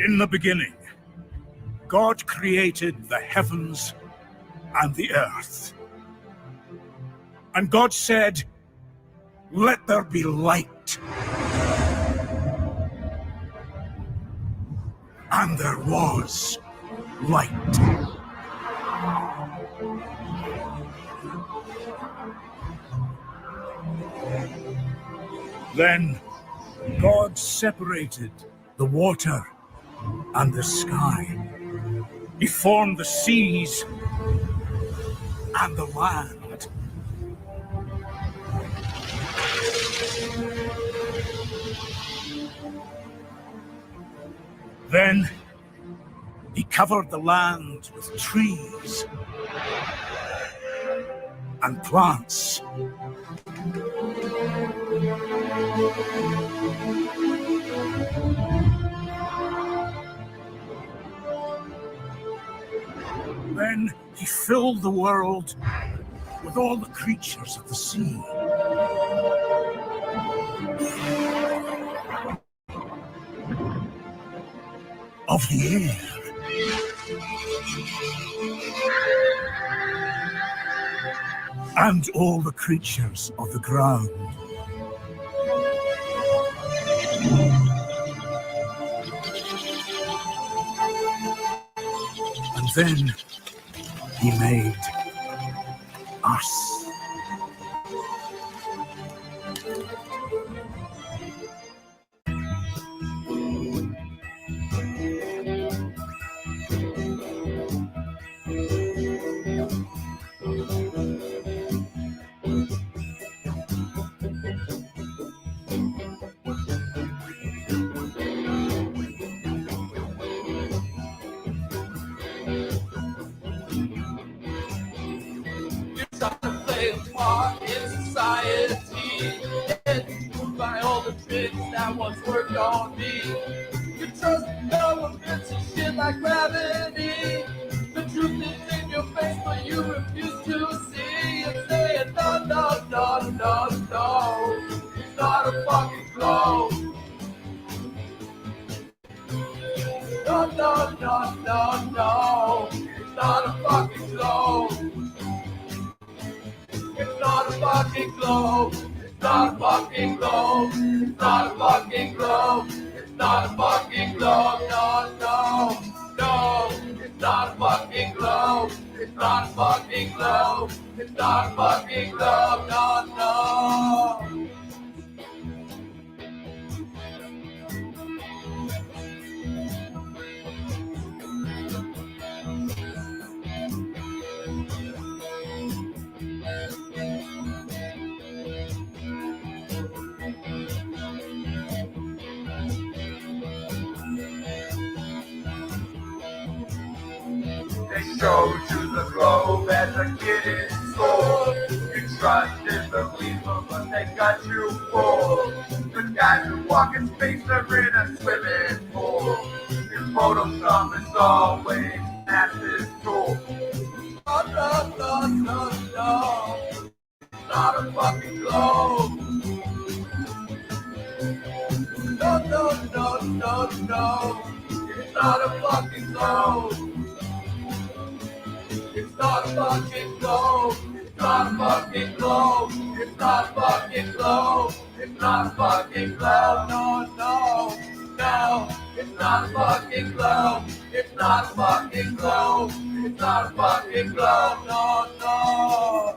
In the beginning, God created the heavens and the earth. And God said, "Let there be light." And there was light. Then God separated the water and the sky. He formed the seas and the land. Then he covered the land with trees and plants. Then he filled the world with all the creatures of the sea. Of the air. And all the creatures of the ground. And then he made us. Part in society, and by all the tricks that once worked on me. You trust governments and shit like gravity. The truth is in your face, but you refuse to see. And saying no, no, no, no, no. It's not a fucking globe. No, no, no, no, no. It's not a fucking globe. It's not a fucking globe. It's not a fucking globe. It's not a fucking globe. It's not a fucking globe. No, no, no. It's not a fucking globe. It's not a fucking globe. It's not a fucking globe. No, no. They showed you the globe as a kid in school. You trusted the people, but they got you fooled. The guys who walk in space are in a swimming pool. Your Photoshop is always NASA's tool. No, no, no, no, no. It's not a fucking globe. No, no, no, no, no. It's not a fucking globe. It's not a fucking globe. It's not a fucking globe. It's not a fucking globe. It's not a fucking globe. No, no, no. It's not a fucking globe. It's not a fucking globe. It's not a fucking globe. No, no.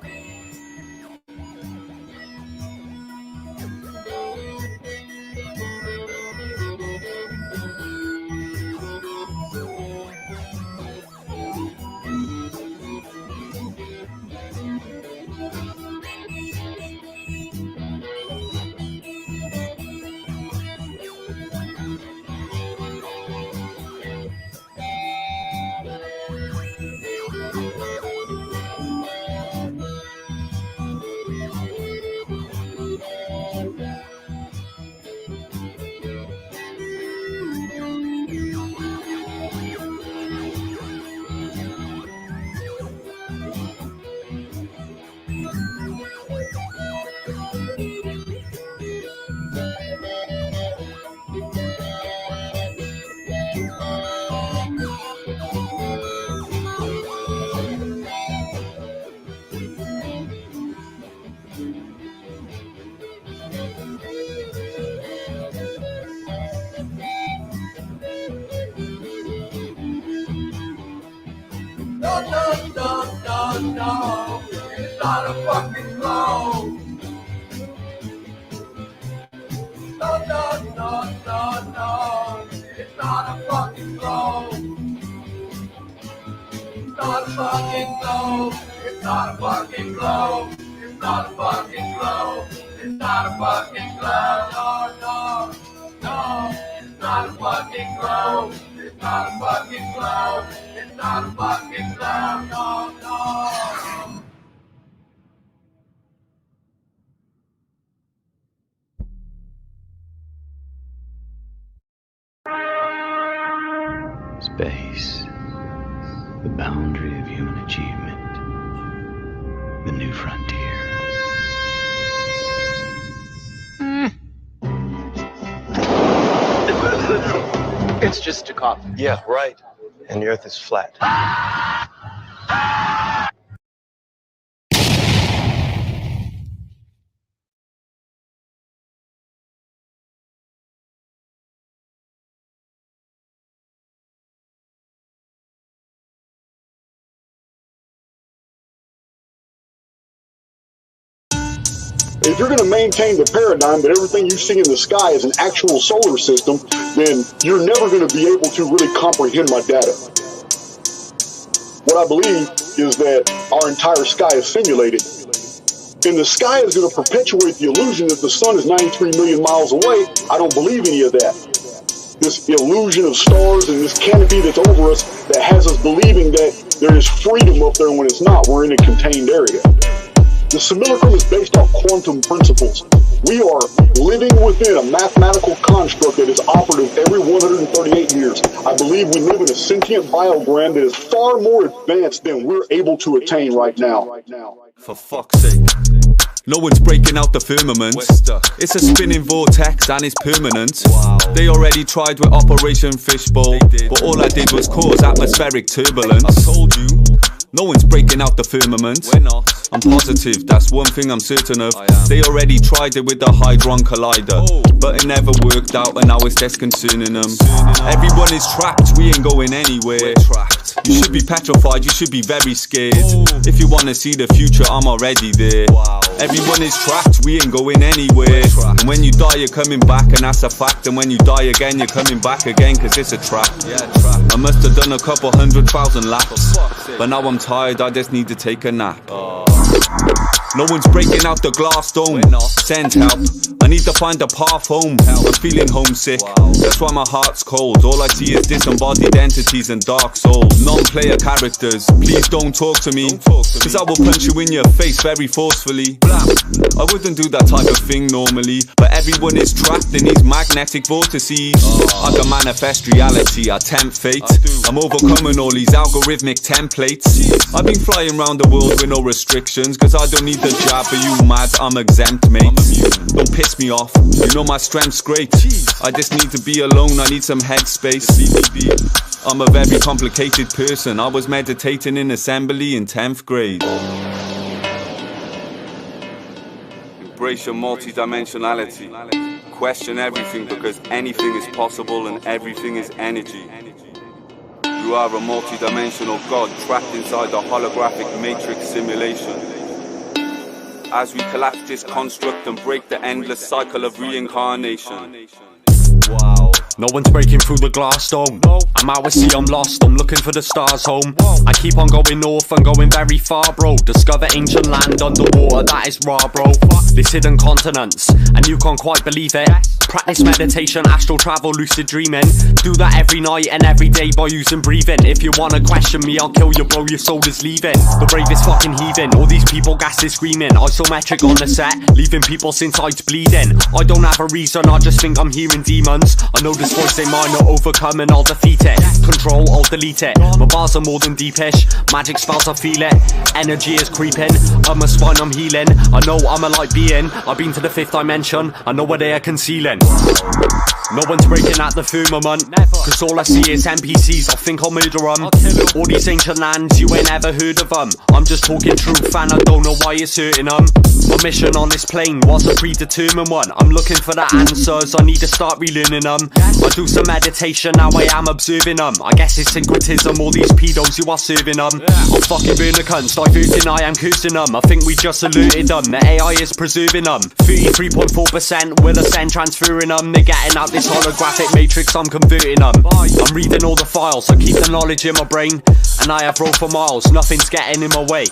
a fucking globe. No, no, no, no, no. It's not a fucking globe. It's not a fucking globe. It's not a fucking globe. It's not a fucking globe. It's not a fucking globe. No, no, no. It's not a fucking globe. It's not a fucking globe. It's not a fucking globe. No, no. Space, the boundary of human achievement, the new frontier. It's just a coffin. Yeah, right. And the Earth is flat. If you're going to maintain the paradigm that everything you see in the sky is an actual solar system, then you're never going to be able to really comprehend my data. What I believe is that our entire sky is simulated. And the sky is going to perpetuate the illusion that the sun is 93 million miles away. I don't believe any of that. This illusion of stars and this canopy that's over us that has us believing that there is freedom up there when it's not. We're in a contained area. The simulacrum is based off quantum principles. We are living within a mathematical construct that is operative every 138 years. I believe we live in a sentient biogram that is far more advanced than we're able to attain right now. For fuck's sake. No one's breaking out the firmament. It's a spinning vortex and it's permanent. They already tried with Operation Fishbowl, but all I did was cause atmospheric turbulence. I told you. No one's breaking out the firmament. We're not. I'm positive, that's one thing I'm certain of. They already tried it with the Hadron Collider, but it never worked out and now it's disconcerting them. Everyone is trapped, we ain't going anywhere. We're trapped. You should be petrified, you should be very scared. If you wanna see the future, I'm already there. Everyone is trapped, we ain't going anywhere. And when you die, you're coming back, and that's a fact. And when you die again, you're coming back again, cause it's a trap. I must have done a couple 100,000 laps, but now I'm tired, I just need to take a nap. No one's breaking out the glass dome. Send help, I need to find a path home. I'm feeling homesick, that's why my heart's cold. All I see is disembodied entities and dark souls. Non-player characters, please don't talk to me, cause I will punch you in your face very forcefully. I wouldn't do that type of thing normally, but everyone is trapped in these magnetic vortices. I can manifest reality, I tempt fate. I'm overcoming all these algorithmic templates. I've been flying around the world with no restrictions, cause I don't need the job, but you mad, I'm exempt, mate. Don't piss me off, you know my strength's great. I just need to be alone, I need some headspace. I'm a very complicated person, I was meditating in assembly in 10th grade. Embrace your multi-dimensionality. Question everything, because anything is possible and everything is energy. You are a multi-dimensional god trapped inside a holographic matrix simulation. As we collapse this construct and break the endless cycle of reincarnation. Wow. No one's breaking through the glass dome. I'm out at sea, I'm lost, I'm looking for the stars home. I keep on going north and going very far, bro. Discover ancient land underwater, that is raw, bro. This hidden continents, and you can't quite believe it. Practice meditation, astral travel, lucid dreaming. Do that every night and every day by using breathing. If you wanna question me, I'll kill you, bro, your soul is leaving. The bravest fucking heathen, all these people gases screaming. Isometric on the set, leaving people's insides bleeding. I don't have a reason, I just think I'm hearing demons. I know this voice ain't mine, I'll overcome and I'll defeat it. Control, I'll delete it. My bars are more than deepish, magic spells, I feel it. Energy is creeping, I'm a spine, I'm healing. I know I'm a light being, I've been to the 5th dimension. I know what they are concealing. No one's breaking at the firmament, cause all I see is NPCs, I think I'll murder them. All these ancient lands, you ain't ever heard of them. I'm just talking truth and I don't know why it's hurting them. My mission on this plane was a predetermined one. I'm looking for the answers, I need to start relearning them. I do some meditation, now I am observing them. I guess it's syncretism, all these pedos you are serving them. I'll fucking burn the cunts, diverting, I am cursing them. I think we just alerted them, the AI is preserving them. 33.4% will ascend, transferring them. They're getting out this holographic matrix, I'm converting them. I'm reading all the files, I keep the knowledge in my brain. And I have rolled for miles, nothing's getting in my way.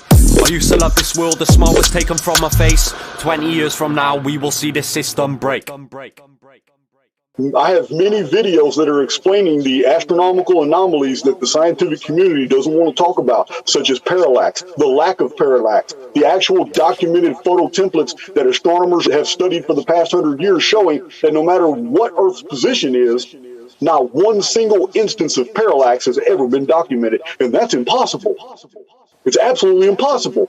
I used to love this world, the smile was taken from my face. 20 years from now, we will see this system break. I have many videos that are explaining the astronomical anomalies that the scientific community doesn't want to talk about, such as parallax, the lack of parallax, the actual documented photo templates that astronomers have studied for the past 100 years showing that no matter what Earth's position is, not one single instance of parallax has ever been documented, and that's impossible. It's absolutely impossible.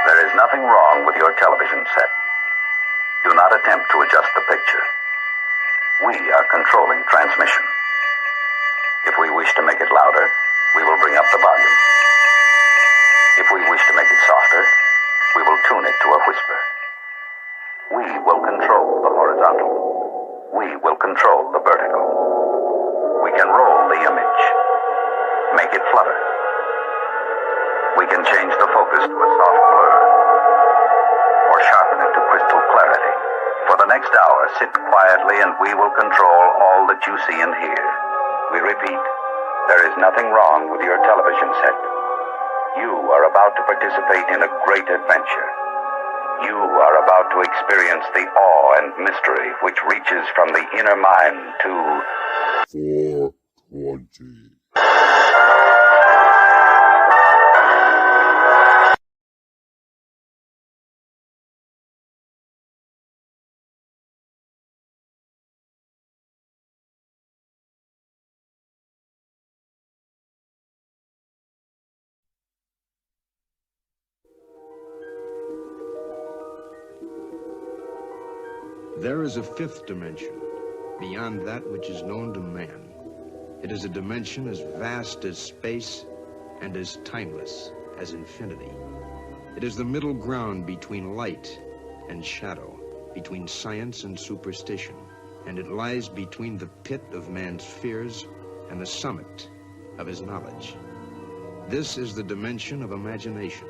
There is nothing wrong with your television set. Do not attempt to adjust the picture. We are controlling transmission. If we wish to make it louder, we will bring up the volume. If we wish to make it softer, we will tune it to a whisper. We will control the horizontal. We will control the vertical. We can roll the image, make it flutter. We can change the focus to a soft blur, or sharpen it to crystal clarity. For the next hour, sit quietly and we will control all that you see and hear. We repeat, there is nothing wrong with your television set. You are about to participate in a great adventure. You are about to experience the awe and mystery which reaches from the inner mind to 420. There is a fifth dimension, beyond that which is known to man. It is a dimension as vast as space and as timeless as infinity. It is the middle ground between light and shadow, between science and superstition, and it lies between the pit of man's fears and the summit of his knowledge. This is the dimension of imagination.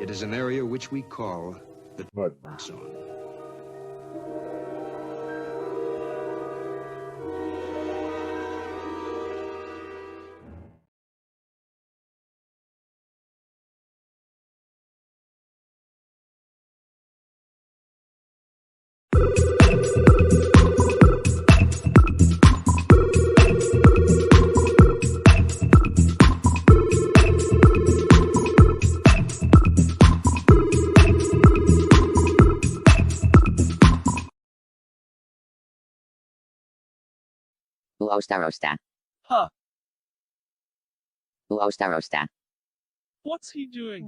It is an area which we call the Mud Zone. Uostarosta. Huh. Uostarosta. What's he doing?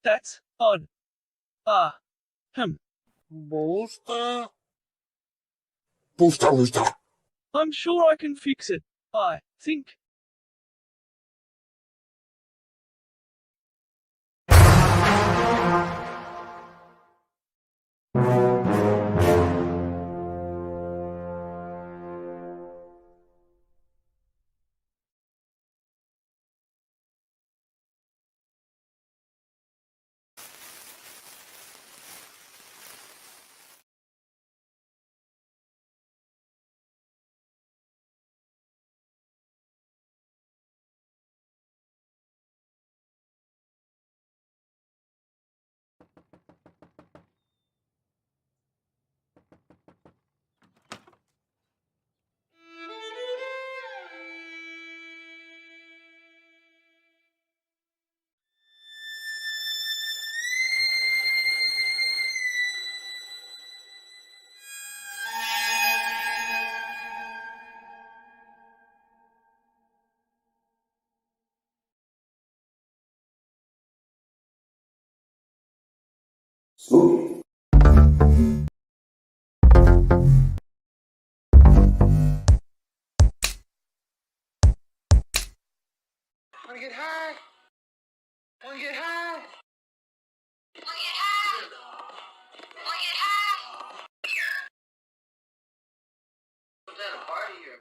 That's odd. I'm sure I can fix it. I think. Spooky. Wanna get high? Wanna get high? Was that a party or?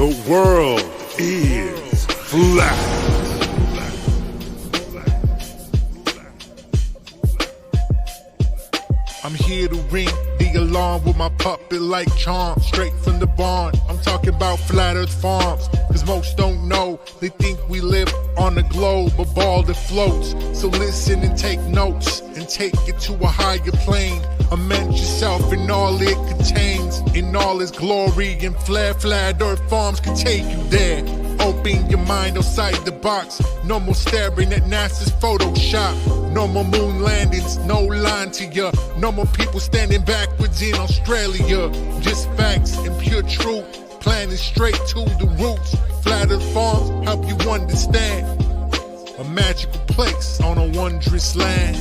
The world is flat. I'm here to ring the alarm with my puppet like charm, straight from the barn. I'm talking about Flat Earth Farms, cause most don't know. They think we live on a globe, a ball that floats. So listen and take notes, and take it to a higher plane. Immerse yourself in all it contains, in all its glory, and Flat Earth Farms can take you there. Open your mind outside the box. No more staring at NASA's Photoshop. No more moon landings, no lying to ya. No more people standing backwards in Australia. Just facts and pure truth, planning straight to the roots. Flat Earth Farms help you understand. A magical place on a wondrous land.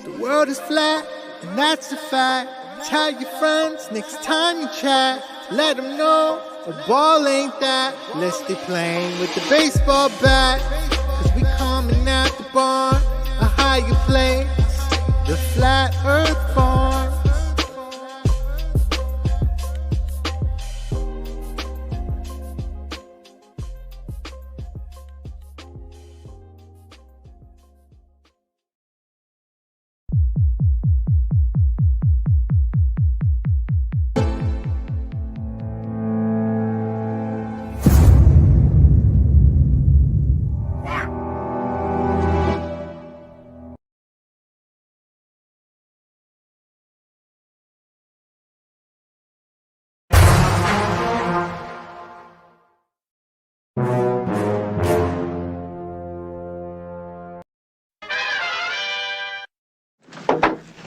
The world is flat, and that's a fact. Tell your friends next time you chat. Let them know a ball ain't that. Let's stay playing with the baseball bat. Cause we coming at the barn, a higher place, the Flat Earth Farm.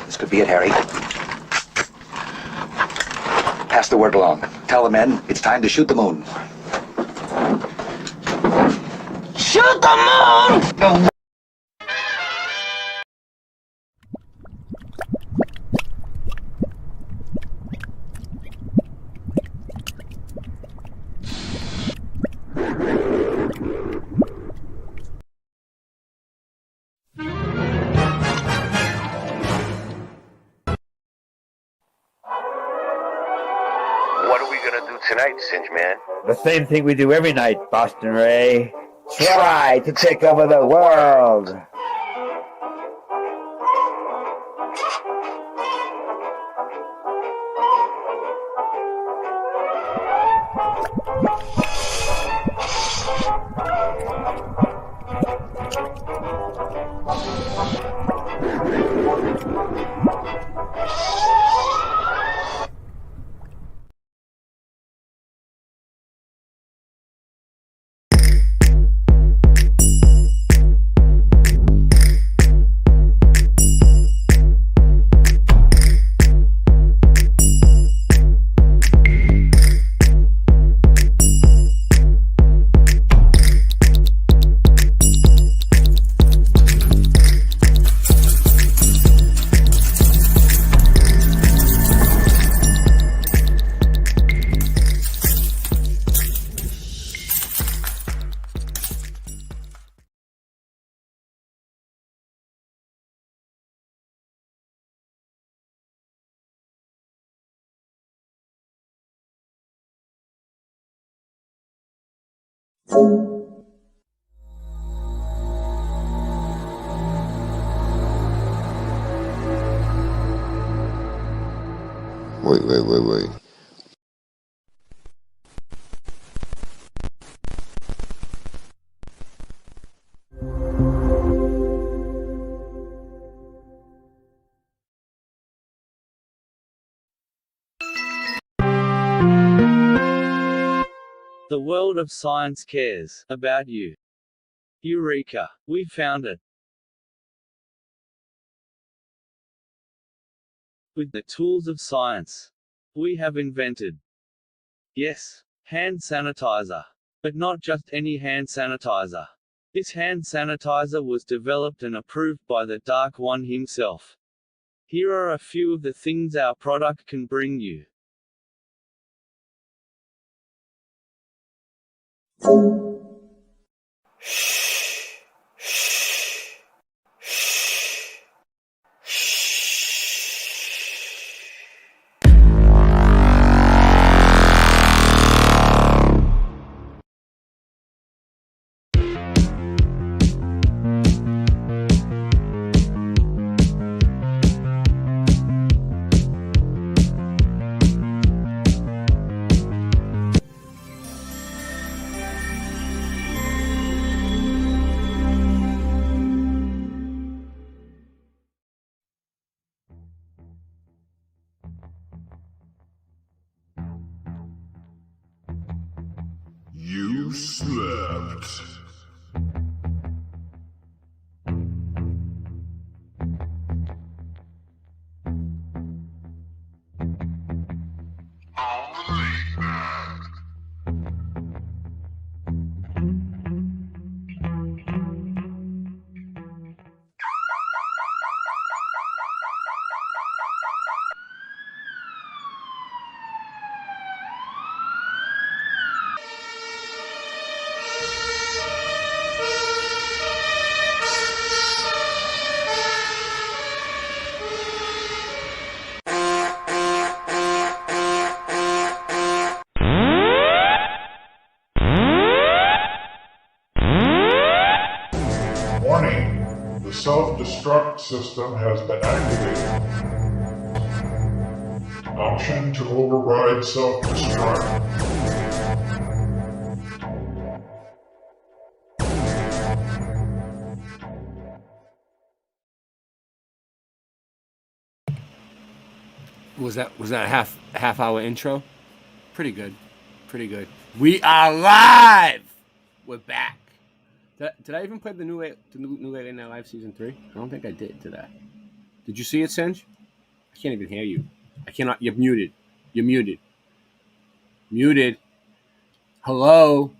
This could be it, Harry. Pass the word along. Tell the men it's time to shoot the moon. Shoot the moon! What are we gonna do tonight, Singe Man? The same thing we do every night, Boston Ray. Try to take over the world. Wait. The world of science cares about you. Eureka! We found it. With the tools of science, we have invented, yes, hand sanitizer. But not just any hand sanitizer. This hand sanitizer was developed and approved by the Dark One himself. Here are a few of the things our product can bring you. You slept. Warning, the self-destruct system has been activated. Option to override self-destruct. Was that a half hour intro? Pretty good. We are live. We're back. Did I even play the new Late Night Live season 3? I don't think I did today. Did you see it, Singe? I can't even hear you. I cannot. You're muted. Muted. Hello.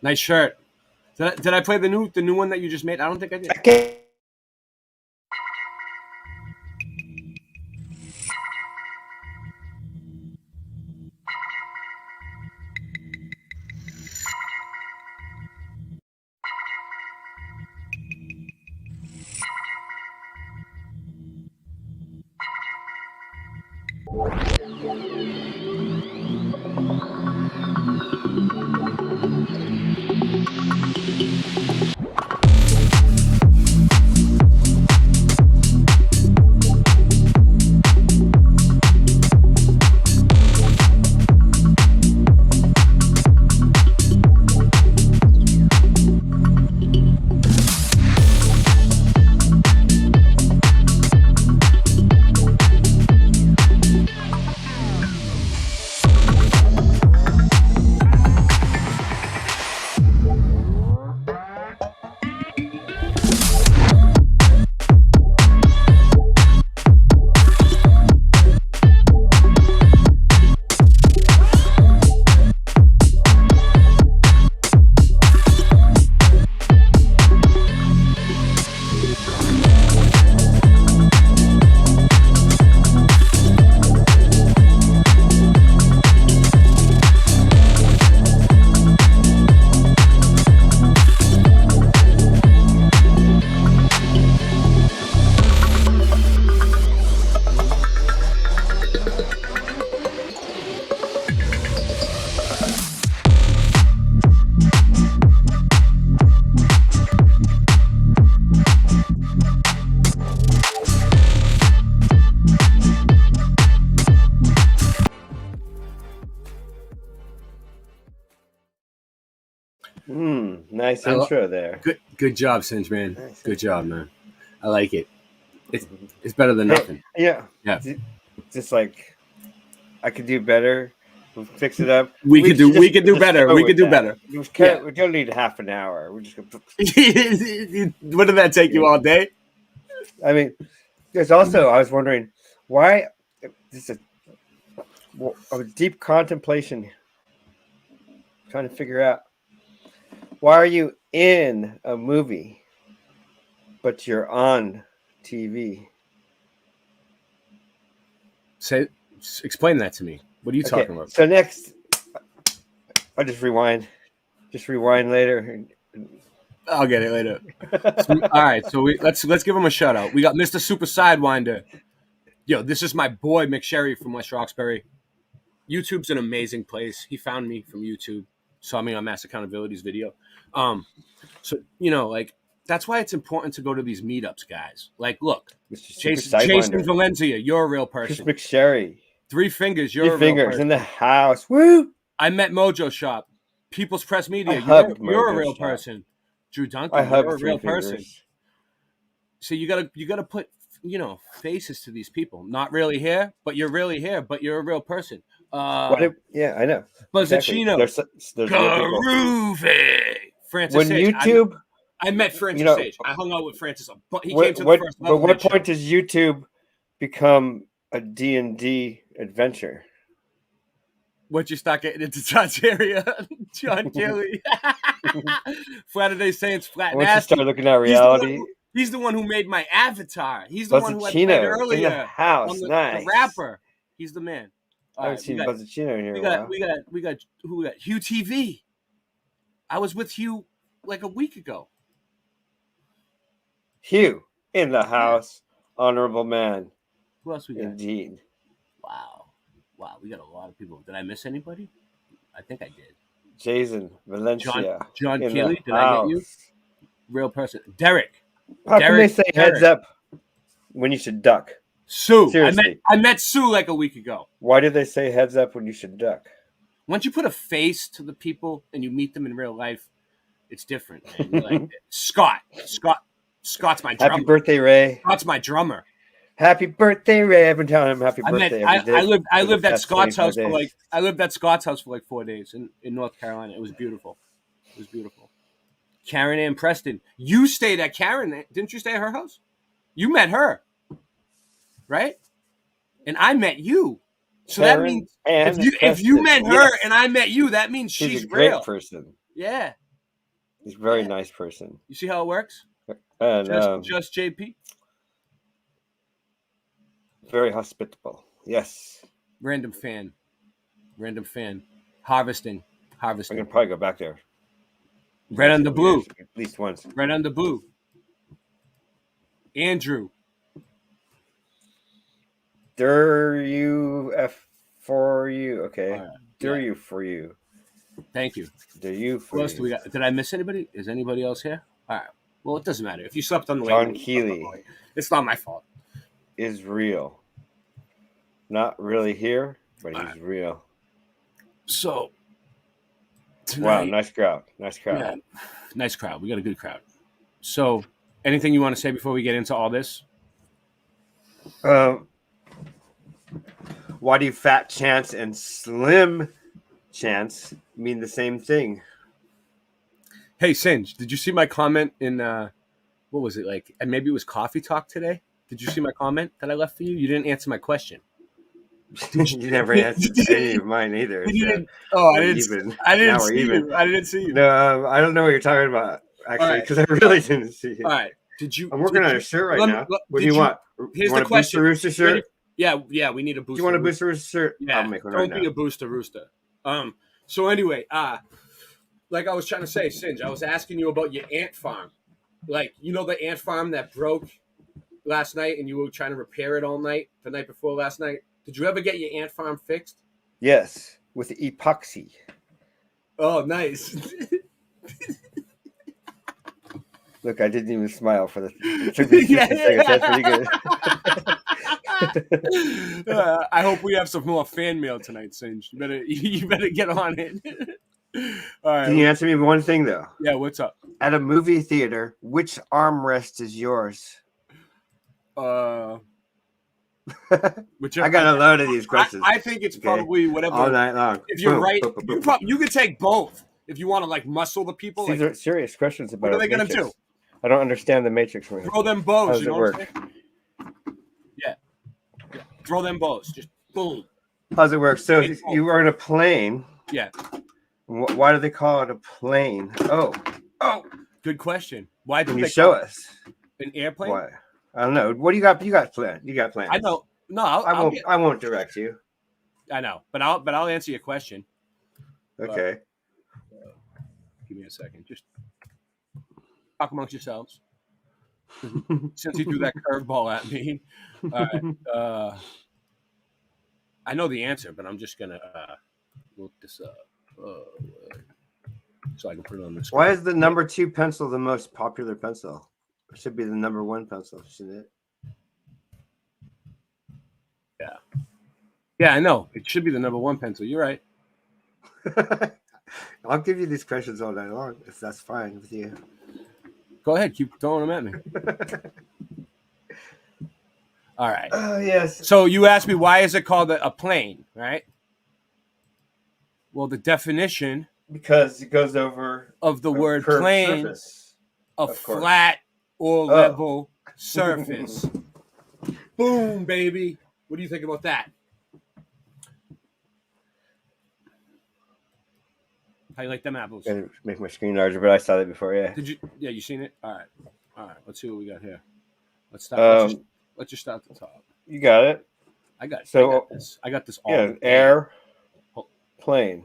Nice shirt. Did I play the new one that you just made? I don't think I did. Okay. Nice intro there. Good job, Singe, man. Nice. Good job, man. I like it. It's better than nothing. Yeah. Just like I could do better. We'll fix it up. We could do better. We don't need half an hour. We're just gonna. What did that take you all day? I mean, there's also I was wondering why. This is a deep contemplation. Trying to figure out why are you in a movie, but you're on TV. Explain that to me. What are you talking about? So next, I'll just rewind. Just rewind later. I'll get it later. All right, so let's give him a shout out. We got Mr. Super Sidewinder. Yo, this is my boy McSherry from West Roxbury. YouTube's an amazing place. He found me from YouTube, saw me on Mass Accountability's video. So like that's why it's important to go to these meetups, guys. Like, look, Jason Valencia, you're a real person. Chris McSherry. Three Fingers, you're a real person. In the house. Woo! I met Mojo Shop. People's Press Media, you're a real person. Drew Duncan, you're a real person. So you gotta put faces to these people. Not really here, but you're really here, but you're a real person. Yeah, I know. Buzzachino. There's real people. Groovy. Francis When Sage. YouTube, I met Francis you know, Sage. I hung out with Francis. He what, came to the what, first but level. what point does YouTube become a D&D adventure? Once you start getting into John's area, John Kelly. Flat Day Saints, Flat Once you Nasty. start looking at reality, He's the one who made my avatar. He's the one who I played Buzzachino earlier. in the house, on nice. The rapper. He's the man. I haven't seen Buzzachino in here. We got who we got? Hugh TV. I was with Hugh like a week ago. Hugh in the house, honorable man. Who else we got? Indeed. Wow, we got a lot of people. Did I miss anybody? I think I did. Jason Valencia. John in Keeley, the did I get you? house. Real person. Derek. How can they say heads up when you should duck? Sue. Seriously. I met Sue like a week ago. Why do they say heads up when you should duck? Once you put a face to the people and you meet them in real life, it's different. Man. You're like, Scott's my drummer. Happy birthday, Ray. Scott's my drummer. Happy birthday, Ray. I've been telling him happy birthday every day. I lived at Scott's house days. for like 4 days in North Carolina. It was beautiful. Karen Ann Preston. You stayed at Karen. Didn't you stay at her house? You met her. Right? And I met you. So Karen that means Ann if you met Preston, her yes. and I met you, that means She's she's a great real. person. Yeah. He's a very nice person. You see how it works? And Just JP. very hospitable. Yes. Random fan. Harvesting. I can probably go back there. Red on the blue. At least once. Red on the blue. Andrew. For you. Okay. Right. For you. Thank you. For Who else do we got? Did I miss anybody? Is anybody else here? All right. Well, it doesn't matter. If you slept on the way. John Keeley. It's not my fault. Is real. Not really here, but he's real. So. Tonight, wow, nice crowd. Yeah, nice crowd. We got a good crowd. So, anything you want to say before we get into all this? Why do Fat Chance and Slim Chance mean the same thing? Hey, Singe, did you see my comment in, what was it, like, maybe it was Coffee Talk today? Did you see my comment that I left for you? You didn't answer my question. You never answered any of mine either. I didn't see you. I didn't see you. No, I don't know what you're talking about, actually, because I really didn't see you. All right. Did you? I'm working on a shirt right now. What do you want? Here's you want the question. A Booster Rooster shirt? Yeah, we need a booster. Do you want a Booster Rooster shirt? Yeah, I'll make one don't right be now. a Booster Rooster. So anyway, like I was trying to say, Singe, I was asking you about your ant farm. Like, you know the ant farm that broke last night and you were trying to repair it all night, the night before last night? Did you ever get your ant farm fixed? Yes, with epoxy. Oh, nice. Look, I didn't even smile for the. It took me 50 seconds. That's pretty good. I hope we have some more fan mail tonight, Singe. You better get on it. All right. Can you answer me one thing though? Yeah, what's up? At a movie theater, which armrest is yours? I got a load of these questions. I think it's probably whatever. All night long. If you're right, you could take both. If you want to like muscle the people. These are serious questions about. What are they going to do? I don't understand the Matrix. Throw them bows. How does you know it work? what I'm saying? Yeah. Throw them bows. Just boom. How does it work? So you were in a plane. Yeah. Why do they call it a plane? Oh. Good question. Why do Can they you show call us an airplane? Why? I don't know. What do you got? You got plans. I know. No, I won't direct you. I know, but I'll answer your question. Okay. Give me a second. Just talk amongst yourselves. Since you threw that curveball at me, all right. I know the answer, but I'm just gonna look this up so I can put it on the screen. Why is the number 2 pencil the most popular pencil? It should be the number 1 pencil, shouldn't it? Yeah, I know. It should be the number 1 pencil. You're right. I'll give you these questions all night long if that's fine with you. Go ahead, keep throwing them at me. All right. Oh, yes. So you asked me why is it called a plane, right? Well, the definition because it goes over of the a word curved plane, surface, a of course. flat or Oh. level surface. Boom, baby. What do you think about that? How you like them apples? Gotta make my screen larger, but I saw that before. Yeah. Did you? Yeah, you seen it? All right. Let's see what we got here. Let's start. Let's just start at the top. You got it. I got it. So I got this all. yeah, day. air plane.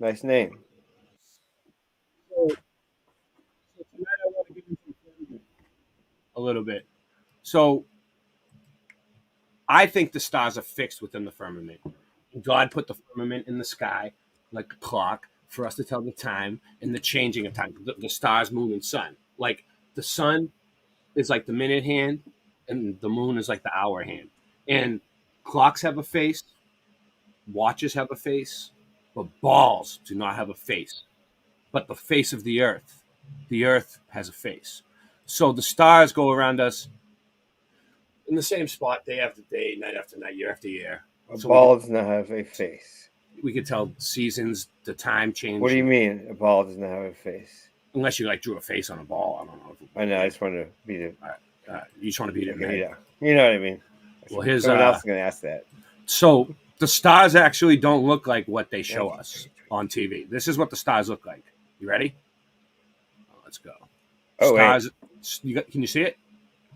Nice name. A little bit. So I think the stars are fixed within the firmament. God put the firmament in the sky like a clock for us to tell the time and the changing of time. The stars, moon, and sun. Like the sun is like the minute hand, and the moon is like the hour hand. And clocks have a face, watches have a face, but balls do not have a face. But the face of the earth has a face. So the stars go around us in the same spot day after day, night after night, year after year. A So ball does not have a face. we could tell seasons, the time change. What do you mean a ball does not have a face? Unless you like drew a face on a ball. I don't know. I know. I just wanted to beat it. You just want to beat it. Yeah. You know what I mean. Well, here's someone else is going to ask that. So the stars actually don't look like what they show us on TV. This is what the stars look like. You ready? Let's go. Oh, stars. Can you see it?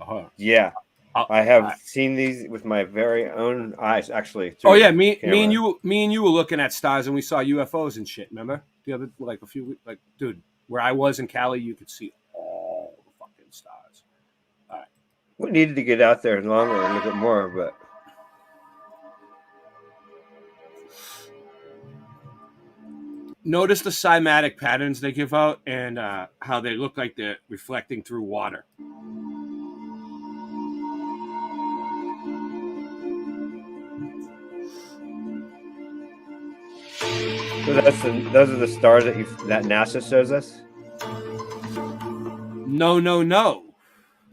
Uh-huh. Yeah. I have seen these with my very own eyes, actually. Oh yeah, me and you were looking at stars, and we saw UFOs and shit. Remember the other dude, where I was in Cali, you could see all the fucking stars. All right, we needed to get out there longer and look at more, but notice the cymatic patterns they give out and how they look like they're reflecting through water. So those are the stars that NASA shows us? No.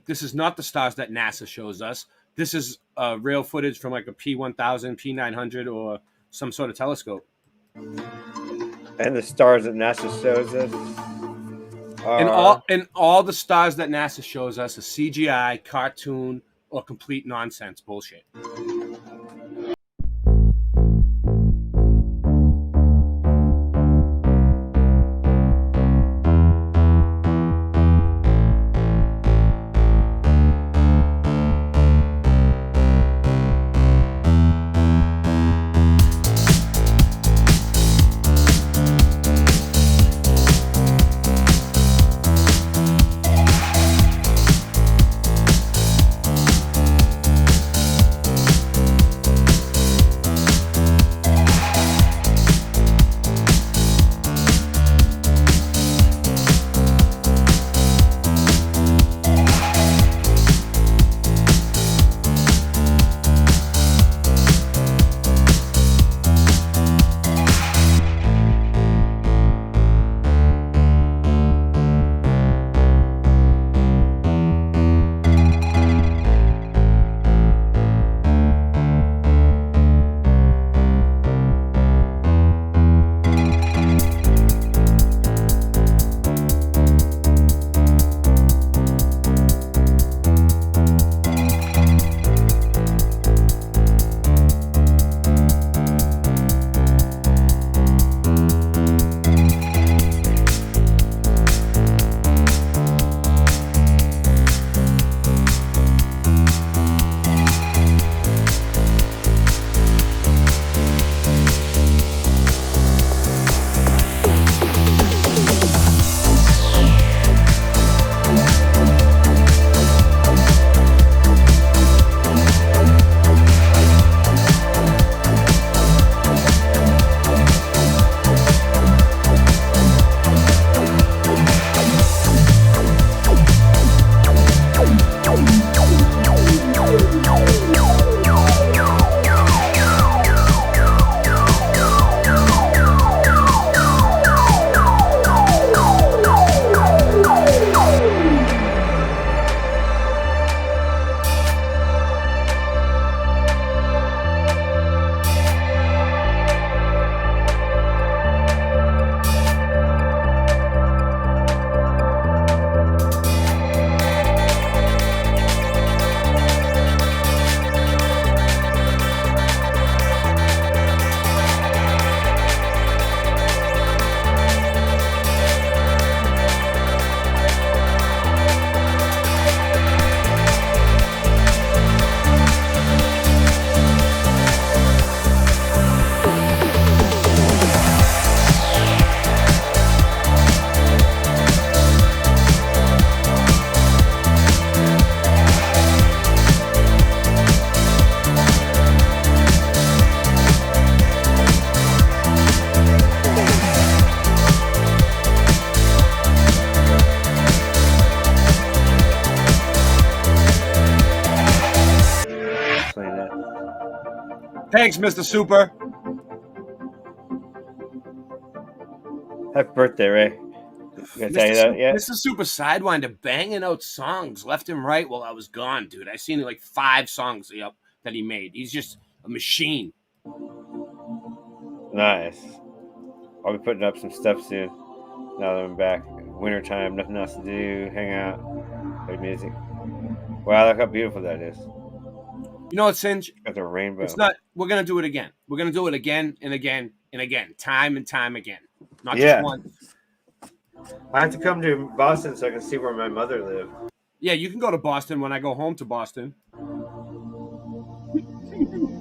This is not the stars that NASA shows us. This is real footage from like a P1000, P900, or some sort of telescope. And the stars that NASA shows us and all the stars that NASA shows us is CGI, cartoon, or complete nonsense bullshit. Thanks, Mr. Super. Happy birthday, Ray. Gonna tell you that yet? Mr. Super Sidewinder banging out songs left and right while I was gone, dude. I seen like 5 songs that he made. He's just a machine. Nice. I'll be putting up some stuff soon. Now that I'm back. Wintertime, nothing else to do. Hang out, play music. Wow, look how beautiful that is. You know what, Singe? Got the rainbow. It's not. We're gonna do it again. We're gonna do it again and again and again, time and time again. Not Yeah. just once. I have to come to Boston so I can see where my mother lived. Yeah, you can go to Boston when I go home to Boston.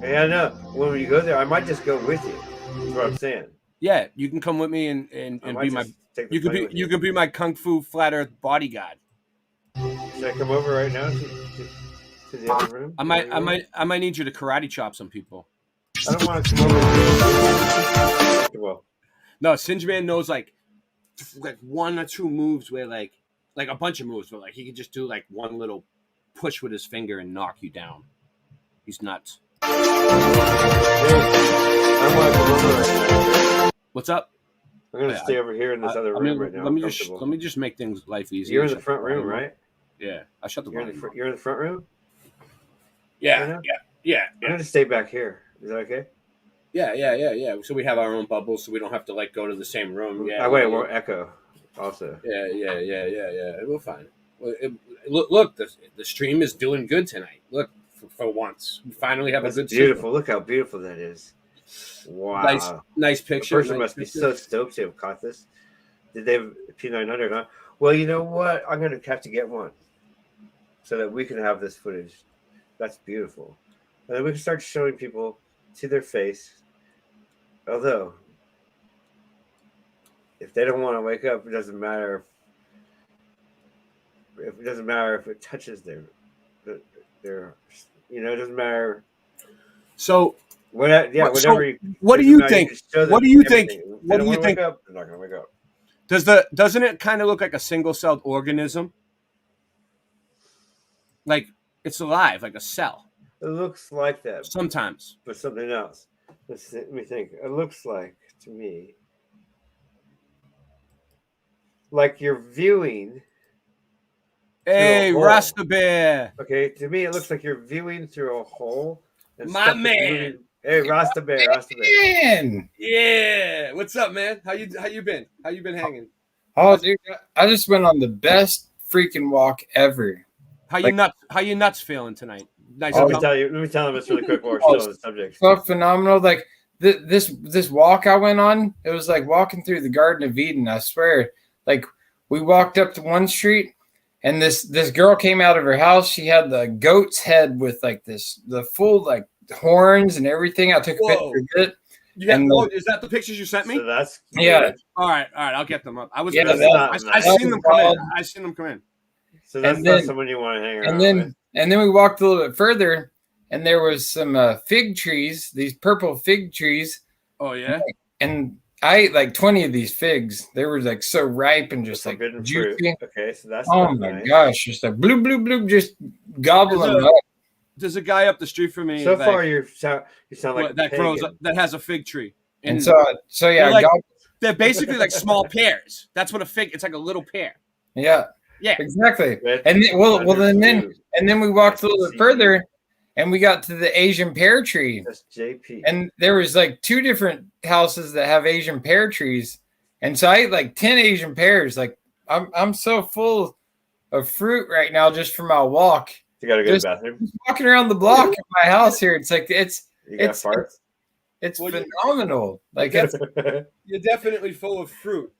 Yeah, I know. When you go there, I might just go with you. That's what I'm saying. Yeah, you can come with me and might be my. just take the You could plane be with you can be my kung fu flat earth bodyguard. Should I come over right now to the other room? I might need you to karate chop some people. I don't want to come over. Well, No, Singe Man knows like 1 or 2 moves where like a bunch of moves, but like he could just do like one little push with his finger and knock you down. He's nuts. What's up? I'm gonna stay over here in this other room right now. Let me just make things life easier. You're in the front room, right? Yeah, I shut the You're volume. you're in the front room. Yeah. I'm gonna stay back here. Is that okay? Yeah. So we have our own bubbles, so we don't have to like go to the same room. Yeah. Wait, we'll echo. Also. Yeah. We'll find. Look, the stream is doing good tonight. Look, for once, we finally have That's a good. beautiful. Signal. Look how beautiful that is. Wow. Nice picture. The person must be so stoked to have caught this. Did they have P900? Huh? Well, you know what? I'm going to have to get one so that we can have this footage. That's beautiful. And then we can start showing people to their face. Although, if they don't want to wake up, it doesn't matter. If it doesn't matter if it touches their it doesn't matter. So. What do you think? What do you think? What do you think? They're not going to wake up. Doesn't it kind of look like a single-celled organism? Like it's alive, like a cell. It looks like that sometimes, but something else. Let me think. It looks like to me like you're viewing. Hey, Rasta Bear. Okay, to me it looks like you're viewing through a hole. My man. Hey, Rasta Bear. Man. Yeah. What's up, man? How you been? How you been hanging? Oh, dude, I just went on the best freaking walk ever. How you nuts feeling tonight? Nice. Let me tell him this really quick while we're still on the subject. So phenomenal. Like this walk I went on, it was like walking through the Garden of Eden. I swear. Like we walked up to one street, and this girl came out of her house. She had the goat's head with like the full like horns and everything. I took a picture of it. Is that the pictures you sent me? So that's yeah. All right. I'll get them up. I seen them come in. I seen them come in. So that's not someone you want to hang around with. And then we walked a little bit further, and there was some fig trees, these purple fig trees. Oh yeah. And I ate like 20 of these figs. They were like so ripe and just like juicy. Fruit. Okay, so that's gosh, just like bloop bloop bloop, just gobbling them up. There's a guy up the street from me. So far, you sound like that has a fig tree. And so yeah, they're basically like small pears. That's what a fig. It's like a little pear. Yeah. Yeah. Exactly. And then we walked a little bit further, and we got to the Asian pear tree. That's JP. And there was like 2 different houses that have Asian pear trees, and so I ate like 10 Asian pears. Like I'm so full of fruit right now just from my walk. You gotta go to the bathroom. Just walking around the block of my house here, it's like it's farts? It's phenomenal. Like you're definitely full of fruit.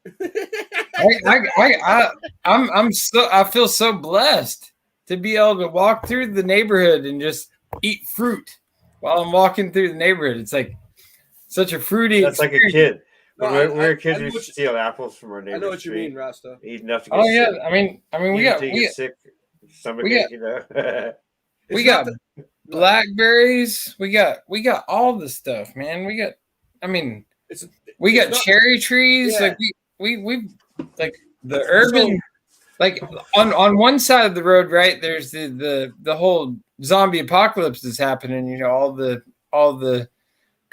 I feel so blessed to be able to walk through the neighborhood and just eat fruit while I'm walking through the neighborhood. It's like such a fruity. That's experience. like a kid. When we were kids, we used to steal apples from our neighbors. I know what you mean, Rasta. Eat enough to get sick. Yeah, I mean, we got sick. We got blackberries. We got all the stuff, man. We got cherry trees. Yeah. Like we like the urban. Like on one side of the road, right? There's the whole zombie apocalypse that's happening. You know, all the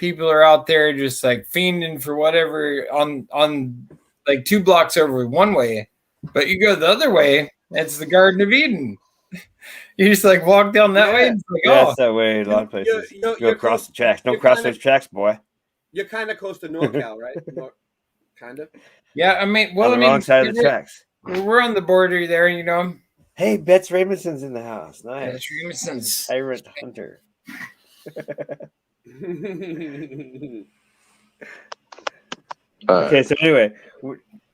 people are out there just like fiending for whatever on like 2 blocks over one way, but you go the other way, it's the Garden of Eden. You just like walk down that way. And it's like, Yeah, oh, that's that way a lot of places. you're Go across close- the tracks. Don't you're cross kinda- those tracks, boy. You're kind of close to NorCal, right? Kind of. yeah. I mean, well, On I the mean, wrong side of the tracks. we're on the border there, you know. Hey, Betts Raymondson in the house. Nice. Betts Raymondson. Tyrant Hunter. Okay, so anyway,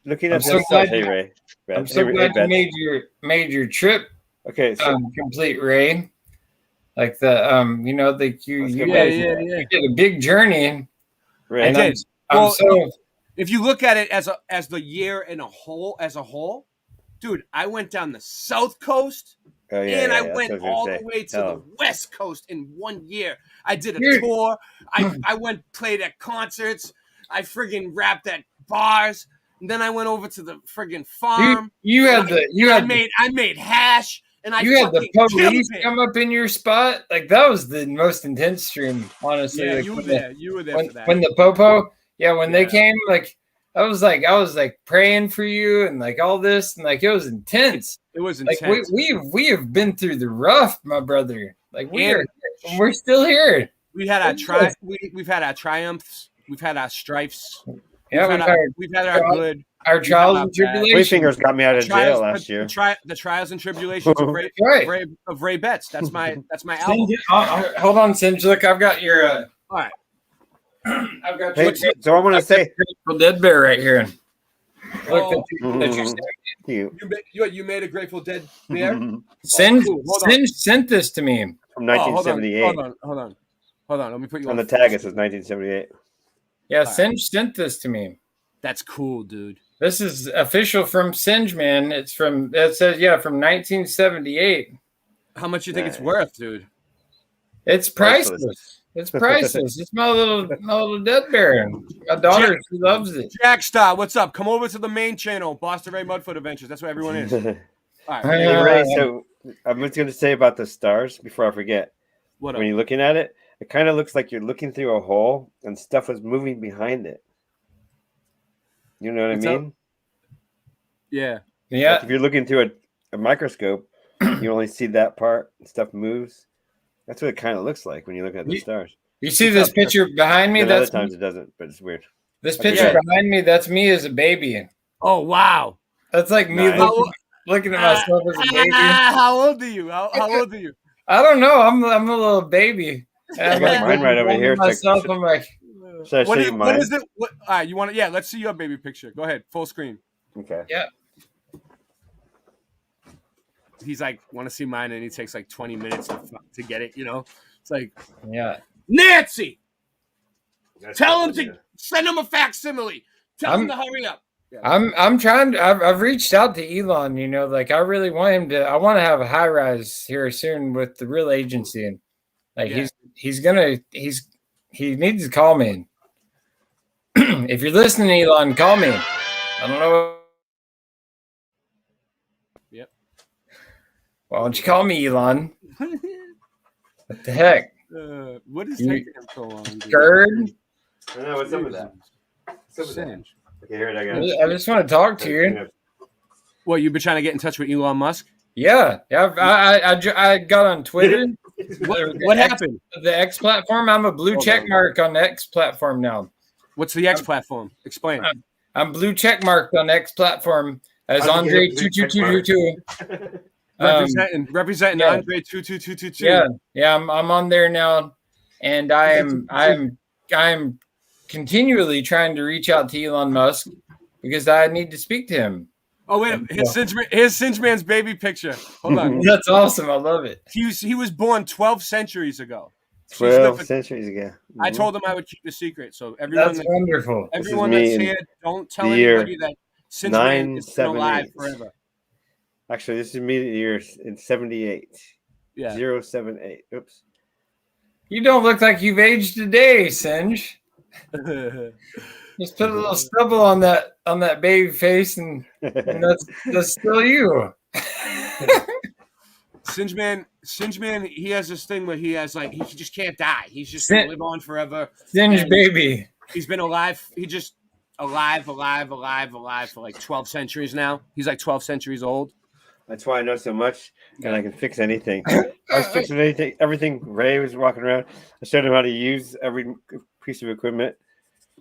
looking I'm at so this glad stuff, hey you- Ray. I'm so glad you made your trip. Okay, so complete, Ray. Like the you know, like you Yeah. you did a big journey. Ray. I And did. I'm Well, so if you look at it as the year in a whole, dude, I went down the South Coast. Oh, yeah, and yeah, I that's went what I was gonna all say. the way to Oh. the West Coast in 1 year. I did a Dude. tour. I went played at concerts. I friggin' rapped at bars. And then I went over to the friggin' farm. you had And the I made hash and I you had the fucking killed police it. come up in your spot. Like that was the most intense stream, honestly. Yeah, like, you were when there. You were there when, for that. when the Popo, when they came, like I was like praying for you and like all this and like it was intense. It was Like intense. we have been through the rough, my brother. Like And- we're still here. We had our we've had our triumphs. We've had our strifes. Yeah, we've had our good. our we've had trials our and bad. tribulations. Fingers got me out of Trials- jail last year. The trials and tribulations of Ray, Right. of Ray Betts. That's my album. Singe, hold on, Singe. Look, I've got your. All right. I've got Hey, your so I want to say, Grateful Dead bear right here. Look, Oh, that you you you made a Grateful Dead bear. Singe, cool. Hold on. Singe sent this to me. from Oh, hold on, 1978. Hold on. Let me put you On on the tag, it says 1978. Yeah, Singe sent this to me. That's cool, dude. This is official from Singe, man. It says from 1978. How much you think it's worth, dude? It's priceless. It's priceless. It's my little dead bear. My daughter, she loves it. Jack Star, what's up? Come over to the main channel, Boston Ray Mudfoot Adventures. That's where everyone is. All right. Hey, Ray, so I'm just going to say about the stars before I forget. What when up? you're looking at it, it kind of looks like you're looking through a hole and stuff is moving behind it. You know what What's I up? mean? Yeah. Like if you're looking through a microscope, you only see that part and stuff moves. That's what it kind of looks like when you look at the stars. You see this picture behind me? And other That's times it doesn't, but it's weird. this Okay, picture yeah. behind me. That's me as a baby. Oh wow. That's like me Nice. looking at myself as a baby. How old are you? How old are you? I don't know. I'm a little baby. And I'm got like mine right over looking here. at myself. I'm like, Should I show What you is, mine? what is it? What, all right, you want to? Yeah, let's see your baby picture. Go ahead, full screen. Okay. yeah. He's like, want to see mine, and he takes like 20 minutes to get it. You know, it's like Yeah. Nancy. Tell him to send him a facsimile. Tell him to hurry up. Yeah. I'm trying to, I've reached out to Elon, you know, like I really want him to, I want to have a high rise here soon with the real agency. And like Yeah. he needs to call me. If you're listening, Elon, call me. I don't know. Yep. Why don't you call me, Elon? What the heck? What is You- taking him so long? dude? Gerd? I know, what's up with that? What's up with that? Singe. Okay, here I got I just want to talk to you. What, you've been trying to get in touch with Elon Musk? Yeah. I got on Twitter. What happened? The X platform. I'm a blue check mark on the X platform now. What's the X platform? Explain. I'm blue check marked on X platform as How'd you Andre get blue check mark? 2222. Representing yeah. Andre 22222. Yeah. I'm on there now, and I'm continually trying to reach out to Elon Musk because I need to speak to him. Oh wait, here's Singe Man's baby picture. Hold on. That's awesome. I love it. He was born 12 centuries ago. 12 centuries ago. I told him I would keep the secret. So everyone, That's wonderful. everyone This is that's me here, don't tell the year anybody that Singe Man is still alive 978. forever. Actually, this is me the year in 78. Yeah. 078. Oops. You don't look like you've aged a day, Singe. Just put a little stubble on that baby face, and that's still you. Singe Man, he has this thing where he has like he just can't die. He's just gonna live on forever. Singe And baby. He's been alive. He just alive for like 12 centuries now. He's like 12 centuries old. That's why I know so much, and I can fix anything. I was fixing everything. Ray was walking around. I showed him how to use every piece of equipment.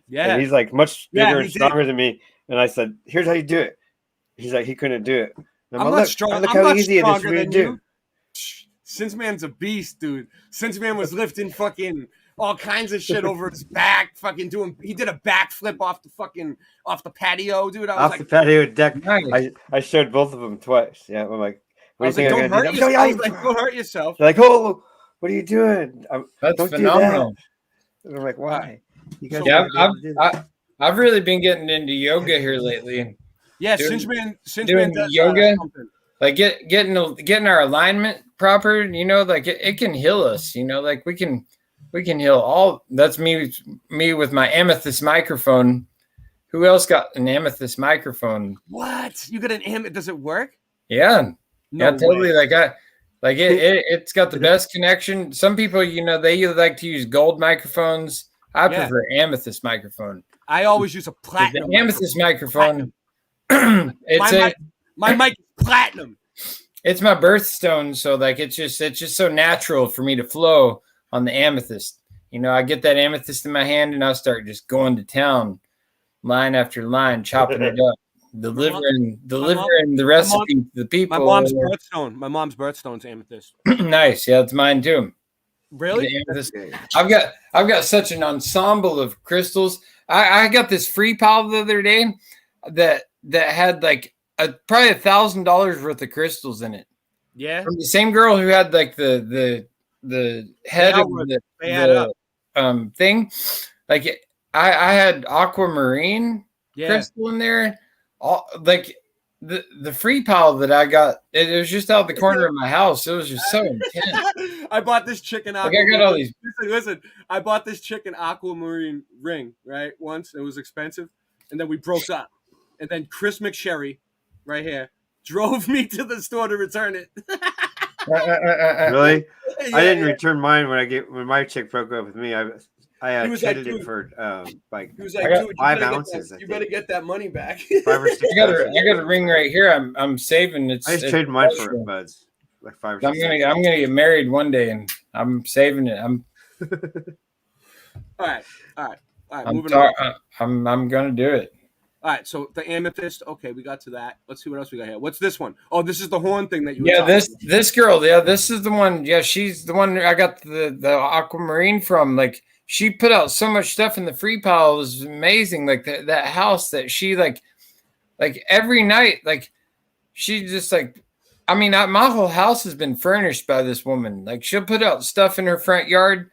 Yeah, and he's like much bigger he and stronger than me. And I said, "Here's how you do it." He's like, he couldn't do it. And I'm like, not strong. Look I'm how not easy it is for stronger me to than do. you. Since Man's a beast, dude. Since Man was lifting fucking all kinds of shit over his back, fucking doing. He did a backflip off the patio, dude. I was Off like, the patio deck. Nice. I showed both of them twice. Yeah, I'm like, I was like, don't hurt yourself. I was like, don't hurt yourself. They're like, oh, what are you doing? That's don't phenomenal. Do that. And I'm like, why? You guys Yeah, don't do that. I've really been getting into yoga here lately. Yeah, doing Singe Man does yoga. something. Like getting our alignment proper, you know, like it can heal us, you know, like we can heal all. That's me with my amethyst microphone. Who else got an amethyst microphone? What? You got an amethyst? Does it work? Yeah. No Yeah, totally. way. It's got the best connection. Some people, you know, they like to use gold microphones. I prefer amethyst microphone. I always use a platinum. The amethyst microphone. My mic is platinum. It's my birthstone, so like it's just so natural for me to flow on the amethyst. You know, I get that amethyst in my hand and I start just going to town, line after line, chopping it up, delivering the recipe to the people. My mom's birthstone's amethyst. Nice, yeah, it's mine too. Really? I've got such an ensemble of crystals. I got this free pile the other day that had like probably $1,000 worth of crystals in it. Yeah, from the same girl who had like the head of the thing. Like I had aquamarine crystal in there. Like the free pile that I got, it was just out the corner of my house. It was just so intense. I bought this chicken. Like I got all these. Listen, I bought this chicken aquamarine ring right once. It was expensive, and then we broke up. And then Chris McSherry, right here, drove me to the store to return it. Really? Yeah, I didn't return mine when my chick broke up with me. I traded it for like 5 ounces. You better get that money back. 5 or 6. I got a ring right here. I'm saving. I just traded mine for buds, like 5 or 6. I'm gonna get married one day, and I'm saving it. All right. I'm gonna do it. All right, so the amethyst. Okay, we got to that. Let's see what else we got here. What's this one? Oh, this is the horn thing that you. Yeah, this girl. Yeah, this is the one. Yeah, she's the one I got the aquamarine from. Like she put out so much stuff in the free pile. It was amazing. Like that house that she like every night. Like she just like. I mean, my whole house has been furnished by this woman. Like she'll put out stuff in her front yard,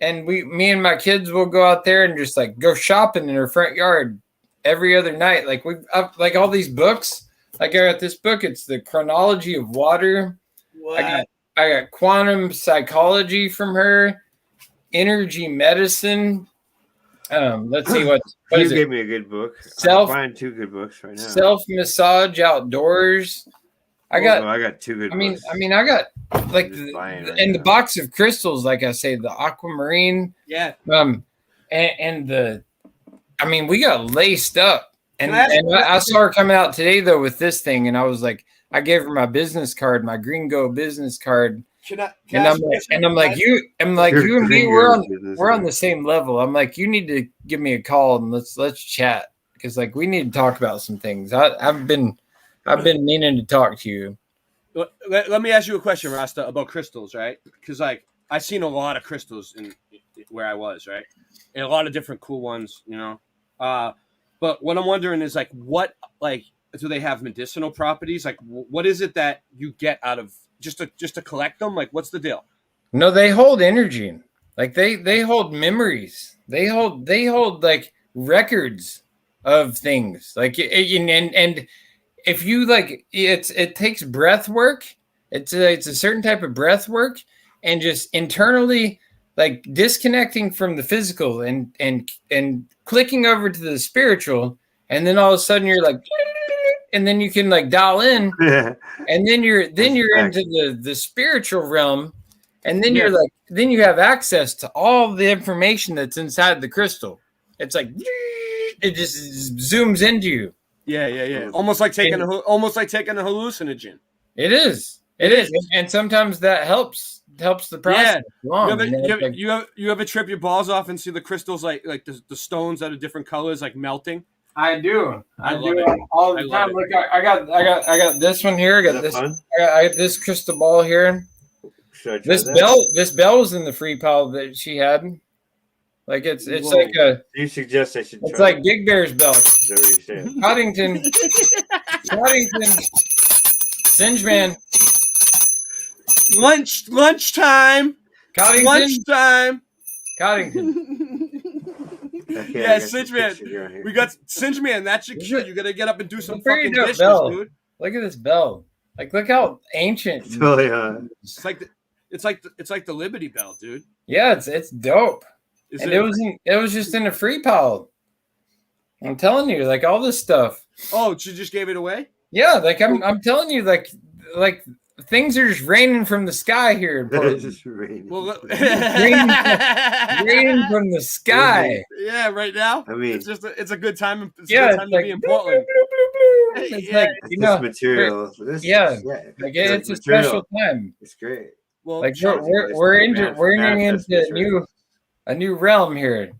and me and my kids will go out there and just like go shopping in her front yard. Every other night, like like all these books. Like I got this book. It's the Chronology of Water. What? I got quantum psychology from her. Energy medicine. Let's see what you is gave it? me a good book. Self. I'm buying 2 good books right now. Self massage outdoors. I got 2 good. I mean, books. I got like the box of crystals. Like I say, the aquamarine. Yeah. And the. I mean, we got laced up, and I saw her coming out today though with this thing, and I was like, I gave her my business card, my Gringo business card, and I'm like, you and me, we're on the same level. I'm like, you need to give me a call and let's chat because like we need to talk about some things. I've been meaning to talk to you. Let me ask you a question, Rasta, about crystals, right? Because like I seen a lot of crystals in where I was, right, and a lot of different cool ones, you know. But what I'm wondering is like, what like do they have medicinal properties? Like, what is it that you get out of just to collect them? Like, what's the deal? No, they hold energy. Like they hold memories. They hold like records of things. Like and if you like, it takes breath work. It's a certain type of breath work, and just internally like disconnecting from the physical and clicking over to the spiritual, and then all of a sudden you're like, and then you can like dial in, Yeah. and then you're That's into the spiritual realm, and then you're like then you have access to all the information that's inside the crystal. It's like it just zooms into you. Yeah. Almost like taking a hallucinogen. It is. And sometimes that helps the process. along, You ever trip your balls off and see the crystals like the stones that are different colors like melting? I do. I love do it. all the I love time. it. Look, I got this one here. I got this. I got this crystal ball here. This bell was in the free pile that she had. Like it's like a. You suggest I should. It's like Big Bear's bell. Is that what you said? Coddington, Singeman. Lunchtime. Coddington. Lunchtime. Coddington. Okay, Yeah, Singeman. We got Singeman. That's your cue. You gotta get up and do some fucking dope dishes, bell. dude. Look at this bell. Like, look how ancient. It's really hot. It's like the Liberty Bell, dude. Yeah, it's dope. And it was just in a free pile. I'm telling you, like all this stuff. Oh, she just gave it away? Yeah, like I'm telling you, like things are just raining from the sky here. in Portland. It's just raining. Well, raining from the sky. Yeah, right now. I mean, it's a good time. It's Yeah, a good time it's to like be in Portland. It's like this material. Like it's a special time. It's great. Well, Like we're into a new realm here.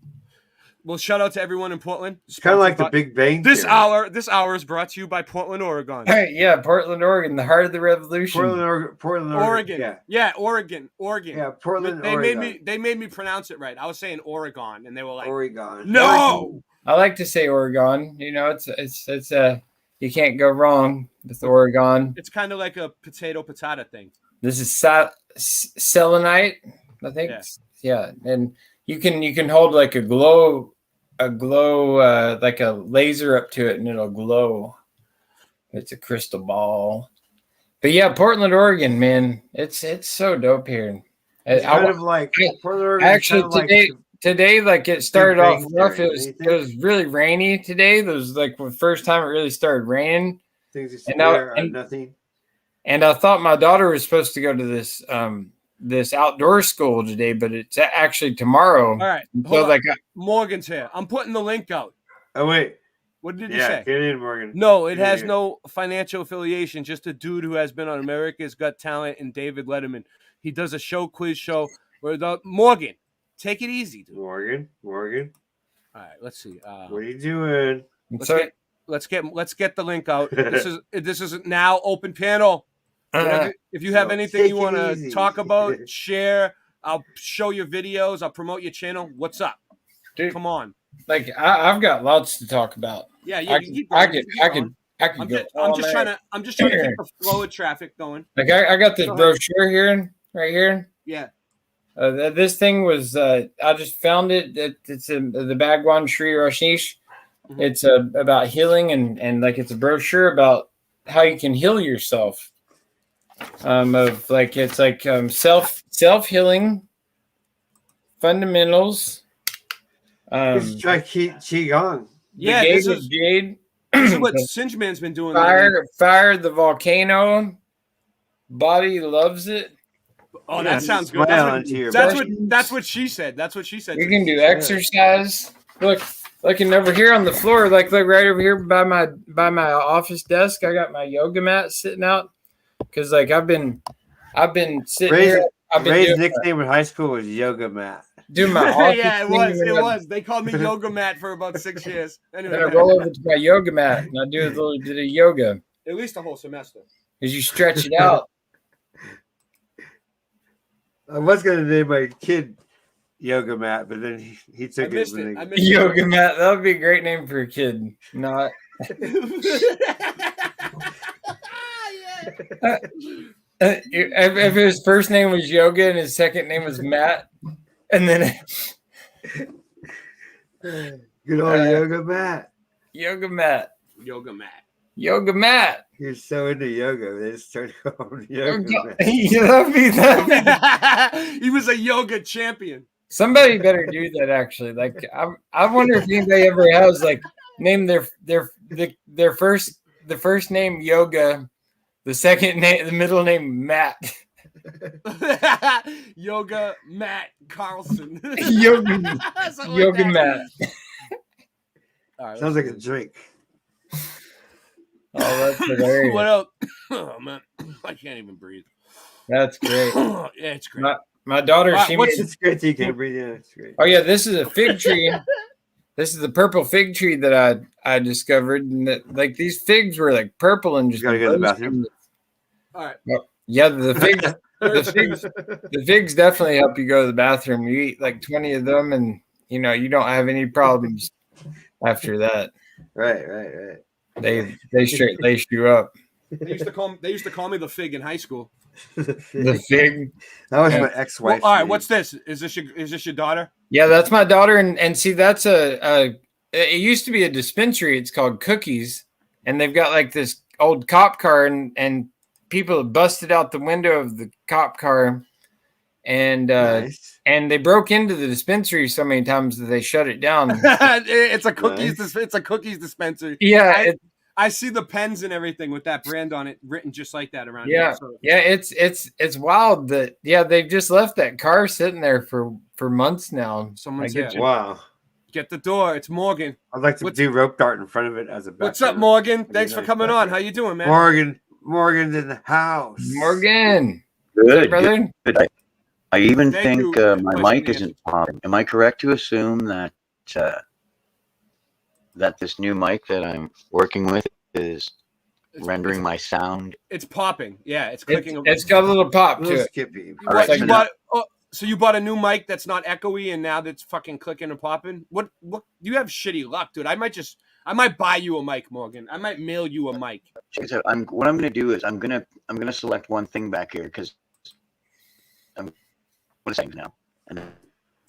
Well, shout out to everyone in Portland. It's kind of like the Big Bang This Theory. hour is brought to you by Portland, Oregon. Yeah, Portland, Oregon, the heart of the revolution. Portland, Oregon. Yeah, Oregon. Yeah, Portland, They Oregon. made me pronounce it right. I was saying Oregon, and they were like, Oregon. No. I like to say Oregon. You know, it's you can't go wrong with Oregon. It's kind of like a potato thing. This is selenite, I think. Yeah, and you can hold like a glow like a laser up to it, and it'll glow. It's a crystal ball. But yeah, Portland, Oregon, man, it's so dope here. It's kind of like Portland, Oregon. Actually, today, like it started off rough. It was really rainy today. It was like the first time it really started raining. Things you swear are nothing. And I thought my daughter was supposed to go to this outdoor school today, but it's actually tomorrow. All right. So Morgan's here. I'm putting the link out. Oh wait. What did you say? Get in, Morgan. No, it has no financial affiliation. Just a dude who has been on America's Got Talent and David Letterman. He does a quiz show where Morgan. Take it easy, dude. Morgan. All right, let's see. What are you doing? Let's get the link out. This is now open panel. If you have anything you want to talk about, share. I'll show your videos. I'll promote your channel. What's up, dude? Come on. Like I've got lots to talk about. Yeah, I could go. I'm just trying to keep the flow of traffic going. Like I got this brochure here, right here. Yeah. This thing was I just found it. It's in the Bhagwan Sri Rashish. Mm-hmm. It's about healing and like it's a brochure about how you can heal yourself. Of like it's like self healing fundamentals. Let's try Qigong. Yeah, this is Jade. This is what Singeman's been doing. Fire the volcano. Body loves it. Oh, that sounds good. That's what she said. That's what she said. You can do exercise. Look, looking over here on the floor, like look right over here by my office desk. I got my yoga mat sitting out because like I've been sitting here. Ray's nickname in high school was Yoga Mat. Do my yeah, it was. They called me Yoga Mat for about 6 years. Anyway, then I roll over to my yoga mat and I do a little bit of yoga. At least a whole semester. Because you stretch it out. I was going to name my kid Yoga Mat, but then he took it. Yoga Mat. That would be a great name for a kid. Not. If his first name was Yoga and his second name was Matt, and then good old Yoga Mat. Yoga Mat. Yoga Mat. Yoga Mat. You're so into yoga, they just started calling Yoga Mat. He was a yoga champion. Somebody better do that. Actually, like I wonder if anybody ever has like named their the first name Yoga, the second name, the middle name Matt. Yoga Matt Carlson. Yoga Matt. All right, Sounds like a drink. Oh, that's hilarious. What else? Oh man, I can't even breathe. That's great. Yeah, it's great. My daughter, she made It's great that you can't breathe. Yeah, it's great. Oh yeah, this is a fig tree. This is the purple fig tree that I discovered, and that like these figs were like purple and just. You gotta go to the bathroom. All right. Yeah, the figs definitely help you go to the bathroom. You eat like 20 of them, and you don't have any problems after that. Right. They straight lace you up. They used to call me the fig in high school. The fig. That was my ex-wife. Well, all right, what's this? Is this your daughter? Yeah, that's my daughter, and see, that's it used to be a dispensary. It's called Cookies, and they've got like this old cop car, and people have busted out the window of the cop car, and Nice. and they broke into the dispensary so many times that they shut it down. It's a cookies. Nice. It's a cookies dispensary. Yeah, I see the pens and everything with that brand on it written just like that around yeah, here. So. yeah. It's wild that they've just left that car sitting there for months now. Someone's I get here. you. Wow. Get the door. It's Morgan. I'd like to do rope dart in front of it as a. What's up, Morgan? Thanks for coming on. How you doing, man? Morgan's in the house. Morgan. Good, brother. good. I even Thank think you. my mic isn't popping. Am I correct to assume that that this new mic that I'm working with is rendering my sound? It's popping. Yeah, it's clicking. It's got a little pop to it. Skippy. So you bought a new mic that's not echoey, and now that's fucking clicking and popping. What? You have shitty luck, dude. I might buy you a mic, Morgan. I might mail you a mic. Check this out. What I'm gonna do is I'm gonna select one thing back here because I'm saying now, and then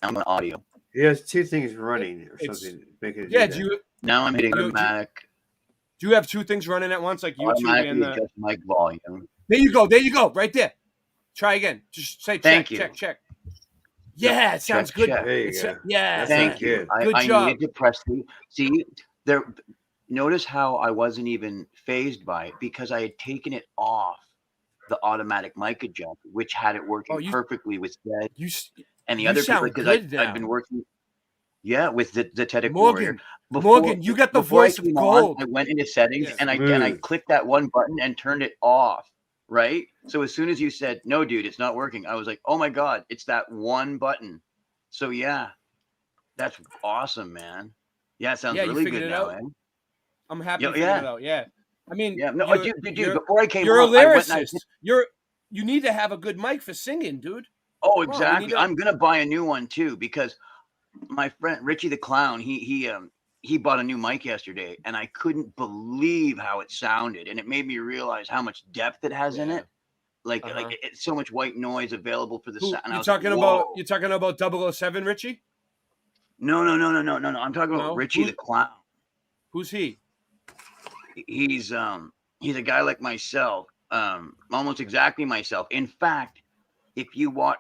I'm on audio. He has two things running or something. Now I'm hitting the Mac. Do you have two things running at once, like YouTube and the adjust mic volume? There you go, right there. Try again. Just say check, Thank you. check. Yeah, it sounds good. Check. There you go. Yeah, Thank you. Good job. I needed to press see there. Notice how I wasn't even phased by it because I had taken it off the automatic mic adjust, which had it working perfectly with Zed and the other people because I've been working. Yeah, with the Tedic Warrior. Morgan, you got the voice of gold. I went into settings and I clicked that one button and turned it off. Right. So as soon as you said, no, dude, it's not working, I was like, oh my God, it's that one button. So yeah, that's awesome, man. Yeah, it sounds really good now. Eh? I'm happy you figured it out. Yeah. I mean, dude, before I came you're on, a lyricist. You need to have a good mic for singing, dude. Oh, exactly. I'm gonna buy a new one too because my friend Richie the Clown, he bought a new mic yesterday, and I couldn't believe how it sounded, and it made me realize how much depth it has in it. Like it's so much white noise available for the sound. You're talking about 007, Richie? No. I'm talking about Richie the Clown. Who's he? He's a guy like myself, almost exactly myself. In fact, if you watch,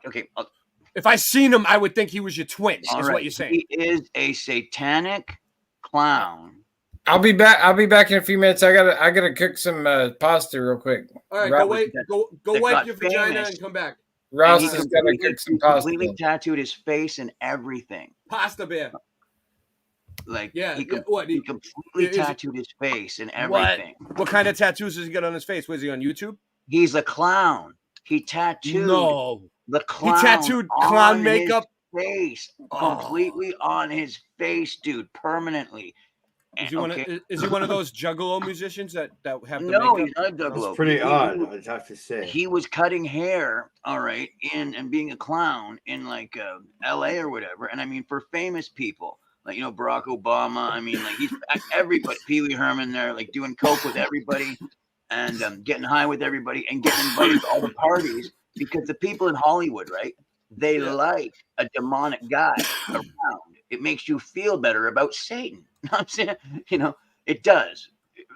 if I seen him, I would think he was your twin. Is right. What you're saying? He is a satanic clown. I'll be back in a few minutes. I gotta cook some pasta real quick. All right, go wipe your vagina and come back. Ross is gonna cook some pasta. Completely tattooed his face and everything. Pasta bear. Like he completely tattooed his face and everything. What kind of tattoos does he got on his face? Was he on YouTube? He's a clown. He tattooed the clown. He tattooed clown makeup face completely on his face, dude, permanently. Is he one of those juggalo musicians that have the no, makeup? He's not a juggalo. That's pretty odd, I'd have to say. He was cutting hair, all right, and being a clown in like LA or whatever. And I mean, for famous people, like, Barack Obama, I mean, like he's everybody, Pee Wee Herman there, like doing coke with everybody and getting high with everybody and getting invited to all the parties because the people in Hollywood, right? They like a demonic guy around. It makes you feel better about Satan. You know what I'm saying? It does.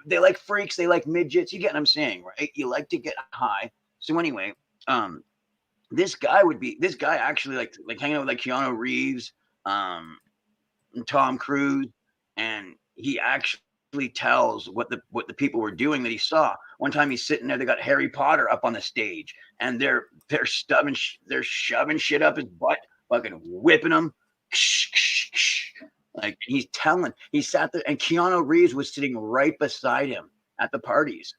They like freaks. They like midgets. You get what I'm saying, right? You like to get high. So anyway, this guy actually like hanging out with like Keanu Reeves, and Tom Cruise, and he actually actually tells what the people were doing that he saw. One time he's sitting there, they got Harry Potter up on the stage, and they're shoving shit up his butt, fucking whipping him. Like he sat there, and Keanu Reeves was sitting right beside him at the parties.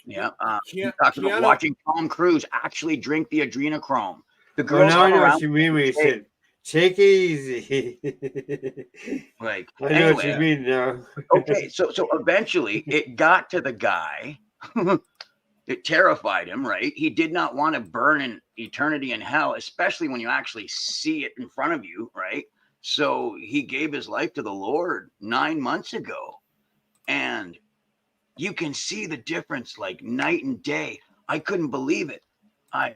Yeah, he talks about watching Tom Cruise actually drink the adrenochrome. The girls now I know around what you mean when you said, "Take it easy." Like, I know what you mean now. Okay, so eventually it got to the guy. It terrified him, right? He did not want to burn in eternity in hell, especially when you actually see it in front of you, right? So he gave his life to the Lord 9 months ago. And you can see the difference like night and day. I couldn't believe it. I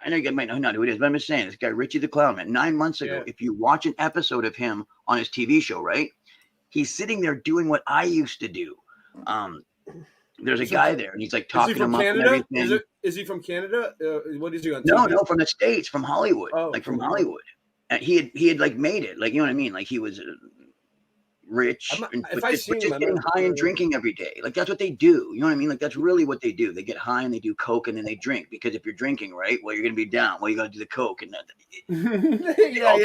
know you might not know who it is, but I'm just saying, this guy, Richie the Clown, man, 9 months ago, if you watch an episode of him on his TV show, right? He's sitting there doing what I used to do. There's a guy there, and he's like talking him up and everything. Is he from Canada? What is he on? No, TV? No, from the States, from Hollywood, from Hollywood. And he had like made it, like, you know what I mean? Like he was rich, but just getting high and drinking every day. Like that's what they do. You know what I mean? Like that's really what they do. They get high and they do coke and then they drink, because if you're drinking, right, well, you're gonna be down. Well, you gotta do the coke and that. yeah.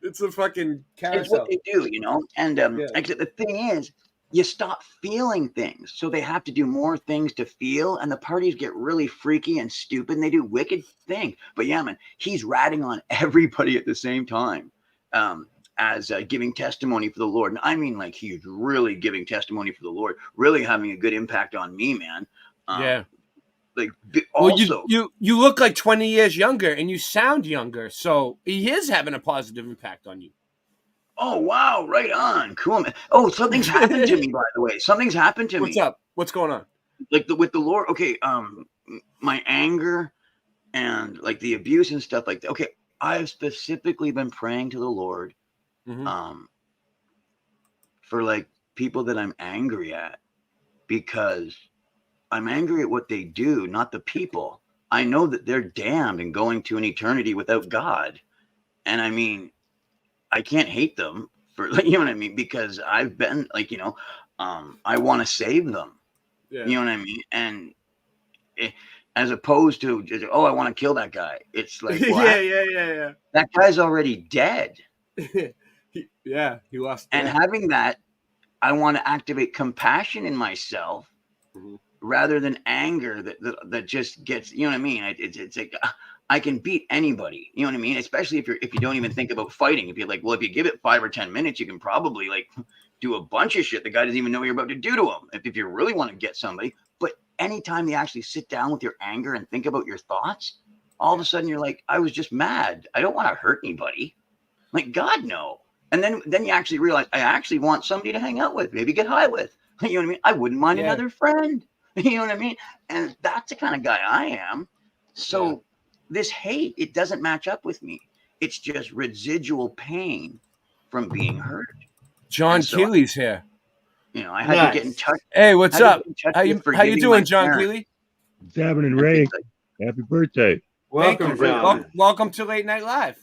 It's a fucking carousel. It's what they do, you know. And like, the thing is, you stop feeling things, so they have to do more things to feel, and the parties get really freaky and stupid, and they do wicked things. But yeah, man, he's ratting on everybody at the same time, as giving testimony for the Lord. And I mean, like, he's really giving testimony for the Lord, really having a good impact on me, man. Like, also, well, you look like 20 years younger, and you sound younger, so he is having a positive impact on you. Oh, wow. Right on. Cool, man. Oh, something's happened to me, by the way. Something's happened to me. What's up? What's going on? Like with the Lord. Okay. My anger and like the abuse and stuff like that. Okay. I've specifically been praying to the Lord, for like people that I'm angry at, because I'm angry at what they do, not the people. I know that they're damned and going to an eternity without God. And I mean, I can't hate them for, you know what I mean? Because I've been like, you know, I want to save them. Yeah. You know what I mean? And as opposed to just, oh, I want to kill that guy. It's like, yeah. That guy's already dead. He lost. And having that, I want to activate compassion in myself rather than anger that just gets, you know what I mean? It's like, I can beat anybody, you know what I mean? Especially if you don't even think about fighting. If you're like, well, if you give it 5 or 10 minutes, you can probably like do a bunch of shit the guy doesn't even know what you're about to do to him. If you really want to get somebody. But anytime you actually sit down with your anger and think about your thoughts, all of a sudden you're like, I was just mad. I don't want to hurt anybody. Like, God, no. And then you actually realize, I actually want somebody to hang out with, maybe get high with. You know what I mean? I wouldn't mind another friend. You know what I mean? And that's the kind of guy I am. So this hate, it doesn't match up with me. It's just residual pain from being hurt. John Keeley's here. You know, I had to get in touch. Hey, what's up? How you doing, John Keeley? What's happening, Ray? Happy birthday. Welcome, John. Welcome to Late Night Live.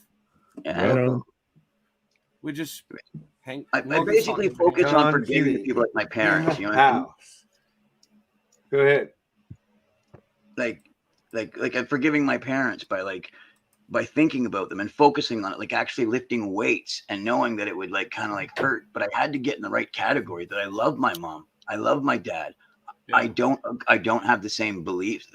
Yeah. We just I basically focus on forgiving people like my parents. You know what I mean? Go ahead. Like I'm forgiving my parents by thinking about them and focusing on it, like actually lifting weights and knowing that it would like kind of like hurt. But I had to get in the right category, that I love my mom. I love my dad. Yeah. I don't have the same beliefs.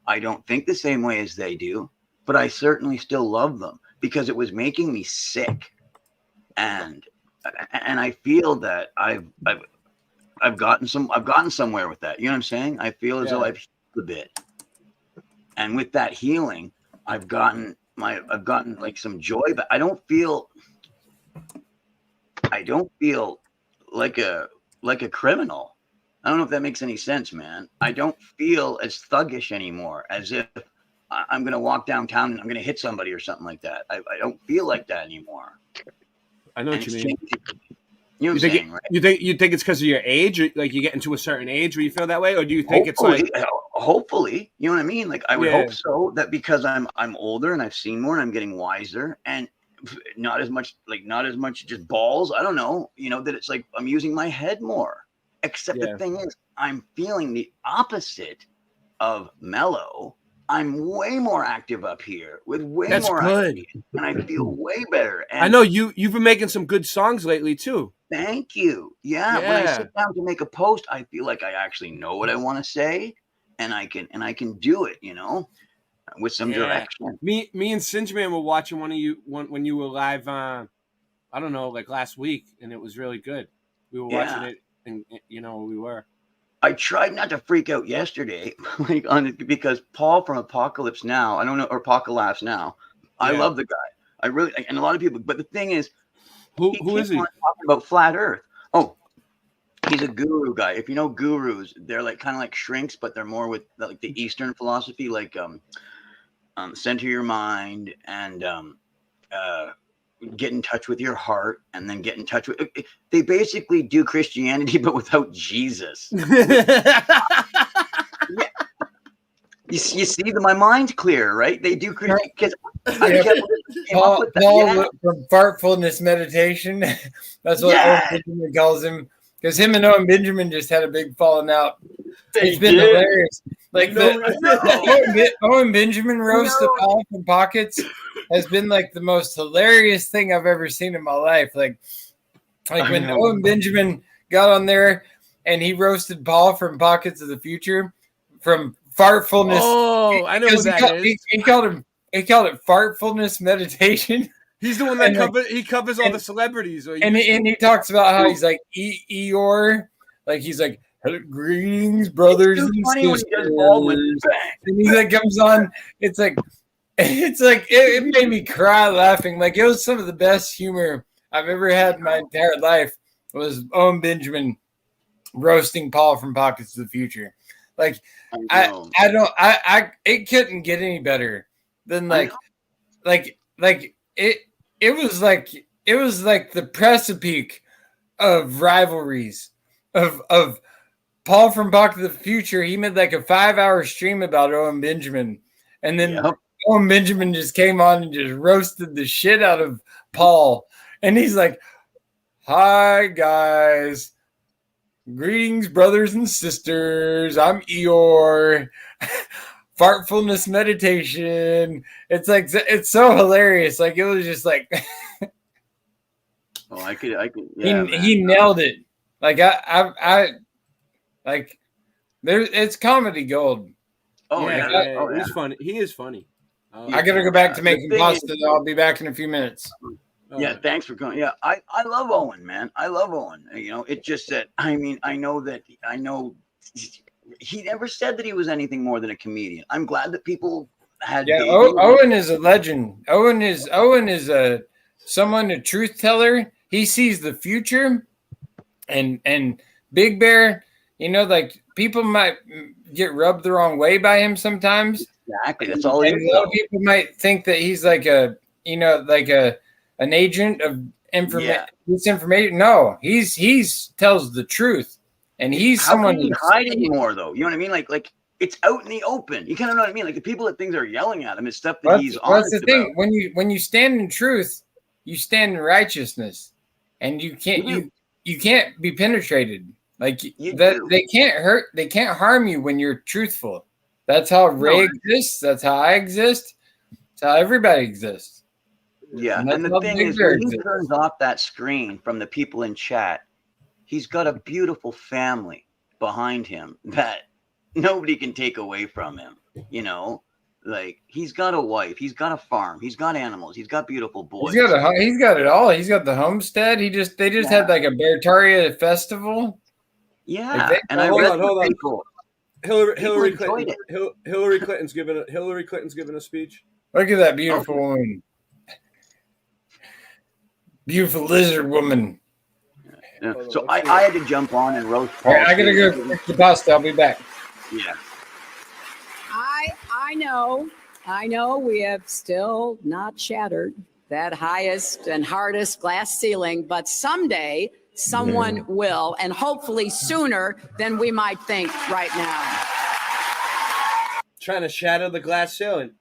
I don't think the same way as they do, but I certainly still love them, because it was making me sick. And I feel that I've gotten somewhere with that. You know what I'm saying? I feel as though I've healed a bit. And with that healing, I've gotten like some joy, but I don't feel like a criminal. I don't know if that makes any sense, man. I don't feel as thuggish anymore, as if I'm going to walk downtown and I'm going to hit somebody or something like that. I don't feel like that anymore. I know what you mean. You know what I'm saying, right? You think it's because of your age? Like you get into a certain age where you feel that way? Or do you think hopefully, you know what I mean? Like I would hope so, that because I'm older and I've seen more and I'm getting wiser. not as much just balls. I don't know, that it's like I'm using my head more. Except the thing is, I'm feeling the opposite of mellow. I'm way more active up here with way more ideas, and I feel way better. And I know you've been making some good songs lately too. Thank you. Yeah, when I sit down to make a post, I feel like I actually know what I want to say, and I can do it, with some direction. Me and Singeman were watching when you were live. I don't know, like last week, and it was really good. We were watching it, and we were. I tried not to freak out yesterday, because Paul from Apocalypse Now, or Apocalypse Now, I love the guy. I really, and a lot of people. But the thing is, who is he? Talking about flat Earth. Oh, he's a guru guy. If you know gurus, they're like kind of like shrinks, but they're more with like the Eastern philosophy, like center your mind and get in touch with your heart, and then get in touch with. They basically do Christianity, but without Jesus. You see that my mind's clear, right? They do because Paul from Fartfulness Meditation. That's what Owen Benjamin calls him, because him and Owen Benjamin just had a big falling out. It's been hilarious. Like Owen Benjamin roast of Paul from Pockets has been like the most hilarious thing I've ever seen in my life. Like when Owen Benjamin got on there and he roasted Paul from Pockets of the Future from Fartfulness. Oh, I know what that is. He called it Fartfulness Meditation. He's the one that covers all the celebrities. And he talks about how he's like Eeyore, like he's like, greetings, brothers and sisters. And he like comes on. It's like it made me cry laughing. Like it was some of the best humor I've ever had in my entire life. Was Owen Benjamin roasting Paul from Pockets of the Future. Like it couldn't get any better than it was like the precipice of rivalries of Paul from Pockets of the Future. He made like a 5-hour stream about Owen Benjamin, and then Owen Benjamin just came on and just roasted the shit out of Paul, and he's like, "Hi guys. Greetings, brothers and sisters. I'm Eeyore. Fartfulness Meditation." It's like it's so hilarious. Like it was just like I could. Yeah, he nailed it. Like I like there. It's comedy gold. Oh yeah, he's funny. He is funny. I gotta go back to making pasta. I'll be back in a few minutes. Yeah, thanks for coming. Yeah, I love Owen, man. I love Owen. It's just that I know he never said that he was anything more than a comedian. I'm glad that people had. Yeah, Owen is a legend. Owen is a truth teller. He sees the future, and Big Bear. Like people might get rubbed the wrong way by him sometimes. Exactly, that's all. And a lot of people might think that he's like an agent of disinformation. No, he's tells the truth, and he's someone who's hide anymore, though. You know what I mean? Like it's out in the open. You kind of know what I mean? Like the people that things are yelling at him is stuff that he's honest That's the thing. about. When you stand in truth, you stand in righteousness, and you can't be penetrated. Like they can't hurt. They can't harm you when you're truthful. That's how Ray exists. That's how I exist. That's how everybody exists. Yeah, and the thing is, when he turns off that screen from the people in chat, he's got a beautiful family behind him that nobody can take away from him. Like he's got a wife, he's got a farm, he's got animals, he's got beautiful boys. He's got it all. He's got the homestead. They just had like a Beartaria festival. Yeah, like and hold on. Hillary Clinton's giving a speech. Look at that beautiful woman. Beautiful lizard woman. Yeah. So I had to jump on and roast Paul. Right, I gotta go get the pasta. I'll be back. Yeah. I know we have still not shattered that highest and hardest glass ceiling, but someday someone will, and hopefully sooner than we might think right now. Trying to shatter the glass ceiling.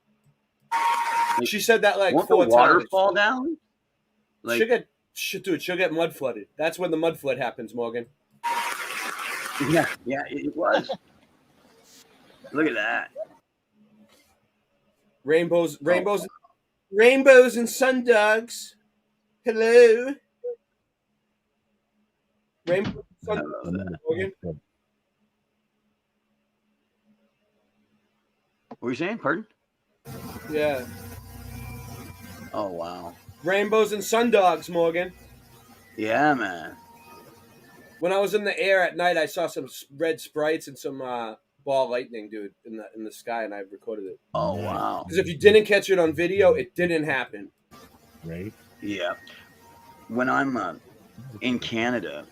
She said that like Won't 4 the water times. fall down? Like, she'll get mud flooded. That's when the mud flood happens, Morgan. yeah, it was. Look at that. Rainbows and sundogs. Hello. Rainbows and sundogs, Morgan. What were you saying? Pardon? Yeah. Oh, wow. Rainbows and sundogs, Morgan. Yeah, man. When I was in the air at night, I saw some red sprites and some ball lightning, dude, in the sky, and I recorded it. Oh, wow. Because if you didn't catch it on video, it didn't happen. Right. Yeah. When I'm in Canada,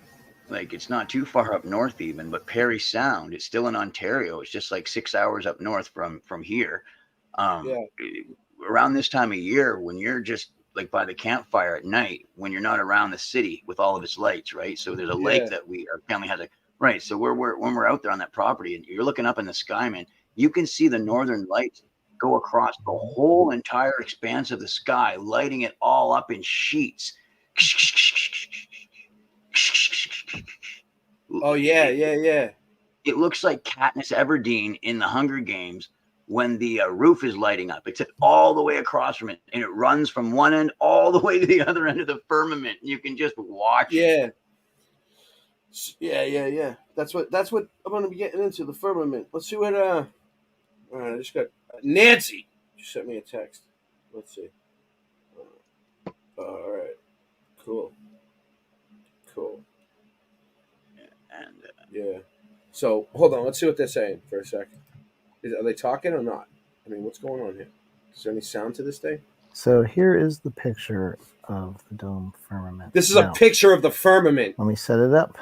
like it's not too far up north even, but Parry Sound, it's still in Ontario. It's just like 6 hours up north from here. Around this time of year, when you're just like by the campfire at night, when you're not around the city with all of its lights, right? So there's a lake that our family has right. So when we're out there on that property and you're looking up in the sky, man, you can see the northern lights go across the whole entire expanse of the sky, lighting it all up in sheets. Oh yeah. It looks like Katniss Everdeen in the Hunger Games when the roof is lighting up, except all the way across from it, and it runs from one end all the way to the other end of the firmament. You can just watch. Yeah. That's what I'm gonna be getting into, the firmament. Let's see what. All right, I just got Nancy. She sent me a text. Let's see. All right. Cool. And yeah. So hold on. Let's see what they're saying for a second. Are they talking or not? I mean, what's going on here? Is there any sound to this thing? So here is the picture of the dome firmament. This is a picture of the firmament. Let me set it up.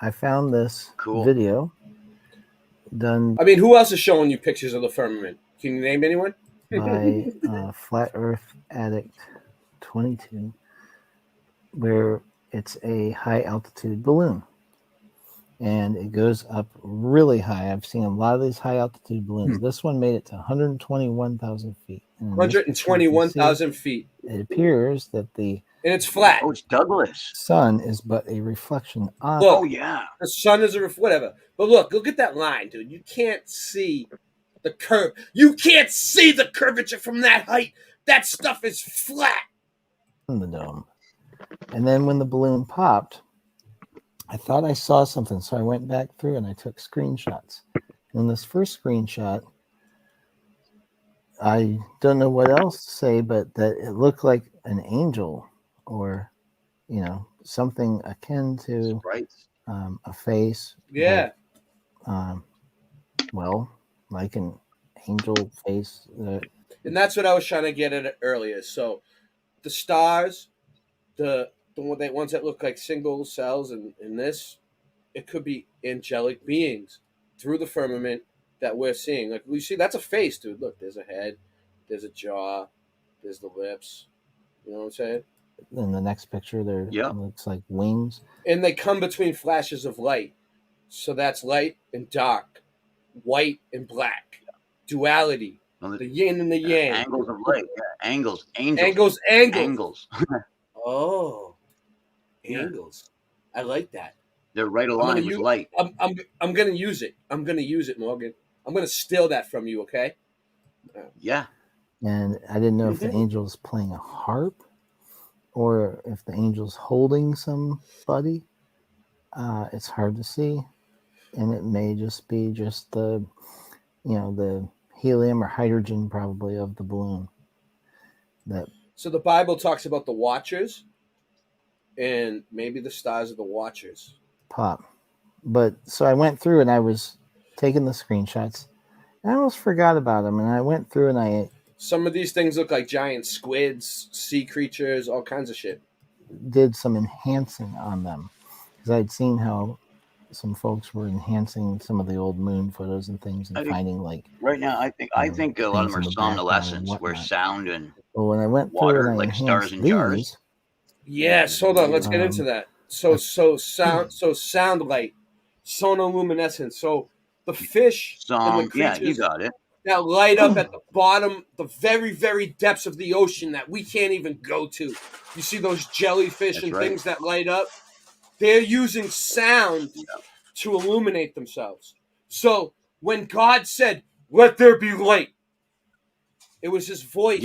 I found this video done. I mean, who else is showing you pictures of the firmament? Can you name anyone? By Flat Earth Addict 22, where it's a high altitude balloon. And it goes up really high. I've seen a lot of these high altitude balloons. This one made it to 121,000 feet. 121,000 feet. It appears that and it's flat. Oh, it's Douglas. Sun is but a reflection on. Look, yeah. The sun is whatever. But look at that line, dude. You can't see the curve. You can't see the curvature from that height. That stuff is flat. In the dome. And then when the balloon popped, I thought I saw something, so I went back through and I took screenshots. In this first screenshot, I don't know what else to say, but that it looked like an angel or, something akin to a face. Yeah. But, like an angel face. And that's what I was trying to get at earlier. So the stars, the ones that look like single cells in this, it could be angelic beings through the firmament that we're seeing. Like we see, that's a face, dude. Look, there's a head, there's a jaw, there's the lips. You know what I'm saying? In the next picture, there looks like wings. And they come between flashes of light. So that's light and dark, white and black, duality, the yin and the yang. Angles of light, angles, angels. Angles. Oh. Angles. I like that. They're right aligned with light. I'm gonna use it. I'm gonna use it, Morgan. I'm gonna steal that from you, okay? Yeah. And I didn't know if the angel's playing a harp or if the angel's holding somebody. It's hard to see. And it may just be just the helium or hydrogen probably of the balloon. So the Bible talks about the watchers. And maybe the stars are the watchers. Pop. But so I went through and I was taking the screenshots. And I almost forgot about them. And I went through and some of these things look like giant squids, sea creatures, all kinds of shit. Did some enhancing on them. Because I'd seen how some folks were enhancing some of the old moon photos and things and finding like. Right now, I think a lot of them are somnolescence where sound and when I went water, through and like stars in jars. Yes, hold on. Let's get into that. So sound light, sonoluminescence. So the fish, and the creatures, you got it. that light up at the bottom, the very, very depths of the ocean that we can't even go to. You see those jellyfish and things that light up? They're using sound to illuminate themselves. So when God said, "Let there be light," it was his voice,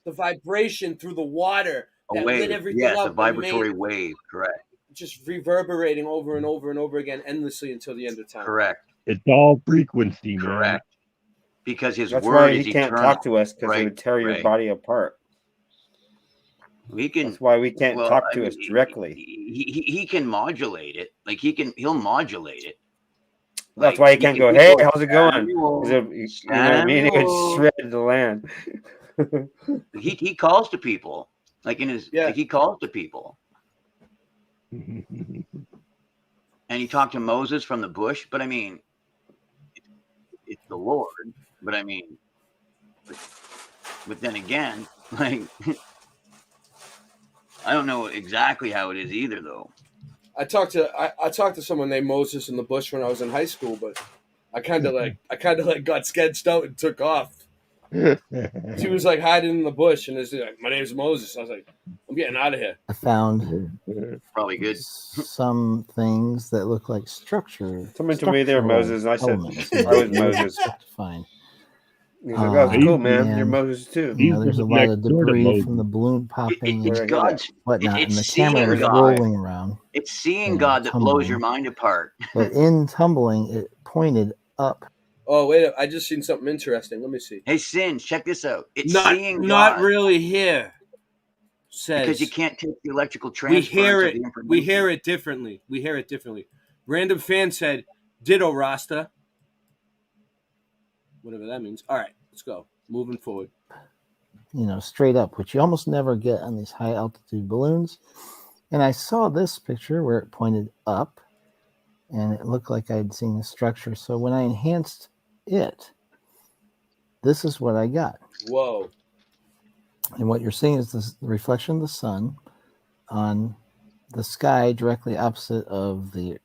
the vibration through the water that lit everything up. A vibratory wave, correct. Just reverberating over and over and over again, endlessly until the end of time. Correct. It's all frequency, man. Correct. Because his That's word why is he can't eternal. talk to us, because it would tear your body apart. We can. That's why we can't talk I to mean, us directly. He can modulate it. Like he'll modulate it. That's Like, why he can't go, "Hey, how's it going?" You know what I mean? It would shred the land. he calls to people. Like in his, like he calls to people. And he talked to Moses from the bush, but I mean, it's the Lord. But I mean, but then again, like, I don't know exactly how it is either, though. I talked to someone named Moses in the bush when I was in high school, but I kind of like got sketched out and took off. She was like hiding in the bush, and like, "My name's Moses." I was like, "I'm getting out of here." I found probably good some things that look like structure. Someone told me they were Moses, and I said elements. I was Moses. Fine. He's like, "Oh, cool, man. You're Moses too." You know, there's a lot of debris from the balloon popping It's and God's. whatnot, and the seeing camera was God. rolling around. It's seeing God that blows your mind apart. But in tumbling, it pointed up. Oh wait, I just seen something interesting. Let me see. Hey, Sin, check this out. It's Not seeing not God. really here. Says Because you can't take the electrical we transference hear of it. the information. We hear it differently. We hear it differently. Random fan said, "Ditto, Rasta." Whatever that means. All right, let's go. Moving forward. You know, straight up, which you almost never get on these high altitude balloons. And I saw this picture where it pointed up, and it looked like I'd seen the structure. So when I enhanced it, this is what I got. Whoa. And what you're seeing is the reflection of the sun on the sky directly opposite of the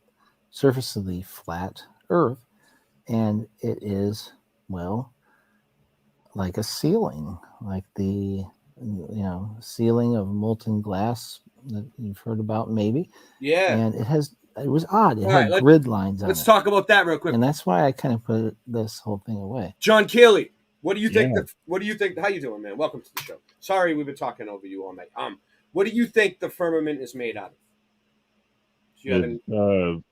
surface of the flat Earth. And it is, well, like a ceiling, like the, ceiling of molten glass that you've heard about, maybe. Yeah. And it was odd. It All had right, grid lines on it. Let's talk about that real quick. And that's why I kind of put this whole thing away. John Keeley, what do you think? What do you think? How you doing, man? Welcome to the show. Sorry, we've been talking over you all night. What do you think the firmament is made out of? Do you have any-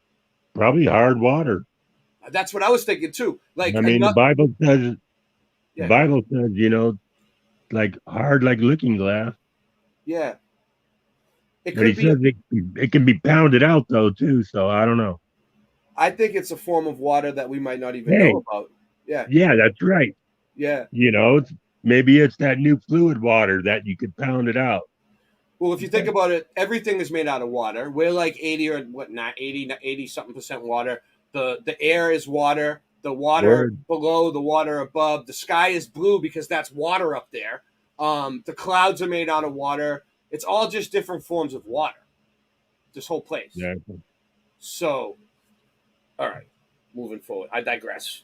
Probably hard water. That's what I was thinking too. Like, I mean, the Bible says, like hard, like looking glass. Yeah. It But he could be. says it can be pounded out though too. So I don't know. I think it's a form of water that we might not even Hey. know about. Yeah. Yeah, that's right. Yeah. Maybe it's that new fluid water that you could pound it out. Well, if you think about it, everything is made out of water. We're like 80 something percent water. The air is water. The water Word. below, the water above. The sky is blue because that's water up there. The clouds are made out of water. It's all just different forms of water. This whole place. Exactly. So, all right, moving forward. I digress.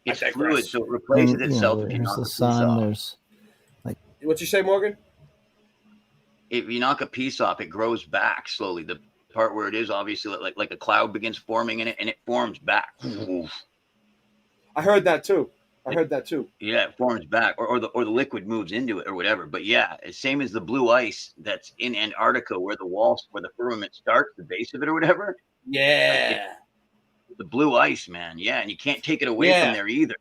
It's fluid, so it replaces itself if you there's knock the a piece sun. off. There's What you say, Morgan? If you knock a piece off, it grows back slowly. The part where it is obviously like a cloud begins forming in it, and it forms back. I heard that too. Yeah, it forms back, or the liquid moves into it, or whatever. But yeah, it's same as the blue ice that's in Antarctica, where the firmament starts, the base of it, or whatever. Yeah. The blue ice, man. Yeah, and you can't take it away Yeah. from there either.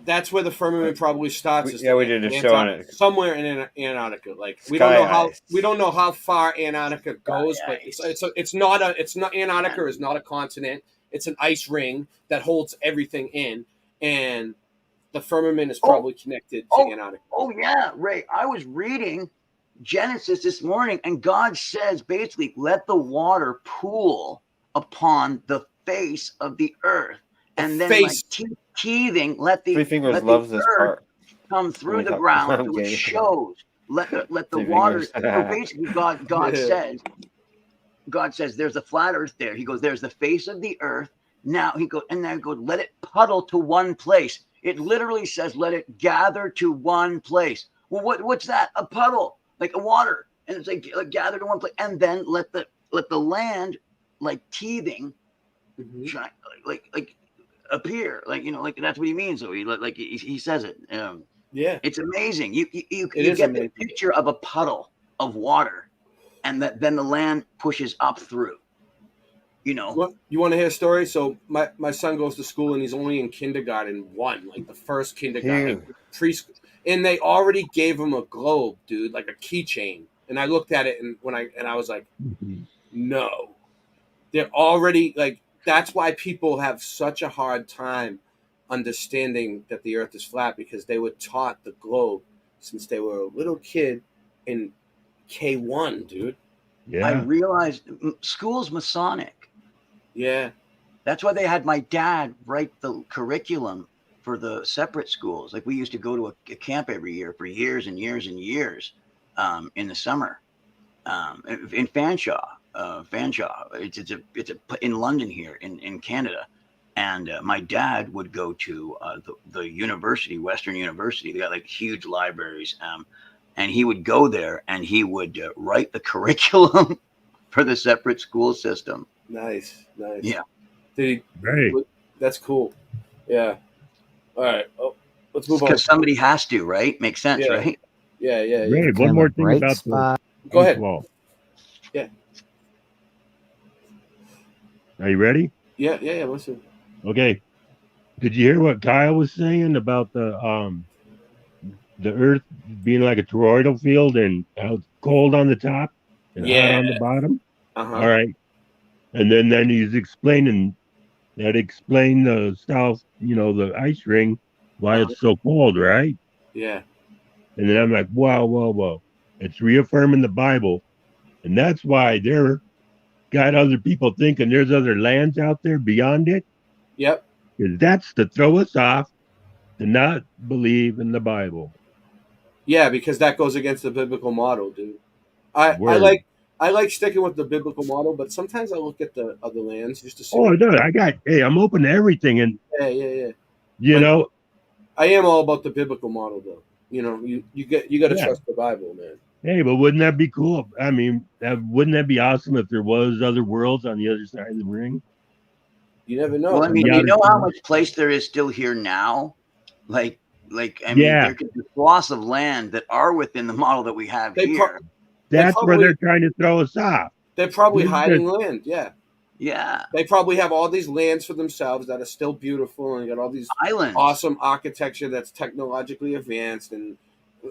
That's where the firmament probably starts. is we did a show on it. somewhere in Antarctica. Like we Sky don't know how far Antarctica goes, but it's not Antarctica is not a continent. It's an ice ring that holds everything in, and the firmament is probably connected to Antarctica. Oh yeah, Ray. I was reading Genesis this morning, and God says basically, let the water pool upon the face of the earth, and then like teething, let the Three Fingers let the loves this earth part. come through When we the talk- ground, so it Okay. shows. Let the Three water. Fingers. So basically, God says, there's a flat earth there. He goes, there's the face of the earth. Now he goes, let it puddle to one place. It literally says, let it gather to one place. Well, what's that? A puddle, like a water. And it's like gather to one place. And then let the land, like teething, like appear. Like, like that's what he means. So he says it. Yeah. It's amazing. You It get is amazing. the picture of a puddle of water, and then the land pushes up through. You want to hear a story? So my son goes to school and he's only in kindergarten 1, like the first kindergarten, preschool, and they already gave him a globe, dude, like a keychain. And I looked at it and I was like, no, they're already like. That's why people have such a hard time understanding that the Earth is flat, because they were taught the globe since they were a little kid in K1, dude. I realized school's Masonic. Yeah. That's why they had my dad write the curriculum for the separate schools. Like we used to go to a camp every year for years and years and years in the summer in Fanshawe. It's in London here in Canada. And my dad would go to the university, Western University. They got like huge libraries. And he would go there and he would write the curriculum for the separate school system. Nice. Yeah. That's cool. Yeah. All right. Oh, let's move on. Because somebody has to, right? Makes sense, right? Yeah. Ray, one more thing about the Go ahead. wall. Yeah. Are you ready? Yeah. Listen. Okay. Did you hear what Kyle was saying about the Earth being like a toroidal field and how it's cold on the top and hot on the bottom? Uh-huh. All right. And then he's explaining the south, the ice ring, why it's so cold, right? Yeah. And then I'm like, whoa. It's reaffirming the Bible. And that's why they're got other people thinking there's other lands out there beyond it. Yep. Because that's to throw us off to not believe in the Bible. Yeah, because that goes against the biblical model, dude. I like sticking with the biblical model, but sometimes I look at the other lands just to see. Oh no, I'm open to everything, and yeah. I am all about the biblical model, though. You got to trust the Bible, man. Hey, but wouldn't that be cool? I mean, wouldn't that be awesome if there was other worlds on the other side of the ring? You never know. Well, I mean, you know how much place there is still here now? Like there could be swaths of land that are within the model that we have here. That's where they're trying to throw us off. They're probably hiding land, yeah. Yeah. They probably have all these lands for themselves that are still beautiful and got all these islands, awesome architecture that's technologically advanced, and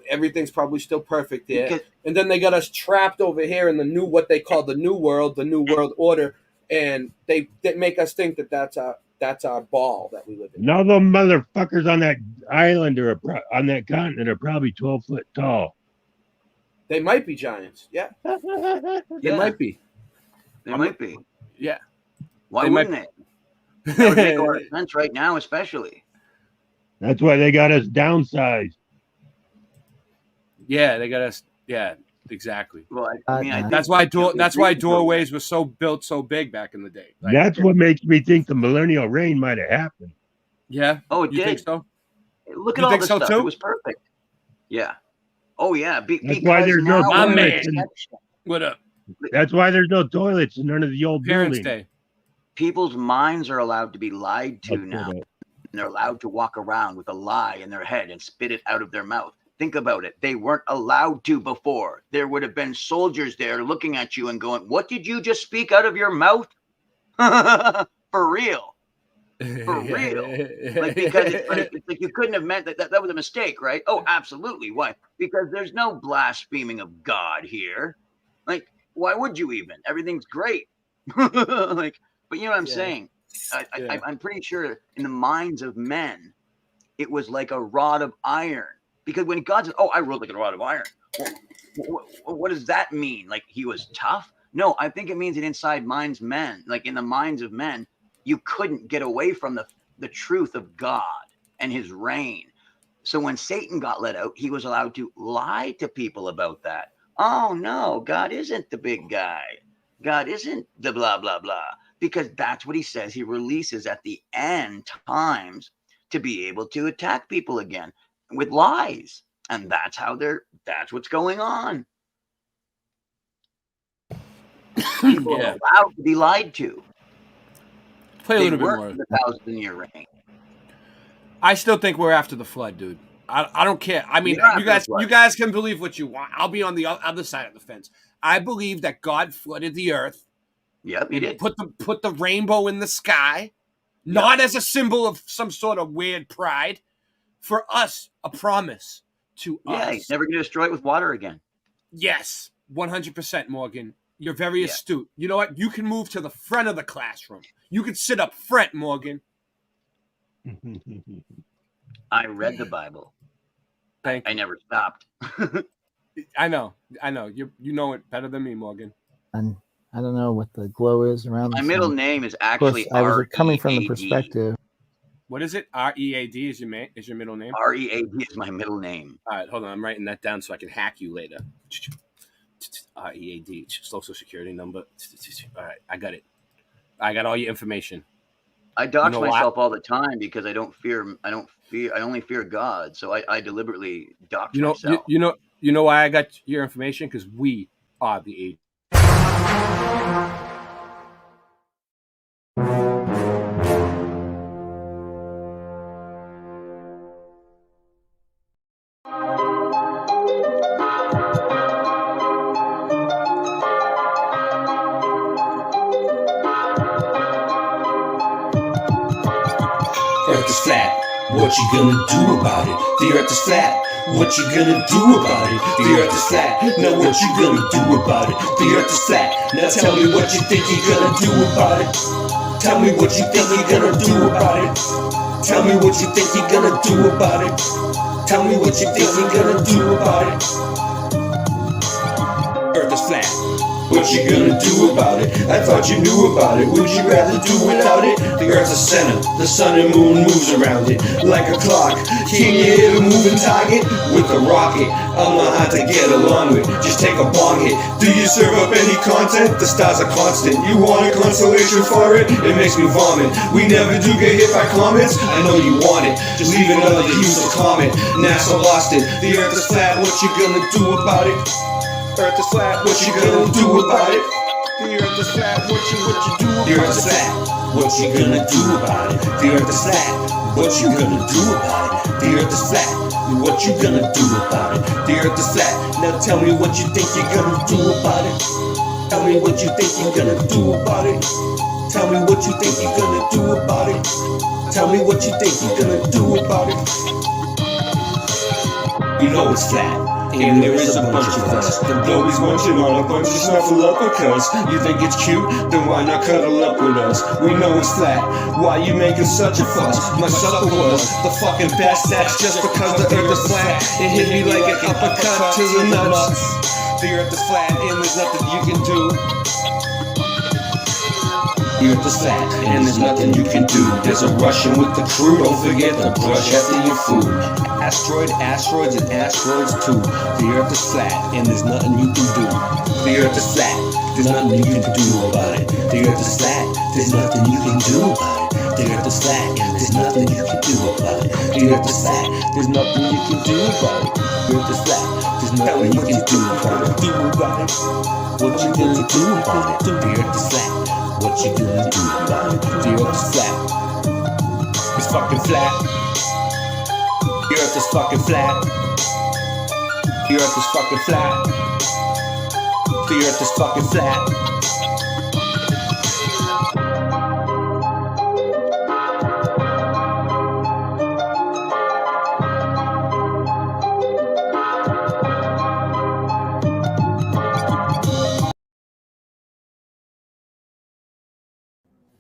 everything's probably still perfect there. And then they got us trapped over here in what they call the New World, the New World Order, and they make us think that that's our ball that we live in. Now the motherfuckers on that island or on that continent are probably 12 foot tall. They might be giants. Yeah. They might be. They might be. Yeah. Why wouldn't they? That would make a lot of sense right now, especially. That's why they got us downsized. Yeah, they got us. Yeah, exactly. Well, I mean, that's why doorways were built so big back in the day. Like, that's what makes me think the millennial reign might have happened. Yeah. Oh, it you did. Think so? Look at all this stuff. Too? It was perfect. Yeah. Oh yeah. That's why there's no toilets. What up? That's why there's no toilets in none of the old Parents' buildings. Day. People's minds are allowed to be lied to now. And they're allowed to walk around with a lie in their head and spit it out of their mouth. Think about it. They weren't allowed to before. There would have been soldiers there looking at you and going, "What did you just speak out of your mouth?" For real. For real. Like, because it's like you couldn't have meant that was a mistake, right? Oh, absolutely. Why? Because there's no blaspheming of God here. Like, why would you even? Everything's great. Like, but you know what I'm saying? I'm pretty sure in the minds of men, it was like a rod of iron. Because when God says, "Oh, I ruled like a rod of iron," what does that mean? Like he was tough? No, I think it means that inside minds men, like in the minds of men, you couldn't get away from the truth of God and his reign. So when Satan got let out, he was allowed to lie to people about that. Oh no, God isn't the big guy. God isn't the blah, blah, blah. Because that's what he says he releases at the end times to be able to attack people again with lies. And that's what's going on. People are allowed to be lied to. Play a They little bit weren't more. in the 1,000-year reign. I still think we're after the flood, dude. I don't care. I mean, You're after you guys, the flood. you guys can believe what you want. I'll be on the other side of the fence. I believe that God flooded the earth. Yep, he did. Put the rainbow in the sky, not as a symbol of some sort of weird pride, for us, a promise to Yeah, us. he's never going to destroy it with water again. Yes, 100%, Morgan. You're very astute. You know what? You can move to the front of the classroom. You can sit up front, Morgan. I read the Bible. I never stopped. I know. You know it better than me, Morgan. And I don't know what the glow is around. My the middle sun. name is Of course, actually I was coming from the R.E.A.D.. perspective. What is it? R-E-A-D is your middle name? R-E-A-D is my middle name. All right, hold on. I'm writing that down so I can hack you later. R-E-A-D, social security number. All right, I got it. I got all your information. I dox You know myself all the time because I only fear God. So I deliberately dox myself. You know why I got your information? Because we are the age. Earth is flat, what you gonna do about it? The earth is flat, what you gonna do about it? The earth is flat, now what you gonna do about it? The earth is flat, now tell me what you think you're gonna do about it. Tell me what you think you're gonna do about it. Tell me what you think you're gonna do about it. Tell me what you think you're gonna do about it. Earth is flat. What you gonna do about it? I thought you knew about it. Would you rather do without it? The earth's a center, the sun and moon moves around it like a clock. Can you hit a moving target with a rocket? I'm not hard to get along with. Just take a bong hit. Do you serve up any content? The stars are constant. You want a consolation for it? It makes me vomit. We never do get hit by comets. I know you want it. Just leave another useless comment. NASA lost it. The earth is flat. What you gonna do about it? Earth is flat, what you gonna do about it? The earth is flat, what you do about it? The earth is flat, what you gonna do about it? The earth is flat, what you gonna do about it? The earth is flat, what you gonna do about it? The earth is flat, now tell me what you think you're gonna do about it. Tell me what you think you're gonna do about it. Tell me what you think you're gonna do about it. Tell me what you think you're gonna do about it. You know it's flat. And there is a bunch of us. The blowies munching on a bunch of snuffleupagus. You think it's cute? Then why not cuddle up with us? We know it's flat. Why you making such a fuss? My supper was the fucking best. That's just because the earth is flat. It hit me like an uppercut to the nuts. The earth is flat and there's nothing you can do. The earth is flat and there's nothing you can do. There's a Russian with the crew. Don't forget to brush after your food. Asteroids and asteroids too. The earth is flat and there's nothing you can do. The earth is flat, there's nothing you can do about it. The earth is flat, there's nothing you can do about it. The earth is flat, there's nothing you can do about it. The earth is flat, there's nothing you can do about it. The earth is flat, there's nothing you can do about it. What you gonna do about it? The earth is flat. What you gonna do about it? The earth is flat. It's fucking flat. The earth is fucking flat. The earth is fucking flat. The earth is fucking flat.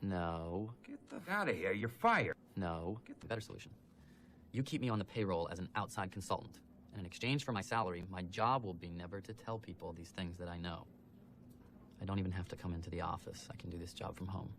No. Get the f out of here. You're fired. No. Get the better solution. You keep me on the payroll as an outside consultant. And in exchange for my salary, my job will be never to tell people these things that I know. I don't even have to come into the office. I can do this job from home.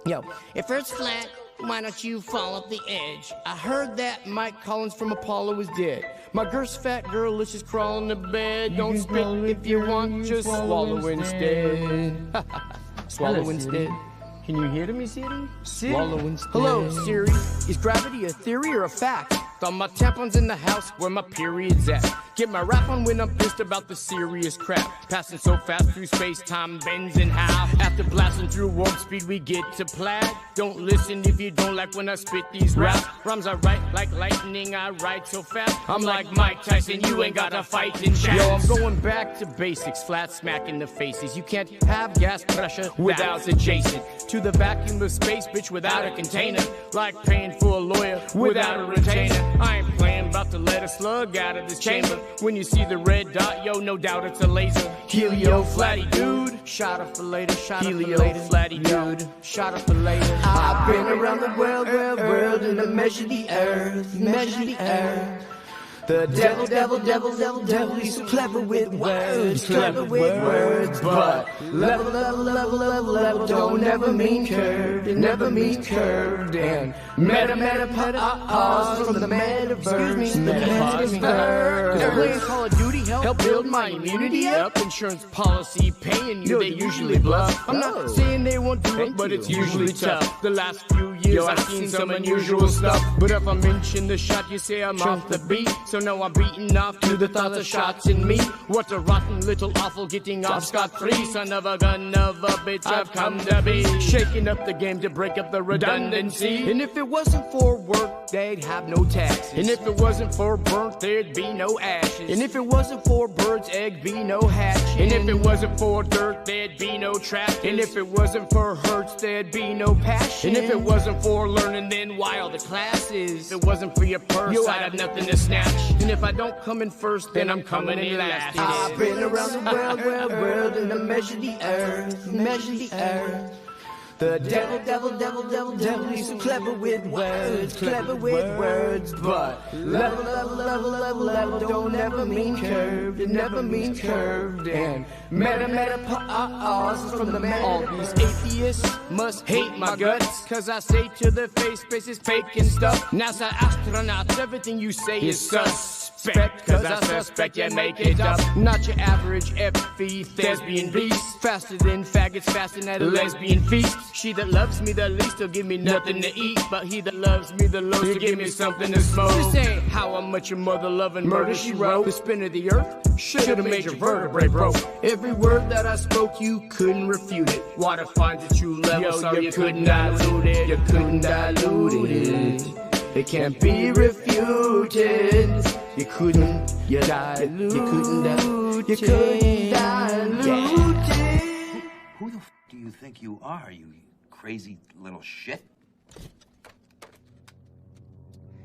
Yo, if Earth's flat, why don't you fall off the edge? I heard that Mike Collins from Apollo is dead. My girl's fat girl, let's just crawl in the bed. Don't spit if you want, just swallow instead. Swallow Hello, instead. Siri. Can you hear me, Siri? Swallow instead. Hello, Siri. Is gravity a theory or a fact? Thought my tampons in the house where my period's at. Get my rap on when I'm pissed about the serious crap. Passing so fast through space, time bends in half. After blasting through warp speed, we get to plaid. Don't listen if you don't like when I spit these raps. Rhymes I write like lightning, I write so fast. I'm like Mike Tyson, you ain't got to fight in chat. Yo, I'm going back to basics, flat smack in the faces. You can't have gas pressure without adjacent to the vacuum of space, bitch, without a container. Like paying for a lawyer without a retainer. I ain't playing about to let a slug out of this chamber. When you see the red dot, yo, no doubt it's a laser. Helio flatty dude, shot up for later, shot up for later. Flatty dude, shot up for later. I've been around the world, and I measure the earth, measure the earth. The devil, he's so clever with words, but level don't never mean curved, it never means curved, and meta from the metaverse, they're playing Call of Duty, help build my immunity up, insurance policy paying you, they usually bluff, I'm not saying they won't do it, but it's usually tough, the last few years I've seen some unusual stuff, but if I mention the shot, you say I'm off the beat, so no, I'm beating off to the thoughts of shots in me. What a rotten little awful getting off scot-free. Son of a gun of a bitch I've come to be. Shaking up the game to break up the redundancy. And if it wasn't for work, they'd have no taxes. And if it wasn't for burnt, there'd be no ashes. And if it wasn't for birds, egg be no hatching. And if it wasn't for dirt, there'd be no traffic. And if it wasn't for hurts, there'd be no passion. And if it wasn't for learning, then why all the classes? If it wasn't for your purse, I'd have nothing to snatch. And if I don't come in first, then I'm coming in last. I've been around the world, and I measure the earth, measure the earth. The devil, he's so clever with words, but level don't ever mean curved, it never means curved, and meta from the meta. All these atheists must hate my guts, cause I say to their face, space is fake and stuff. NASA astronauts, everything you say is suspect, cause I suspect you make it up. Not your average FE thespian beast, faster than faggots fasting at a lesbian feast. She that loves me the least will give me nothing to eat, but he that loves me the most will give me something to smoke. This ain't how much your mother loving murder she wrote. The spin of the earth should've made your vertebrae broke. Every word that I spoke you couldn't refute it. Water finds a true level, so you couldn't dilute it. You couldn't dilute it. It can't be refuted. You couldn't dilute. You couldn't dilute. You couldn't dilute it. Who the f do you think you are, you crazy little shit?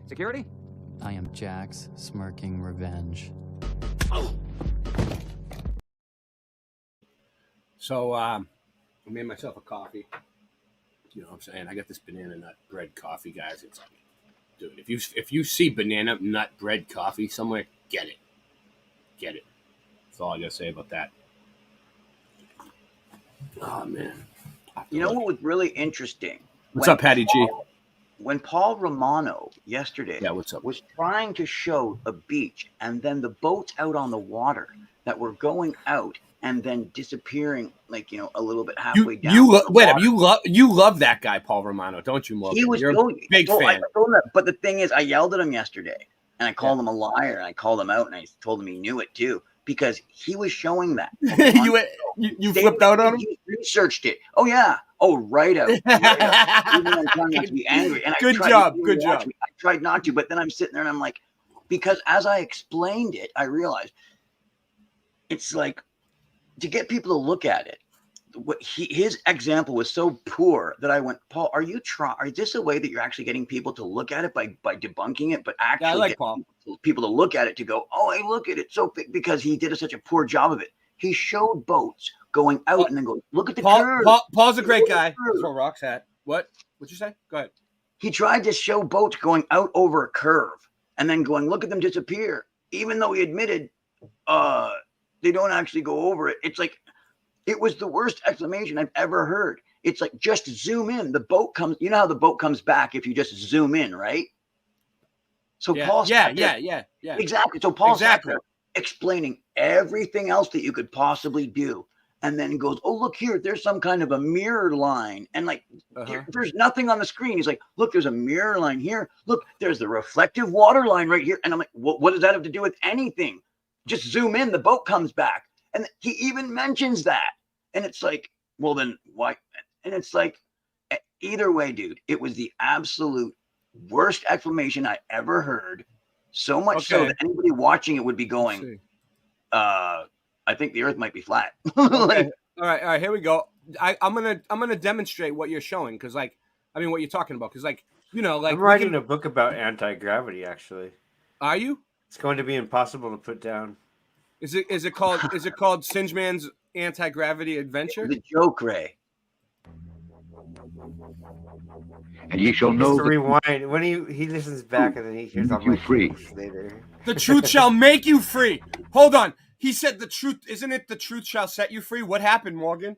Security? I am Jack's smirking revenge. So, I made myself a coffee. You know what I'm saying? I got this banana nut bread coffee, guys. It's, dude, if you see banana nut bread coffee somewhere, get it. Get it. That's all I gotta say about that. Oh man. You know what was really interesting? What's up, Patty G? When Paul Romano yesterday what's up? was trying to show a beach and then the boats out on the water that were going out and then disappearing, like, you know, a little bit halfway down. You love that guy, Paul Romano, don't you, Morgan? He was You're a big fan. I told him that, but the thing is, I yelled at him yesterday and I called him a liar and I called him out and I told him he knew it too, because he was showing that. you flipped out on him? He researched it. Oh yeah. Oh, right out. Right out. Even I'm trying not to be angry. And Good job. I tried not to, but then I'm sitting there and I'm like, because as I explained it, I realized it's like, to get people to look at it, his example was so poor that I went, Paul, are this a way that you're actually getting people to look at it by debunking it, but actually I like Paul. People to look at it to go, oh, hey, look at it, so big, because he did such a poor job of it. He showed boats going out and then go, look at the curve. Paul's a great guy. Throw rocks at. What'd you say? Go ahead. He tried to show boats going out over a curve and then going, look at them disappear, even though he admitted they don't actually go over it. It's like, it was the worst explanation I've ever heard. It's like, just zoom in. The boat comes, you know how the boat comes back if you just zoom in, right? So Yeah, Paul, yeah. Exactly. So Paul's explaining everything else that you could possibly do. and then goes, oh, look here, there's some kind of a mirror line. And like, there's nothing on the screen. He's like, look, there's a mirror line here. Look, there's the reflective water line right here. And I'm like, what does that have to do with anything? Just zoom in, the boat comes back. And he even mentions that. And it's like, well, then why? And it's like, either way, dude, it was the absolute worst explanation I ever heard. So much so that anybody watching it would be going, I think the earth might be flat. Okay. All right, here we go. I'm gonna demonstrate what you're showing, because what you're talking about, because I'm writing a book about anti-gravity. Actually, are you? It's going to be impossible to put down. Is it called Singe Man's Anti-Gravity Adventure? The joke, Ray. And ye shall know to rewind when he listens back and then he hears all my free later. The truth shall make you free. Hold on. He said the truth. Isn't it the truth shall set you free? What happened, Morgan?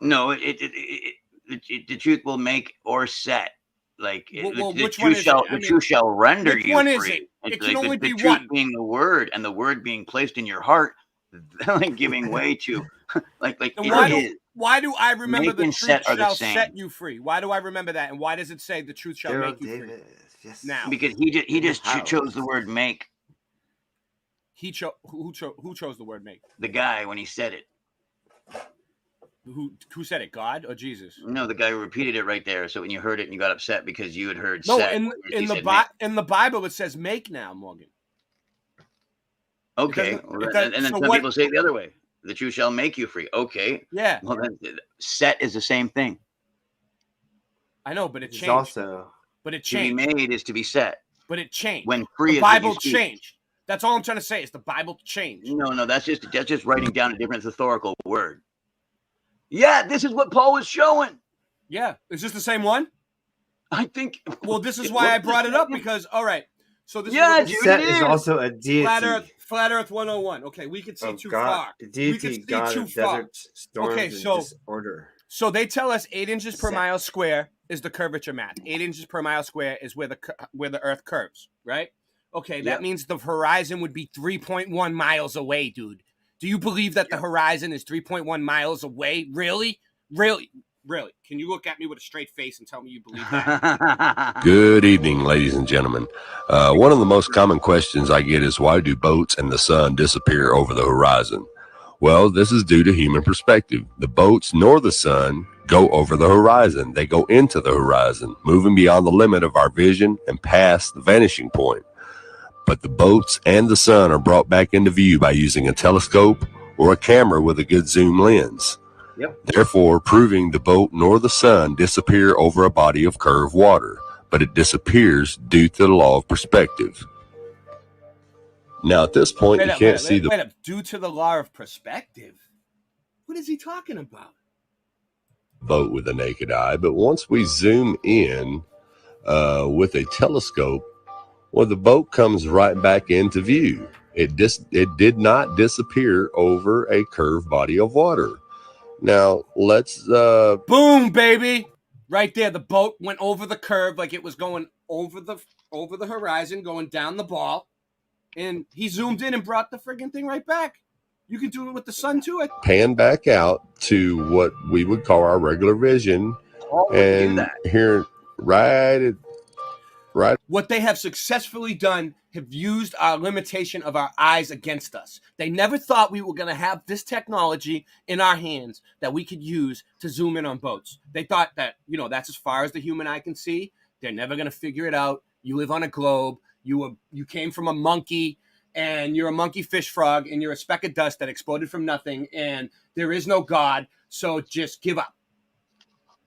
No, the truth will make or set. Like the truth shall render you free. Which one is it? It can only be the truth one. Being the word, and the word being placed in your heart, like giving way to, why do I remember the truth shall set you free? Why do I remember that? And why does it say the truth shall make you free? Yes. Now, because he just chose the word make. He chose who chose the word make? The guy when he said it. Who said it? God or Jesus? No, the guy who repeated it right there. So when you heard it and you got upset because you had heard no, set, in the Bible it says make now, Morgan. Okay, and then some people say it the other way. The truth shall make you free. Okay. Yeah. Well, then set is the same thing. I know, but it changed. Also, but it changed. To be made is to be set. But it changed. When free, the Bible changed. That's all I'm trying to say. Is the Bible changed? No, that's just writing down a different historical word. Yeah, this is what Paul was showing. Yeah, is this the same one? I think. Well, this is why I brought it up because all right. So this set is also a deity. Flat Earth 101. Okay, we could see too far. Deity, we could see God too of far. desert storms okay, so and disorder. So they tell us 8 inches per mile square is the curvature math. 8 inches per mile square is where the Earth curves, right? Okay, that means the horizon would be 3.1 miles away, dude. Do you believe that the horizon is 3.1 miles away? Really? Really? Really? Can you look at me with a straight face and tell me you believe that? Good evening, ladies and gentlemen. One of the most common questions I get is why do boats and the sun disappear over the horizon? Well, this is due to human perspective. The boats nor the sun go over the horizon. They go into the horizon, moving beyond the limit of our vision and past the vanishing point. But the boats and the sun are brought back into view by using a telescope or a camera with a good zoom lens. Therefore, proving the boat nor the sun disappear over a body of curved water, but it disappears due to the law of perspective. Now, at this point, you can't see the due to the law of perspective. What is he talking about? boat with the naked eye, but once we zoom in with a telescope, well, the boat comes right back into view. It did not disappear over a curved body of water. Now let's boom, baby, right there. The boat went over the curve like it was going over the horizon, going down the ball, and he zoomed in and brought the friggin' thing right back. You can do it with the sun too. Pan back out to what we would call our regular vision, and here right. What they have successfully done have used our limitation of our eyes against us. They never thought we were going to have this technology in our hands that we could use to zoom in on boats. They thought that, that's as far as the human eye can see. They're never going to figure it out. You live on a globe. You came from a monkey, and you're a monkey fish frog, and you're a speck of dust that exploded from nothing, and there is no God, so just give up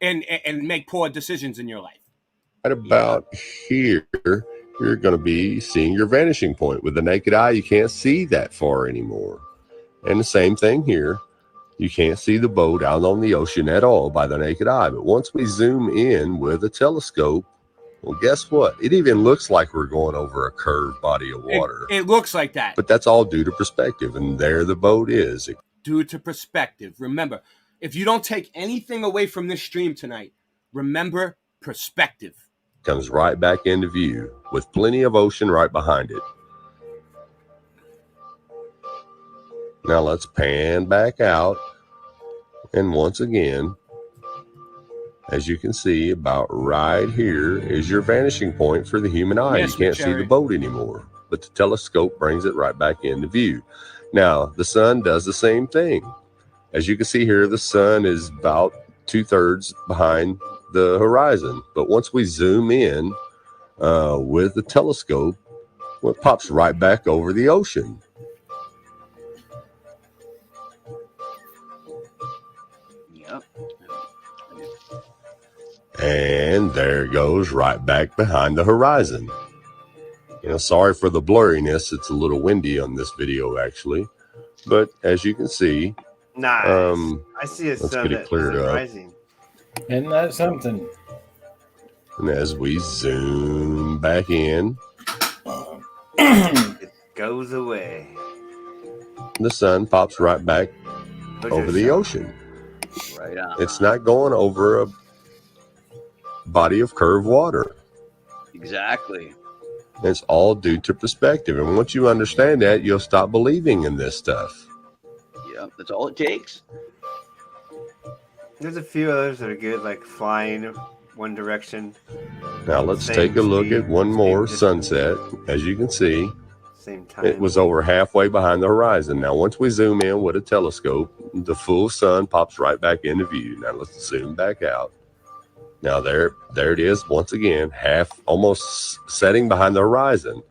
and make poor decisions in your life. Right about here, you're going to be seeing your vanishing point. With the naked eye, you can't see that far anymore. And the same thing here. You can't see the boat out on the ocean at all by the naked eye. But once we zoom in with a telescope, well, guess what? It even looks like we're going over a curved body of water. It looks like that. But that's all due to perspective. And there the boat is. Due to perspective. Remember, if you don't take anything away from this stream tonight, remember perspective. Comes right back into view with plenty of ocean right behind it. Now let's pan back out And once again, as you can see, about right here is your vanishing point for the human eye. Yes, you can't see the Jerry. boat anymore, but the telescope brings it right back into view. Now, the sun does the same thing. As you can see here, the sun is about 2/3 behind the horizon. But once we zoom in with the telescope, well, it pops right back over the ocean. Yep. And there it goes right back behind the horizon. You know, sorry for the blurriness. It's a little windy on this video, actually. But as you can see, Nice. I see a let's sun get it that cleared isn't up. rising. Isn't that something? And as we zoom back in, It goes away. the sun pops right back Where's over your the sun? ocean. Right on. It's not going over a body of curved water. Exactly. It's all due to perspective. And once you understand that, you'll stop believing in this stuff. Yep. That's all it takes. There's a few others that are good, like flying one direction, Now let's Same take a look speed, at one more same sunset. As you can see, same time. it was over halfway behind the horizon. Now, once we zoom in with a telescope, the full sun pops right back into view. Now let's zoom back out. Now there it is once again, almost setting behind the horizon.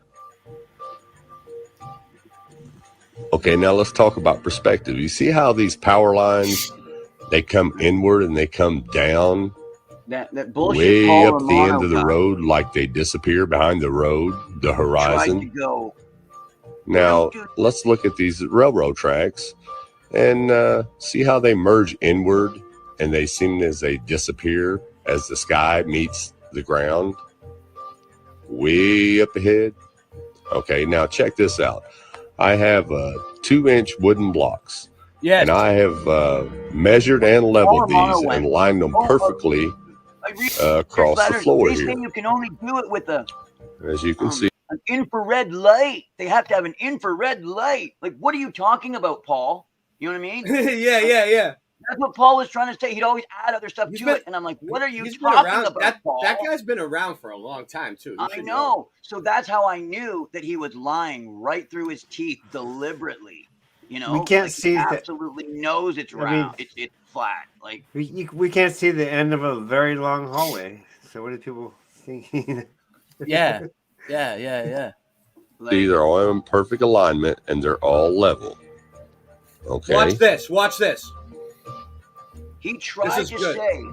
Okay, now let's talk about perspective. You see how these power lines, they come inward and they come down That bullshit. way Paul up the Romano end of the guy road, like they disappear behind the road, the tried to horizon. go. Now, let's look at these railroad tracks and see how they merge inward and they seem as they disappear as the sky meets the ground way up ahead. Okay, now check this out. I have 2-inch wooden blocks. Yes. And I have measured and leveled Romano these went, and lined them "Oh, perfectly across the letters, floor they say here. you can only do it with As you can see. an infrared light. They have to have an infrared light. Like, what are you talking about, Paul? You know what I mean? yeah. That's what Paul was trying to say. He'd always add other stuff to been- it. And I'm like, what are you He's been talking around. about, Paul? That guy's been around for a long time too. He I should know. So that's how I knew that he was lying right through his teeth deliberately. You know, We can't like, see he that- absolutely knows it's I mean- round. It's flat. Like, we can't see the end of a very long hallway. So what do people think? Yeah. These are all in perfect alignment and they're all level. Okay. Watch this. Watch this. he tried is to good. say,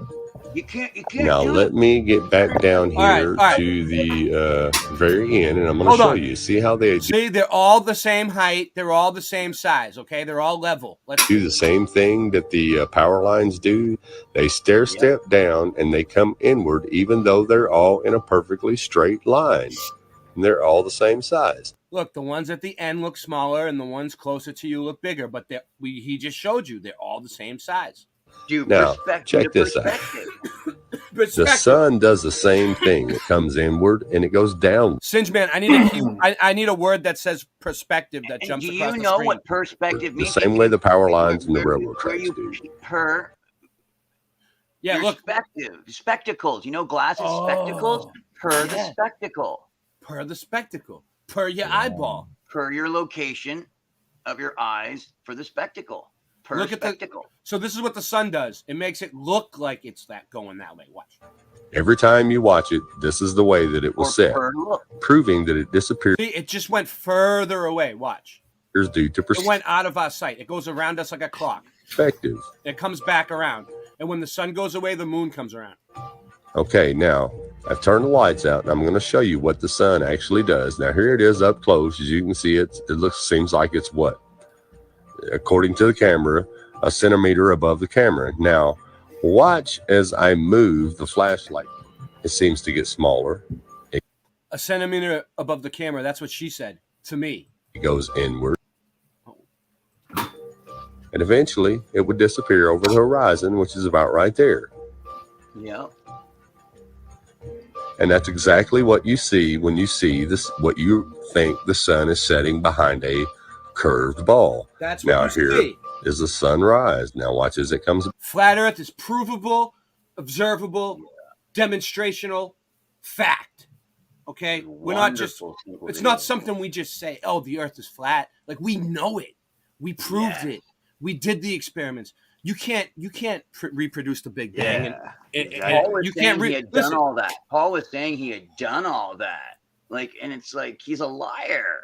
you can't Now do let it. me get back down All right, here all right. to the very end and I'm going Hold to show on. you. See how they See, they're all the same height. They're all the same size. Okay, they're all level. Let's do the same thing that the power lines do. They stair step down and they come inward even though they're all in a perfectly straight line. And they're all the same size. look. The ones at the end look smaller, and the ones closer to you look bigger. But he just showed you they're all the same size. Dude, Now, perspective check to this out. perspective. The sun does the same thing. It comes inward and it goes down. Singe man, I need a key, I need a word that says perspective that And jumps do across you the know screen. what perspective The means? same way the power lines and the railroad Where tracks you do. her Yeah, your look. spectacle, spectacles. You know, glasses, spectacles. Per the yeah. spectacle, Per the spectacle, per your eyeball. per your location of your eyes for the spectacle. Per Look at the- spectacle. So this is what the sun does. It makes it look like it's that going that way. Watch. Every time you watch it, this is the way that it was Or set, per look. proving that it disappears See, it just went further away. Watch. due to It went out of our sight. It goes around us like a clock. perspective. It comes back around. And when the sun goes away, the moon comes around. Okay, now I've turned the lights out and I'm going to show you what the sun actually does. Now here it is up close. As you can see, it seems like it's what? According to the camera, a centimeter above the camera. Now watch as I move the flashlight. It seems to get smaller. A centimeter above the camera. That's what she said to me. It goes inward. And eventually it would disappear over the horizon, which is about right there. Yeah. And that's exactly what you see when you see this, what you think the sun is setting behind a curved ball. That's what Now you here, see. is the sun rise. Now watch as it comes. Flat Earth is provable, observable, demonstrational fact. Okay, we're not just. It's not something we just say. Oh, the Earth is flat. Like we know it. We proved it. We did the experiments. You can't reproduce the Big Bang. Paul was saying he had done all that. Paul was saying he had done all that. Like, and it's like he's a liar.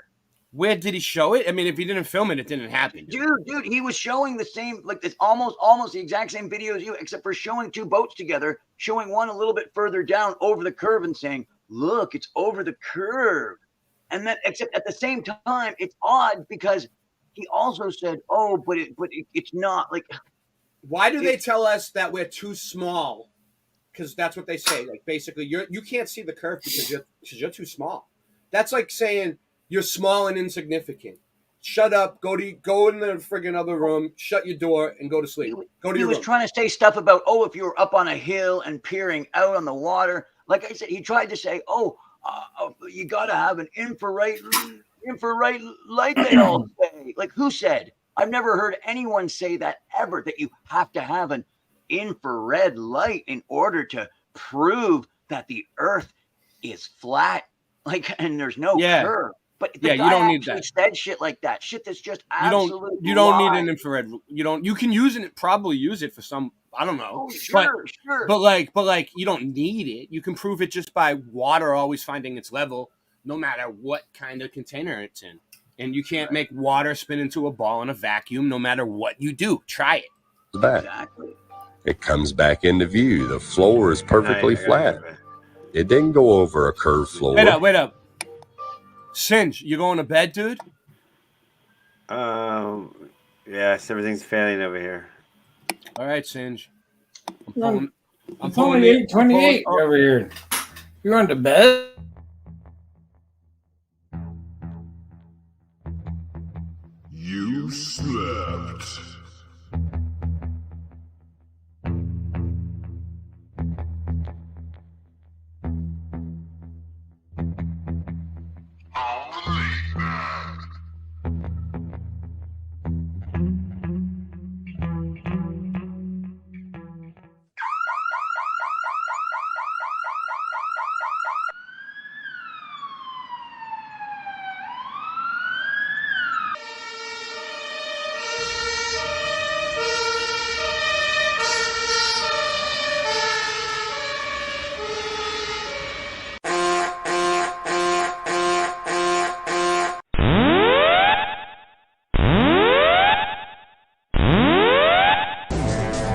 Where did he show it? I mean, if he didn't film it, it didn't happen. Dude, he was showing the same, like this almost the exact same video as you, except for showing two boats together, showing one a little bit further down over the curve and saying, look, it's over the curve. And then, except at the same time, it's odd because he also said, oh, but it's not like. Why do they tell us that we're too small? Because that's what they say. Like basically, you can't see the curve because you're too small. That's like saying you're small and insignificant. Shut up. Go in the friggin' other room. Shut your door and go to sleep. Go to your room. He was trying to say stuff about, oh, if you were up on a hill and peering out on the water. Like I said, he tried to say, oh, you got to have an infrared light. They all say. Like who said? I've never heard anyone say that ever. That you have to have an infrared light in order to prove that the Earth is flat. Like, and there's no curve. But the you don't need actually that. Said shit like that. Shit that's just absolutely. You don't need an infrared. You can use it. Probably use it for some. I don't know. Oh, sure. But like, you don't need it. You can prove it just by water always finding its level, no matter what kind of container it's in. And you can't make water spin into a ball in a vacuum, no matter what you do. Try it. Back. Exactly. It comes back into view. The floor is perfectly flat. It didn't go over a curved floor. Wait up. Singe, you going to bed, dude? Yes, everything's failing over here. All right, Singe. I'm pulling 8:28 over here. You going to bed? You slept.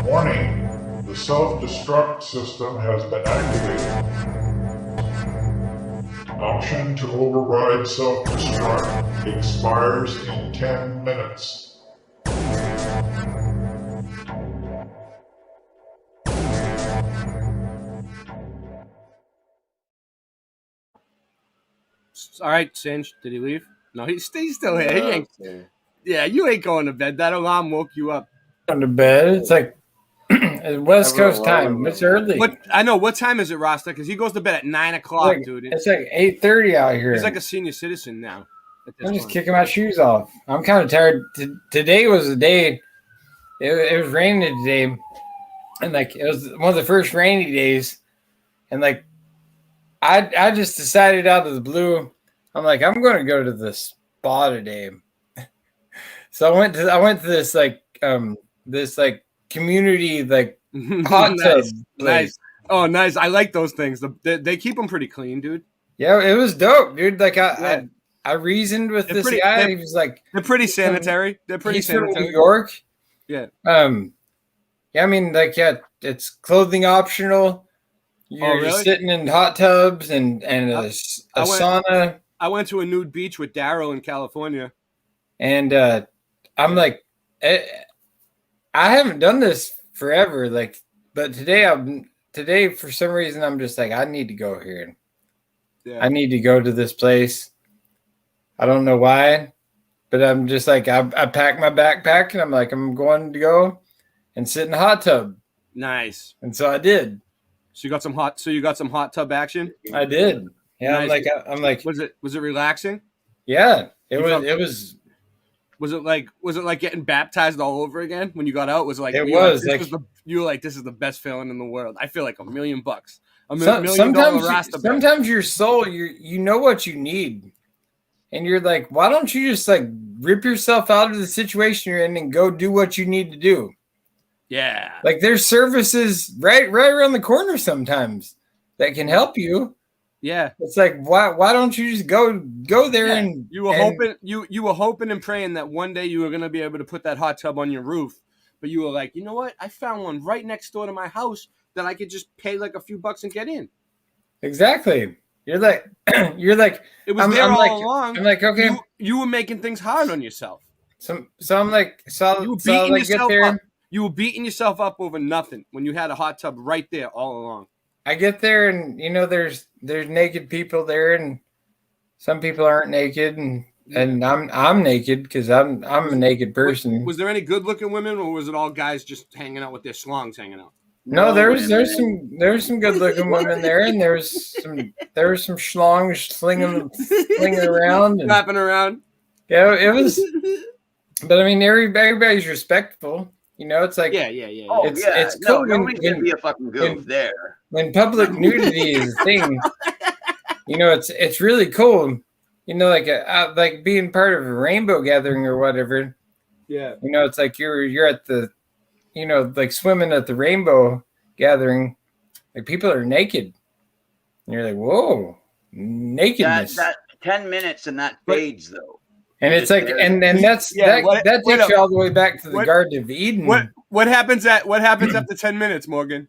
Warning, the self-destruct system has been activated. Option to override self-destruct expires in 10 minutes. All right, Singe. Did he leave? No, he's still here. He ain't. Yeah, you ain't going to bed. That alarm woke you up. Going to bed. It's like West Coast time. It's early. I know. What time is it, Rasta? Because he goes to bed at 9 o'clock, dude. It's like 8:30 out here. He's like a senior citizen now. I'm just kicking my shoes off. I'm kind of tired. Today was the day. It was raining today, and like it was one of the first rainy days, and like I just decided out of the blue, I'm like I'm going to go to the spa today. So I went to this community like hot tub. Nice. Oh, nice. I like those things. They keep them pretty clean, dude. Yeah, it was dope, dude. Like I reasoned with this guy. He was like, they're pretty sanitary. They're pretty sanitary. From New York. Yeah. Yeah, I mean, like, yeah, it's clothing optional. You're just sitting in hot tubs and a sauna. I went to a nude beach with Daryl in California. And I'm like, I haven't done this forever. Like, but today for some reason, I'm just like, I need to go here. Yeah. I need to go to this place. I don't know why, but I'm just like, I packed my backpack and I'm like, I'm going to go and sit in the hot tub. Nice. And so I did. So you got some hot tub action? I did. Yeah. Nice. I'm like, was it relaxing? Yeah. It was. Was it like getting baptized all over again when you got out? Was it like It you were was, like, like- you were like, this is the best feeling in the world. I feel like $1 million. $1 Some- million Rasta bet. sometimes your soul, you know what you need, and you're like, why don't you just like rip yourself out of the situation you're in and go do what you need to do? Yeah. Like there's services right around the corner sometimes that can help you. Yeah. It's like why don't you just go there Yeah. and You were and- hoping you were hoping and praying that one day you were gonna be able to put that hot tub on your roof, but you were like, you know what? I found one right next door to my house that I could just pay like a few bucks and get in. Exactly. You're like It was I'm- there I'm all like- along. I'm like, okay. You were making things hard on yourself. So I'm like, You were so beating like get yourself there. up. You were beating yourself up over nothing when you had a hot tub right there all along. I get there and there's naked people there and some people aren't naked and I'm naked because I'm a naked person. Was there any good looking women or was it all guys just hanging out with their schlongs hanging out? No, there's some good looking women there and there was some schlongs slinging around and Flapping around. yeah, it was. But I mean, everybody's respectful. It's like Yeah. Oh, It's yeah. it's cool No, nobody's gonna when be a fucking goof there. when public nudity is a thing. It's really cool. Like being part of a rainbow gathering or whatever. Yeah. It's like you're at the, like swimming at the rainbow gathering. Like people are naked, and you're like, whoa, nakedness. That 10 minutes and that fades though. And it's like, and that's that takes you all the way back to the Garden of Eden. What happens after 10 minutes, Morgan?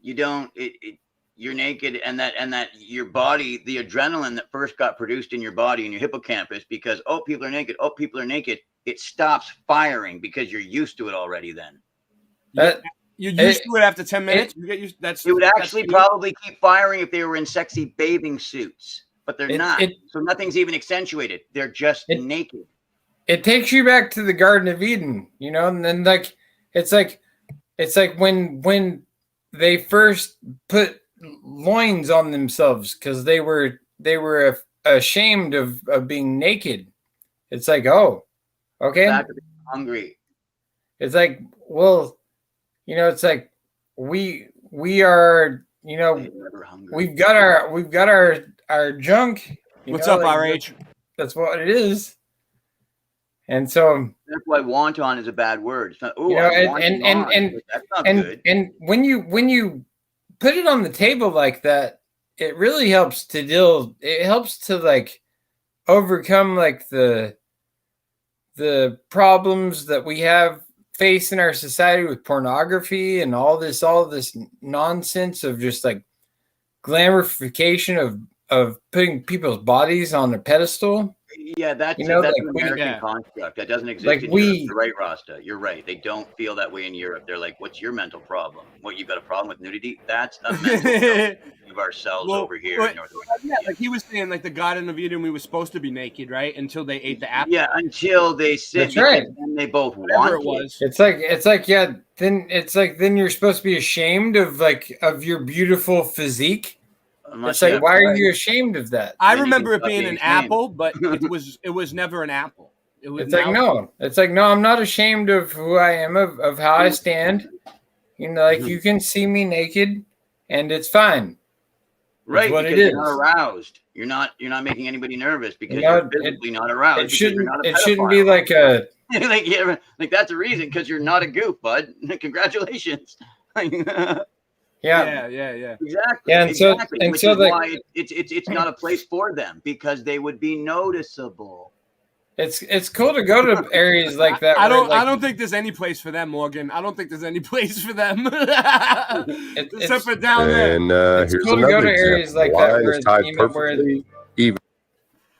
You don't. You're naked, and that your body, the adrenaline that first got produced in your body in your hippocampus, because people are naked. It stops firing because you're used to it already. Then You're used to it after 10 minutes. You get used. it would actually probably keep firing if they were in sexy bathing suits, but they're not. So nothing's even accentuated. They're just naked. It takes you back to the Garden of Eden, and then like it's like when they first put loins on themselves because they were ashamed of being naked. It's like, oh, okay. Back to being hungry. It's like, well, it's like we are, we've got our junk. What's up, RH? That's what it is. And so that's why wonton is a bad word. It's not. That's not good. And when you put it on the table like that, it really helps to deal. It helps to like overcome like the problems that we have faced in our society with pornography and all this nonsense of just like glamorification of putting people's bodies on a pedestal. Yeah, that's an American construct that doesn't exist in Europe. You're right, Rasta. You're right. They don't feel that way in Europe. They're like, "What's your mental problem? What, you got a problem with nudity? That's a mental problem of ourselves over here in North America." Yeah, like he was saying, like the Garden of Eden, we were supposed to be naked, right? Until they ate the apple. Yeah, until they sit. That's right. And they both Whatever want it was. It's like yeah. Then you're supposed to be ashamed of your beautiful physique. It's like, why are you ashamed of that? I remember it being an apple, but it was never an apple. It's like no, I'm not ashamed of who I am, of how I stand. You can see me naked, and it's fine. Right, what because it is. you're not aroused. You're not making anybody nervous because you're physically not aroused. It because you're shouldn't. not a It shouldn't be pedophile. like a. like that's a reason because you're not a goof, bud. Congratulations. Yeah. Exactly. Yeah, and so- exactly. and Which so is the- why it's not a place for them because they would be noticeable. It's cool to go to areas like that. I where, don't think there's any place for them, Morgan. I don't think there's any place for them. Except for down there. And It's here's cool to go another to areas example. like that Line where, is tied where perfectly even.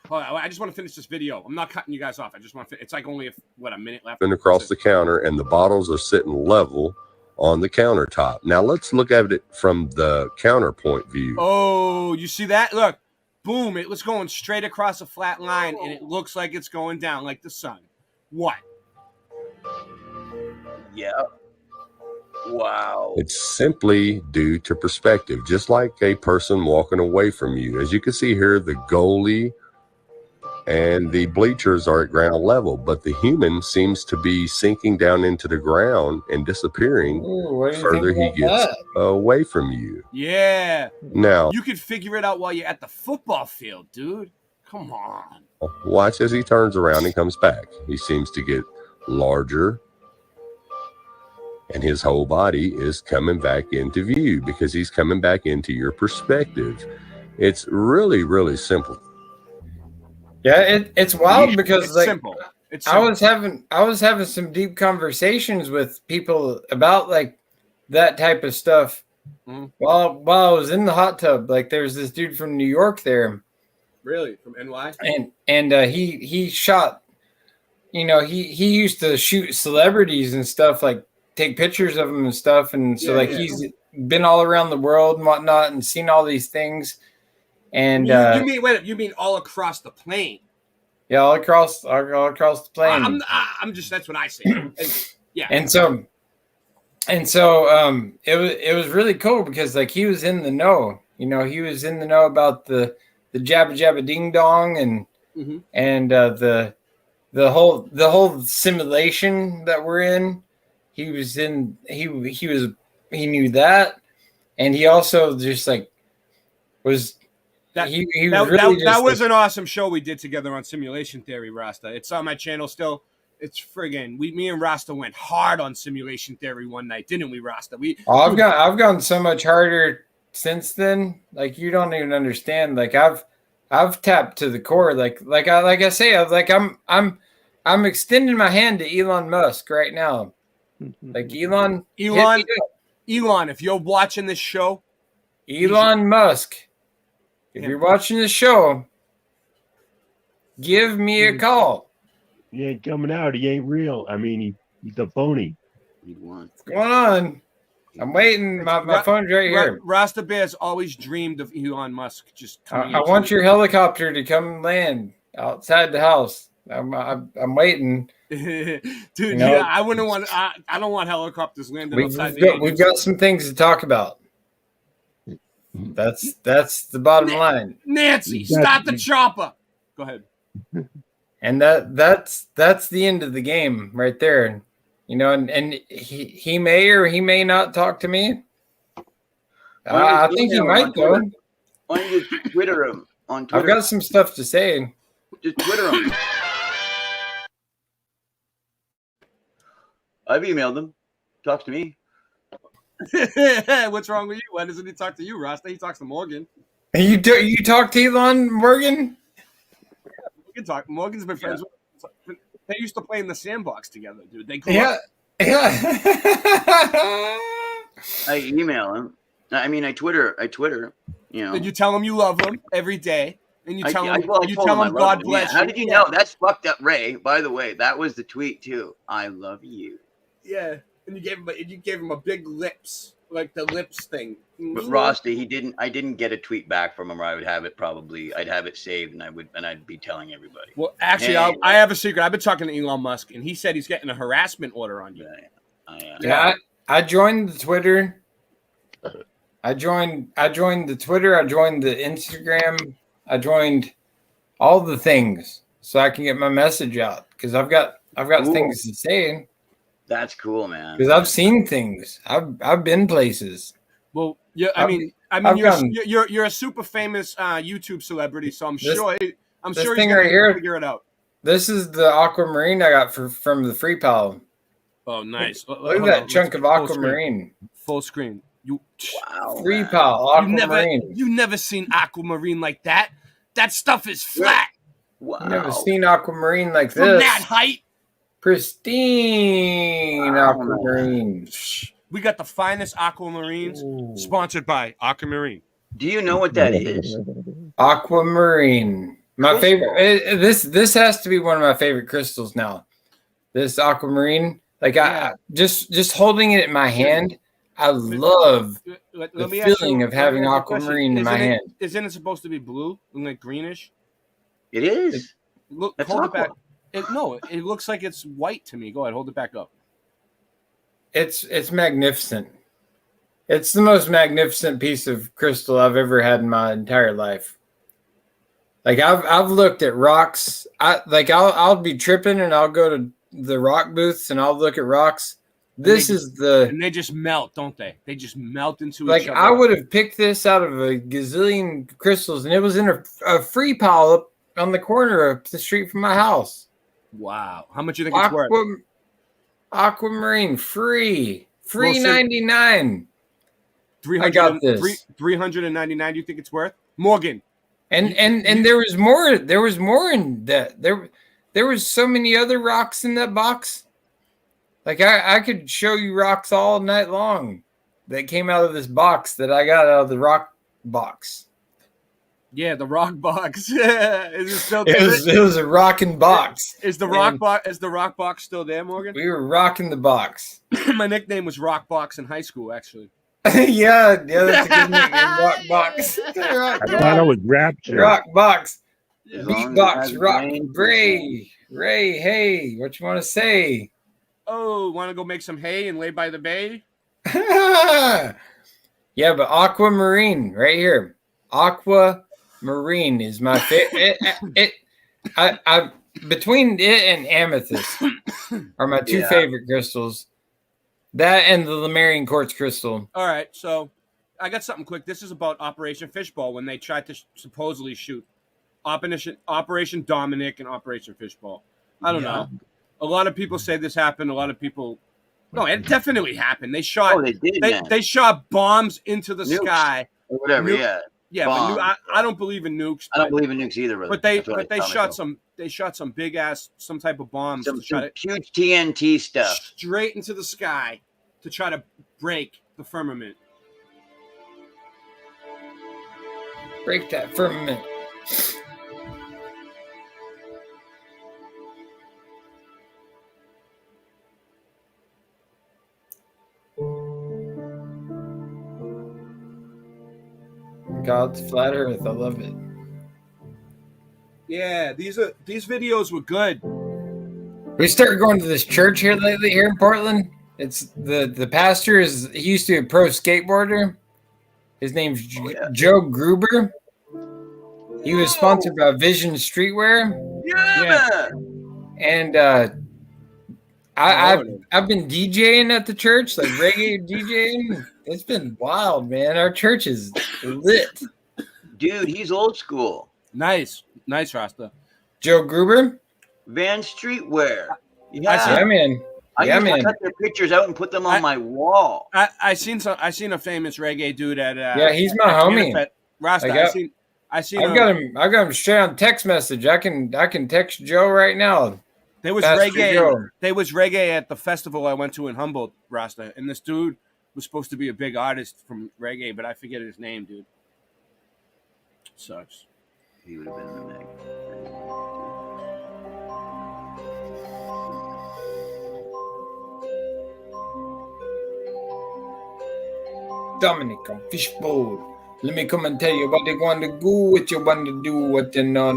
Hold on, I just want to finish this video. I'm not cutting you guys off. I just want to. It's like only a minute left. Across the counter, and the bottles are sitting level on the countertop. Now let's look at it from the counterpoint view. Oh, you see that? Look, boom! It was going straight across a flat line, and it looks like it's going down like the sun. What? Yeah. Wow. It's simply due to perspective, just like a person walking away from you. As you can see here, the goalie and the bleachers are at ground level, but the human seems to be sinking down into the ground and disappearing Ooh, what do you further think he about gets that? away from you. Yeah. Now, You could figure it out while you're at the football field, dude. Come on. watch as he turns around and comes back. He seems to get larger, and his whole body is coming back into view because he's coming back into your perspective. It's really, really simple. Yeah, it's wild because It's like simple. It's I was having some deep conversations with people about like that type of stuff while I was in the hot tub. Like there was this dude from New York there, Really? From NY? and he shot. You know, he used to shoot celebrities and stuff, like take pictures of them and stuff, and so he's been all around the world and whatnot, and seen all these things. And you mean all across the plane? yeah, all across the plane. I'm just that's what I say. And, yeah. And so it was really cool because like he was in the know. You know, he was in the know about the jabba jabba ding dong and the whole simulation that we're in. He was in. He knew that, and he also just like was. That was an awesome show we did together on Simulation Theory, Rasta. It's on my channel still. It's friggin' me and Rasta went hard on Simulation Theory one night, didn't we, Rasta? I've gone so much harder since then. Like you don't even understand. Like I've tapped to the core. Like I say, I'm extending my hand to Elon Musk right now. Like Elon, if you're watching this show, Elon Musk. If you're watching the show, give me a call. He ain't coming out. He ain't real. I mean, he's a phony. What's going on? I'm waiting. My phone's right here. Rasta Bear's always dreamed of Elon Musk just coming. I want your helicopter to come land outside the house. I'm waiting. Dude, you know, yeah, I wouldn't want. I don't want helicopters landing outside the we've got some things to talk about. That's the bottom line. Nancy, start the chopper. Go ahead. And that's the end of the game right there. You know, and he may or he may not talk to me. I think he might though. Why don't you Twitter him on Twitter? I've got some stuff to say. Just Twitter him. I've emailed him. Talks to me. What's wrong with you? Why doesn't he talk to you, Rasta? He talks to Morgan. You talk to Elon Morgan? We can talk. Morgan's been friends with. They used to play in the sandbox together, dude. They grew Yeah. up. I email him. I mean, I Twitter. You know. And you tell him you love him every day, and you tell him I told him I love God him. bless. Yeah. How did you know? That's fucked up, Ray. By the way, that was the tweet too. I love you. Yeah, and you gave him a big lips, like the lips thing. But Rosti, he didn't. I didn't get a tweet back from him, or I would have it probably. I'd have it saved, and I'd be telling everybody. Well, actually, Hey, I have a secret. I've been talking to Elon Musk, and he said he's getting a harassment order on you. Yeah, I joined the Twitter. I joined the Twitter. I joined the Instagram. I joined all the things so I can get my message out because I've got Cool. things to say. That's cool, man. Because I've seen things. I've been places. Well, yeah, I mean, I've you're a super famous YouTube celebrity, so I'm sure this he's thing gonna right here, figure it out. This is the aquamarine I got from the Free Pal. Oh, nice! Look at that chunk of aquamarine. Full screen. Free Pal aquamarine. You've never seen aquamarine like that. That stuff is flat. I've never seen aquamarine like From this. that height. Pristine aquamarine. We got the finest aquamarines, sponsored by Aquamarine. Do you know what that is? Aquamarine. My favorite. This has to be one of my favorite crystals now. This aquamarine. Like I just holding it in my hand. I love the feeling of having aquamarine in my hand. Isn't it supposed to be blue and like greenish? It is. Look, That's hold it aqua. back. It looks like it's white to me. Go ahead, hold it back up. It's magnificent. It's the most magnificent piece of crystal I've ever had in my entire life. Like I've looked at rocks. I'll be tripping and I'll go to the rock booths and I'll look at rocks. This is and they just melt, don't they? They just melt into like each other. I would have picked this out of a gazillion crystals, and it was in a free pile up on the corner of the street from my house. Wow, how much do you think it's worth? Aquamarine free Well, so- $3.99. I 300 got this. 399. You think it's worth? Morgan. And there was more. There was more in that. There was so many other rocks in that box. Like I could show you rocks all night long that came out of this box that I got out of the rock box. Yeah, the rock box. Is it still? It was a rocking box. Is the rock box? Is the rock box still there, Morgan? We were rocking the box. My nickname was Rock Box in high school, actually. yeah, that's a good nickname. Rock box. I thought it was Rapture. Rock box. As long as it Beatbox. has Rock. brains, Ray. Hey, what you want to say? Oh, want to go make some hay and lay by the bay? Yeah, but aquamarine right here. Aquamarine is my favorite. I between it and amethyst are my two favorite crystals. That and the Lemurian quartz crystal. All right, so I got something quick. This is about Operation Fishbowl when they tried to supposedly shoot Operation Dominic and Operation Fishbowl. I don't know. A lot of people say this happened. A lot of people, no, it definitely happened. They shot. Oh, they did. They shot bombs into the Nukes. sky Or whatever. Yeah, Bombs. but I don't believe in nukes. I don't believe in nukes either, brother. But they That's what I tell shot myself. some big ass some type of bombs some to try to huge TNT stuff. straight into the sky to try to break the firmament. Break that firmament. God's flat earth. I love it. Yeah, these videos were good. We started going to this church here lately here in Portland. It's the pastor he used to be a pro skateboarder. His name's Joe Gruber. He was sponsored by Vision Streetwear. Yeah. And I've been DJing at the church, like reggae DJing. It's been wild, man. Our church is lit. Dude, he's old school. Nice, Rasta. Joe Gruber, Van Streetwear. Yeah, man. I Yeah, used to man. cut their pictures out and put them on my wall. I seen a famous reggae dude at Yeah, he's my at homie. Canifet. Rasta. I've got him straight on text message. I can text Joe right now. There was Pastor reggae. Joe. There was reggae at the festival I went to in Humboldt, Rasta, and this dude was supposed to be a big artist from reggae, but I forget his name, dude. Sucks. He would have been in the mag. Dominic on Fishbowl. Let me come and tell you what they want to do, what you want to do, what you no.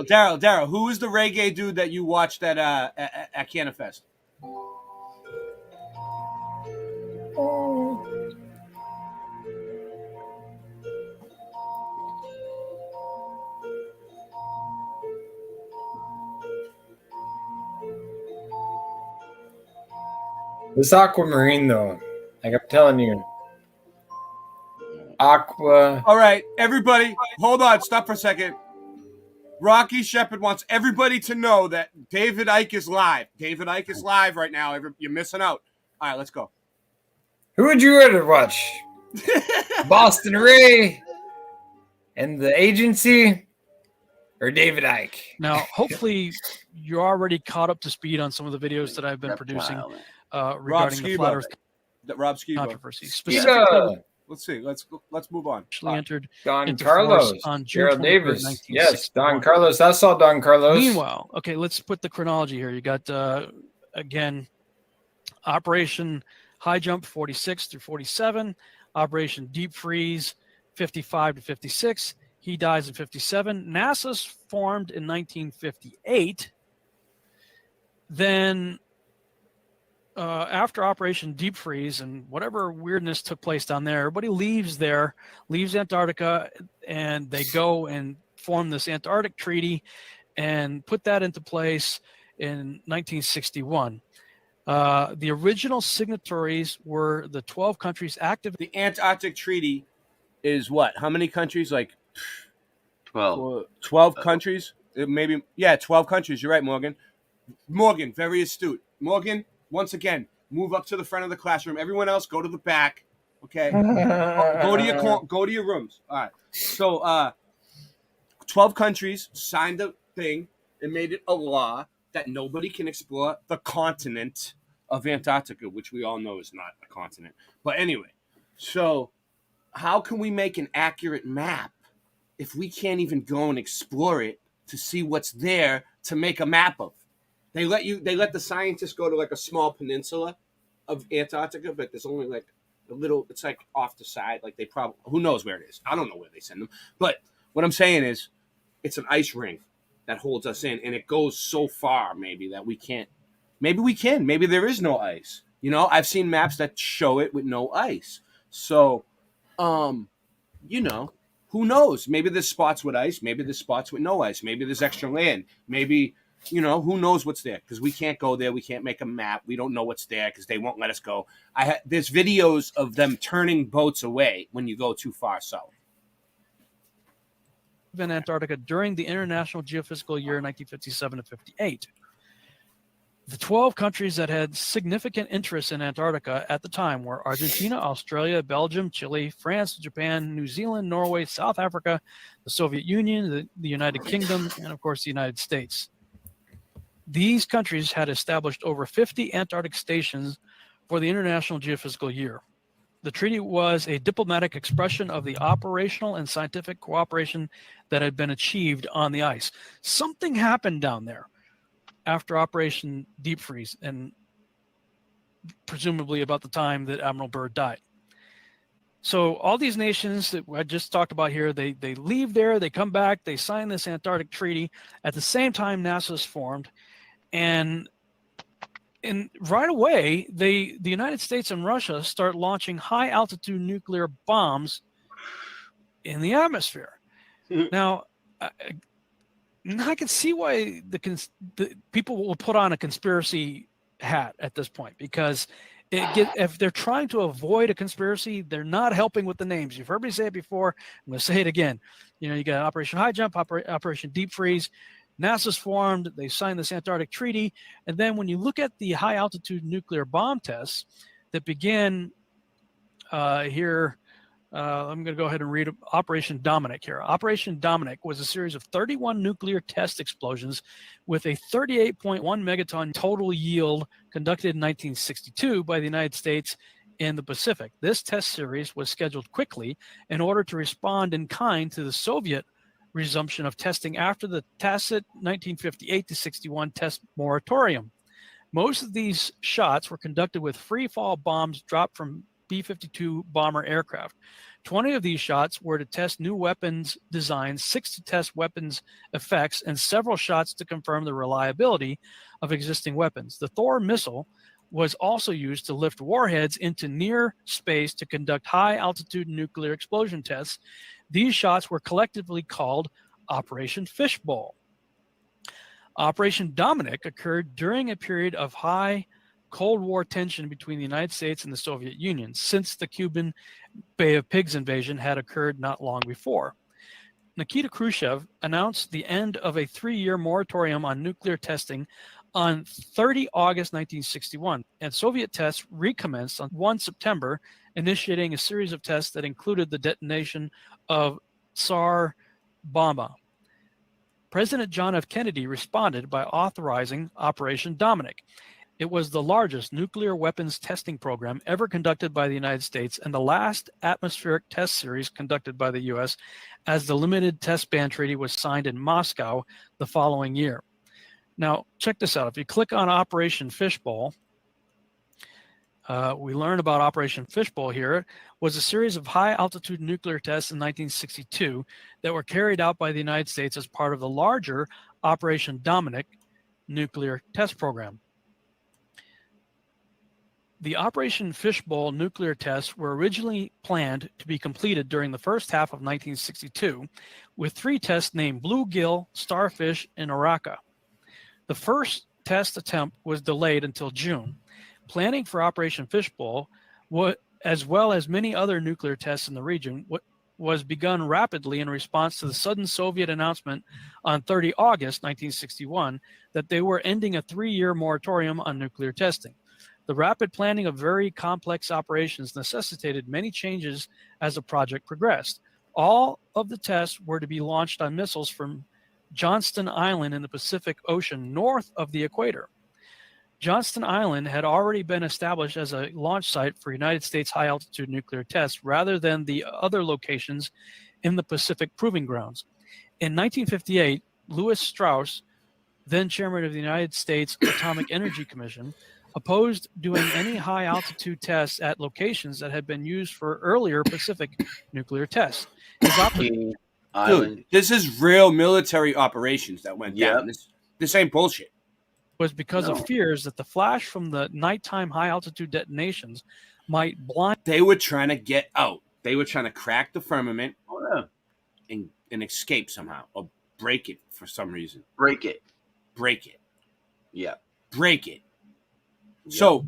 Daryl, who is the reggae dude that you watched at Canifest? This aquamarine though, like I'm telling you, aqua. All right, everybody, hold on, stop for a second. Rocky Shepherd wants everybody to know that David Icke is live. David Icke is live right now. You're missing out. All right, let's go. Who would you rather watch? Boston Ray and the agency, or David Icke? Now, hopefully, you're already caught up to speed on some of the videos that I've been producing regarding the flat Earth Rob Skiba. controversy. Yeah. Specifically, Let's see. Let's move on. actually entered Don into Carlos, force on June Gerald 23rd, Davis. Yes, 1961. Don Carlos. I saw Don Carlos. Meanwhile, okay, let's put the chronology here. You got again, Operation High Jump 46 through 47, Operation Deep Freeze 55 to 56. He dies in 57. NASA's formed in 1958. Then after Operation Deep Freeze and whatever weirdness took place down there, everybody leaves Antarctica, and they go and form this Antarctic Treaty and put that into place in 1961. The original signatories were the 12 countries active. The Antarctic Treaty is what? How many countries? Like 12 countries? Maybe, yeah, 12 countries. You're right, Morgan. Morgan, very astute. Morgan, once again, move up to the front of the classroom. Everyone else, go to the back. Okay, go to your rooms. All right. So, 12 countries signed the thing and made it a law that nobody can explore the continent of Antarctica, which we all know is not a continent. But anyway, so how can we make an accurate map if we can't even go and explore it to see what's there to make a map of? They let the scientists go to like a small peninsula of Antarctica, but there's only like a little, it's like off the side. Like they probably, who knows where it is? I don't know where they send them. But what I'm saying is it's an ice ring that holds us in, and it goes so far maybe that we can't, maybe there is no ice. You know, I've seen maps that show it with no ice. So, you know, who knows? Maybe there's spots with ice. Maybe there's spots with no ice. Maybe there's extra land. Maybe, you know, who knows what's there? Because we can't go there. We can't make a map. We don't know what's there because they won't let us go. There's videos of them turning boats away when you go too far south. In Antarctica during the International Geophysical Year 1957 to 58. The 12 countries that had significant interest in Antarctica at the time were Argentina, Australia, Belgium, Chile, France, Japan, New Zealand, Norway, South Africa, the Soviet Union, the United Kingdom, and of course the United States. These countries had established over 50 Antarctic stations for the International Geophysical Year. The treaty was a diplomatic expression of the operational and scientific cooperation that had been achieved on the ice. Something happened down there after Operation Deep Freeze, and presumably about the time that Admiral Byrd died. So all these nations that I just talked about here, they leave there, they come back, they sign this Antarctic Treaty. At the same time, NASA is formed, and right away, the United States and Russia start launching high-altitude nuclear bombs in the atmosphere. Now, I can see why the people will put on a conspiracy hat at this point, because if they're trying to avoid a conspiracy, they're not helping with the names. You've heard me say it before. I'm going to say it again. You know, you got Operation High Jump, Operation Deep Freeze. NASA's formed, they signed this Antarctic Treaty, and then when you look at the high-altitude nuclear bomb tests that began here, I'm going to go ahead and read Operation Dominic here. Operation Dominic was a series of 31 nuclear test explosions with a 38.1 megaton total yield conducted in 1962 by the United States in the Pacific. This test series was scheduled quickly in order to respond in kind to the Soviet resumption of testing after the tacit 1958-61 test moratorium. Most of these shots were conducted with free-fall bombs dropped from B-52 bomber aircraft. 20 of these shots were to test new weapons designs, 6 to test weapons effects, and several shots to confirm the reliability of existing weapons. The Thor missile was also used to lift warheads into near space to conduct high-altitude nuclear explosion tests. These shots were collectively called Operation Fishbowl. Operation Dominic occurred during a period of high Cold War tension between the United States and the Soviet Union, since the Cuban Bay of Pigs invasion had occurred not long before. Nikita Khrushchev announced the end of a 3-year moratorium on nuclear testing on 30 August 1961, and Soviet tests recommenced on 1 September, initiating a series of tests that included the detonation of Tsar Bomba. President John F. Kennedy responded by authorizing Operation Dominic. It was the largest nuclear weapons testing program ever conducted by the United States and the last atmospheric test series conducted by the U.S., as the Limited Test Ban Treaty was signed in Moscow the following year. Now, check this out. If you click on Operation Fishbowl, we learn about Operation Fishbowl here. It was a series of high-altitude nuclear tests in 1962 that were carried out by the United States as part of the larger Operation Dominic nuclear test program. The Operation Fishbowl nuclear tests were originally planned to be completed during the first half of 1962, with 3 tests named Bluegill, Starfish, and Orca. The first test attempt was delayed until June. Planning for Operation Fishbowl, as well as many other nuclear tests in the region, was begun rapidly in response to the sudden Soviet announcement on 30 August 1961 that they were ending a 3-year moratorium on nuclear testing. The rapid planning of very complex operations necessitated many changes as the project progressed. All of the tests were to be launched on missiles from Johnston Island in the Pacific Ocean north of the equator. Johnston Island had already been established as a launch site for United States high-altitude nuclear tests rather than the other locations in the Pacific Proving Grounds. In 1958, Lewis Strauss, then chairman of the United States Atomic Energy Commission, opposed doing any high-altitude tests at locations that had been used for earlier Pacific nuclear tests. Dude, this is real military operations that went down. This ain't bullshit. Was because of fears that the flash from the nighttime high-altitude detonations might blind. They were trying to get out. They were trying to crack the firmament and escape somehow, or break it for some reason. Break it. Yeah. Break it. So,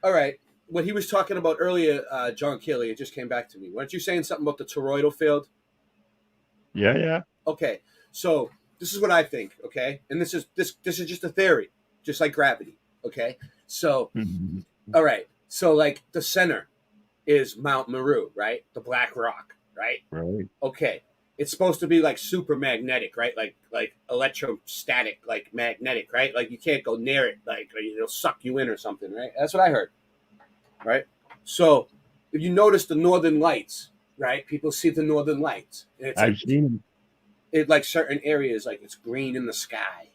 all right, what he was talking about earlier, John Keeley, it just came back to me. Weren't you saying something about the toroidal field? Yeah. Okay, so this is what I think. Okay, and this is just a theory, just like gravity. Okay, so all right, so like the center is Mount Meru, right? The black rock, right? Right. Okay, it's supposed to be like super magnetic, right? Like electrostatic, like magnetic, right? Like you can't go near it, like it'll suck you in or something, right? That's what I heard, right? So if you notice the northern lights, right? People see the northern lights. And it's I've seen them. It like certain areas, like it's green in the sky,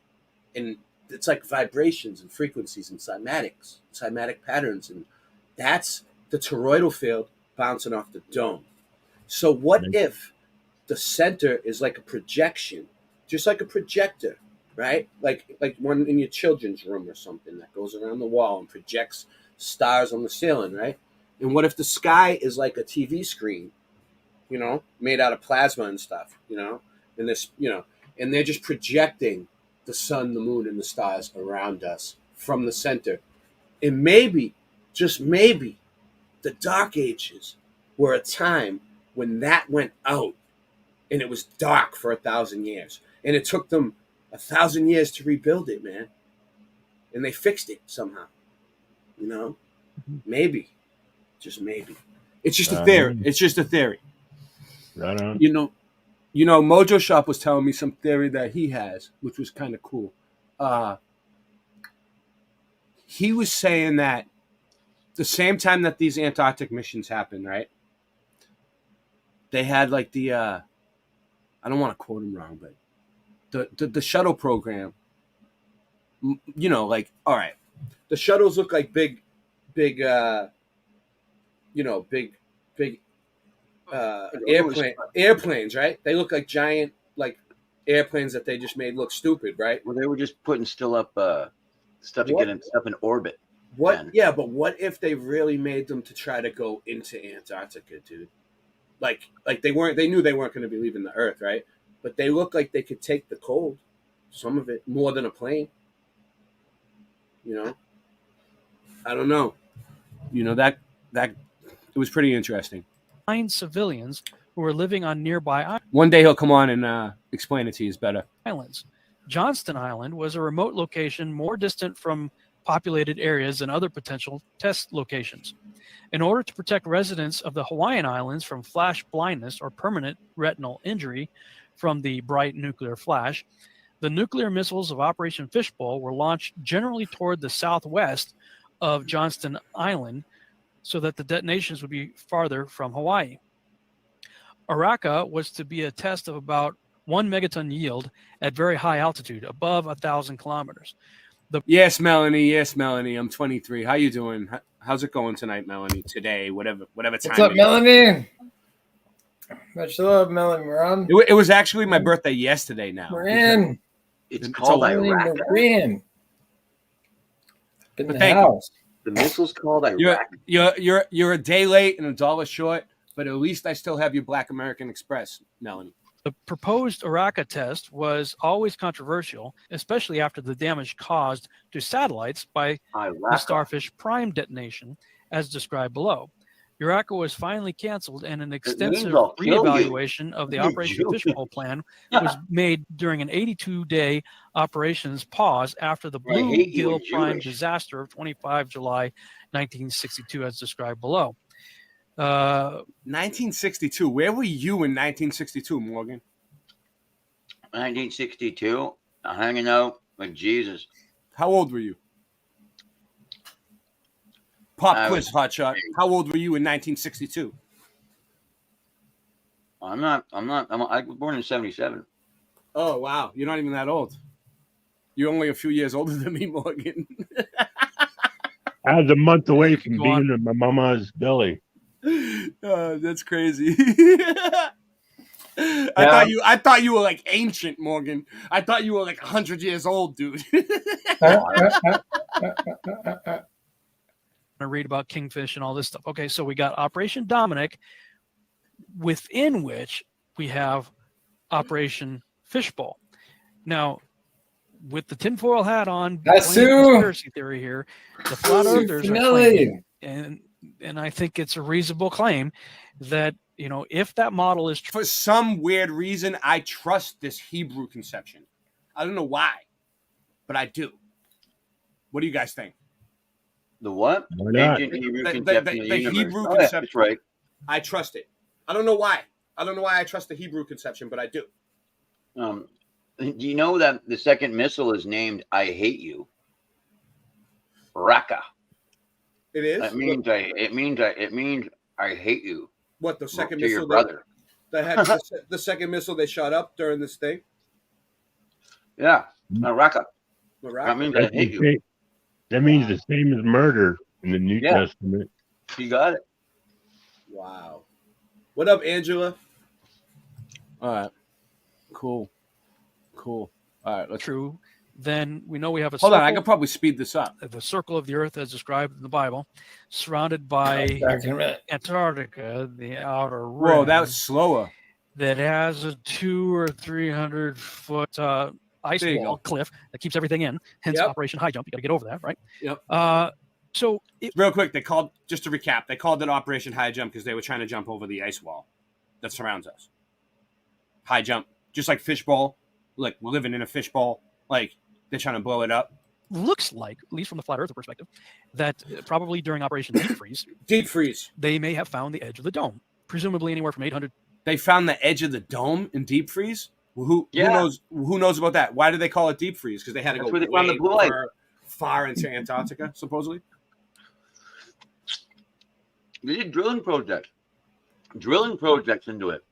and it's like vibrations and frequencies and cymatic patterns, and that's the toroidal field bouncing off the dome. So what if the center is like a projection, just like a projector, right? Like one in your children's room or something that goes around the wall and projects stars on the ceiling, right? And what if the sky is like a TV screen, you know, made out of plasma and stuff, you know, and this, you know, and they're just projecting the sun, the moon, and the stars around us from the center. And maybe, just maybe, the Dark Ages were a time when that went out and it was dark for 1,000 years. And it took them 1,000 years to rebuild it, man. And they fixed it somehow, you know? Maybe, just maybe. It's just a theory. It's just a theory. Right on. You know, Mojo Shop was telling me some theory that he has, which was kind of cool. He was saying that the same time that these Antarctic missions happened, right? They had like the, I don't want to quote him wrong, but the shuttle program, you know, like, all right, the shuttles look like big, airplanes, right? They look like giant, like airplanes that they just made look stupid, right? Well, they were just putting stuff to get them up in orbit. What? Man. Yeah, but what if they really made them to try to go into Antarctica, dude? Like they weren't. They knew they weren't going to be leaving the Earth, right? But they look like they could take the cold, some of it, more than a plane. You know, I don't know. You know that it was pretty interesting. 9 civilians who were living on nearby One day he'll come on and explain it to you better. islands. Johnston Island was a remote location more distant from populated areas than other potential test locations. In order to protect residents of the Hawaiian Islands from flash blindness or permanent retinal injury from the bright nuclear flash, the nuclear missiles of Operation Fishbowl were launched generally toward the southwest of Johnston Island so that the detonations would be farther from Hawaii. Orca was to be a test of about 1 megaton yield at very high altitude, above 1,000 kilometers. Yes, Melanie. I'm 23. How you doing? How's it going tonight, Melanie? Today, whatever time. What's up, Melanie? Much love, Melanie. We're on. It was actually my birthday yesterday. Now we're in. It's called Iraq. We're in. But The missile's called You're Iraq. you're a day late and $1 short, but at least I still have your Black American Express, Melanie. The proposed Araka test was always controversial, especially after the damage caused to satellites by the Starfish Prime detonation, as described below. Uraka was finally canceled, and an extensive I'll kill you. reevaluation of the You Operation Jewish. Fishbowl plan was made during an 82-day operations pause after the I hate Blue you, Gill you're Prime Jewish. disaster of 25 July 1962, as described below. 1962. Where were you in 1962, Morgan? 1962, hanging out with Jesus. How old were you? Pop I quiz, was- hotshot. How old were you in 1962? I was born in 77. Oh, wow. You're not even that old. You're only a few years older than me, Morgan. I was a month away from Go being on. in my mama's belly. That's crazy. I thought you were like ancient, Morgan. I thought you were like 100 years old, dude. I read about Kingfish and all this stuff. Okay, so we got Operation Dominic, within which we have Operation Fishbowl. Now, with the tinfoil hat on, That's playing true. conspiracy theory here, the flat earthers are claiming, and I think it's a reasonable claim that, you know, if that model is For some weird reason, I trust this Hebrew conception. I don't know why, but I do. What do you guys think? The what? Why not? Ancient Hebrew The conception of the the universe. Hebrew Oh, yeah, conception. that's right. I trust it. I don't know why. I don't know why I trust the Hebrew conception, but I do. Do you know that the second missile is named "I Hate You"? Raka. It is. It means I hate you. What, the second to missile? your brother. The second missile they shot up during this thing. Yeah, Raka. Iraq? That means I hate you. That means the same as murder in the New Yeah. Testament. You got it. Wow. What up, Angela? All right. Cool. All right. Let's true, then we know we have a hold on. I circle- could probably speed this up. the circle of the earth as described in the Bible, surrounded by Back in a minute. Antarctica, the outer rim. Whoa, that was slower. That has a 200 or 300 foot ice There you wall go. cliff that keeps everything in. Hence Yep. Operation High Jump. You got to get over that, right? Yep. So Real quick, just to recap, they called it Operation High Jump because they were trying to jump over the ice wall that surrounds us. High jump, just like fishbowl, like we're living in a fishbowl, like they're trying to blow it up. looks like, at least from the flat earther perspective, that probably during Operation Deep Freeze, they may have found the edge of the dome, presumably anywhere from 800. They found the edge of the dome in Deep Freeze. Who knows? Who knows about that? Why did they call it Deep Freeze? Because they had to That's go where they found the way blue light. far into Antarctica, supposedly. They did drilling projects into it.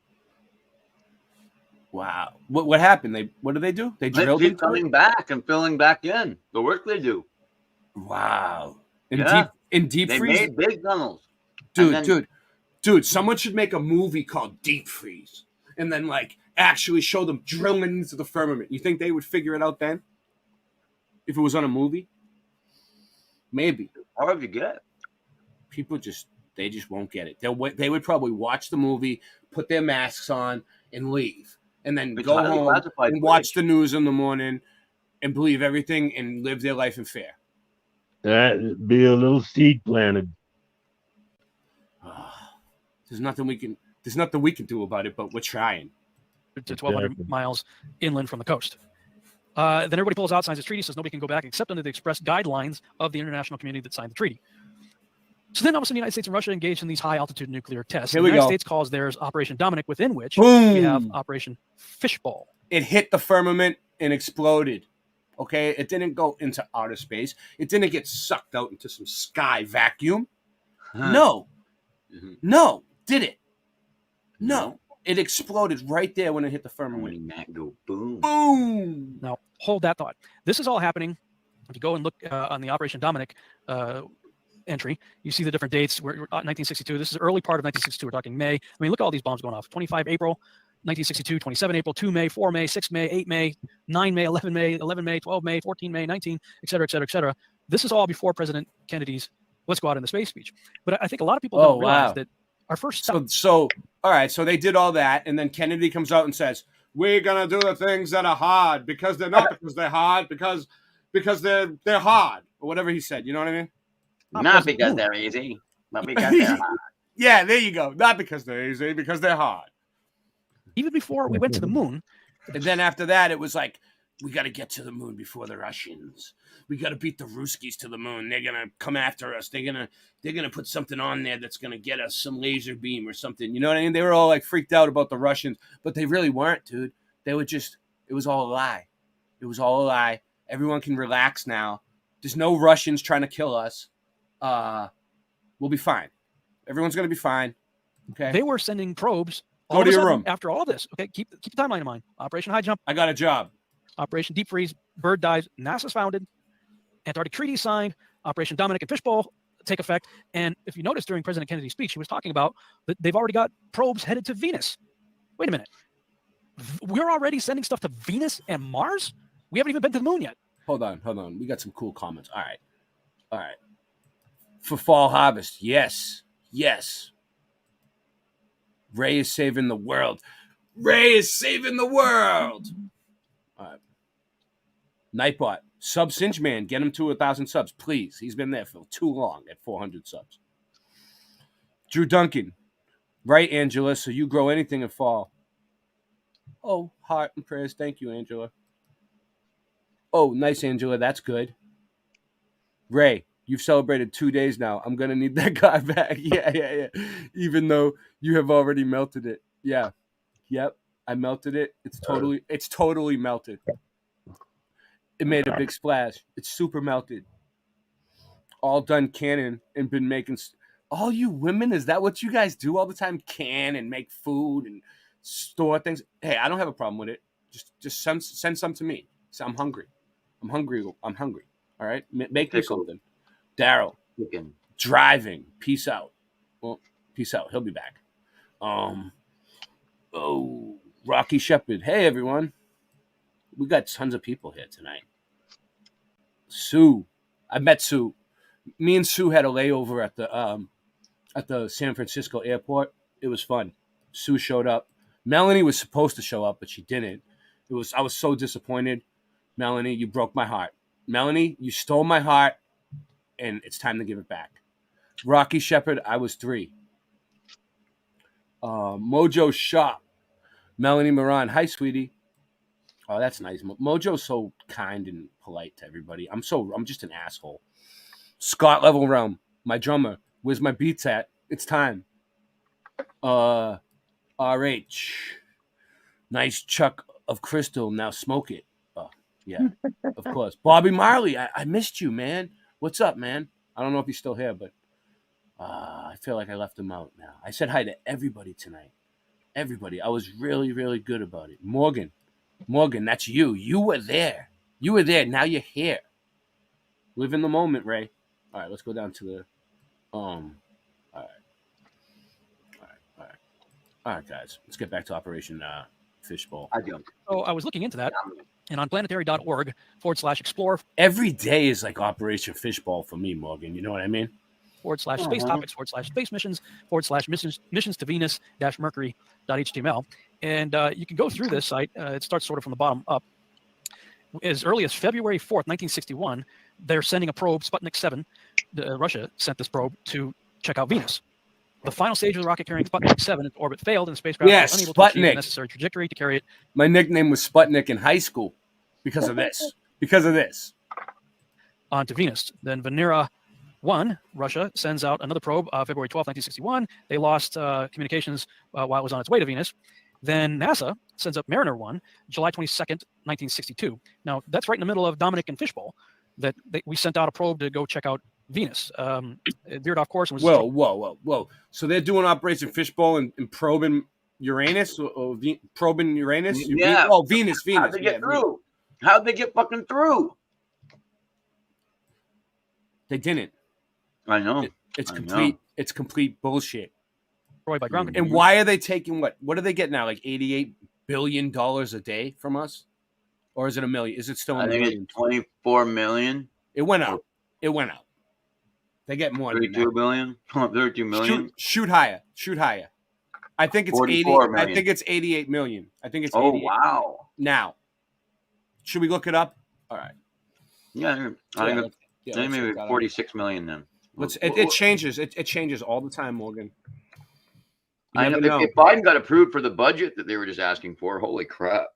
Wow. What happened? What did they do? They They drilled keep it. coming back and filling back in the work they do. Wow. Yeah. In Deep They Freeze, made big tunnels. And then- dude. Someone should make a movie called Deep Freeze, and then like actually show them drilling into the firmament. You think they would figure it out then? If it was on a movie, maybe. Hard to get. People they just won't get it. They would probably watch the movie, put their masks on, and leave, and then It's go highly home classified and watch the news in the morning, and believe everything and live their life in fear. That'd be a little seed planted. There's nothing we can do about it, but we're trying. To 1,200 miles inland from the coast. Then everybody pulls out, signs the treaty, says nobody can go back except under the express guidelines of the international community that signed the treaty. So then all of a sudden the United States and Russia engaged in these high-altitude nuclear tests. Here the we United go. States calls theirs Operation Dominic, within which Boom. we have Operation Fishbowl. It hit the firmament and exploded. Okay, it didn't go into outer space. It didn't get sucked out into some sky vacuum. No, no, did it? No, it exploded right there when it hit the firmament. That go boom, boom. Now, hold that thought. This is all happening. If you go and look on the Operation Dominic entry, you see the different dates. We're 1962. This is the early part of 1962. We're talking May. I mean, look at all these bombs going off. 25 April, 1962, 27 April, 2 May, 4 May, 6 May, 8 May, 9 May, 11 May, 11 May, 12 May, 14 May, 19, et cetera, et cetera, et cetera. This is all before President Kennedy's let's go out into space speech. But I think a lot of people Oh, don't realize wow. that our first stop. So all right, so they did all that, and then Kennedy comes out and says, "We're gonna do the things that are hard because they're not because they're hard because they're hard," or whatever he said. You know what I mean? Not because they're easy, but because they're hard. Yeah, there you go. Not because they're easy, because they're hard. Even before we went to the moon. And then after that, it was like, we got to get to the moon before the Russians. We got to beat the Ruskies to the moon. They're gonna come after us. They're gonna put something on there that's gonna get us, some laser beam or something. You know what I mean? They were all like freaked out about the Russians, but they really weren't, dude. They were just. It was all a lie. It was all a lie. Everyone can relax now. There's no Russians trying to kill us. We'll be fine. Everyone's gonna be fine. Okay. They were sending probes. Go all of to a your sudden, room. After all this, okay, keep the timeline in mind. Operation High Jump. I got a job. Operation Deep Freeze. Bird dies. NASA's founded. Antarctic Treaty signed. Operation Dominic and Fishbowl take effect. And if you notice during President Kennedy's speech, he was talking about that they've already got probes headed to Venus. Wait a minute. We're already sending stuff to Venus and Mars? We haven't even been to the moon yet. Hold on. We got some cool comments. All right. For fall harvest, yes. Ray is saving the world. Ray is saving the world. All right. Nightbot, sub Cinch Man, get him to 1,000 subs, please. He's been there for too long at 400 subs. Drew Duncan, right, Angela? So you grow anything in fall. Oh, heart and prayers. Thank you, Angela. Oh, nice, Angela. That's good. Ray, you've celebrated 2 days now. I'm going to need that guy back. Yeah. Even though you have already melted it. Yeah. Yep. I melted it. It's totally melted. It made a big splash. It's super melted. All done canning and been making. All you women, is that what you guys do all the time? Can and make food and store things. Hey, I don't have a problem with it. Just send some to me. So I'm hungry. I'm hungry. All right, make me something. Daryl, driving. Peace out. Well, peace out. He'll be back. Oh, Rocky Shepherd. Hey, everyone. We got tons of people here tonight. Sue. I met Sue. Me and Sue had a layover at the San Francisco airport. It was fun. Sue showed up. Melanie was supposed to show up, but she didn't. I was so disappointed. Melanie, you broke my heart. Melanie, you stole my heart, and it's time to give it back. Rocky Shepherd, I was 3. Mojo Shop. Melanie Moran, hi, sweetie. Oh, that's nice. Mojo's so kind and polite to everybody. I'm just an asshole. Scott Level Realm, my drummer. Where's my beats at? It's time. RH. Nice chuck of crystal. Now smoke it. Oh, yeah, of course. Bobby Marley, I missed you, man. What's up, man? I don't know if he's still here, but I feel like I left him out now. I said hi to everybody tonight. Everybody. I was really, really good about it. Morgan, that's you. You were there. Now you're here. Live in the moment, Ray. All right, let's go down to the all right, guys. Let's get back to Operation Fishbowl. So I was looking into that, and on planetary.org/explore. Every day is like Operation Fishbowl for me, Morgan. You know what I mean? /space topics /space missions /missions to Venus -Mercury.html. And you can go through this site. It starts sort of from the bottom up. As early as February 4th, 1961, they're sending a probe, Sputnik 7. Russia sent this probe to check out Venus. The final stage of the rocket carrying Sputnik 7 its orbit failed, and the spacecraft was unable to achieve the necessary trajectory to carry it. My nickname was Sputnik in high school because of this. On to Venus. Then Venera 1, Russia, sends out another probe February 12th, 1961. They lost communications while it was on its way to Venus. Then NASA sends up Mariner 1, July 22nd, 1962. Now, that's right in the middle of Dominic and Fishbowl that we sent out a probe to go check out Venus. It veered off course and was... Whoa. So they're doing Operation Fishbowl and probing Uranus? Or probing Uranus? Yeah. Oh, Venus. How'd they get through? How'd they get fucking through? They didn't. I know. It's complete bullshit. By ground. And why are they taking what do they get now? Like $88 billion a day from us? Or is it $1 million? Is it still in the millions? It's 24 million. It went up. They get more than 32 that. billion? 32 million? Shoot higher. Shoot higher. I think it's 44 80. million. I think it's 88 million. I think it's Oh, 88 wow. now. Should we look it up? All right. Yeah, I think let's maybe look that up. 46 million then. It changes. It changes all the time, Morgan. You I know, never know. if Biden got approved for the budget that they were just asking for, holy crap.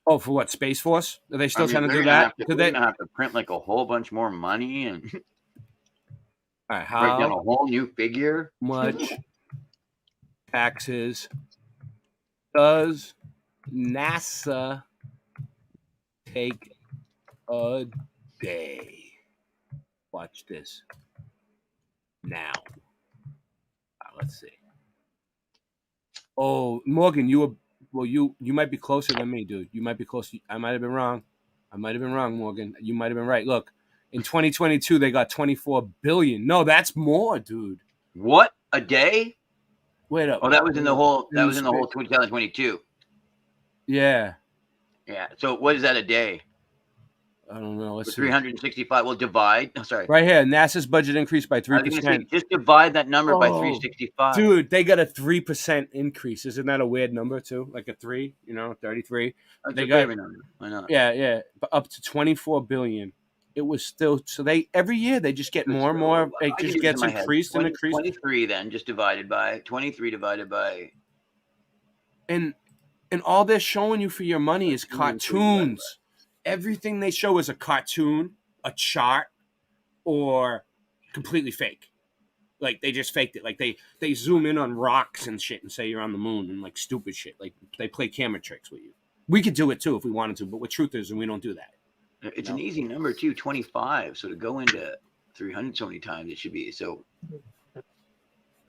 Oh, for what? Space Force? Are they still trying to they're do gonna that? have to- Could they're they? gonna have to print like a whole bunch more money and All right, write down a how whole new figure. much taxes does NASA take a day? Watch this. Now. Let's see. Oh, Morgan, you might be closer than me, dude. You might be close. I might have been wrong. Morgan. You might have been right. Look, in 2022 they got 24 billion. No, that's more, dude. What? A day? Wait up. Oh, that was in the whole. That In was in the whole space. 2022. Yeah. Yeah. So what is that a day? I don't know. Let's For see. 365. Well, divide. Oh, sorry. Right here, NASA's budget increased by I was gonna say, 3%. just divide that number by Oh, 365. Dude, they got a 3% increase. Isn't that a weird number too? Like a 3, 33. That's They a got favorite number. Why not? yeah, but up to 24 billion. It was still so they every year they just get more and more. It I can just do this gets in my head. increased and 20 increased. 23 then, just divided by 23 divided by. And all they're showing you for your money is cartoons. Everything they show is a cartoon, a chart, or completely fake. Like they just faked it. Like they zoom in on rocks and shit and say you're on the moon and like stupid shit. Like they play camera tricks with you. We could do it too if we wanted to, but we're truthers and we don't do that. It's an easy number too, 25. So to go into 300 so many times, it should be so.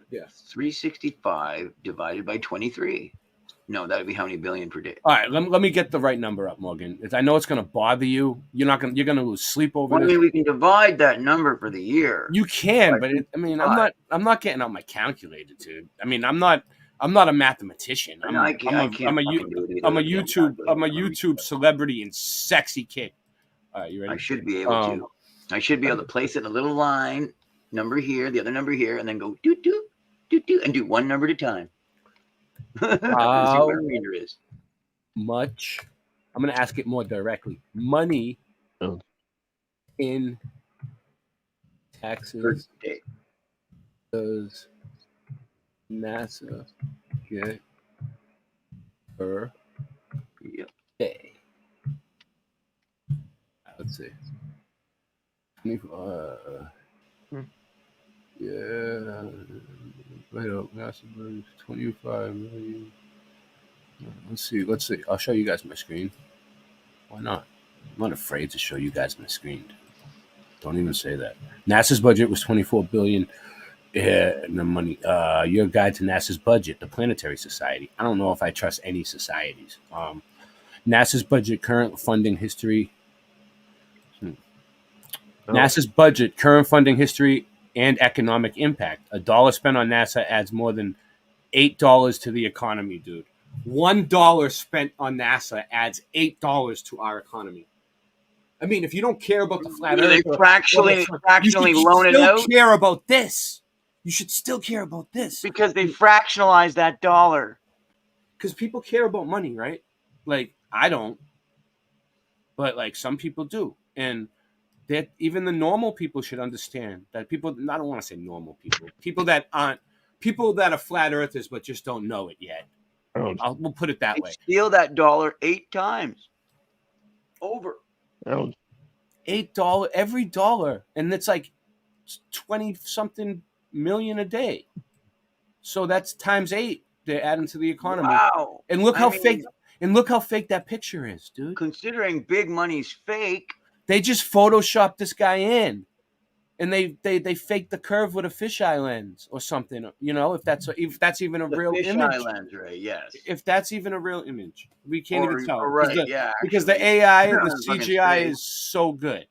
Yeah. 365 divided by 23. No, that would be how many billion per day? All right, let me get the right number up, Morgan. I know it's gonna bother you. You're gonna lose sleep over Well, I this. mean, we can divide that number for the year. You can, but I'm not getting out my calculator, dude. I mean, I'm not a mathematician. I'm a YouTube celebrity and sexy kid. All right, you ready? I should be able to. I should be able to place it in a little line, number here, the other number here, and then go do do do do, and do one number at a time. See How what a reader is. much? I'm gonna ask it more directly. Money in taxes does NASA get per day? Let's see. Yeah. Wait up, NASA budget 25 million. Let's see. I'll show you guys my screen. Why not? I'm not afraid to show you guys my screen. Don't even say that. NASA's budget was 24 billion. And the money. Your guide to NASA's budget, the Planetary Society. I don't know if I trust any societies. NASA's budget, current funding history. NASA's budget, current funding history, and economic impact. $1 spent on NASA adds more than $8 to the economy, dude. $1 spent on NASA adds $8 to our economy. I mean, if you don't care about the flat Do they Earth, fractionally you loan it still out? care about this. You should still care about this Because they fractionalize that dollar. because people care about money, right? Like I don't, but like some people do, and that even the normal people should understand that people. I don't want to say normal people. People that are flat earthers but just don't know it yet. We'll put it that way. Steal that dollar 8 times. Over. $8 every dollar, and it's like 20 something million a day. So that's times 8. They're adding to the economy. Wow. And look I how mean, fake. And look how fake that picture is, dude. Considering big money's fake. They just photoshopped this guy in, and they faked the curve with a fisheye lens or something. You know, if that's even a real Fisheye image. lens, right? Yes. If that's even a real image, we can't even tell. Right, Because the AI and the Yeah, fucking CGI straight. is so good.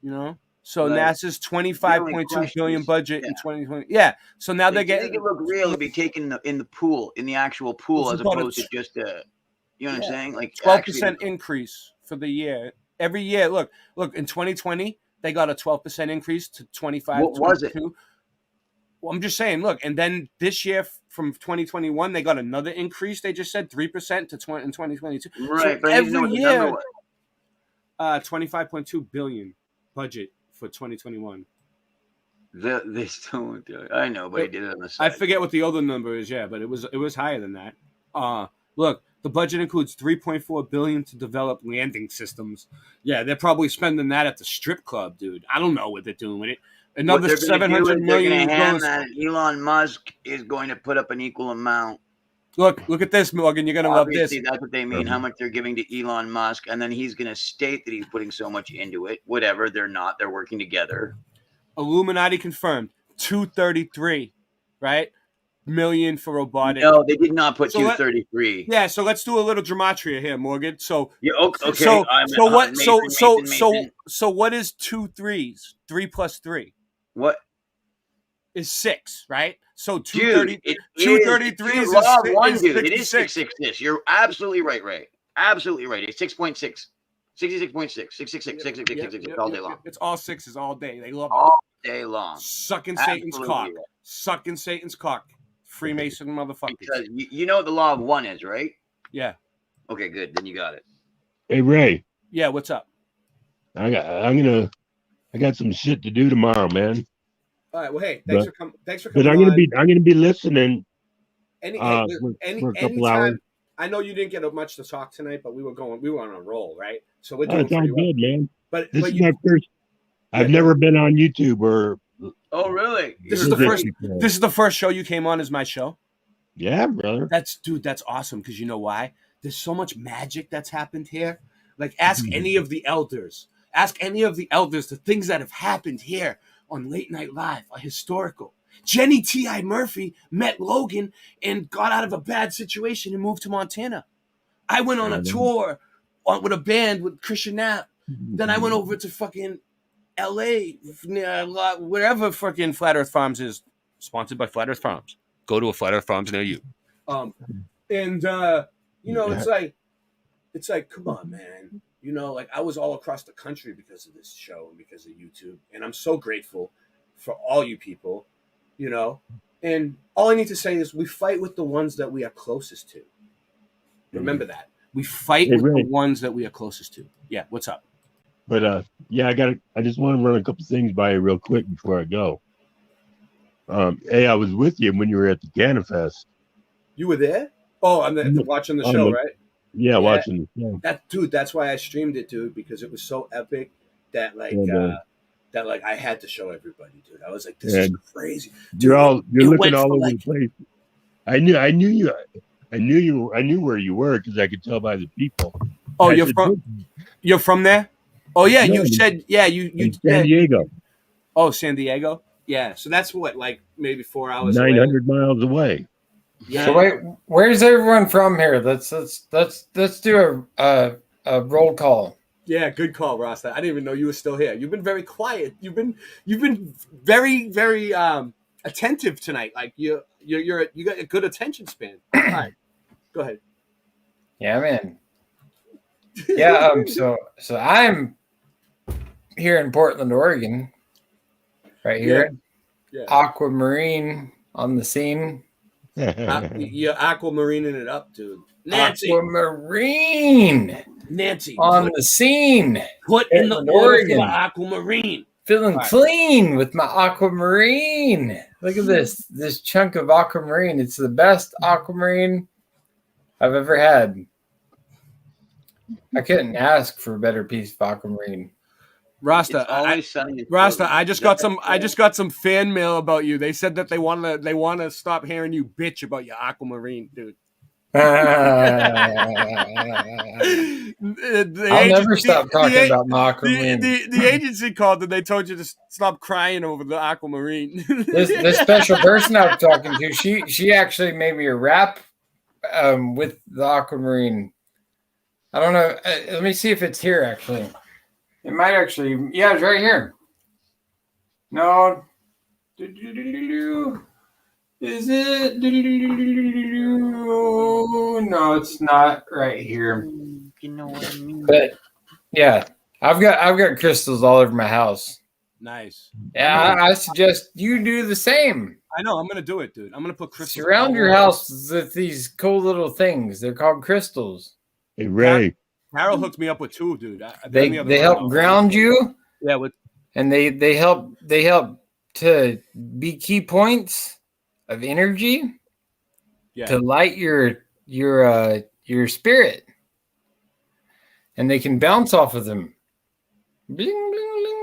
You know. So Right. NASA's $25.2 billion budget in 2020. Yeah. So now they're To getting make it look real, it'd be taken in the pool, in the actual pool, It's as about opposed to just a. You know what I'm saying? Like 12% increase for the year. Every year, look. In 2020, they got a 12% increase to 25. What was it? Well, I'm just saying, look, and then this year from 2021, they got another increase. They just said 3% to 20 in 2022. Right, so but I need to know every what the number year, was. 25.2 billion budget for 2021. They still won't do it. I know, but he did it on the side. I forget what the other number is, yeah, but it was higher than that. Look, the budget includes 3.4 billion to develop landing systems. Yeah, they're probably spending that at the strip club, dude. I don't know what they're doing with it. Another What they're gonna do 700 is they're million gonna hand goes. that Elon Musk is going to put up an equal amount. Look at this, Morgan. You're gonna love this. Obviously, that's what they mean. How much they're giving to Elon Musk, and then he's gonna state that he's putting so much into it. Whatever, they're not. They're working together. Illuminati confirmed 233, right? Million for robotic. No, they did not put So 233. Yeah, so let's do a little gematria here, Morgan. So Yeah, okay. So what? Mason. So what is 2 3s? 3 plus 3 What is 6, right? So Dude, 233 is law of one, dude. 66. It is 666. You're absolutely right, Ray. Absolutely right. It's 6.6. 66.6. 666. 666 all day long. It's all sixes all day. They love it. All day long. Sucking Satan's Absolutely cock. right. Sucking Satan's cock. Freemason motherfuckers. Because you know what the law of one is, right? Yeah. Okay, good. Then you got it. Hey Ray, Yeah, what's up? I got some shit to do tomorrow, man. All right. Well, hey, But- thanks for But coming. I'm gonna be listening. Any, for a couple hours. I know you didn't get much to talk tonight, but we were on a roll, right? So we're Oh, doing it's all pretty well. good, man. But This but is you, my first. I've never been on YouTube or. Oh, really? this is the first. This is the first show you came on as my show. Yeah, brother. That's awesome because you know why? There's so much magic that's happened here. Like ask any of the elders. Ask any of the elders the things that have happened here on Late Night Live are historical. Jenny T.I. Murphy met Logan and got out of a bad situation and moved to Montana. I went on a tour with a band with Christian Knapp. Then I went over to fucking L.A., wherever fucking Flat Earth Farms is, sponsored by Flat Earth Farms. Go to a Flat Earth Farms near you. It's like, come on, man. You know, like I was all across the country because of this show and because of YouTube. And I'm so grateful for all you people, you know. And all I need to say is we fight with the ones that we are closest to. Remember that. We fight with the ones that we are closest to. Yeah, what's up? But yeah, I just want to run a couple things by you real quick before I go. Hey, I was with you when you were at the CannaFest. You were there? Oh, I'm watching the show, right? Yeah, watching the show. That's why I streamed it, dude, because it was so epic that like I had to show everybody, dude. I was like, this is crazy. Dude, you're looking all over the place. I knew where you were because I could tell by the people. Oh, you're from there? Oh yeah, No, you said you San Diego. Oh, San Diego? Yeah. So that's what, like maybe 4 hours 900 miles away. Yeah. So wait, where's everyone from here? Let's do a roll call. Yeah, good call, Rasta. I didn't even know you were still here. You've been very quiet. You've been very, very attentive tonight. Like you got a good attention span. All right. Go ahead. Yeah, man. Yeah, so I'm here in Portland, Oregon. Right here. Yeah. Aquamarine on the scene. You're aquamarining it up, dude. Nancy. Aquamarine. Nancy. On the scene. Put in the Oregon. aquamarine. Feeling clean with my aquamarine. Look at this chunk of aquamarine. It's the best aquamarine I've ever had. I couldn't ask for a better piece of aquamarine. Rasta, I just got some fan mail about you. They said that they want to stop hearing you bitch about your aquamarine, dude. I'll never stop talking about my aquamarine. The agency called and they told you to stop crying over the aquamarine. This special person I'm talking to, she actually made me a rap with the aquamarine. I don't know. Let me see if it's here, actually. It might actually. Yeah, it's right here. No. Is it? No, it's not right here. You know what I mean? But yeah, I've got crystals all over my house. Nice. Yeah, I suggest you do the same. I know. I'm gonna do it, dude. I'm gonna put crystals. Surround all your over. house with these cool little things. They're called crystals. Hey Ray, Carol hooked me up with two, dude. They help ground you. Yeah, with and they help to be key points of energy to light your spirit, and they can bounce off of them. Bling, bling, bling.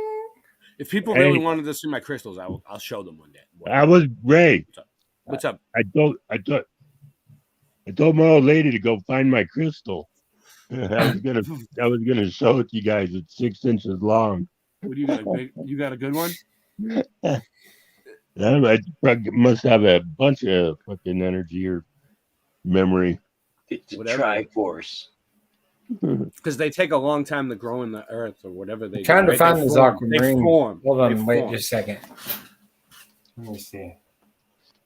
If people really wanted to see my crystals, I'll show them one day. I was Ray. What's up? I told my old lady to go find my crystal. I was gonna show it to you guys. It's 6 inches long. What do you got? You got a good one? I must have a bunch of fucking energy or memory. It's a Triforce. Because they take a long time to grow in the earth or whatever they. I'm trying to find this aquamarine. Form. Hold on, They wait form. just a second. Let me see.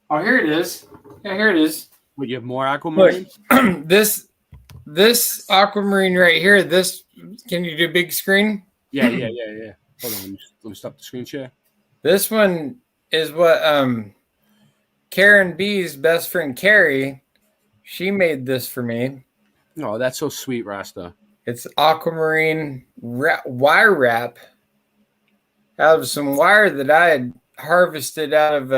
Oh, here it is. Yeah, here it is. But you have more aquamarine? Look, this aquamarine right here. This, can you do big screen? Yeah. Hold on, let me stop the screen share. This one is what Karen B's best friend Carrie, she made this for me. Oh, that's so sweet, Rasta. It's aquamarine wire wrap out of some wire that I had harvested out of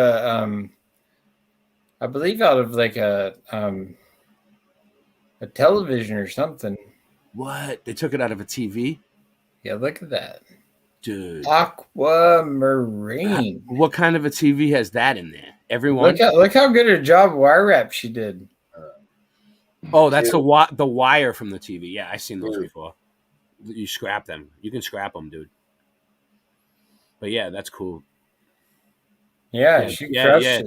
I believe out of like a television or something. What? They took it out of a TV? Yeah, look at that. Dude. Aquamarine. What kind of a TV has that in there? Everyone? Look how good a job wire wrap she did. Oh, that's the wire from the TV. Yeah, I've seen those before. You scrap them. You can scrap them, dude. But yeah, that's cool. Yeah, she crushed it.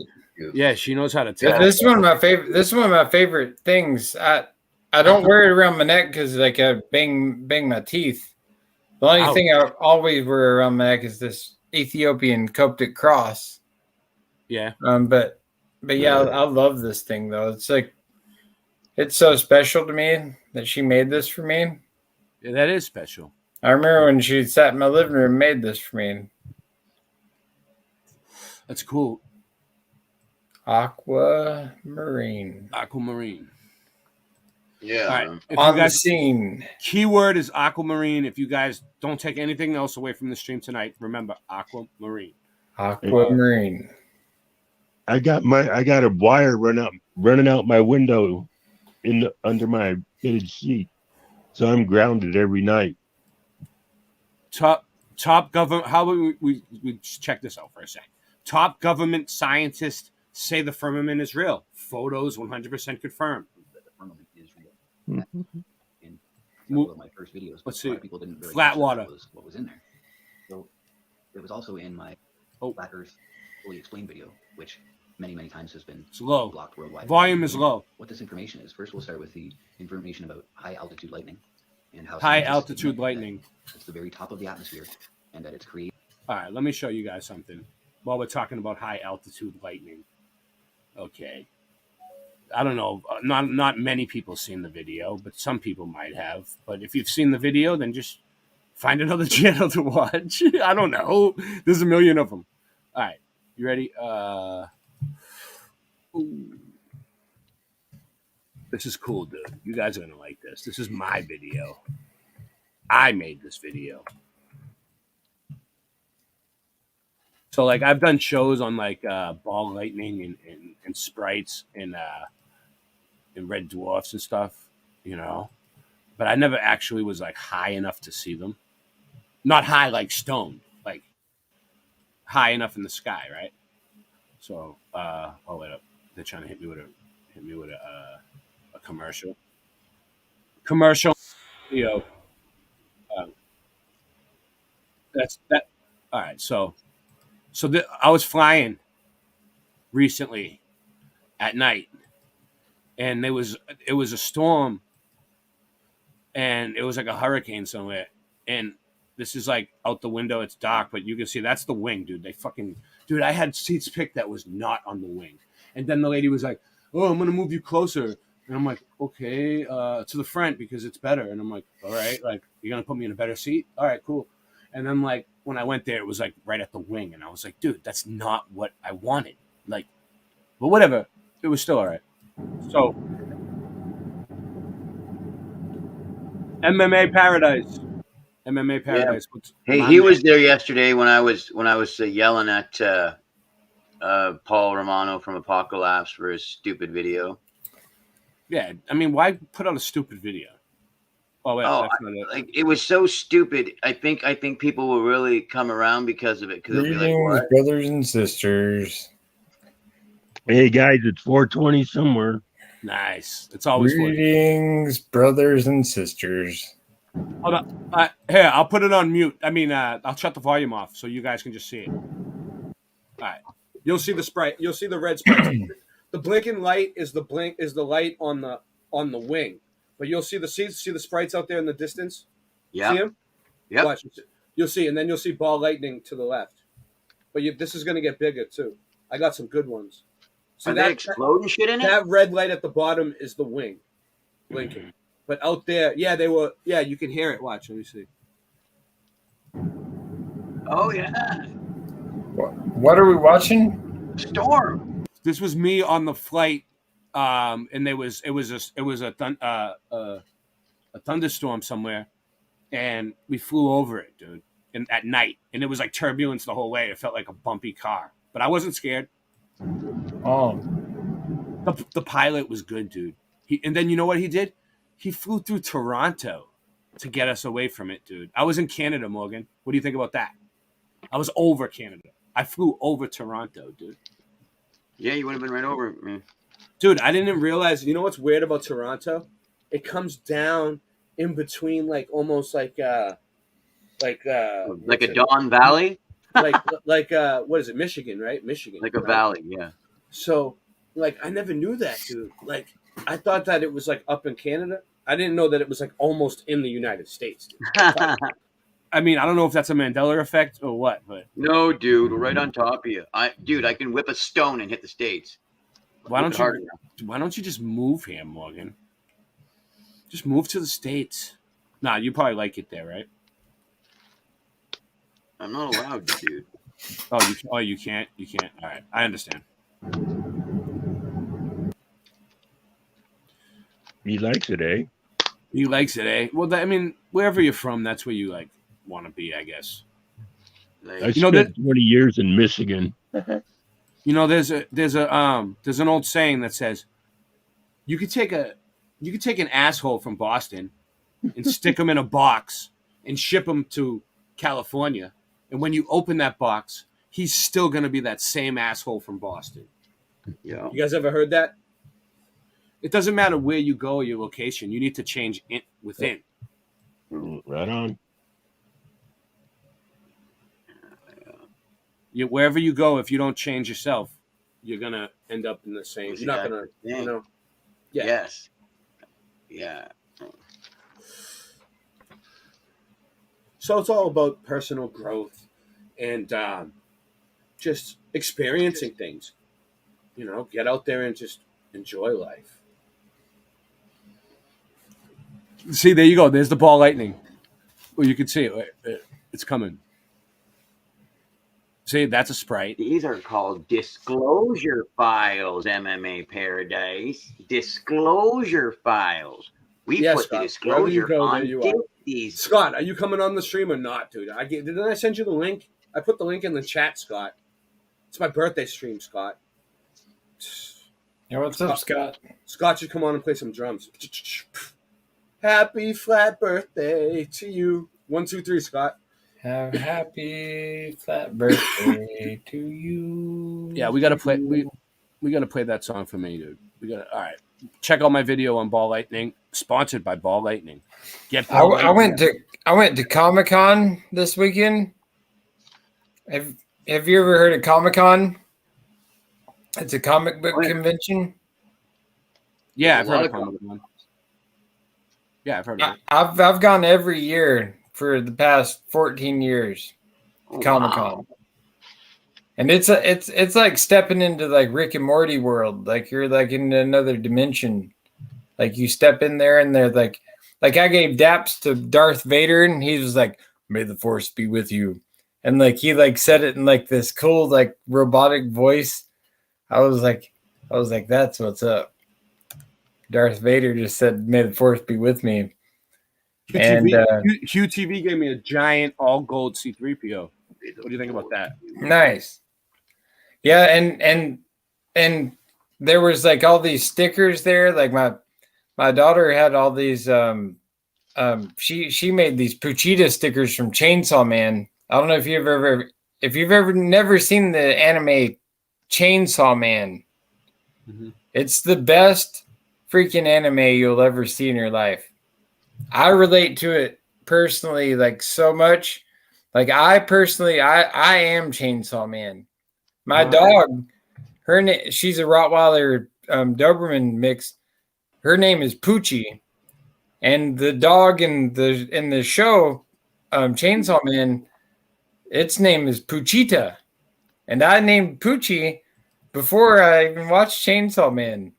Yeah, she knows how to tell. This is one of my favorite. This is one of my favorite things. I don't wear it around my neck because like I bang my teeth. The only thing I always wear around my neck is this Ethiopian Coptic cross. Yeah. But yeah, I love this thing though. It's like it's so special to me that she made this for me. Yeah, that is special. I remember when she sat in my living room and made this for me. That's cool. Aquamarine. Yeah. All right. If On you guys, the scene. Keyword is aquamarine. If you guys don't take anything else away from the stream tonight, remember aquamarine. Aquamarine. I got a wire running out my window under my fitted sheet, so I'm grounded every night. Top government. How about we check this out for a sec? Top government scientists say the firmament is real. Photos 100% confirmed. The firmament is real. In Mo- my first videos, Let's a lot see. of people didn't really Flat catch water. what was in there. So it was also in my Flat Earth Fully Explained video, which many times has been low. blocked worldwide. Volume is low. What this information is, first we'll start with the information about high altitude lightning and how High scientists altitude know that lightning. it's the very top of the atmosphere and that it's created. All right, let me show you guys something while we're talking about high altitude lightning. Okay. I don't know. Not many people seen the video, but some people might have. But if you've seen the video, then just find another channel to watch. I don't know. There's a million of them. All right. You ready? This is cool, dude. You guys are going to like this. This is my video. I made this video. So, like, I've done shows on, like, ball lightning and sprites and red dwarfs and stuff, you know. But I never actually was, like, high enough to see them. Not high like stoned, like high enough in the sky, right? So, wait up. They're trying to hit me with a commercial. Commercial video. That's that. All right, so I was flying recently at night, and it was a storm, and it was like a hurricane somewhere, and this is like out the window. It's dark, but you can see that's the wing, dude. Dude, I had seats picked that was not on the wing, and then the lady was like, "Oh, I'm gonna move you closer And I'm like, okay, to the front because it's better. And I'm like, all right, like you're gonna put me in a better seat? All right, cool. And then like when I went there, it was like right at the wing, and I was like, dude, that's not what I wanted. Like, but whatever, it was still all right. So, MMA Paradise. MMA Paradise. Hey, he was there yesterday when I was yelling at Paul Romano from Apocalypse for his stupid video. Yeah, I mean, why put out a stupid video? Oh, wait, that's not it. Like it was so stupid. I think people will really come around because of it. Because they'll be like, "What?" Brothers and sisters. Hey guys, it's 420 somewhere. Nice. It's always Greetings, brothers and sisters. Hold on. Here, I'll put it on mute. I mean, I'll shut the volume off so you guys can just see it. All right. You'll see the sprite. You'll see the red sprite. The blinking light is the light on the wing. But you'll see the sprites out there in the distance. Yeah. See them? Yeah. Watch. You'll see, and then you'll see ball lightning to the left. But this is going to get bigger too. I got some good ones. Are they exploding shit in it? That red light at the bottom is the wing blinking. But out there, they were. Yeah, you can hear it. Watch. Let me see. Oh yeah. What are we watching? Storm. This was me on the flight, and it was a thunderstorm somewhere, and we flew over it, dude, and at night, and it was like turbulence the whole way. It felt like a bumpy car, but I wasn't scared. Oh, the pilot was good, dude. And then you know what he did? He flew through Toronto to get us away from it, dude. I was in Canada, Morgan. What do you think about that? I was over Canada. I flew over Toronto, dude. Yeah, you would have been right over it, man. Dude, I didn't realize. You know what's weird about Toronto? It comes down in between, like almost like a Don Valley. like what is it? Michigan, right? Michigan. Like a valley, yeah. So, like, I never knew that, dude. Like, I thought that it was like up in Canada. I didn't know that it was like almost in the United States. I mean, I don't know if that's a Mandela effect or what, but no, dude, we're right on top of you. I can whip a stone and hit the States. Why don't you just move here, Morgan? Just move to the States. Nah, you probably like it there, right? I'm not allowed to, dude. You can't. All right, I understand. He likes it, eh? He likes it, eh? Well, I mean, wherever you're from, that's where you like want to be, I guess. I spent 20 years in Michigan. You know, there's an old saying that says, you could take an asshole from Boston and stick him in a box and ship him to California, and when you open that box, he's still gonna be that same asshole from Boston. Yeah. You guys ever heard that? It doesn't matter where you go or your location. You need to change it within. Right on. Wherever you go, if you don't change yourself, you're gonna end up in the same. You're not gonna, Yeah. Yeah. Yes. Yeah. So it's all about personal growth and just experiencing things. You know, get out there and just enjoy life. See, there you go. There's the ball lightning. Well, you can see it. It's coming. See, that's a sprite. These are called disclosure files, MMA Paradise. Disclosure files. We Yes, put Scott. the disclosure Wherever you go, on there you are. these. Scott, are you coming on the stream or not, dude? Didn't I send you the link? I put the link in the chat, Scott. It's my birthday stream, Scott. Yeah, what's up, Scott? Scott should come on and play some drums. Happy flat birthday to you. 1, 2, 3, Scott. Have a happy flat birthday to you. Yeah, we gotta play. We gotta play that song for me, dude. All right. Check out my video on Ball Lightning, sponsored by Ball Lightning. I went to Comic-Con this weekend. Have you ever heard of Comic-Con? It's a comic book convention. Yeah, I've heard of Comic-Con. Yeah, I've heard of it. I've gone every year for the past 14 years. Comic-Con. Wow. And it's like stepping into like Rick and Morty world. Like you're like in another dimension. Like you step in there and they're like I gave daps to Darth Vader and he was like, "May the Force be with you," and like he like said it in like this cool like robotic voice. I was like, that's what's up. Darth Vader just said, "May the Force be with me." And Hugh TV gave me a giant all gold C3PO. What do you think about that? Nice. Yeah, and there was like all these stickers there. Like my daughter had all these she made these Puchita stickers from Chainsaw Man. I don't know if you've ever never seen the anime Chainsaw Man. Mm-hmm. It's the best freaking anime you'll ever see in your life. I relate to it personally like so much. Like I personally I am Chainsaw Man. My dog, she's a Rottweiler Doberman mix. Her name is Poochie, and the dog in the show Chainsaw Man, its name is Poochita, and I named Poochie before I even watched Chainsaw Man.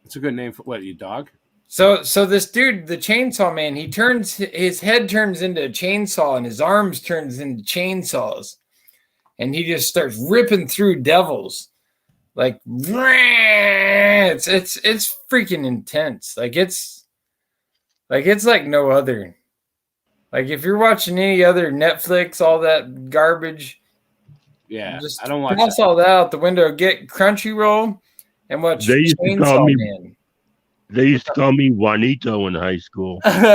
It's a good name for what, your dog? So this dude, the Chainsaw Man, his head turns into a chainsaw and his arms turns into chainsaws. And he just starts ripping through devils. Like it's freaking intense. Like it's like no other. Like if you're watching any other Netflix, all that garbage, yeah, just I don't watch toss all that out the window, get Crunchyroll and watch They used to Chainsaw call me. Man. They used to call me Juanito in high school. That's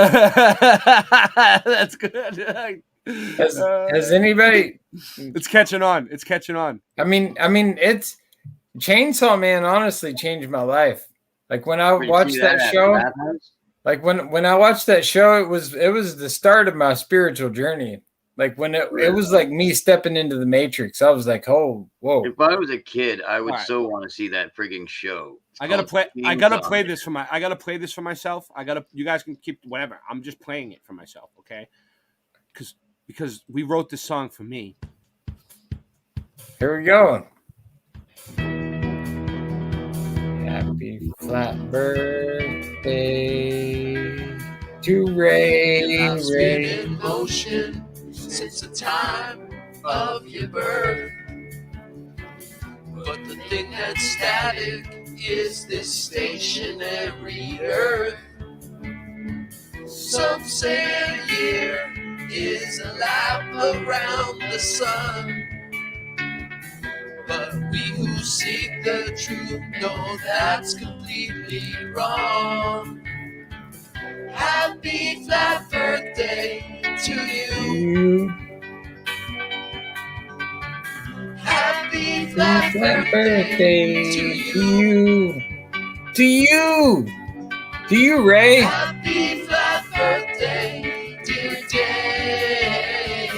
good. Has anybody? It's catching on. It's catching on. I mean, it's Chainsaw Man. Honestly, changed my life. Like when I watched that show, like when I watched that show, it was the start of my spiritual journey. Like when it was like me stepping into the Matrix. I was like, oh, whoa. If I was a kid, I would All right. so want to see that frigging show. It's I gotta called play Chainsaw this for myself. You guys can keep whatever. I'm just playing it for myself, okay? Because we wrote this song for me. Here we go. Happy flat birthday to Ray. I've been in motion since the time of your birth. But the thing that's static is this stationary earth. Some say a year is a lap around the sun. But we who seek the truth know that's completely wrong. Happy flat birthday to you. Happy flat birthday to you. To you. To you, Ray. Happy flat birthday, dear Dave.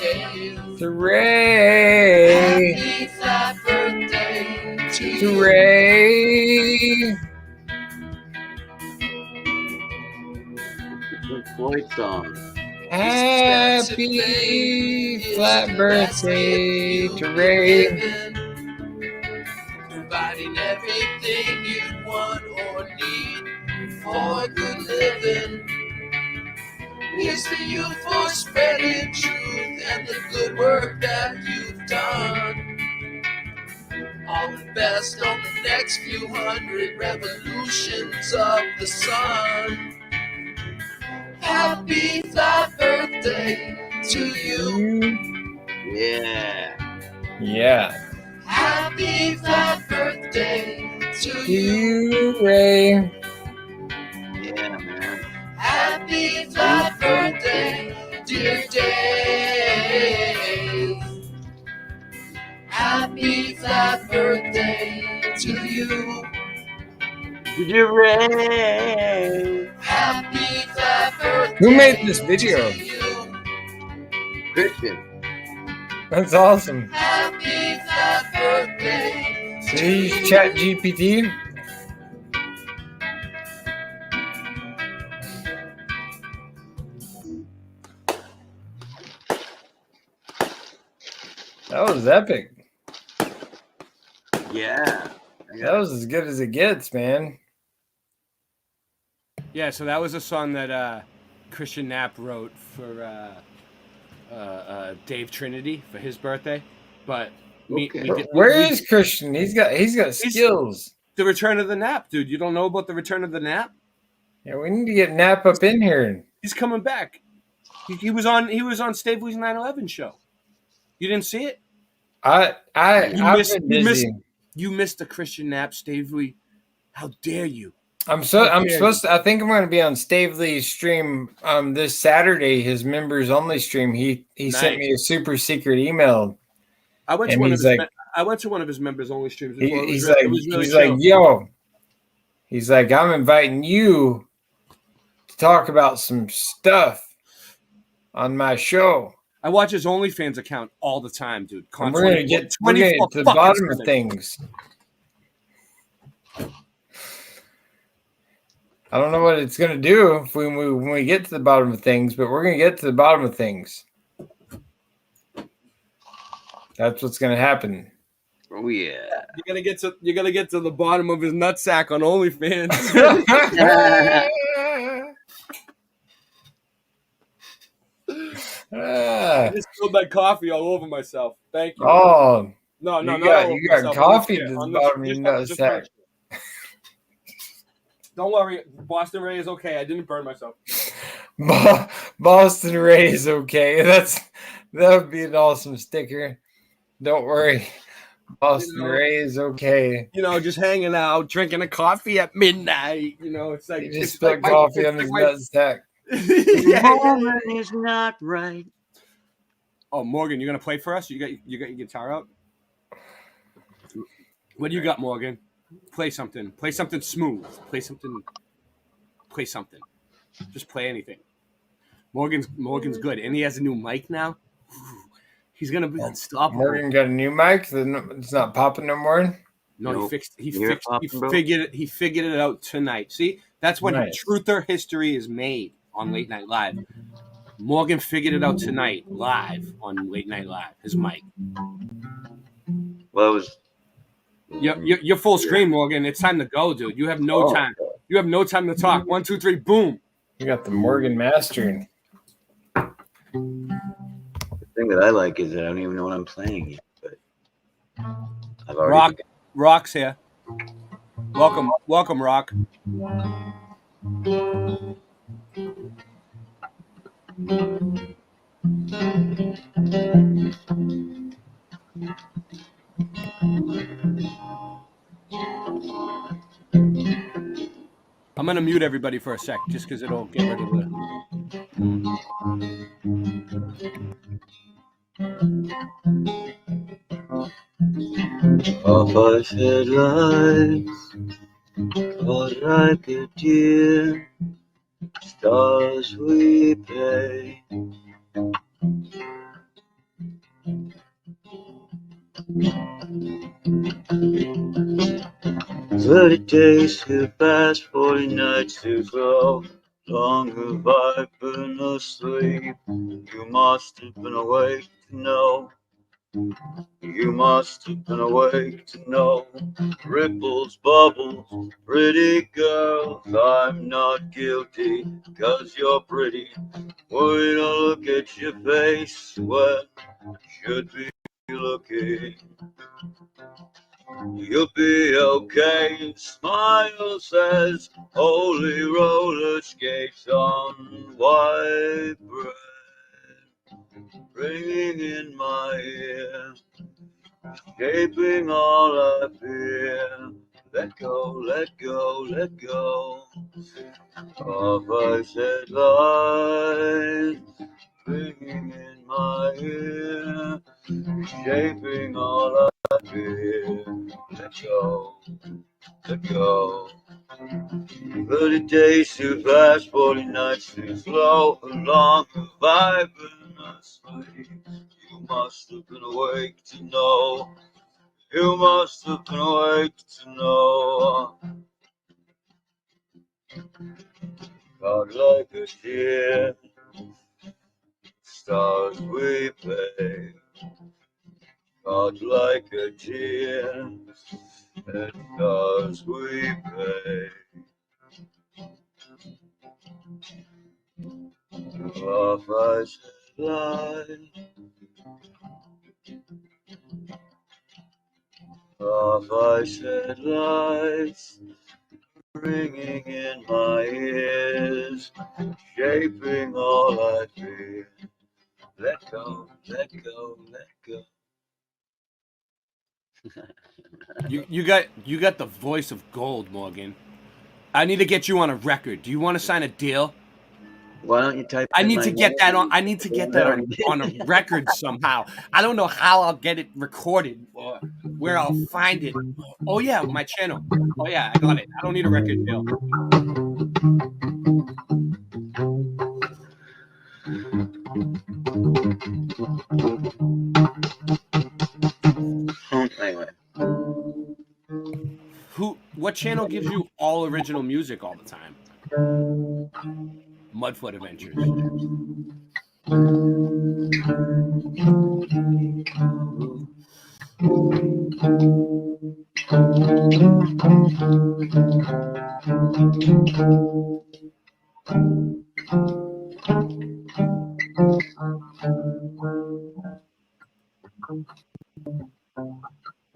To Ray. Happy flat birthday to To you. Ray. Floyd song. Happy flat birthday to Ray. Providing everything you want or need for good living. Here's to you for spreading truth and the good work that you've done. All the best on the next few hundred revolutions of the sun. Happy flat birthday to you. Yeah. Yeah. Happy flat birthday to To you. you, Ray. Yeah, man. Happy flat birthday, dear Dave. Happy flat birthday to you. You're right. Happy flat birthday. Who made this video? Christian. That's awesome. Happy flat birthday. Did he use Chat GPT? That was epic. Yeah. That was as good as it gets, man. Yeah, so that was a song that Christian Knapp wrote for Dave Trinity for his birthday. But Where is Christian? He's got skills. The Return of the Knapp, dude. You don't know about the Return of the Knapp? Yeah, we need to get Knapp up in here. He's coming back. He was on Staveley's 9/11 show. You didn't see it? You missed the Christian Knapp Stavely. How dare you? I think I'm going to be on Stavely's stream this Saturday, his members only stream. He sent me a super secret email. I went to one of his members only streams. He's like, yo, he's like, I'm inviting you to talk about some stuff on my show. I watch his OnlyFans account all the time, dude. We're going to get to the bottom of things. I don't know what it's going to do when we get to the bottom of things, but we're going to get to the bottom of things. That's what's going to happen. Oh yeah. You're gonna get to the bottom of his nutsack on OnlyFans. I just spilled my coffee all over myself. Thank you. Oh. No, you got coffee to the bottom of your nutsack. Don't worry, Boston Ray is okay. I didn't burn myself. Boston Ray is okay. That would be an awesome sticker. Don't worry. Boston Ray is okay. Just hanging out, drinking a coffee at midnight. It's like you just spilled coffee on his nutsack. The moment is not right. Oh, Morgan, you gonna play for us? You got your guitar out? What do you got, Morgan? Play something. Play something smooth. Play something. Just play anything. Morgan's good, and he has a new mic now. He's gonna be unstoppable. Morgan got a new mic. It's not popping no more. No, he figured it out tonight. See, that's when truther history is made on Late Night Live. Morgan figured it out tonight, live on Late Night Live. His mic. Well, it was. You're full screen, Morgan. It's time to go, dude. You have no time. You have no time to talk. 1, 2, 3, boom. You got the Morgan mastering. The thing that I like is that I don't even know what I'm playing yet. But I've already. Rock's here. Welcome, Rock. I'm gonna mute everybody for a sec, just because it'll get rid of the. Off I headlights, caught like a deer, stars we pay. 30 days to pass, 40 nights to go. Long have I been asleep. You must have been awake to know. You must have been awake to know. Ripples, bubbles, pretty girls. I'm not guilty, 'cause you're pretty. We don't look at your face when you should be looking. You'll be okay. Smile says, holy roller skates on white bread, ringing in my ear, shaping all I fear. Let go, let go, let go. Off I said lights, ringing in my ear, shaping all I fear. Let go, let go. 30 days too fast, 40 nights too slow. How long have I been asleep? You must have been awake to know. You must have been awake to know. God like a deer, stars we pay. God like a deer, and stars we pay. Off I should fly. Off I said lights ringing in my ears, shaping all I fear. Let go, let go, let go. You got the voice of gold, Morgan. I need to get you on a record. Do you want to sign a deal? Why don't you type? I in need my to get name? that on. I need to get that on a record somehow. I don't know how I'll get it recorded or where I'll find it. Oh yeah, my channel. Oh yeah, I got it. I don't need a record deal. Anyway. What channel gives you all original music all the time? Mudfoot Adventures.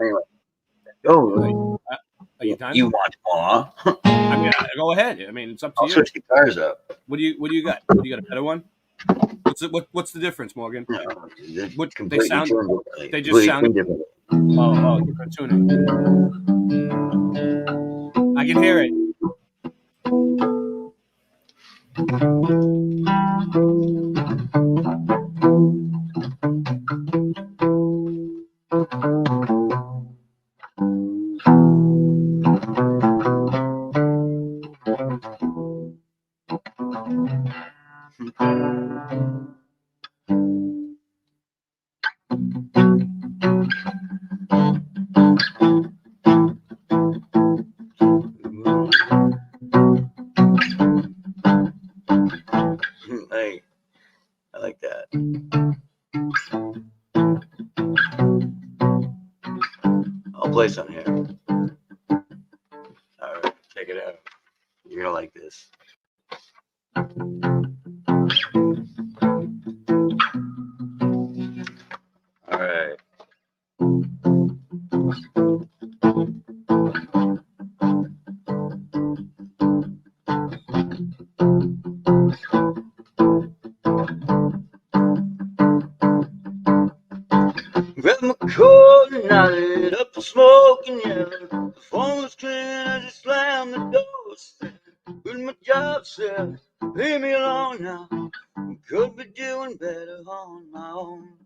Anyway. Oh, are you done? You want more? I mean, go ahead. I mean, it's up to I'll you. switch guitars up. What do you got? What do you got? A better one? What's the difference, Morgan? What they sound? They just sound different. Oh, different tuning. I can hear it. Hey, I like that. I'll play some here. All right, check it out. You're gonna like this. All right. Grab my coat and I lit up for smoking, yeah. The phone was ringing as I slammed the door. Said, with my job said, leave me alone now. I could be doing better on my own.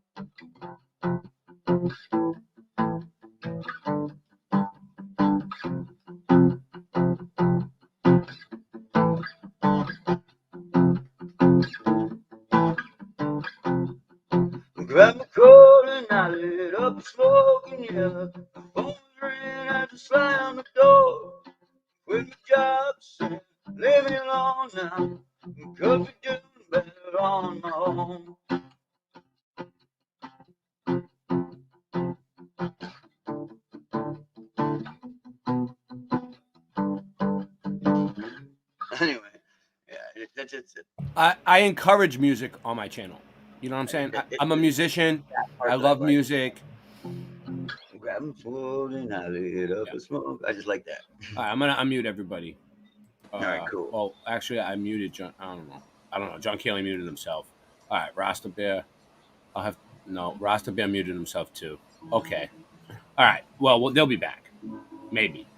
Grab my coat and I lit up for smoking, yeah. The phone was ringing as I slammed the door. With my job said, leave me alone now. I could be doing better on my own. Anyway, yeah, that's it. I encourage music on my channel. You know what I'm saying? I'm a musician. I love music. Grabbing food and I lit up a smoke. I just like that. All right, I'm gonna unmute everybody. All right, cool. Well, actually, I muted John. I don't know. John Kelly muted himself. All right, Rasta Bear. Rasta Bear muted himself too. Okay. All right. Well, they'll be back. Maybe.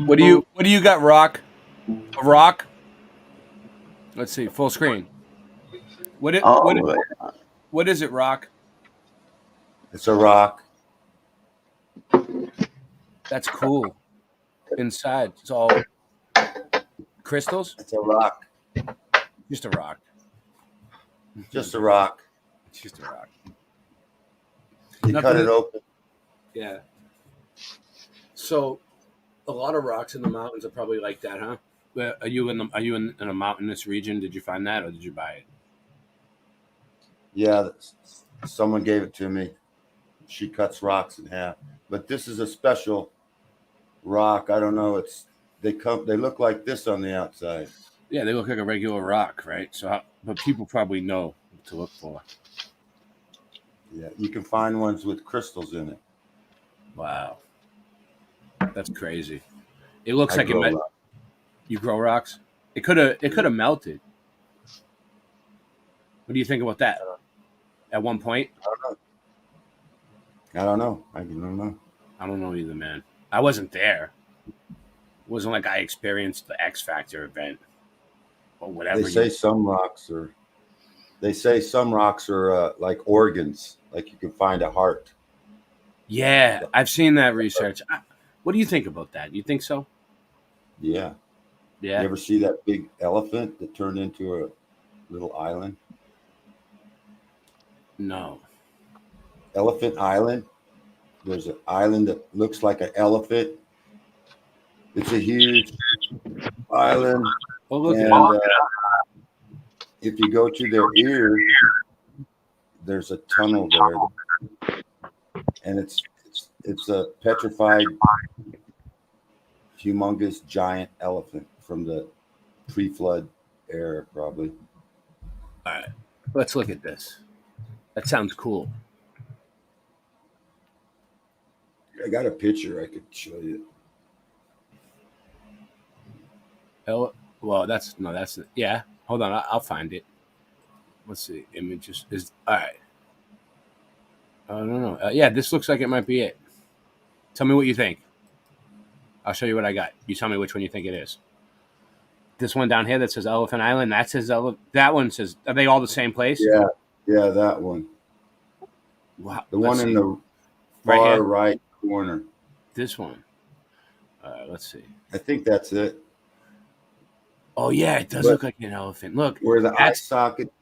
What do you got, Rock? A rock? Let's see, full screen. What is it, Rock? It's a rock. That's cool. Inside, it's all crystals? It's a rock. Just a rock. Just a rock. It's just a rock. You cut it open. Yeah. So, a lot of rocks in the mountains are probably like that, huh? Are you in a mountainous region? Did you find that, or did you buy it? Yeah, someone gave it to me. She cuts rocks in half, but this is a special rock. I don't know. They look like this on the outside. Yeah, they look like a regular rock, right? So, but people probably know what to look for. Yeah, you can find ones with crystals in it. Wow, that's crazy. It looks I like grow it. rocks. You grow rocks. It could have melted. What do you think about that? At one point, I don't know. I don't know. I don't know either, man. I wasn't there. It wasn't like I experienced the X Factor event or whatever. They say some rocks are like organs, like you can find a heart. Yeah, I've seen that research. What do you think about that? You think so? Yeah. Yeah. You ever see that big elephant that turned into a little island? No. Elephant Island. There's an island that looks like an elephant. It's a huge island. Oh, look and, at that. if you go to their ear, there's a tunnel there, and it's a petrified, humongous, giant elephant from the pre-flood era, probably. All right, let's look at this. That sounds cool. I got a picture I could show you. Well, that's yeah. Hold on, I'll find it. Let's see. Images is all right. I don't know. Yeah, this looks like it might be it. Tell me what you think. I'll show you what I got. You tell me which one you think it is. This one down here that says Elephant Island. That says that one says. Are they all the same place? Yeah, that one. Wow. The one in the far right corner. This one. Let's see. I think that's it. Oh yeah, it does look like an elephant. Look, where the eye socket's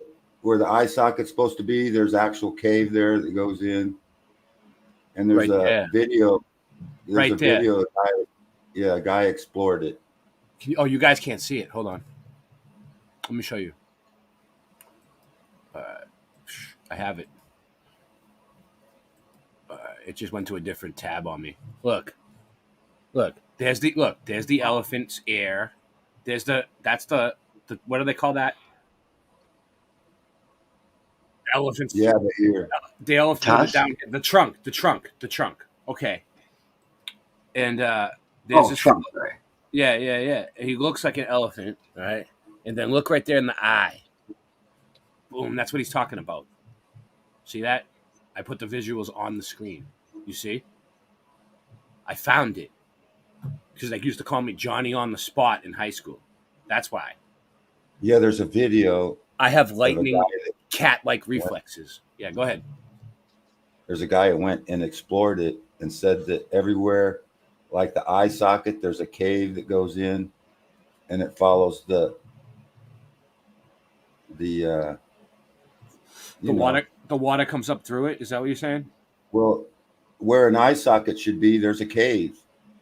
supposed to be, there's actual cave there that goes in, and there's a video. There's a video. A guy explored it. You guys can't see it. Hold on. Let me show you. I have it. It just went to a different tab on me. Look. There's the elephant's ear. That's the what do they call that? Elephant's the ear. The elephant down the trunk. Okay. And there's this trunk. Yeah. He looks like an elephant, right? And then look right there in the eye. Boom, that's what he's talking about. See that? I put the visuals on the screen. You see? I found it. Because they used to call me Johnny on the spot in high school. That's why. Yeah, there's a video. I have lightning cat-like reflexes. Yeah, go ahead. There's a guy who went and explored it and said that everywhere, like the eye socket, there's a cave that goes in, and it follows the water. The water comes up through it. Is that what you're saying? Well, where an eye socket should be, there's a cave.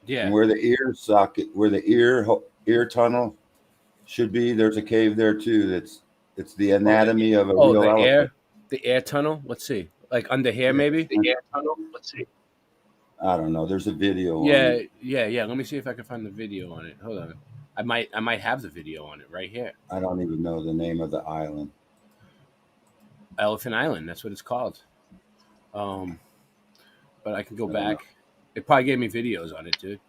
Yeah. And where the ear socket, where the ear tunnel should be, there's a cave there too. It's the anatomy of a real elephant. The air tunnel. Let's see. Like under here, maybe. The air tunnel. Let's see. I don't know. There's a video. Yeah. Let me see if I can find the video on it. Hold on. I might have the video on it right here. I don't even know the name of the island. Elephant Island. That's what it's called. But I can go back. It probably gave me videos on it, dude.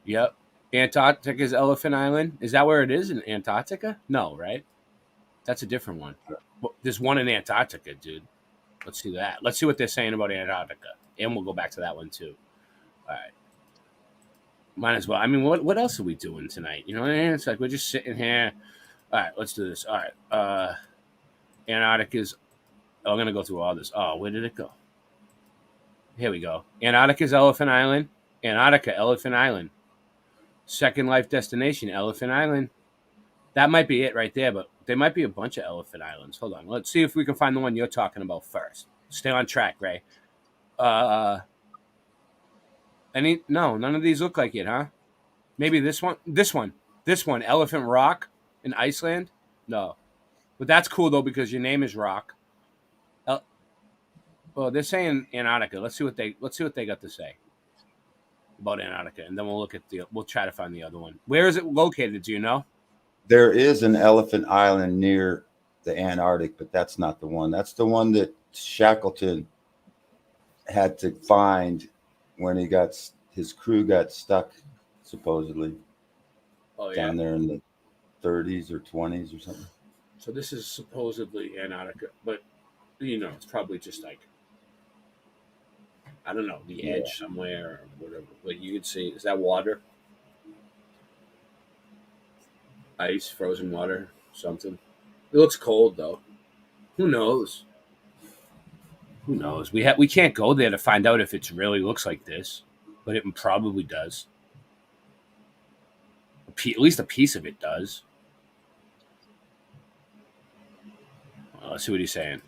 Yep. Antarctica's Elephant Island. Is that where it is in Antarctica? No, right? That's a different one. There's one in Antarctica, dude. Let's see that. Let's see what they're saying about Antarctica. And we'll go back to that one, too. All right. Might as well. I mean, what else are we doing tonight? You know what I mean? It's like we're just sitting here. All right, let's do this. All right. Antarctica's. I'm going to go through all this. Oh, where did it go? Here we go. Antarctica's Elephant Island. Antarctica, Elephant Island. Second life destination, Elephant Island. That might be it right there, but there might be a bunch of Elephant Islands. Hold on. Let's see if we can find the one you're talking about first. Stay on track, Ray. No, none of these look like it, huh? Maybe this one. This one. This one, Elephant Rock in Iceland. No, but that's cool though because your name is Rock. Well, they're saying Antarctica. Let's see what they got to say about Antarctica, and then we'll try to find the other one. Where is it located? Do you know? There is an elephant island near the Antarctic, but that's not the one. That's the one that Shackleton had to find when his crew got stuck, supposedly, down there in the 30s or 20s or something. So this is supposedly Antarctica, but it's probably just like, I don't know, the edge somewhere or whatever. But you can see, is that water? Ice, frozen water, something. It looks cold though. Who knows? Who knows? We can't go there to find out if it really looks like this, but it probably does. At least a piece of it does. Let's see what he's saying.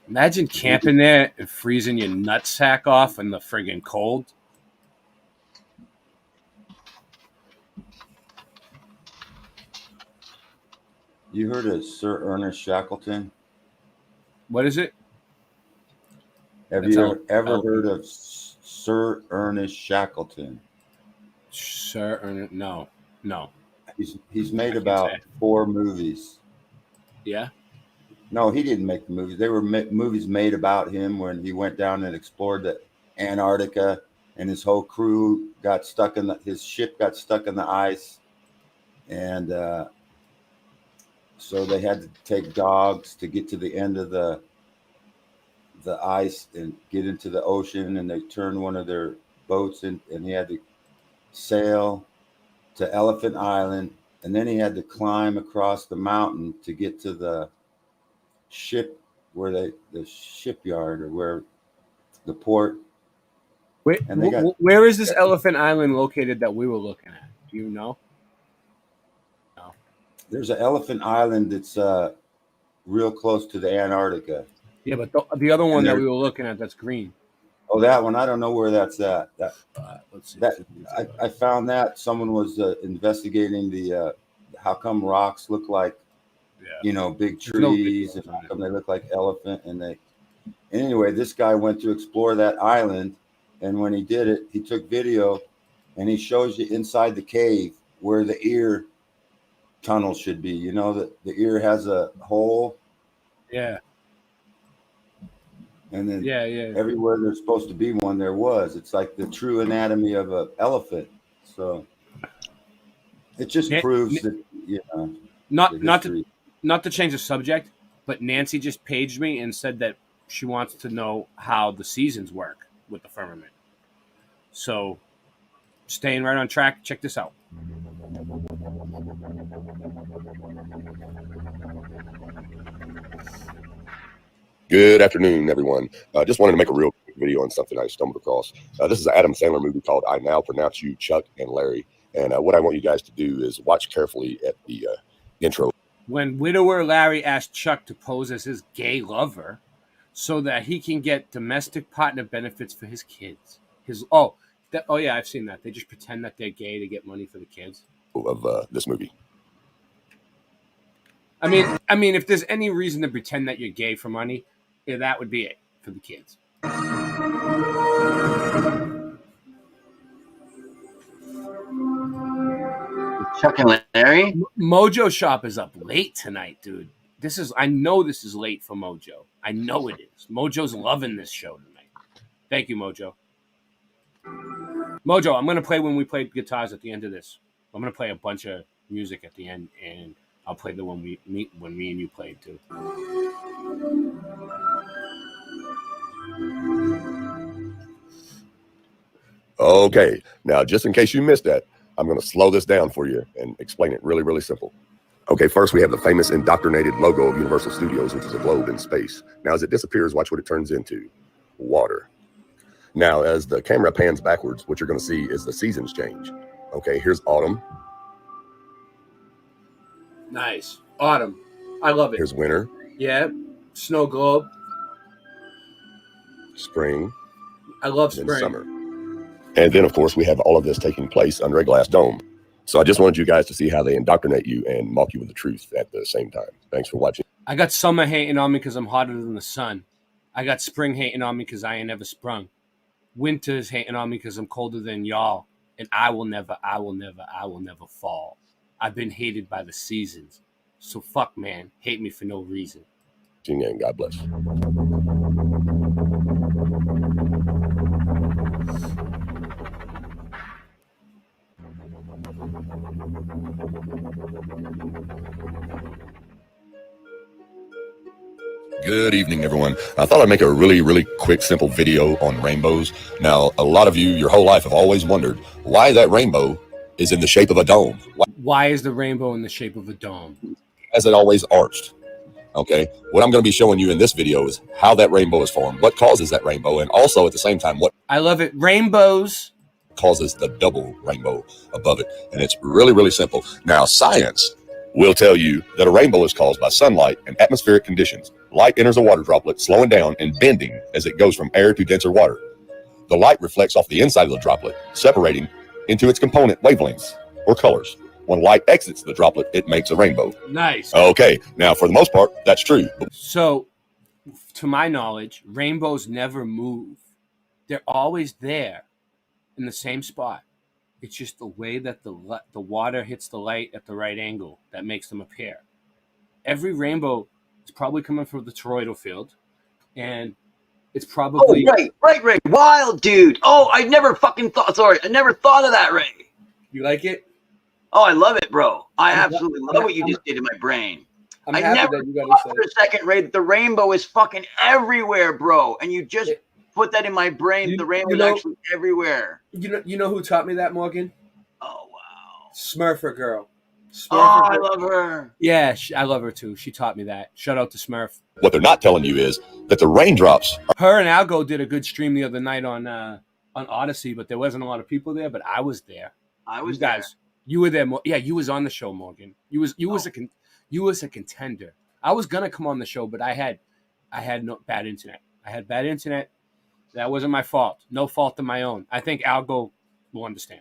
Imagine camping there and freezing your nutsack off in the friggin' cold. You heard of Sir Ernest Shackleton? What is it? Have you ever heard of Sir Ernest Shackleton? Sir Ernest? No. He's made about 4 movies. Yeah? No, he didn't make the movies. They were movies made about him when he went down and explored the Antarctica, and his whole crew got stuck his ship got stuck in the ice, and so they had to take dogs to get to the end of the ice and get into the ocean, and they turned one of their boats in, and he had to sail to Elephant Island, and then he had to climb across the mountain to get to the ship the shipyard or where the port. Where is this Elephant Island located that we were looking at? Do you know? No. There's an Elephant Island that's real close to the Antarctica. Yeah, but the other one that we were looking at, that's green. Oh, that one, I don't know where that's at. Let's see. I found that someone was investigating the how come rocks look like big trees, and how come they look like elephant, and anyway, this guy went to explore that island, and when he did it, he took video, and he shows you inside the cave where the ear tunnel should be. The ear has a hole. Yeah. And then everywhere there's supposed to be one, there was. It's like the true anatomy of an elephant. So it just proves that not to change the subject, but Nancy just paged me and said that she wants to know how the seasons work with the firmament. So staying right on track, check this out. Good afternoon, everyone. Just wanted to make a real quick video on something I stumbled across. This is an Adam Sandler movie called I Now Pronounce You Chuck and Larry. And what I want you guys to do is watch carefully at the intro. When widower Larry asked Chuck to pose as his gay lover so that he can get domestic partner benefits for his kids. I've seen that. They just pretend that they're gay to get money for the kids. Of this movie. I mean, if there's any reason to pretend that you're gay for money, that would be it for the kids. Chuck and Larry? Mojo Shop is up late tonight, dude. I know this is late for Mojo. I know it is. Mojo's loving this show tonight. Thank you, Mojo. Mojo, I'm going to play when we play guitars at the end of this. I'm going to play a bunch of music at the end, and I'll play the one when me and you played too. Okay, now just in case you missed that, I'm going to slow this down for you and explain it really, really simple. Okay, first we have the famous indoctrinated logo of Universal Studios, which is a globe in space. Now as it disappears, watch what it turns into. Water. Now as the camera pans backwards, what you're going to see is the seasons change. Okay, here's autumn. Nice. Autumn. I love it. Here's winter, Yeah. Snow globe. spring, I love and spring. summer. And then, of course, we have all of this taking place under a glass dome. So I just wanted you guys to see how they indoctrinate you and mock you with the truth at the same time. Thanks for watching. I got summer hating on me because I'm hotter than the sun. I got spring hating on me because I ain't never sprung. Winter's hating on me because I'm colder than y'all. And I will never fall. I've been hated by the seasons. So fuck, man. Hate me for no reason. And God bless. Good evening, everyone. I thought I'd make a really quick, simple video on rainbows. Now, a lot of you, your whole life, have always wondered why that rainbow is in the shape of a dome. Why is the rainbow in the shape of a dome? As it always arched. Okay, what I'm going to be showing you in this video is how that rainbow is formed, what causes that rainbow, and also at the same time, what I love it. Rainbows causes the double rainbow above it. And it's really simple. Now, science will tell you that a rainbow is caused by sunlight and atmospheric conditions. Light enters a water droplet, slowing down and bending as it goes from air to denser water. The light reflects off the inside of the droplet, separating into its component wavelengths or colors. When light exits the droplet, it makes a rainbow. Nice. Okay, now for the most part, that's true. So, to my knowledge, rainbows never move. They're always there in the same spot. It's just the way that the water hits the light at the right angle that makes them appear. Every rainbow is probably coming from the toroidal field, and it's probably Ray, wild dude. Oh, I never fucking thought. Sorry, I never thought of that, Ray. You like it? Oh, I love it, bro. I absolutely love what you just did in my brain. I never thought for a second, Ray, that the rainbow is fucking everywhere, bro. And you just put that in my brain. The rainbow is actually everywhere. You know who taught me that, Morgan? Oh, wow. Smurfer girl. I love her. Yeah, I love her too. She taught me that. Shout out to Smurf. What they're not telling you is that the raindrops Her and Algo did a good stream the other night on Odyssey, but there wasn't a lot of people there. But I was there. You guys. You were there. Yeah, you was on the show, Morgan. You was a contender. I was gonna come on the show, but I had bad internet. I had bad internet. That wasn't my fault. No fault of my own. I think Algo will understand.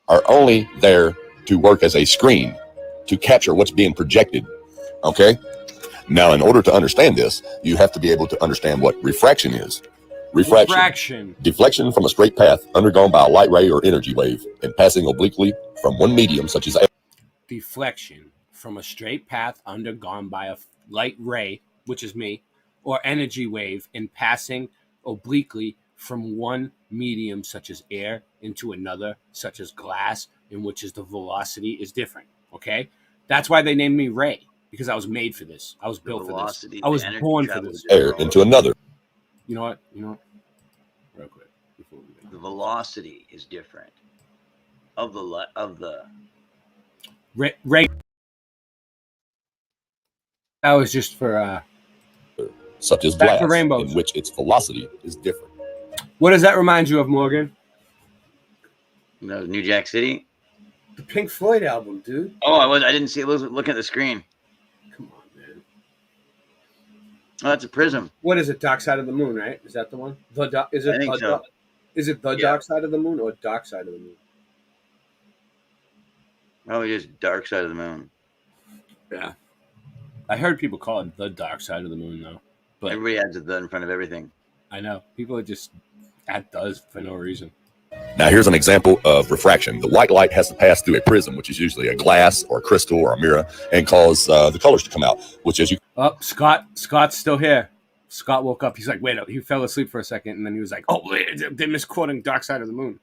are only there to work as a screen to capture what's being projected. Okay? Now, in order to understand this, you have to be able to understand what refraction is. Refraction. Deflection from a straight path undergone by a light ray or energy wave and passing obliquely from one medium, such as air. Deflection from a straight path undergone by a light ray, which is me, or energy wave in passing obliquely from one medium, such as air, into another, such as glass, in which is the velocity is different. Okay? That's why they named me Ray, because I was made for this. I was built for this. I was born for this. Air into another. You know what? Real quick. The velocity is different of the Ray. That was just for such as back glass, to rainbows, in which its velocity is different. What does that remind you of, Morgan? No, New Jack City. The Pink Floyd album, dude. Oh, I didn't see it. I was looking at the screen. Come on, man. Oh, that's a prism. What is it? Dark Side of the Moon, right? Is that the one? Is it the Dark Side of the Moon or Dark Side of the Moon? Probably just Dark Side of the Moon. Yeah. I heard people call it the Dark Side of the Moon, though. But everybody adds a the in front of everything. I know. People just add does for no reason. Now, here's an example of refraction. The white light has to pass through a prism, which is usually a glass or a crystal or a mirror, and cause the colors to come out, which is you. Oh, Scott's still here. Scott woke up. He's like, wait, he fell asleep for a second, and then he was like, oh, wait, they're misquoting Dark Side of the Moon.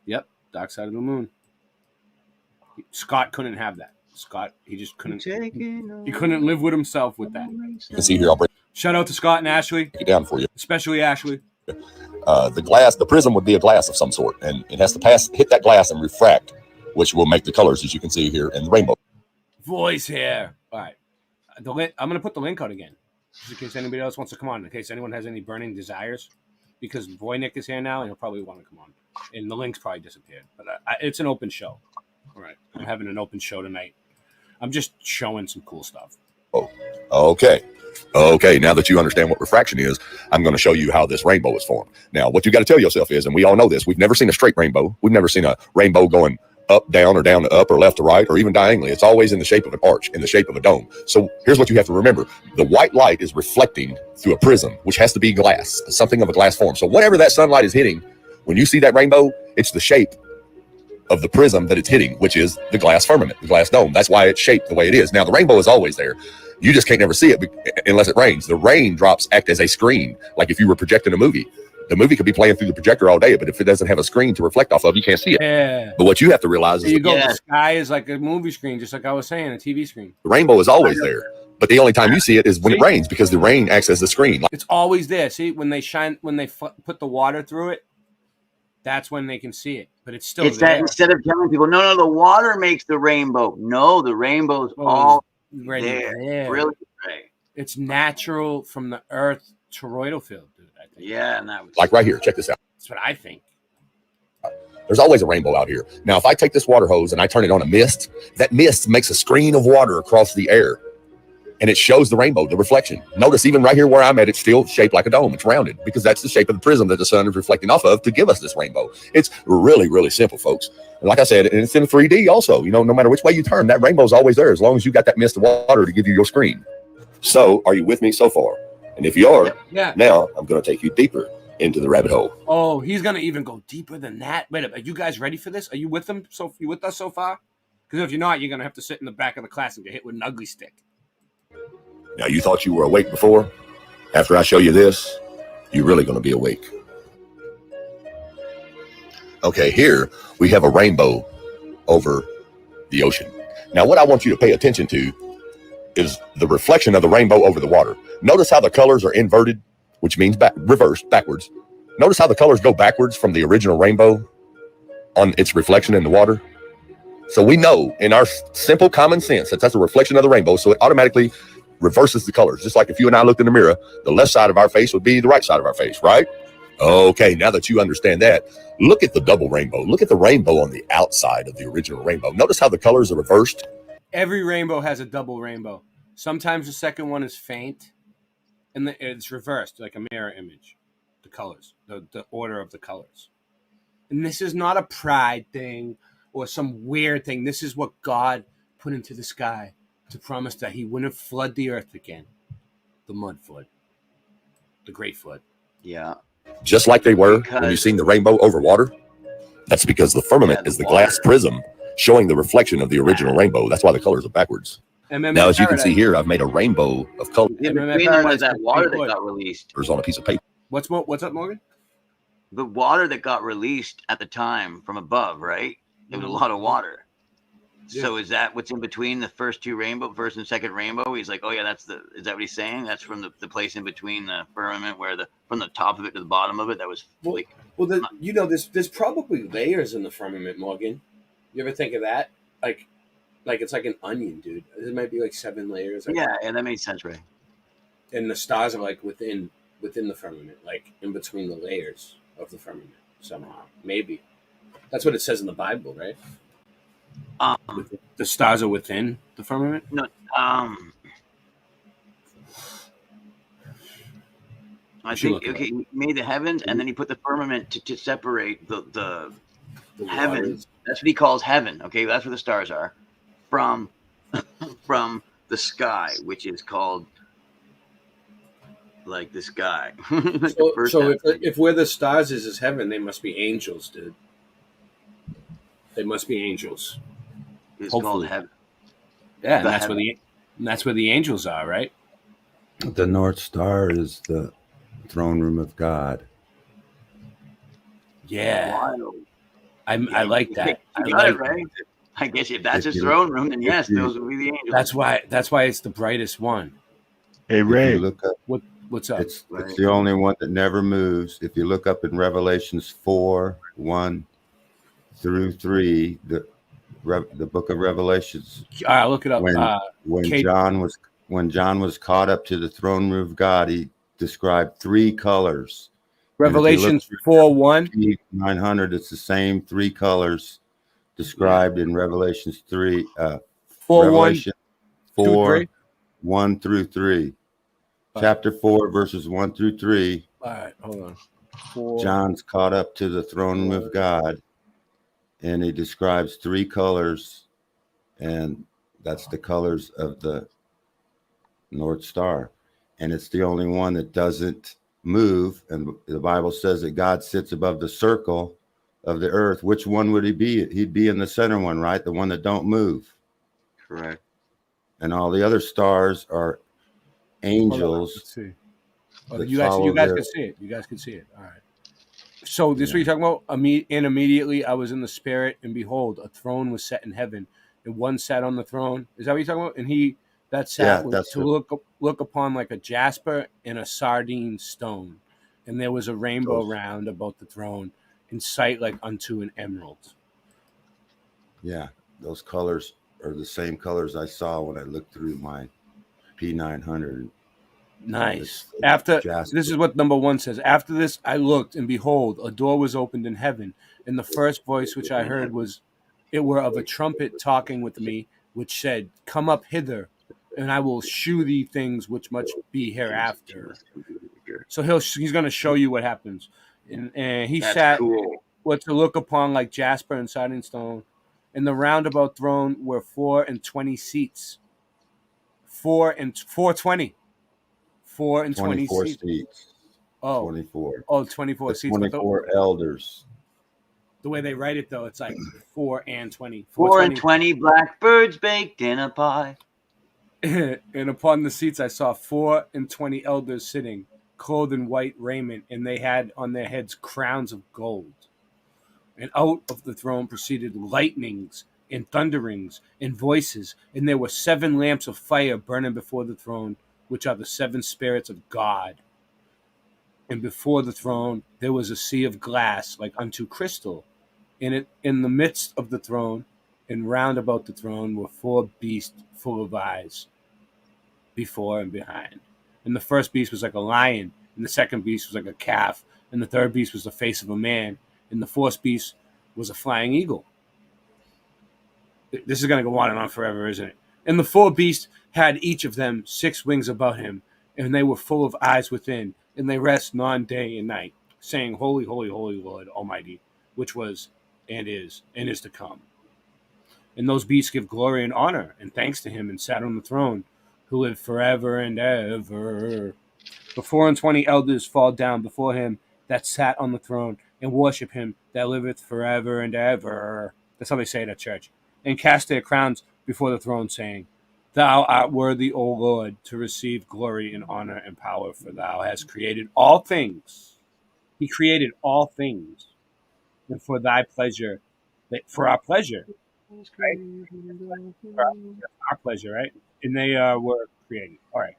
Yep, Dark Side of the Moon. Scott couldn't have that. Scott, he just couldn't. He couldn't live with himself with that. You can see here, I'll break Shout out to Scott and Ashley. it down for you. Especially Ashley. The prism would be a glass of some sort, and it has to hit that glass and refract, which will make the colors, as you can see here in the rainbow. Voice here. All right. I'm going to put the link out again, just in case anybody else wants to come on, in case anyone has any burning desires, because Voynick is here now, and he'll probably want to come on. And the link's probably disappeared, but it's an open show. All right. I'm having an open show tonight. I'm just showing some cool stuff. Okay. Okay, now that you understand what refraction is, I'm going to show you how this rainbow is formed. Now, what you got to tell yourself is, and we all know this, we've never seen a straight rainbow. We've never seen a rainbow going up, down, or down to up, or left to right, or even diagonally. It's always in the shape of an arch, in the shape of a dome. So here's what you have to remember. The white light is reflecting through a prism, which has to be glass, something of a glass form. So whatever that sunlight is hitting, when you see that rainbow, it's the shape of the prism that it's hitting, which is the glass firmament, the glass dome. That's why it's shaped the way it is. Now, the rainbow is always there. You just can't never see it unless it rains. The raindrops act as a screen. Like if you were projecting a movie, the movie could be playing through the projector all day, but if it doesn't have a screen to reflect off of, you can't see it. Yeah. But what you have to realize is The sky is like a movie screen, just like I was saying, a TV screen. the rainbow is always there. But the only time you see it is when it rains, because the rain acts as the screen. It's always there. See, when they put the water through it, that's when they can see it. But it's still It's there. that instead of telling people, no, the water makes the rainbow. No, the rainbow's all there. Brilliant, right? It's natural from the earth toroidal field, dude. I think. Yeah, and that was Like right here, check this out. That's what I think. There's always a rainbow out here. Now, if I take this water hose and I turn it on a mist, that mist makes a screen of water across the air. And it shows the rainbow, the reflection. Notice even right here where I'm at, it's still shaped like a dome. It's rounded because that's the shape of the prism that the sun is reflecting off of to give us this rainbow. It's really, really simple, folks. And like I said, and it's in 3D also. You know, no matter which way you turn, that rainbow's always there as long as you got that mist of water to give you your screen. So, are you with me so far? And if you are, Yeah. now I'm going to take you deeper into the rabbit hole. Oh, he's gonna even go deeper than that. Wait, are you guys ready for this? Are you with them? So you with us so far? Because if you're not, you're gonna have to sit in the back of the class and get hit with an ugly stick. Now, you thought you were awake before? After I show you this, you're really going to be awake. Okay, here we have a rainbow over the ocean. Now, what I want you to pay attention to is the reflection of the rainbow over the water. Notice how the colors are inverted, which means reversed, backwards. Notice how the colors go backwards from the original rainbow on its reflection in the water. So we know in our simple common sense that that's a reflection of the rainbow, so it automatically reverses the colors. Just like if you and I looked in the mirror, the left side of our face would be the right side of our face, right? Okay, now that you understand that, look at the double rainbow. Look at the rainbow on the outside of the original rainbow. Notice how the colors are reversed. Every rainbow has a double rainbow. Sometimes the second one is faint, and it's reversed, like a mirror image. The colors, the order of the colors. And this is not a pride thing or some weird thing. This is what God put into the sky to promise that he wouldn't flood the earth again. The mud flood. The great flood. Yeah. Just like they were when you seen the rainbow over water. That's because the firmament is the glass prism showing the reflection of the original rainbow. That's why the colors are backwards. Now, as you can see here, I've made a rainbow of colors in between them was that water that got released. on a piece of paper. What's up, Morgan? The water that got released at the time from above, right? It was a lot of water. So is that what's in between the first two rainbow, first and second rainbow? He's like, oh yeah, is that what he's saying? That's from the place in between the firmament where from the top of it to the bottom of it, that was there's probably layers in the firmament, Morgan. You ever think of that? Like it's like an onion, dude. There might be like 7 layers. Yeah, that makes sense, Ray. And the stars are like within the firmament, like in between the layers of the firmament somehow. Maybe. That's what it says in the Bible, right? The stars are within the firmament? No, I think he made the heavens, and then he put the firmament to separate the heavens. That's what he calls heaven. Okay, that's where the stars are from the sky, which is called like the sky. So if where the stars is heaven, they must be angels, dude. They must be angels. It's called heaven. Yeah, and that's where the angels are, right? The North Star is the throne room of God. Yeah, I like that. Right? I guess if that's his throne room, then yes, those will be the angels. That's why it's the brightest one. Hey Ray, look up, what's up? It's the only one that never moves. If you look up in Revelations 4:1 through 3, the book of Revelations. All right, look it up. When John was caught up to the throne room of God, he described 3 colors. Revelations 4:1. 900. It's the same 3 colors described in Revelations 4:1 Revelation 4, 3? 1 through 3. Chapter 4, verses 1 through 3. All right, hold on. 4. John's caught up to the throne room of God, and he describes 3 colors, and that's the colors of the North Star. And it's the only one that doesn't move. And the Bible says that God sits above the circle of the earth. Which one would he be? He'd be in the center one, right? The one that don't move. Correct. And all the other stars are angels. Let's see. that You guys follow their- can see it. You guys can see it. All right. So this is what you're talking about? And immediately I was in the spirit, and behold, a throne was set in heaven, and one sat on the throne. Is that what you're talking about? And he that sat was to look upon like a jasper and a sardine stone. And there was a rainbow round about the throne, in sight like unto an emerald. Yeah, those colors are the same colors I saw when I looked through my P900. Nice. After this is what number 1 says. After this, I looked, and behold, a door was opened in heaven. And the first voice which I heard was, it were of a trumpet talking with me, which said, "Come up hither, and I will shew thee things which must be hereafter." So he's going to show you what happens. And he That's sat cool. what to look upon like jasper and sardine stone. In the roundabout throne were 24 seats. 420. 4 and 20 24 seats. seats. Oh, 24. Oh, 24 The seats. 24 elders. The way they write it, though, it's like 4 and 20. 4 and 20 blackbirds baked in a pie. And upon the seats I saw 4 and 20 elders sitting, clothed in white raiment, and they had on their heads crowns of gold. And out of the throne proceeded lightnings and thunderings and voices, and there were 7 lamps of fire burning before the throne, which are the 7 spirits of God. And before the throne there was a sea of glass like unto crystal. In the midst of the throne and round about the throne were 4 beasts full of eyes, before and behind. And the first beast was like a lion, and the second beast was like a calf, and the third beast was the face of a man, and the fourth beast was a flying eagle. This is going to go on and on forever, isn't it? And the 4 beasts had each of them 6 wings about him, and they were full of eyes within, and they rest day and night, saying, Holy, holy, holy Lord Almighty, which was and is to come. And those beasts give glory and honor and thanks to him, and sat on the throne, who lived forever and ever. The 4 and 20 elders fall down before him that sat on the throne, and worship him that liveth forever and ever. That's how they say it at church. And cast their crowns before the throne, saying, Thou art worthy, O Lord, to receive glory and honor and power, for thou hast created all things. He created all things, and for thy pleasure, for our pleasure, right? For our pleasure, right? And they were created. All right.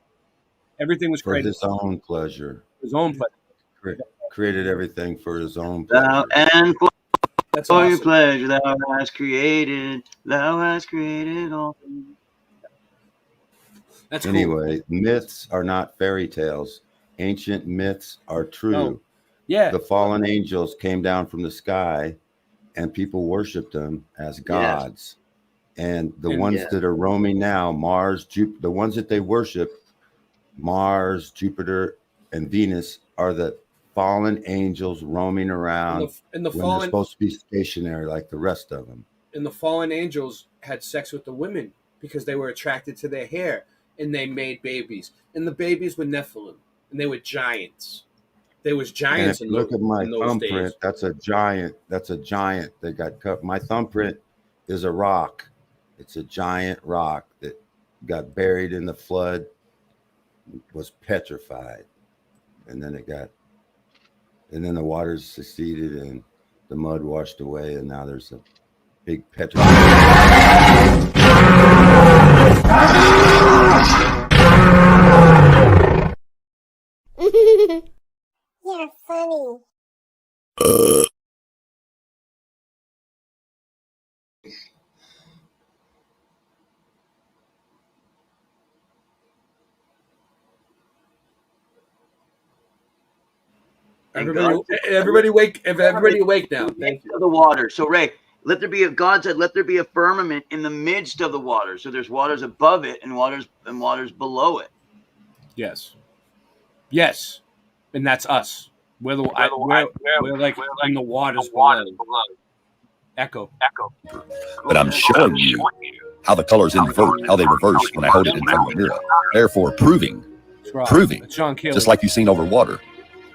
Everything was For created. his own pleasure. His own pleasure. Created everything for his own pleasure. Thou and for That's your awesome. pleasure thou hast created all things. That's cool. Anyway, myths are not fairy tales. Ancient myths are true. No. Yeah. The fallen angels came down from the sky, and people worshiped them as gods. And the ones that are roaming now, Mars, Jupiter, the ones that they worship, Mars, Jupiter, and Venus, are the fallen angels roaming around And the when fallen they're supposed to be stationary like the rest of them. and the fallen angels had sex with the women because they were attracted to their hair, and they made babies. And the babies were Nephilim, and they were giants. There was And giants if in you look those, at my in those thumbprint, days. that's a giant. That's a giant that got cut. My thumbprint is a rock. It's a giant rock that got buried in the flood, was petrified, and then the waters seceded and the mud washed away, and now there's a big petrified. You're funny. Everybody wake now. Thank you. The water. So Ray, God said, let there be a firmament in the midst of the waters. So there's waters above it and waters below it. Yes. Yes. And that's us. We're like in the waters below. Echo. But I'm showing you how the colors invert, how they reverse when I hold it in front of the mirror. Therefore, proving, Sean Keely. just like you've seen over water.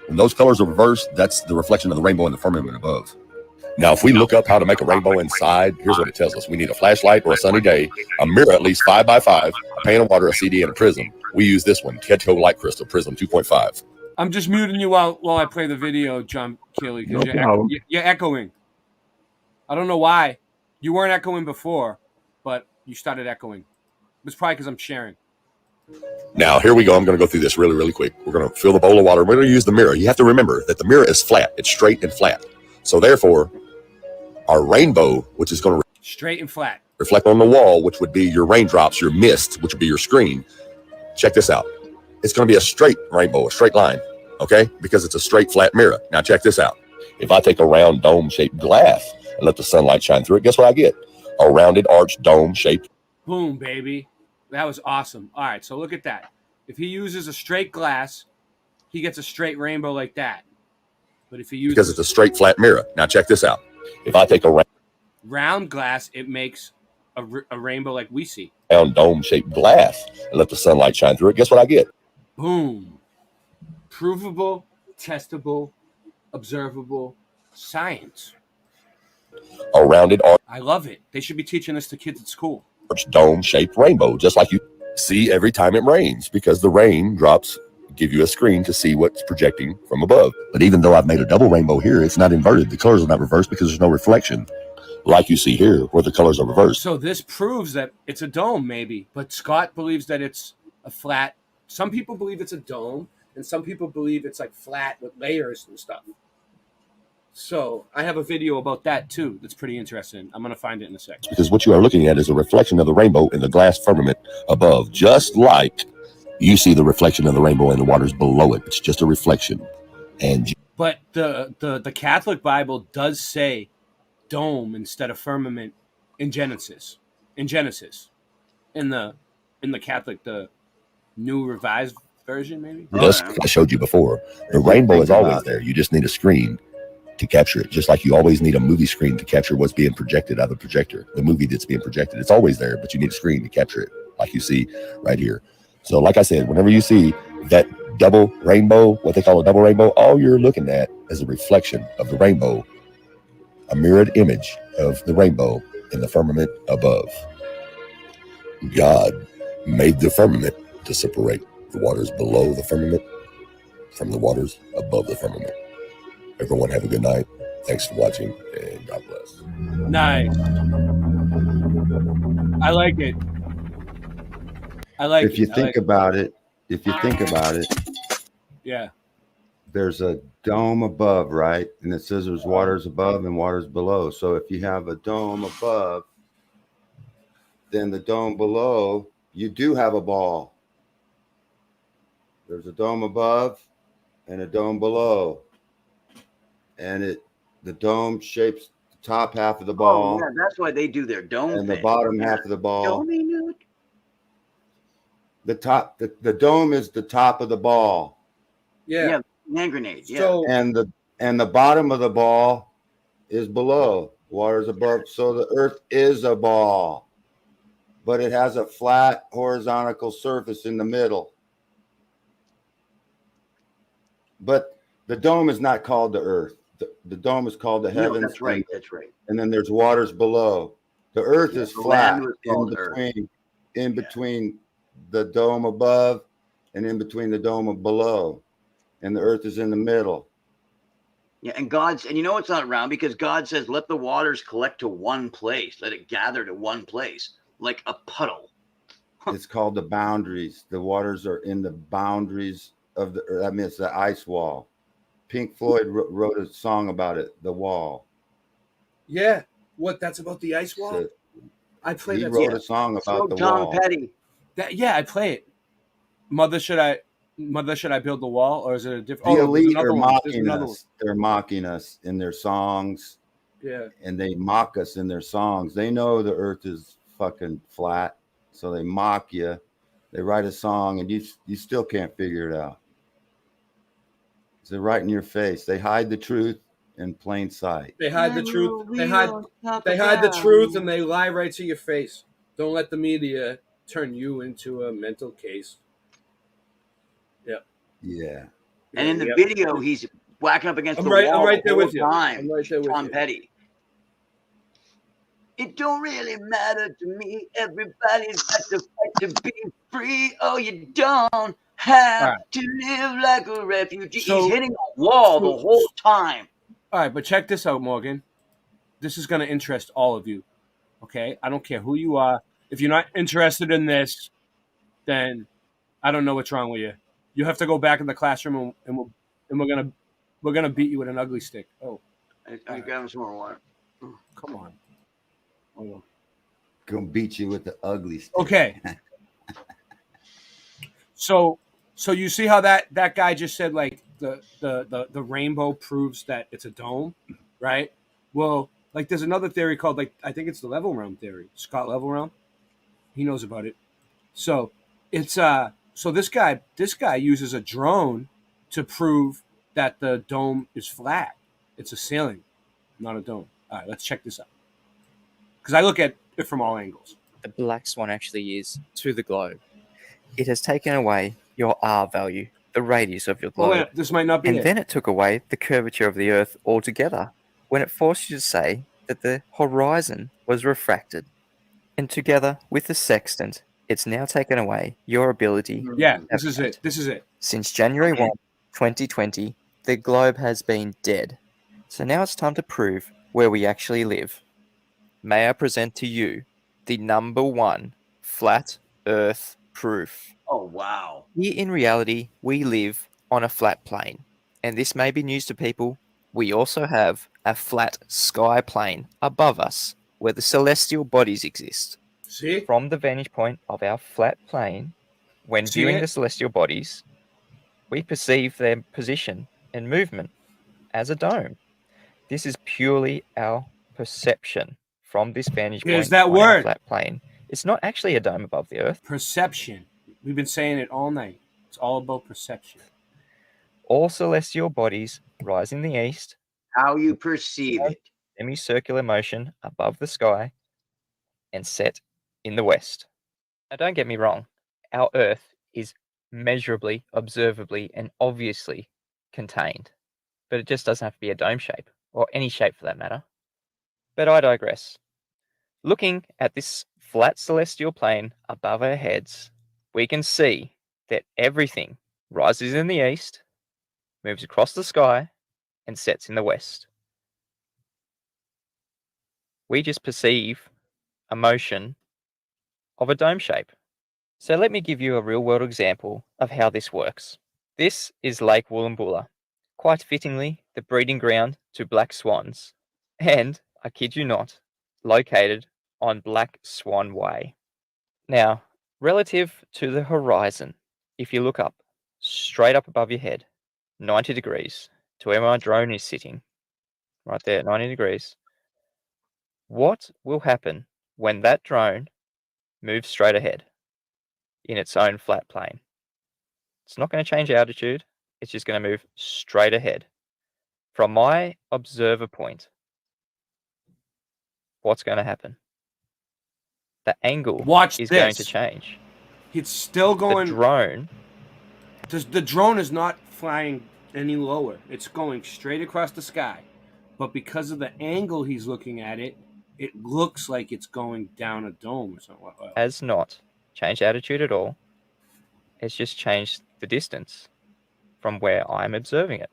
When those colors are reversed, that's the reflection of the rainbow in the firmament above. Now, if we look up how to make a rainbow inside, here's what it tells us. We need a flashlight or a sunny day, a mirror at least 5x5, a pan of water, a CD, and a prism. We use this one, Kedco Light Crystal Prism 2.5. I'm just muting you while I play the video, John Keely, because you're echoing. I don't know why. You weren't echoing before, but you started echoing. It's probably because I'm sharing. Now, here we go. I'm going to go through this really, really quick. We're going to fill the bowl of water. We're going to use the mirror. You have to remember that the mirror is flat. It's straight and flat. So therefore, our rainbow, which is going to straight and flat, reflect on the wall, which would be your raindrops, your mist, which would be your screen. Check this out. It's going to be a straight rainbow, a straight line, okay? Because it's a straight, flat mirror. Now, check this out. If I take a round dome-shaped glass and let the sunlight shine through it, guess what I get? A rounded, arched, dome-shaped. Boom, baby. That was awesome. All right, so look at that. If he uses a straight glass, he gets a straight rainbow like that. But if he uses... Because it's a straight, flat mirror. Now, check this out. If I take a round glass, it makes a rainbow like we see. Round dome-shaped glass and let the sunlight shine through it, guess what I get? Boom. Provable, testable, observable science. A rounded, I love it. They should be teaching this to kids at school. Dome-shaped rainbow, just like you see every time it rains, because the rain drops give you a screen to see what's projecting from above. But even though I've made a double rainbow here, it's not inverted. The colors are not reversed because there's no reflection, like you see here, where the colors are reversed. So this proves that it's a dome, maybe. But Scott believes that it's a flat. Some people believe it's a dome, and some people believe it's like flat with layers and stuff. So I have a video about that too that's pretty interesting. I'm going to find it in a second. Because what you are looking at is a reflection of the rainbow in the glass firmament above, just like you see the reflection of the rainbow in the waters below it. It's just a reflection. But the Catholic Bible does say dome instead of firmament in Genesis. In the Catholic, the New Revised Version, maybe. Just like I showed you before, the rainbow is always there. You just need a screen to capture it, just like you always need a movie screen to capture what's being projected out of the projector. The movie that's being projected, it's always there, but you need a screen to capture it, like you see right here. So like I said, whenever you see that double rainbow, what they call a double rainbow, all you're looking at is a reflection of the rainbow, a mirrored image of the rainbow in the firmament above. God made the firmament to separate the waters below the firmament from the waters above the firmament. Everyone have a good night. Thanks for watching, and God bless. Nice. I like it. If you think about it, yeah, there's a dome above, right? And it says there's waters above and waters below. So if you have a dome above, then the dome below, you do have a ball. There's a dome above and a dome below. And the dome shapes the top half of the ball. Oh, yeah, that's why they do their dome and thing. the bottom half of the ball. Dome. The dome is the top of the ball. Yeah, hand grenade. Yeah. So, and the bottom of the ball is below. Water's above. So the earth is a ball, but it has a flat horizontal surface in the middle. But the dome is not called the earth. The dome is called the heavens. That's right. That's right. And then there's waters below. The earth is flat in Earth. between the dome above and in between the dome below. And the earth is in the middle. Yeah, and you know it's not round because God says, let the waters collect to one place. Let it gather to one place, like a puddle. It's called the boundaries. The waters are in the boundaries of it's the ice wall. Pink Floyd wrote a song about it, The Wall. Yeah. What? That's about the ice wall? I play that. He wrote a song about the wall. Tom Petty. I play it. Mother, should I build the wall, or is it a different? The elite are mocking us. They're mocking us in their songs Yeah. And they mock us in their songs. They know the earth is fucking flat, so they mock you. They write a song and you still can't figure it out. They're right in your face. They hide the truth in plain sight. They hide the truth. They hide the truth, and they lie right to your face. Don't let the media turn you into a mental case. Yep. Yeah. And in the video, he's whacking up against I'm the right- wall I'm right the there whole with you. time. I'm right there with Tom you. Petty. It don't really matter to me. Everybody's got to fight to be free. Oh, you don't have to live like a refugee. So- He's hitting a wall the whole time. All right, but check this out, Morgan. This is going to interest all of you. Okay? I don't care who you are. If you're not interested in this, then I don't know what's wrong with you. You have to go back in the classroom, and we're gonna beat you with an ugly stick. Oh, I grab him some more water. Come on. Hold on. Gonna beat you with the ugly stick. Okay. So you see how that guy just said like the rainbow proves that it's a dome, right? Well, like there's another theory called like I think it's the level realm theory. Scott Level Realm. He knows about it. So it's so this guy uses a drone to prove that the dome is flat. It's a ceiling, not a dome. All right, let's check this out. Because I look at it from all angles. The black swan actually is to the globe. It has taken away your R value, the radius of your Well, globe. wait, this might not be and it. then it took away the curvature of the Earth altogether when it forced you to say that the horizon was refracted. And together with the sextant, it's now taken away your ability. Yeah, to this is navigate. it. This is it. Since January 1, 2020, the globe has been dead. So now it's time to prove where we actually live. May I present to you the number one flat Earth proof. Oh, wow. Here in reality, we live on a flat plane. And this may be news to people. We also have a flat sky plane above us where the celestial bodies exist. See? From the vantage point of our flat plane, when See viewing it? the celestial bodies, we perceive their position and movement as a dome. This is purely our perception from this vantage point Here's that on our word. flat plane. It's not actually a dome above the Earth. Perception. We've been saying it all night. It's all about perception. All celestial bodies rise in the east. How you perceive it. Semicircular motion above the sky and set in the west. Now, don't get me wrong. Our Earth is measurably, observably, and obviously contained. But it just doesn't have to be a dome shape, or any shape for that matter. But I digress. Looking at this flat celestial plane above our heads, we can see that everything rises in the east, moves across the sky, and sets in the west. We just perceive a motion of a dome shape. So let me give you a real-world example of how this works. This is Lake Woolloomboola, quite fittingly the breeding ground to black swans, and, I kid you not, located on Black Swan Way. Now, relative to the horizon, if you look up, straight up above your head, 90 degrees, to where my drone is sitting, right there at 90 degrees, what will happen when that drone moves straight ahead in its own flat plane? It's not going to change altitude. It's just going to move straight ahead. From my observer point, what's going to happen? The angle is going to change. It's still going. The drone. The drone is not flying any lower. It's going straight across the sky. But because of the angle he's looking at it, it looks like it's going down a dome or something. Has not changed attitude at all. It's just changed the distance from where I'm observing it.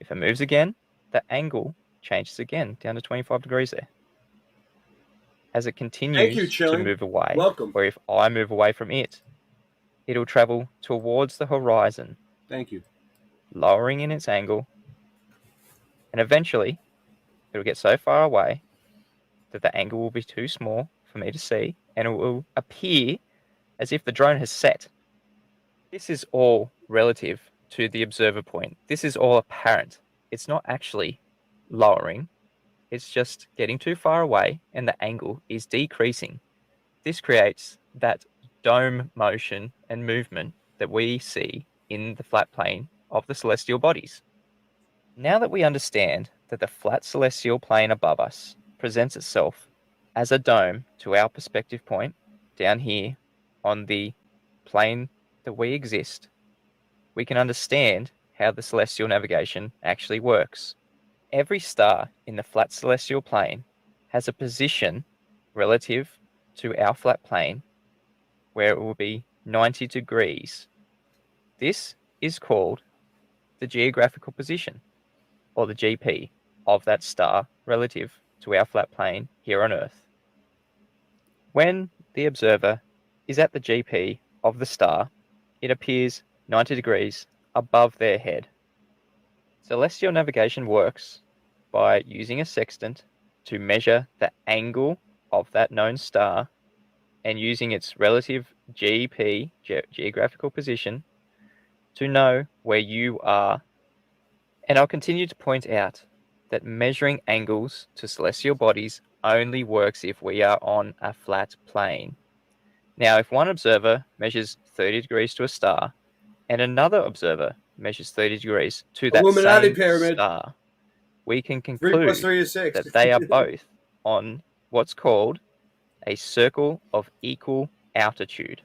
If it moves again, the angle changes again down to 25 degrees there. As it continues to Chilling. move away, Welcome. or if I move away from it, it'll travel towards the horizon, Thank you. lowering in its angle, and eventually it'll get so far away that the angle will be too small for me to see, and it will appear as if the drone has set. This is all relative to the observer point. This is all apparent. It's not actually lowering. It's just getting too far away and the angle is decreasing. This creates that dome motion and movement that we see in the flat plane of the celestial bodies. Now that we understand that the flat celestial plane above us presents itself as a dome to our perspective point down here on the plane that we exist, we can understand how the celestial navigation actually works. Every star in the flat celestial plane has a position relative to our flat plane where it will be 90 degrees. This is called the geographical position, or the GP, of that star relative to our flat plane here on Earth. When the observer is at the GP of the star, it appears 90 degrees above their head. Celestial navigation works by using a sextant to measure the angle of that known star and using its relative GP, geographical position, to know where you are. And I'll continue to point out that measuring angles to celestial bodies only works if we are on a flat plane. Now, if one observer measures 30 degrees to a star and another observer measures 30 degrees to that Illuminati same pyramid. star, we can 3 conclude plus 3 is 6. that they are both on what's called a circle of equal altitude.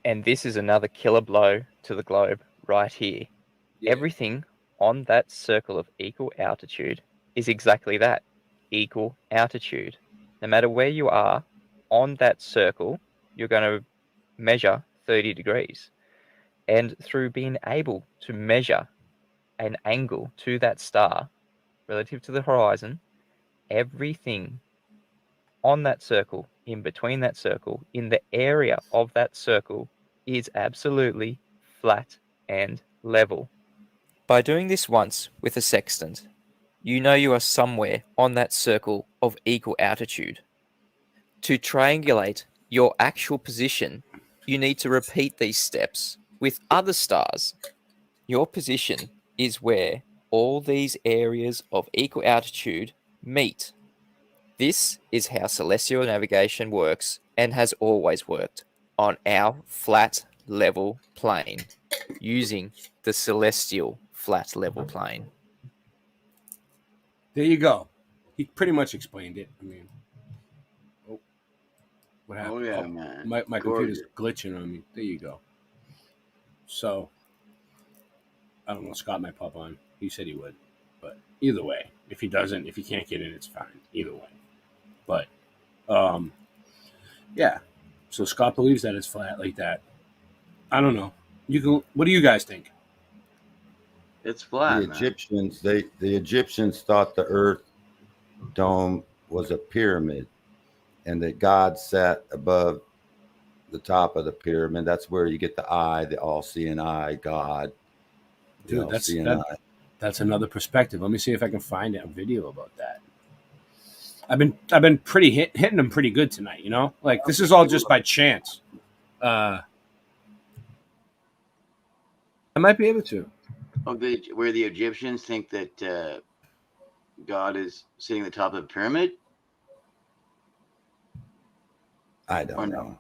And this is another killer blow to the globe right here. Everything on that circle of equal altitude is exactly that, equal altitude. No matter where you are on that circle, you're going to measure 30 degrees. And through being able to measure an angle to that star relative to the horizon, everything on that circle, in between that circle, in the area of that circle, is absolutely flat and level. By doing this once with a sextant, you know you are somewhere on that circle of equal altitude. To triangulate your actual position, you need to repeat these steps with other stars. Your position is where all these areas of equal altitude meet. This is how celestial navigation works and has always worked on our flat level plane using the celestial flat level plane. There you go. He pretty much explained it. I mean, what happened? Oh yeah, man. My computer's glitching on me. There you go. So, I don't know. Scott might pop on. He said he would, but either way, if he doesn't, if he can't get in, it's fine. Either way, but yeah. So Scott believes that it's flat like that. I don't know. You can. What do you guys think? It's flat. The Egyptians, the Egyptians thought the Earth dome was a pyramid, and that God sat above the top of the pyramid. That's where you get the eye, the all-seeing eye, God. Dude, that's another perspective. Let me see if I can find a video about that. I've been pretty hitting them pretty good tonight. You know, like this is all just by chance. I might be able to. Oh, where the Egyptians think that God is sitting at the top of the pyramid? I don't know.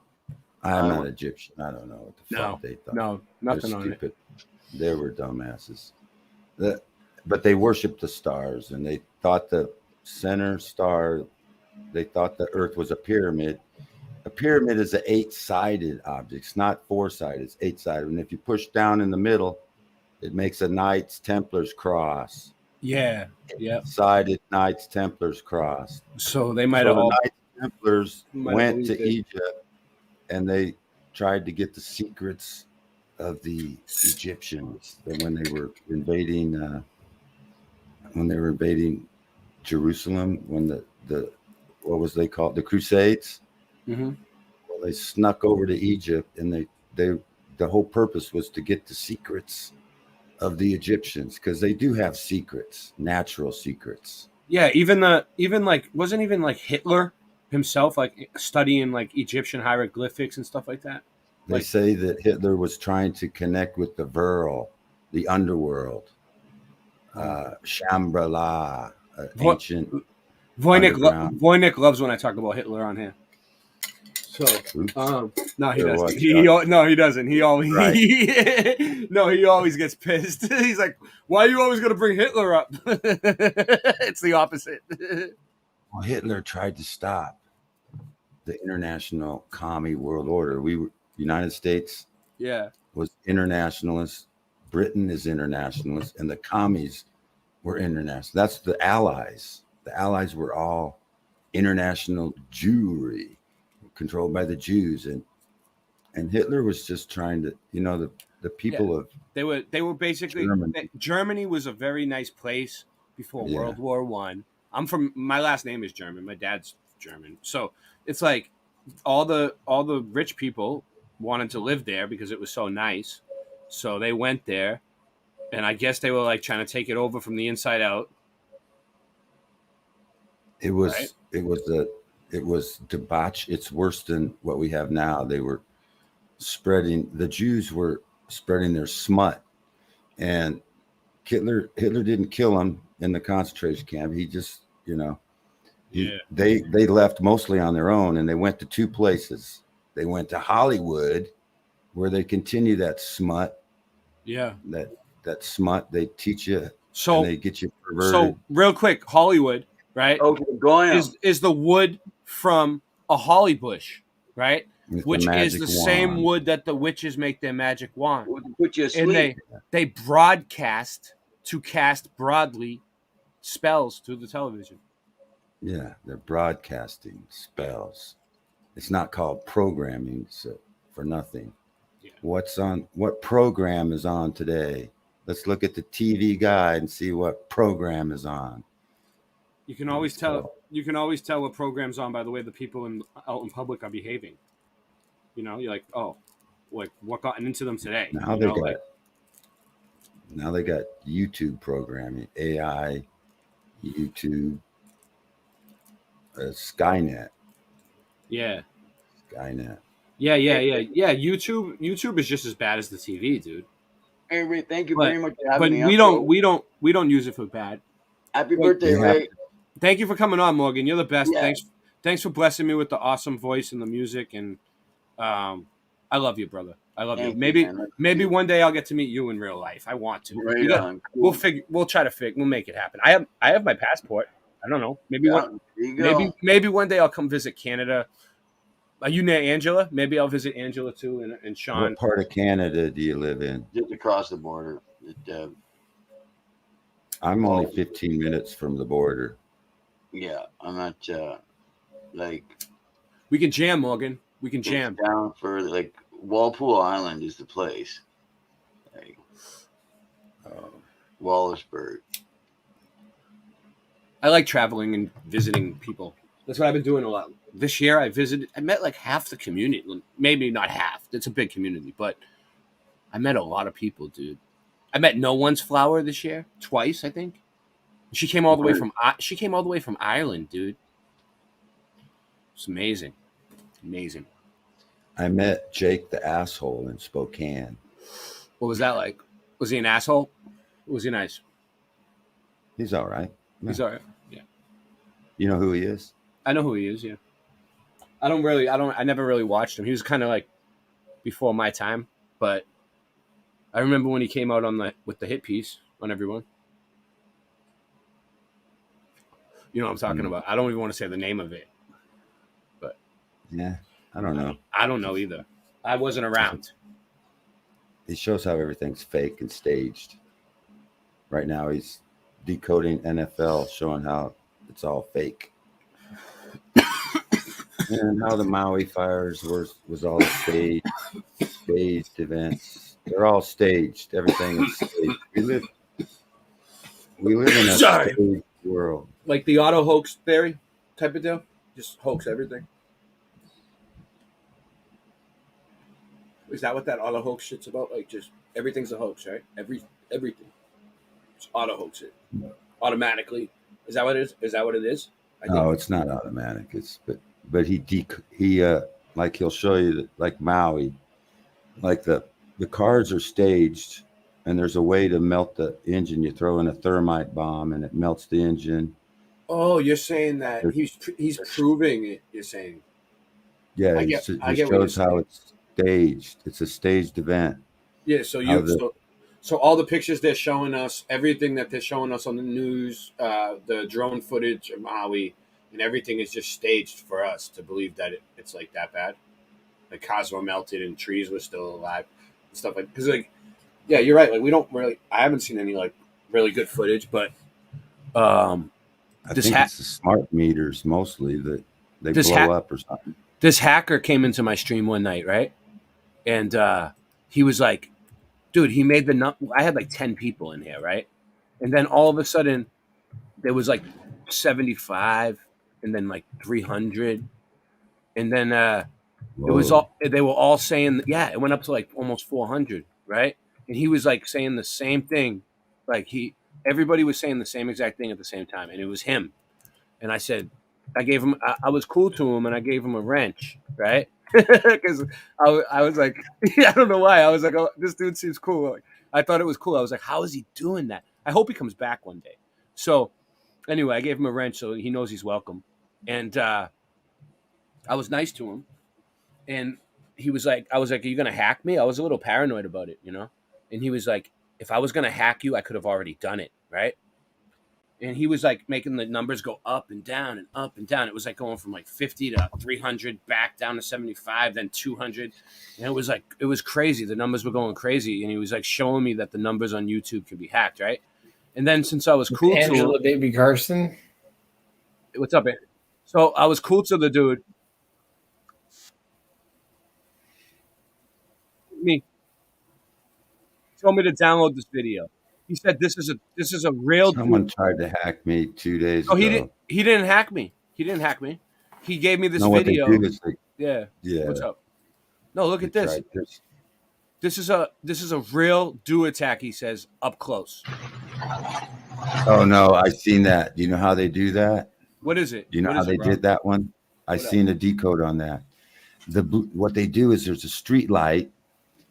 I'm not Egyptian. I don't know what the fuck they thought. No, nothing on it. They were dumbasses. But they worshipped the stars, and they thought the center star, they thought the Earth was a pyramid. A pyramid is an 8-sided object. It's not 4-sided. It's 8-sided. And if you push down in the middle, it makes a Knights Templars cross. Yeah. Sided Knights Templars cross. So they might have the all. Knights Templars went to believed it. Egypt, and they tried to get the secrets of the Egyptians. That when they were invading Jerusalem, when the what was they called, the Crusades? Mm-hmm. Well, they snuck over to Egypt, and the whole purpose was to get the secrets of the Egyptians, because they do have secrets, natural secrets. Yeah, wasn't even Hitler himself like studying like Egyptian hieroglyphics and stuff like that? They say that Hitler was trying to connect with the Vril, the underworld, Shambhala, ancient underground. Voynich loves when I talk about Hitler on here. So, no, he Better doesn't. watch He doesn't. He always Right. no, he always gets pissed. He's like, "Why are you always going to bring Hitler up?" It's the opposite. Well, Hitler tried to stop the international commie world order. United States Yeah. was internationalist, Britain is internationalist, and the commies were international. That's the Allies. The Allies were all international Jewry, controlled by the Jews, and Hitler was just trying to, the people of They were basically Germany was a very nice place before Yeah. World War One. My last name is German. My dad's German. So it's like all the rich people wanted to live there because it was so nice. So they went there, and I guess they were like trying to take it over from the inside out. It was Right. it was debauch. It's worse than what we have now. They were the Jews were spreading their smut, and Hitler didn't kill them in the concentration camp. He just, they left mostly on their own, and they went to two places. They went to Hollywood, where they continue that smut. Yeah. That smut they teach you, So and they get you perverted. So real quick, Hollywood, right? Okay, go on. Is the wood from a holly bush, right? With the Which is magic the same wand. wood that the witches make their magic wand. Put you And asleep. they broadcast to cast broadly spells through the television. Yeah, they're broadcasting spells. It's not called programming for nothing. What program is on today? Let's look at the TV guide and see what program is on. You can always tell. You can always tell what program's on by the way the people out in public are behaving. You're like, oh, like what got into them today? Now they got YouTube programming, AI, YouTube, Skynet. Yeah. Skynet. Yeah. YouTube is just as bad as the TV, dude. Hey, Ray, thank you But, very much for having me. we don't use it for bad. Happy birthday, Ray. Thank you for coming on, Morgan. You're the best. Yeah. Thanks for blessing me with the awesome voice and the music, and I love you, brother. I love Thank you. Maybe man. maybe one day I'll get to meet you in real life. I want to. Right on. We'll try to we'll make it happen. I have my passport. I don't know. Maybe Yeah, there you go. maybe one day I'll come visit Canada. Are you near Angela? Maybe I'll visit Angela too, and Sean. What part of Canada do you live in? Just across the border. I'm only 15 minutes from the border. Yeah, I'm not like. We can jam, Morgan. We can jam. Down for like Walpole Island is the place. Like, Wallaceburg. I like traveling and visiting people. That's what I've been doing a lot. This year I met like half the community. Maybe not half. It's a big community, but I met a lot of people, dude. I met No One's Flower this year, twice, I think. She came all the way from Ireland, dude. It's amazing. Amazing. I met Jake the asshole in Spokane. What was that like? Was he an asshole? Or was he nice? He's all right. He's all right. Yeah. You know who he is? I know who he is, yeah. I never really watched him. He was kind of like before my time, but I remember when he came out with the hit piece on Everyone. You know what I'm talking about. I don't even want to say the name of it. But yeah, I don't know. I don't know either. I wasn't around. He shows how everything's fake and staged. Right now he's decoding NFL, showing how it's all fake. And how the Maui fires was all staged events. They're all staged. Everything is staged. We live in a staged world. Like the auto hoax theory type of deal? Just hoax everything? Is that what that auto hoax shit's about? Like just everything's a hoax, right? Everything. Just auto hoax it. Automatically. Is that what it is? Is that what it is? No, it's not automatic. But he like he'll show you that, like Maui, like the cars are staged, and there's a way to melt the engine. You throw in a thermite bomb and it melts the engine. Oh, you're saying that he's proving it. You're saying. Yeah, I it get what shows you're how saying. it's staged. It's a staged event. Yeah, so so all the pictures they're showing us, everything that they're showing us on the news, the drone footage of Maui, and everything is just staged for us to believe that it's like that bad. Like cars were melted and trees were still alive and stuff like. Because like, yeah, you're right. Like we don't really. I haven't seen any like really good footage, but I think it's the smart meters mostly that they blow up or something. This hacker came into my stream one night, right? And he was like, dude, he made I had like 10 people in here, right? And then all of a sudden, there was like 75 and then like 300. And then it was they were all saying, yeah, it went up to like almost 400, right? And he was like saying the same thing. Like everybody was saying the same exact thing at the same time. And it was him. And I said, I was cool to him and I gave him a wrench, right? Because I was like, I don't know why. I was like, oh, this dude seems cool. Like, I thought it was cool. I was like, how is he doing that? I hope he comes back one day. So anyway, I gave him a wrench so he knows he's welcome. And I was nice to him. And he was like, I was like, are you going to hack me? I was a little paranoid about it, you know? And he was like, if I was going to hack you, I could have already done it, right? And he was like making the numbers go up and down and up and down. It was like going from like 50 to 300, back down to 75, then 200. And it was like, it was crazy. The numbers were going crazy. And he was like showing me that the numbers on YouTube could be hacked, right? And then since I was cool Angela to him, Baby Carson. What's up, man? So I was cool to the dude. Me. Told me to download this video. He said this is a real. Someone tried to hack me 2 days ago. He didn't hack me. He didn't hack me. He gave me this No, what they video. do is Yeah. Yeah. What's up? No, look at this. This is a real do attack. He says up close. Oh no, I seen that. Do you know how they do that? What is it? Do you know What how is they it, bro? did that one? I seen a decode on that. What they do is there's a street light,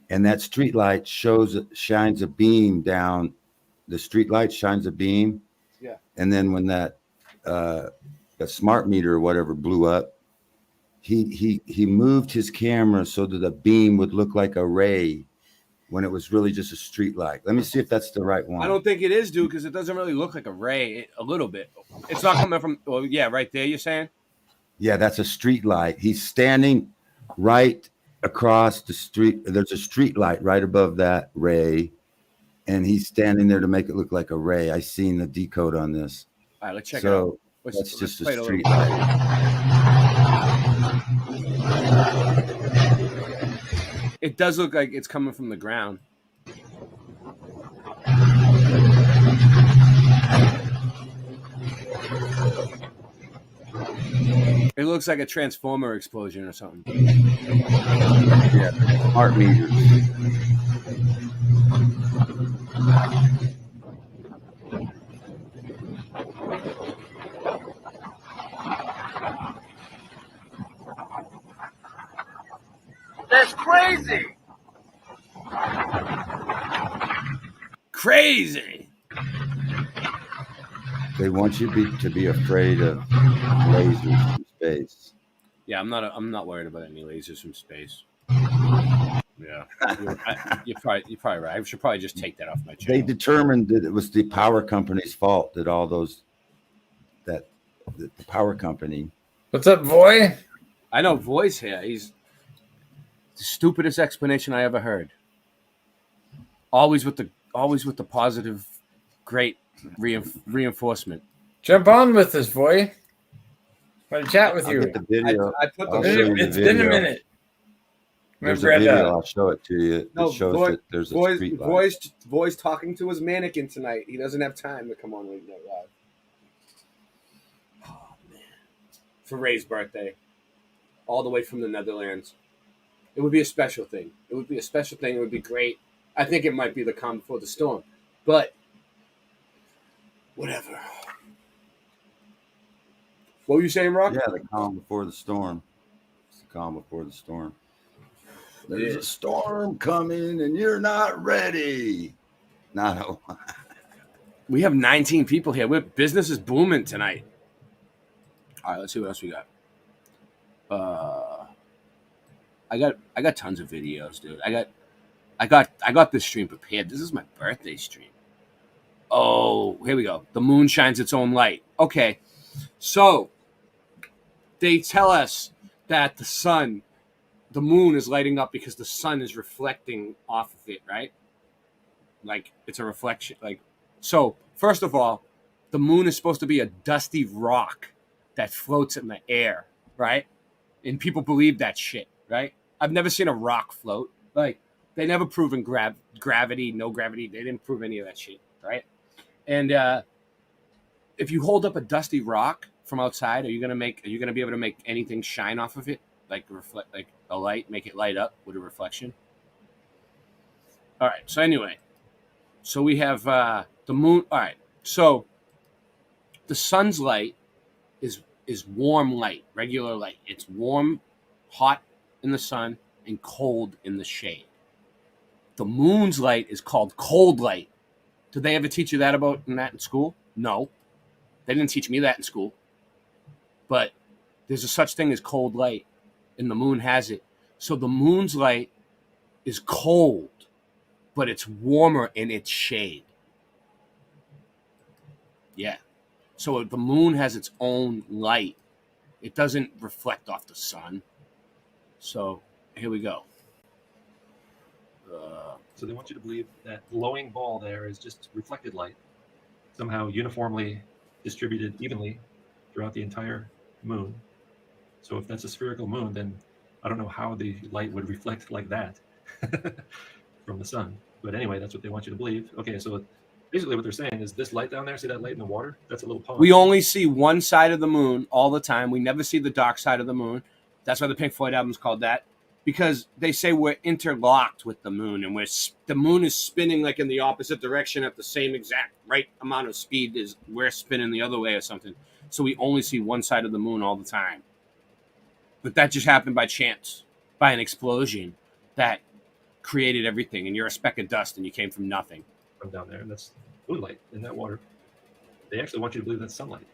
and that street light shines a beam down. The street light shines a beam. Yeah. And then when that smart meter or whatever blew up, he moved his camera so that the beam would look like a ray when it was really just a street light. Let me see if that's the right one. I don't think it is, dude, because it doesn't really look like a ray. A little bit. It's not coming from. Well, yeah, right there. You're saying. Yeah, that's a street light. He's standing right across the street. There's a street light right above that ray, and he's standing there to make it look like a ray. I seen the decode on this. All right, let's check it out. That's just play it a a street little. light. It does look like it's coming from the ground. It looks like a transformer explosion or something. Yeah, smart meters. That's crazy. Crazy. They want you to be afraid of lasers from space. Yeah, I'm not worried about any lasers from space. Yeah, you're probably right. I should probably just take that off my channel. They determined that it was the power company's fault that the power company. What's up, Voy? I know Voy's here. He's the stupidest explanation I ever heard. Always with the positive, great reinforcement. Jump on with us, Voy. Want to chat with I'll you? get the video. I put the I'll show you It's the been a video. minute. There's a Grab video. that. I'll show it to you. It shows that there's a street light. Voy's talking to his mannequin tonight. He doesn't have time to come on Late Night Live. Oh man! For Ray's birthday, all the way from the Netherlands. It would be a special thing. It would be a special thing. It would be great. I think it might be the calm before the storm, but whatever. What were you saying, Rock? Yeah, the calm before the storm. It's the calm before the storm. There's a storm coming and you're not ready. No. We have 19 people here. Business is booming tonight. All right, let's see what else we got. I got tons of videos, dude. I got this stream prepared. This is my birthday stream. Oh, here we go. The moon shines its own light. Okay, so they tell us that the moon is lighting up because the sun is reflecting off of it, right? Like it's a reflection. Like, so first of all, the moon is supposed to be a dusty rock that floats in the air, right? And people believe that shit, right? I've never seen a rock float. Like, they never proven gravity, no gravity. They didn't prove any of that shit, right? And if you hold up a dusty rock from outside, are you gonna be able to make anything shine off of it? Like reflect, like a light, make it light up with a reflection? All right. So anyway, so we have the moon. All right. So the sun's light is warm light, regular light. It's warm, hot in the sun, and cold in the shade. The moon's light is called cold light. Did they ever teach you that in school? No. They didn't teach me that in school. But there's a such thing as cold light, and the moon has it. So the moon's light is cold, but it's warmer in its shade. Yeah. So the moon has its own light. It doesn't reflect off the sun. So here we go. So they want you to believe that glowing ball there is just reflected light, somehow uniformly distributed evenly throughout the entire moon. So if that's a spherical moon, then I don't know how the light would reflect like that from the sun. But anyway, that's what they want you to believe. Okay, so basically what they're saying is this light down there, see that light in the water? That's a little pond. We only see one side of the moon all the time. We never see the dark side of the moon. That's why the Pink Floyd album is called that. Because they say we're interlocked with the moon, and the moon is spinning like in the opposite direction at the same exact right amount of speed as we're spinning the other way or something. So we only see one side of the moon all the time. But that just happened by chance, by an explosion that created everything, and you're a speck of dust, and you came from nothing. From down there, and that's blue light in that water. They actually want you to believe that's sunlight,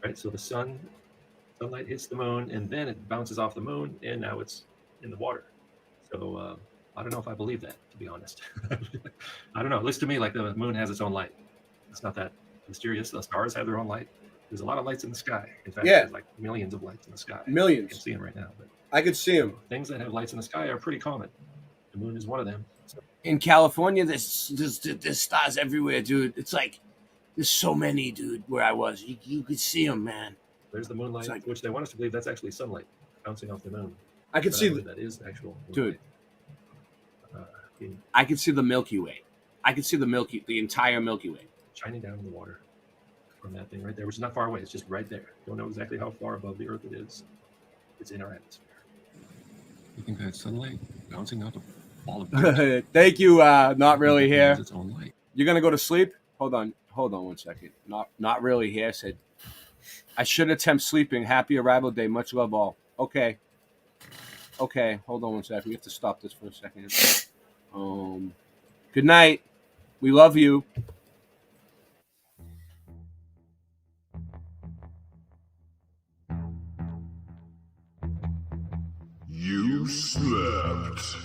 right? So the sunlight hits the moon, and then it bounces off the moon, and now it's in the water. So I don't know if I believe that, to be honest. I don't know. It looks to me like the moon has its own light. It's not that mysterious. The stars have their own light. There's a lot of lights in the sky. In fact, there's like millions of lights in the sky. Millions. I can see them right now. But I could see them. Things that have lights in the sky are pretty common. The moon is one of them. So, in California, there's stars everywhere, dude. It's like there's so many, dude. Where I was, you could see them, man. There's the moonlight, which they want us to believe that's actually sunlight bouncing off the moon. I could see that is actual dude. I could see the Milky Way. I could see the entire Milky Way shining down in the water from that thing right there, which is not far away. It's just right there. Don't know exactly how far above the Earth it is. It's in our atmosphere. You think that's sunlight bouncing off a ball of dirt? Thank you. Not really here. Its own light. You're gonna go to sleep? Hold on 1 second. Not really here. Said I should attempt sleeping. Happy arrival day. Much love all. Okay, hold on 1 second. We have to stop this for a second. Good night. We love you. You slept.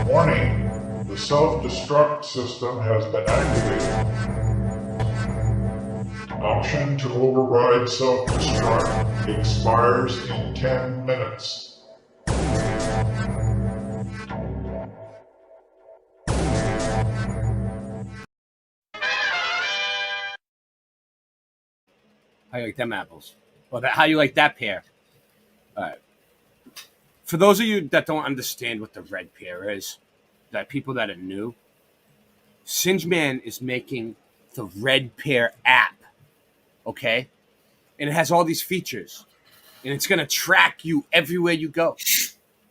Warning, the self-destruct system has been activated. Option to override self-destruct expires in 10 minutes. How you like them apples? Or how you like that pear? All right. For those of you that don't understand what the red pear is, that people that are new, Singeman is making the red pear app, okay? And it has all these features. And it's going to track you everywhere you go.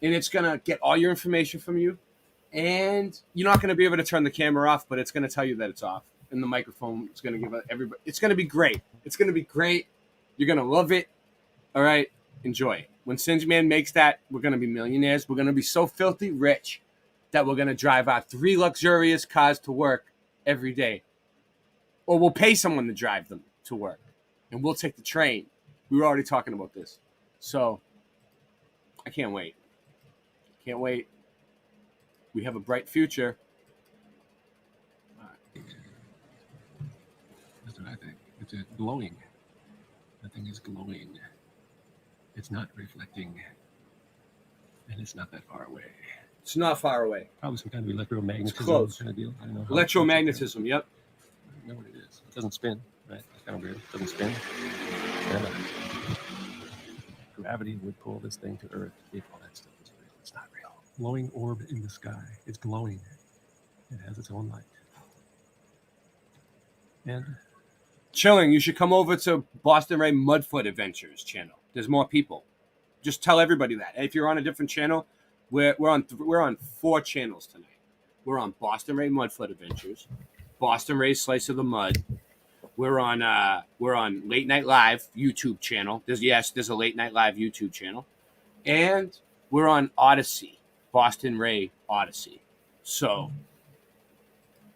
And it's going to get all your information from you. And you're not going to be able to turn the camera off, but it's going to tell you that it's off. And the microphone is going to give everybody. It's going to be great. It's going to be great. You're going to love it. All right? Enjoy it. When Singeman makes that, we're going to be millionaires. We're going to be so filthy rich that we're going to drive our 3 luxurious cars to work every day. Or we'll pay someone to drive them to work. And we'll take the train. We were already talking about this. So, I can't wait. Can't wait. We have a bright future. That's what I think. It's glowing. That thing is glowing. It's not reflecting. And it's not that far away. It's not far away. Probably some kind of electromagnetism. It's close. Kind of deal. I don't know. Electromagnetism, yep. I don't know what it is. It doesn't spin, right? It's kind of weird. It doesn't spin. And, gravity would pull this thing to Earth if all that stuff is real. It's not real. Glowing orb in the sky. It's glowing. It has its own light. And Chilling, you should come over to Boston Ray Mudfoot Adventures channel. There's more people. Just tell everybody that. If you're on a different channel, we're on 4 channels tonight. We're on Boston Ray Mudfoot Adventures, Boston Ray Slice of the Mud. We're on Late Night Live YouTube channel. There's a Late Night Live YouTube channel, and we're on Odyssey, Boston Ray Odyssey. So,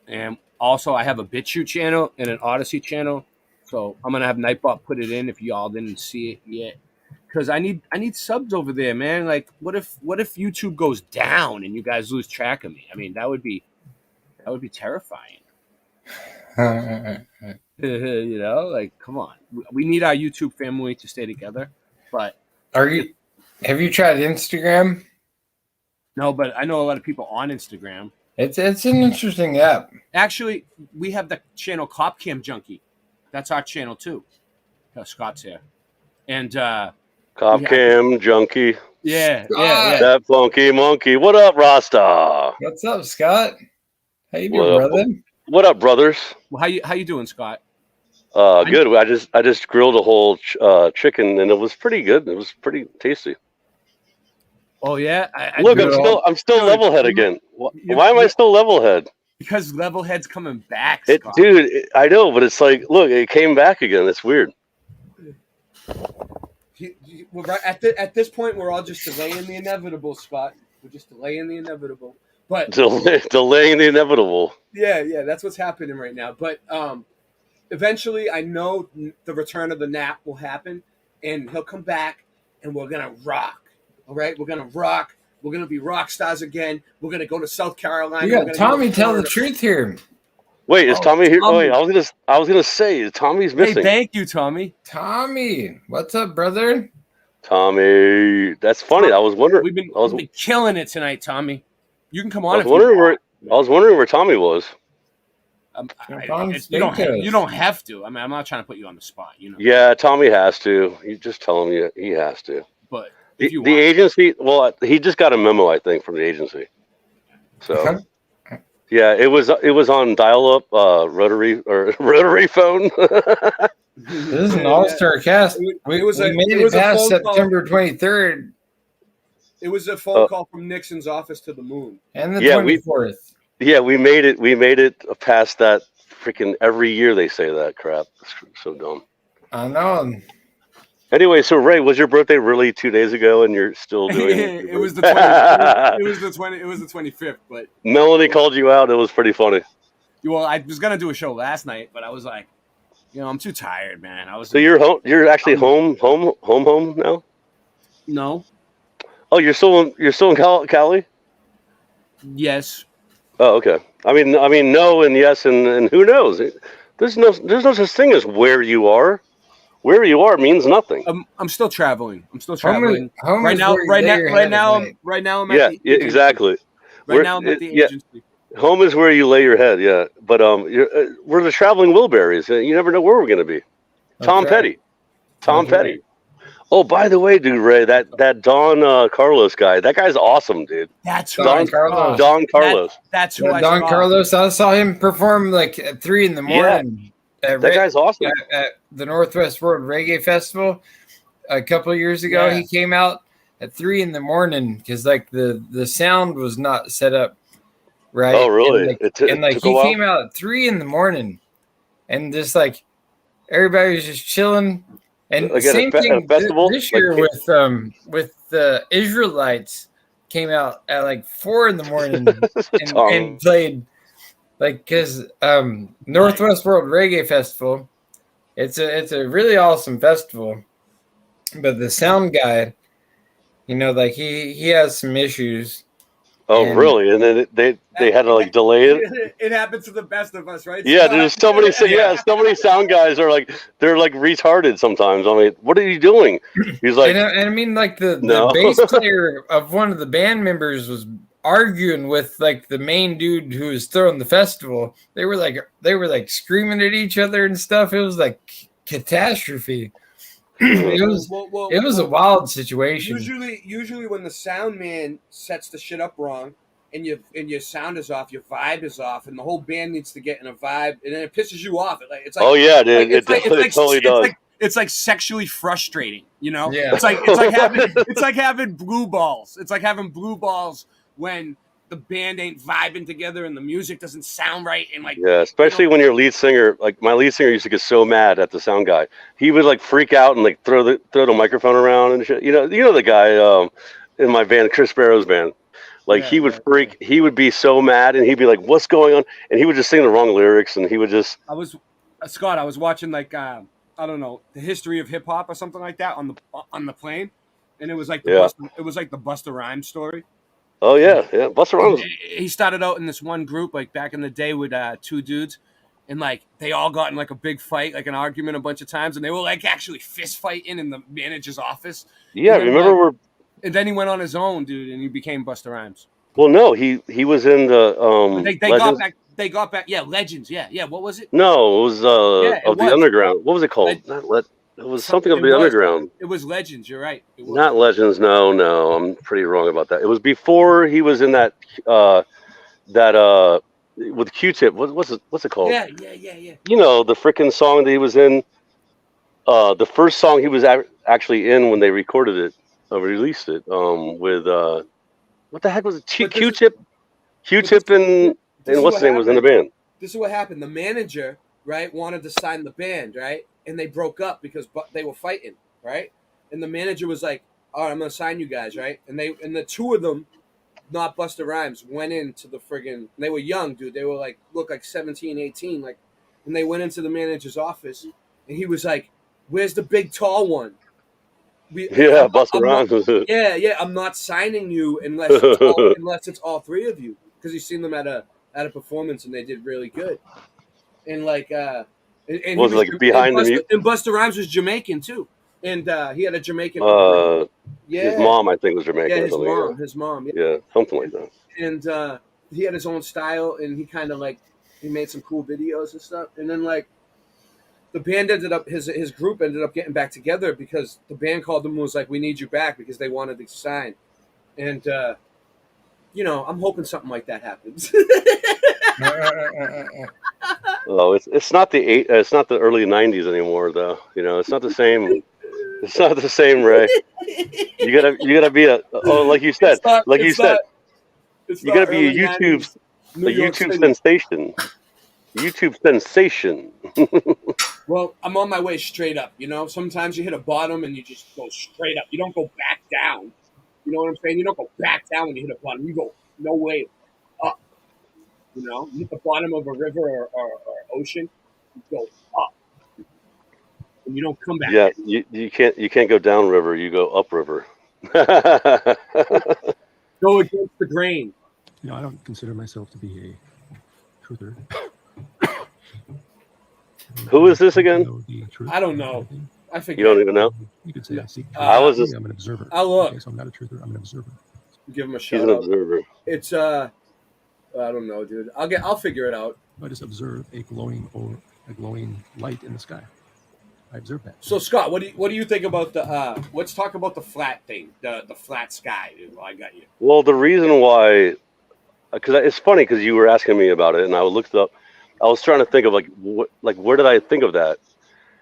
and also I have a BitChute channel and an Odyssey channel. So I'm gonna have Nightbot put it in if y'all didn't see it yet, because I need subs over there, man. Like, what if YouTube goes down and you guys lose track of me? I mean, that would be terrifying. You know, like, come on. We need our YouTube family to stay together. But have you tried Instagram? No, but I know a lot of people on Instagram. It's an interesting app. Actually, we have the channel Cop Cam Junkie. That's our channel too. Scott's here. And Cop Cam Junkie. Yeah. That funky monkey. What up, Rasta? What's up, Scott? How you doing, brother? What up, brothers? Well, how you doing, Scott? Good. I just grilled a whole chicken, and it was pretty good. It was pretty tasty. Oh yeah. Look, I'm still level head again. Why am I still level head? Because level head's coming back, Scott. I know, but it's like, look, it came back again. It's weird. At this point, we're all just delaying the inevitable, Scott. We're just delaying the inevitable. But delaying the inevitable. Yeah, that's what's happening right now. But eventually, I know the return of the nap will happen, and he'll come back, and we're gonna rock. All right, we're gonna rock. We're gonna be rock stars again. We're gonna go to South Carolina. You got Tommy tell the truth here. Wait, is Tommy here? Oh, wait, I was gonna say Tommy's missing. Hey, thank you, Tommy. Tommy, what's up, brother? Tommy, that's funny. I was wondering. We've been killing it tonight, Tommy. You can come on. I was wondering where Tommy was. You don't have to. I mean, I'm not trying to put you on the spot. You know. Yeah, Tommy has to. You just tell him he has to. But the agency, well, he just got a memo, I think, from the agency. So, yeah, it was on dial-up rotary phone. This is an all-star cast. We made it past September 23rd. It was a phone call from Nixon's office to the moon. And the 24th. We made it. We made it past that. Freaking every year they say that crap. It's so dumb. I know. Anyway, so Ray, was your birthday really 2 days ago, and you're still doing it? It was the 20th. It was the 25th. But Melanie called you out. It was pretty funny. Well, I was gonna do a show last night, but I was like, I'm too tired, man. So you're home. You're actually home now. No. Oh, you're still in Cali? Yes. Oh, okay. I mean, no and yes and who knows? There's no such thing as where you are. Where you are means nothing. I'm still traveling. Right now, I'm at the exactly. Now I'm at the agency. Home is where you lay your head, yeah. But we're the traveling Wilburys. You never know where we're going to be. Tom Petty. Tom Petty. Oh, by the way, dude, Ray, that Don Carlos guy, that guy's awesome, dude. That's who Don Carlos. Don Carlos. That's who I Don saw. Carlos. I saw him perform like at 3 in the morning. That guy's awesome. At the Northwest World Reggae Festival a couple of years ago. Yeah. He came out at 3 in the morning because like the sound was not set up right. Oh, really? And It like took a he while? came out at 3 in the morning, and just like everybody was just chilling. And Like at a same fe- at a thing festival? this year with the Israelites came out at like 4 in the morning and played like because Northwest World Reggae Festival. It's a really awesome festival, but the sound guy, you know, like he has some issues. Oh, And- really? And then they had to like delay it. It happens to the best of us, right? Yeah, there's so many. So many sound guys are like they're like retarded sometimes. I mean, what are you doing? He's like, and I mean, like the No. bass player of one of the band members was arguing with like the main dude who was throwing the festival. They were like screaming at each other and stuff. It was like catastrophe. It was a wild situation. Usually when the sound man sets the shit up wrong and your sound is off, your vibe is off, and the whole band needs to get in a vibe, and then it pisses you off. It's like, Oh, yeah, dude. It's It totally does. It's like sexually frustrating, you know? Yeah. It's like having blue balls. It's like having blue balls when the band ain't vibing together and the music doesn't sound right, and like yeah, especially when your lead singer, like my lead singer, used to get so mad at the sound guy. He would like freak out and like throw the microphone around and shit. You know the guy in my band, Chris Barrow's band. Like he would freak. He would be so mad, and he'd be like, "What's going on?" And he would just sing the wrong lyrics, and he would just. I was watching like I don't know, the history of hip hop or something like that on the plane, and it was like the Busta Rhymes story. Oh yeah, Busta Rhymes. He started out in this one group like back in the day with 2 dudes, and like they all got in like a big fight, like an argument a bunch of times, and they were like actually fist fighting in the manager's office. Yeah, And then, remember and then he went on his own, dude, and he became Busta Rhymes. Well, no, he was in the They got back. Yeah, Legends. Yeah. What was it? No, it was it of the was. underground. What was it called? It was something of the underground. It was Legends. You're right. It was. Not Legends. No, I'm pretty wrong about that. It was before he was in that with Q-Tip. What's it called? Yeah. You know, the freaking song that he was in. The first song he was actually in when they recorded it, released it. With what the heck was it? Q-Tip and what's his name was in the band. This is what happened. The manager, right, wanted to sign the band, right, and they broke up because they were fighting, right, and the manager was like, "All right, I'm gonna sign you guys, right," and the 2 of them, not Busta Rhymes, went into the friggin'. They were young, dude. They were like look like 17, 18, like, and they went into the manager's office, and he was like, "Where's the big tall one?" Busta Rhymes. Yeah. I'm not signing you unless it's all 3 of you, because he's seen them at a performance and they did really good. And like and Was it like behind the music? And Busta Rhymes was Jamaican too, and he had a Jamaican. His mom, I think, was Jamaican. Yeah, or something. his mom. Yeah, something like that. And he had his own style, and he kind of like he made some cool videos and stuff. And then like the band ended up his group ended up getting back together because the band called them and was like, "We need you back," because they wanted to sign. And I'm hoping something like that happens. Oh, it's not the early '90s anymore, though. You know, it's not the same. It's not the same, Ray. You gotta be like you said, you gotta be a YouTube sensation. YouTube sensation. Well, I'm on my way straight up. You know, sometimes you hit a bottom and you just go straight up. You don't go back down. You know what I'm saying? You don't go back down when you hit a bottom. You go no way up. You know, you hit the bottom of a river or ocean, you go up, and you don't come back. Yeah, you can't go down river. You go up river. Go against the grain. You know, I don't consider myself to be a truther. Who is this again? I don't know. I forget. You don't even know? You could say I seek. I'm an observer. I'll look. Okay, so I'm not a truther. I'm an observer. Give him a He's shout an out. observer. It's I don't know, dude. I'll figure it out. I just observe a glowing light in the sky. I observe that. So Scott, what do you think about the? Let's talk about the flat thing, the flat sky. Dude. I got you. Well, the reason why, because it's funny because you were asking me about it, and I looked it up. I was trying to think of where did I think of that?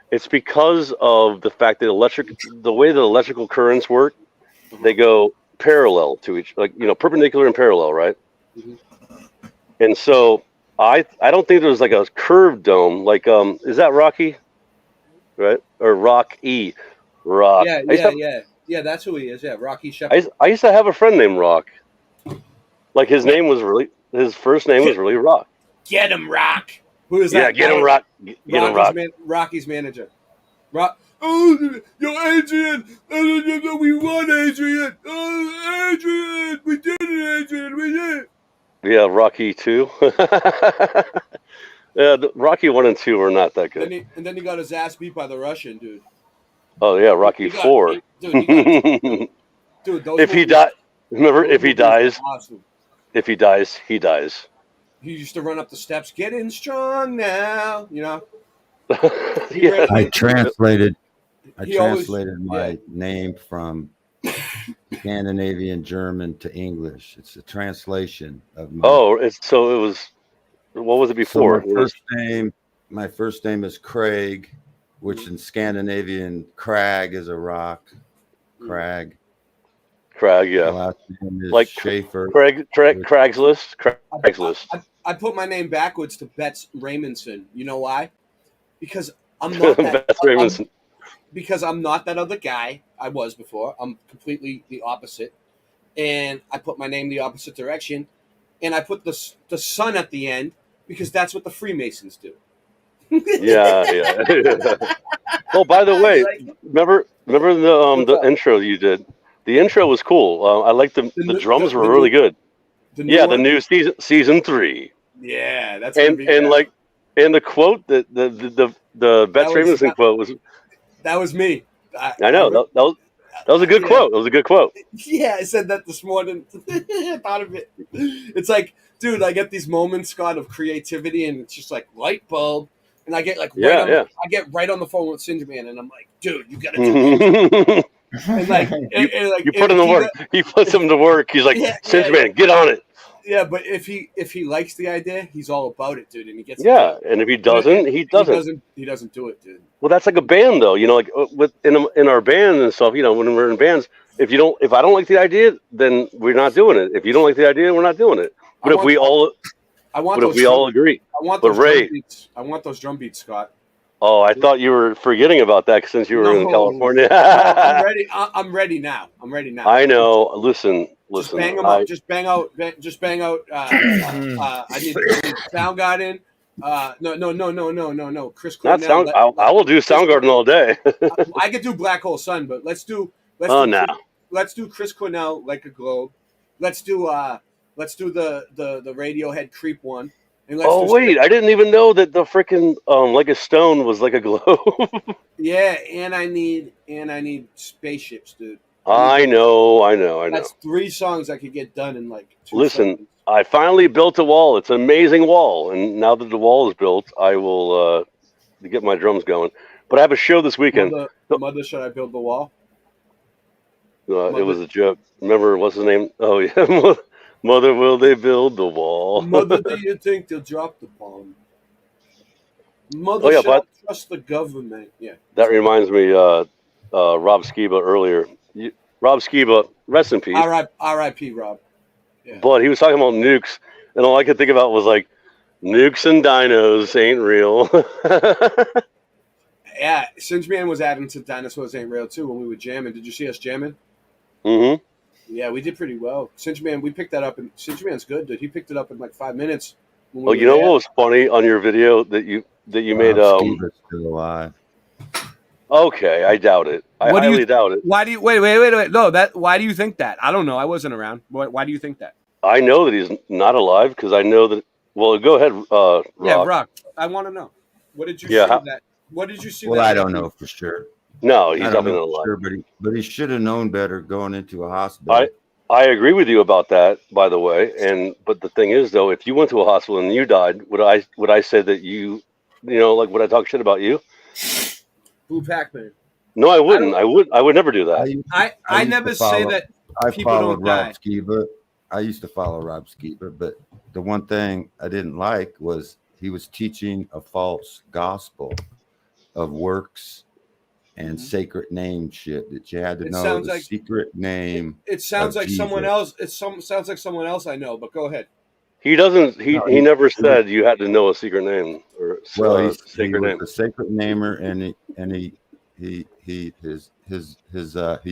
It's because of the fact that the way that electrical currents work, they go parallel to each, perpendicular and parallel, right? Mhm. And so I don't think there's like a curved dome. Like, is that Rocky? Right? Or Rock E? Rock. Yeah. That's who he is. Yeah, Rocky Shepherd. I used to have a friend named Rock. Like his first name was really Rock. Get him, Rock. Who is that? Yeah, get him, Rock. Get him, Rock. Rocky's manager. Rock. Oh, yo, Adrian. We won, Adrian. Oh, Adrian. We did it, Adrian. We did it. Yeah, Rocky 2. Yeah, Rocky 1 and 2 were not that good. And then he got his ass beat by the Russian, dude. Oh, yeah, Rocky 4. Dude, if he dies, remember, if he dies, awesome. If he dies, he dies. He used to run up the steps, getting strong now, you know. Yeah. I translated He always- my name from Scandinavian German to English. It's a translation of my what was it before? My first name is Craig, which in Scandinavian Crag is a rock. Crag. Crag, yeah. My last name is Like Schaefer. Craigslist. I put my name backwards to Betts Raymondson. You know why? Because I'm not that. Betts Raymondson. Because I'm not that other guy I was before. I'm completely the opposite, and I put my name the opposite direction, and I put the sun at the end because that's what the Freemasons do. Yeah. Oh, by the way, remember the intro you did? The intro was cool. I liked the drums were really good. The new season 3. Yeah, that's and the quote the Betts Raymondson quote was. That was me. I know that was a good quote. It was a good quote. Yeah, I said that this morning. I thought of it. It's like, dude, I get these moments, Scott, of creativity, and it's just like light bulb, and I get like I get right on the phone with Singerman, and I'm like, dude, you gotta do it. And you put him to work. He puts him to work. He's like, Singerman, get on it. Yeah, but if he likes the idea, he's all about it, dude, and he gets and if he doesn't, he doesn't. He doesn't do it, dude. Well, that's like a band, though. You know, like in our band and stuff. You know, when we're in bands, if I don't like the idea, then we're not doing it. If you don't like the idea, we're not doing it. But if we all agree, I want but those Ray, drum beats. I want those drum beats, Scott. Oh, I thought you were forgetting about that since you were in California. I'm ready. I'm ready now. I know. Listen. Just bang them out. Just bang out. I need Soundgarden. No. Chris Cornell. I will do Soundgarden all day. I could do Black Hole Sun, but let's do Chris Cornell, Like a Globe. Let's do the Radiohead Creep one. And I didn't even know that the freaking Like a Stone was Like a Globe. Yeah, and I need Spaceships, dude. I know. That's 3 songs I could get done in like 2 Listen, seconds. I finally built a wall. It's an amazing wall, and now that the wall is built, I will get my drums going. But I have a show this weekend. Mother, should I build the wall? It was a joke. Remember, what's his name? Oh yeah, Mother, will they build the wall? Mother, do you think they'll drop the bomb? Mother, should I trust the government? Yeah. That reminds me, Rob Skiba earlier. Rob Skiba, rest in peace. R.I.P. Rob. Yeah. But he was talking about nukes, and all I could think about was like, nukes and dinos ain't real. Yeah, Singeman was adding to Dinosaurs Ain't Real too when we were jamming. Did you see us jamming? Mm-hmm. Yeah, we did pretty well. Singeman, we picked that up, and Singeman's good, dude. He picked it up in like 5 minutes. Oh, you know what was funny on your video that you made? Skiba's still alive. Okay, I doubt it. I highly doubt it. Why do you wait? No, why do you think that? I don't know. I wasn't around. Why do you think that? I know that he's not alive because I know that. Well, go ahead, Rock. Yeah, Rock. I want to know. What did you see that? What did you see? Well, I don't know for sure. No, he's definitely not alive. Sure, but he should have known better going into a hospital. I agree with you about that, by the way. But the thing is, though, if you went to a hospital and you died, would I say that you know, like, would I talk shit about you? Blue Pac-Man. No, I wouldn't. I would never do that. I used never to say follow- that I people followed don't die. Rob Skiba. I used to follow Rob Skiba, but the one thing I didn't like was he was teaching a false gospel of works and sacred name shit that you had to It know sounds the like- secret name. It sounds of like someone Jesus. else. Sounds like someone else I know. But go ahead. He doesn't. He No, he never said you had to know a secret name or Well, he sacred was name. the sacred namer, and he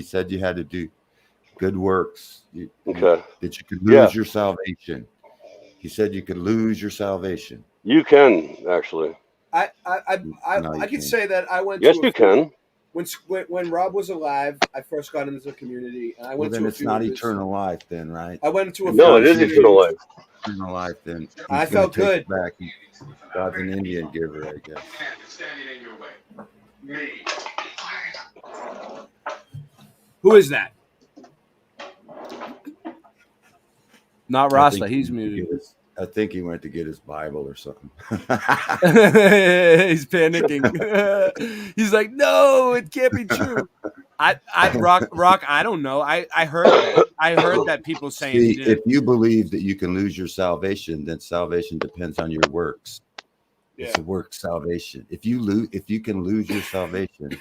said you had to do good works. Okay. That you could lose your salvation. He said you could lose your salvation. You can actually. I No, you could can't. say that I went. Yes, to a you few- can. When Rob was alive, I first got into the community, and I Well, went then to a it's few not of his- eternal life, then, right? I went to a No, few it is of his- eternal life. Eternal life, then. He's I gonna felt take good. it back. God's an Indian giver, I guess. Who is that? Not I Rasta. think He's he went to muted. get his- I think he went to get his Bible or something. He's panicking. He's like, no, it can't be true. Rock. I don't know. I heard that. I heard that people saying. See, he did. if you believe that you can lose your salvation, then salvation depends on your works. It's a work salvation. If you can lose your salvation,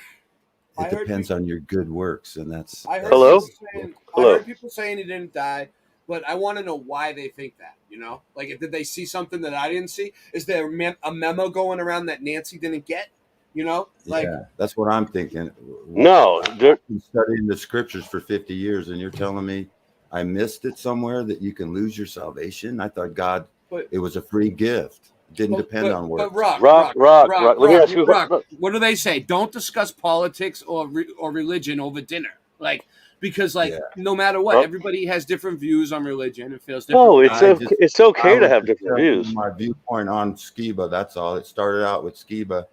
it depends on your good works, and that's. I heard Hello? people saying, Hello? I heard people saying he didn't die, but I want to know why they think that. You know, like did they see something that I didn't see? Is there a memo going around that Nancy didn't get? You know, like Yeah, that's what I'm thinking. No, I've been studying the scriptures for 50 years, and you're telling me I missed it somewhere that you can lose your salvation. I thought God, But- it was a free gift. It didn't depend on works. But Rock, Let me ask you. Rock, what do they say? Don't discuss politics or religion over dinner. Like because no matter what, Oh. everybody has different views on religion and feels different. No, it's okay I to was have just different telling you views. My viewpoint on Skiba. That's all. It started out with Skiba.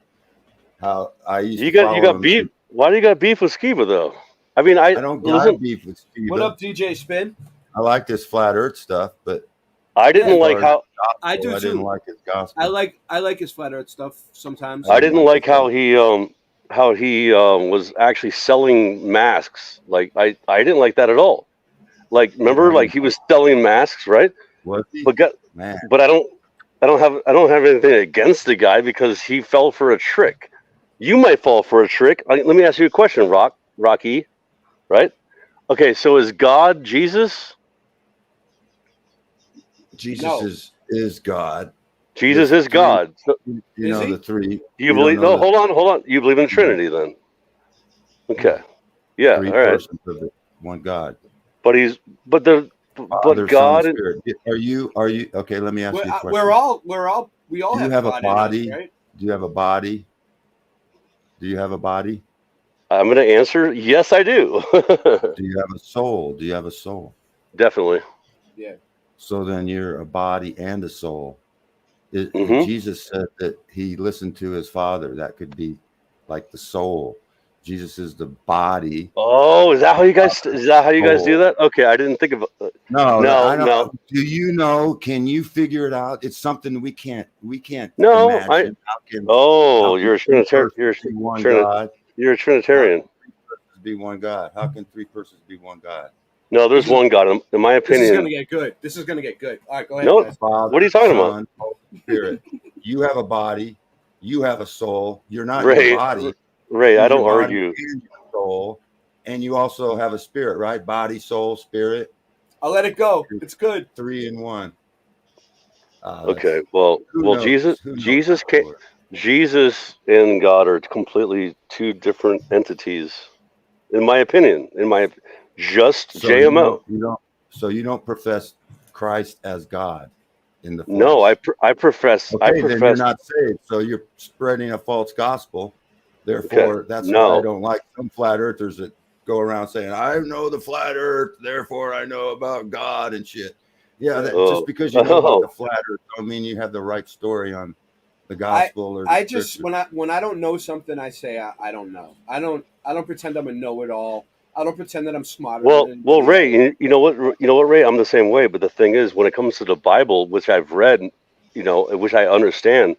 How I used You to got follow him. beef. Why do you got beef with Skiba though? I mean, I don't got listen. beef with Skiba. What up, DJ Spin? I like this flat Earth stuff, but I didn't like how I do I too. didn't like his gospel. I like his flat Earth stuff sometimes. I didn't like how he was actually selling masks. Like I didn't like that at all. Like remember, like he was selling masks, right? Was he? Man. But I don't have anything against the guy because he fell for a trick. You might fall for a trick. Let me ask you a question, Rocky, right? Okay, so is God Jesus? Jesus is God. Jesus is God. So, You know the three. do you believe? No, hold on. You believe in Trinity then? Okay. Yeah. Three All right. persons of the one God. But Father, Son, God. and Spirit. Are you okay? Let me ask you a question. We all Do you have have a God in us, body? right? Do you have a body? Do you have a body? I'm going to answer. Yes, I do. Do you have a soul? Do you have a soul? Definitely. Yeah. So then you're a body and a soul. Mhm. Jesus said that he listened to his Father. That could be like the soul. Jesus is the body. Oh, is that how you guys do that? Okay, I didn't think of. No. no. Do you know? Can you figure it out? It's something we can't. No, imagine. You're a Trinitarian. You're a Trinitarian. Be one God. How can three persons be one God? No, there's one God. In my This is opinion. gonna get good. This is gonna get good. All right, go ahead. No, guys. what are you talking about? Son, Holy Spirit. You have a body. You have a soul. You're not Ray, your body. Ray, I You're don't your body argue. and your soul, and you also have a spirit, right? Body, soul, spirit. I'll let it go. It's good. 3 in 1. Okay, well, knows? Jesus and God are completely two different entities, in my opinion. Just So JMO. So you don't profess Christ as God in the flesh. No, I profess. Okay, I then you're profess. not saved. So you're spreading a false gospel. Therefore, Okay, that's no. why I don't like some flat earthers that go around saying, "I know the flat Earth, therefore I know about God and shit." Yeah, just because you know about the flat Earth, don't mean you have the right story on the gospel. I just when I don't know something, I say I don't know. I don't pretend I'm a know-it-all. I don't pretend that I'm smarter. Well, Ray, you know what, Ray? I'm the same way. But the thing is, when it comes to the Bible, which I've read, which I understand,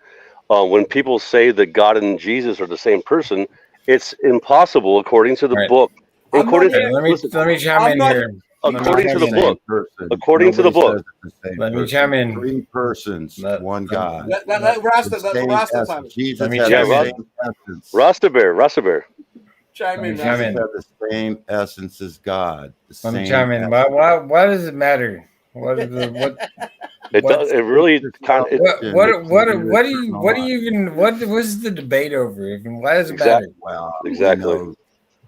when people say that God and Jesus are the same person, It's impossible according to the Right. book. I'm According not- to, let me listen, let me chime in here. according to the Let me chime book. in. According to the Nobody book. says it's the same Let me person. chime in. 3 persons, one God. Let Rasta, The let same Rasta essence. chime in. Jesus Let me had chime the in. same essence. Rastabear. Chime in, Jesus chime Rasta. in. had the same essence as God. The Let me same chime in. essence. Why does it matter? What is the what? It What? does. It really kind of. What do you even what was the debate over? Even why does it matter? Well, Exactly.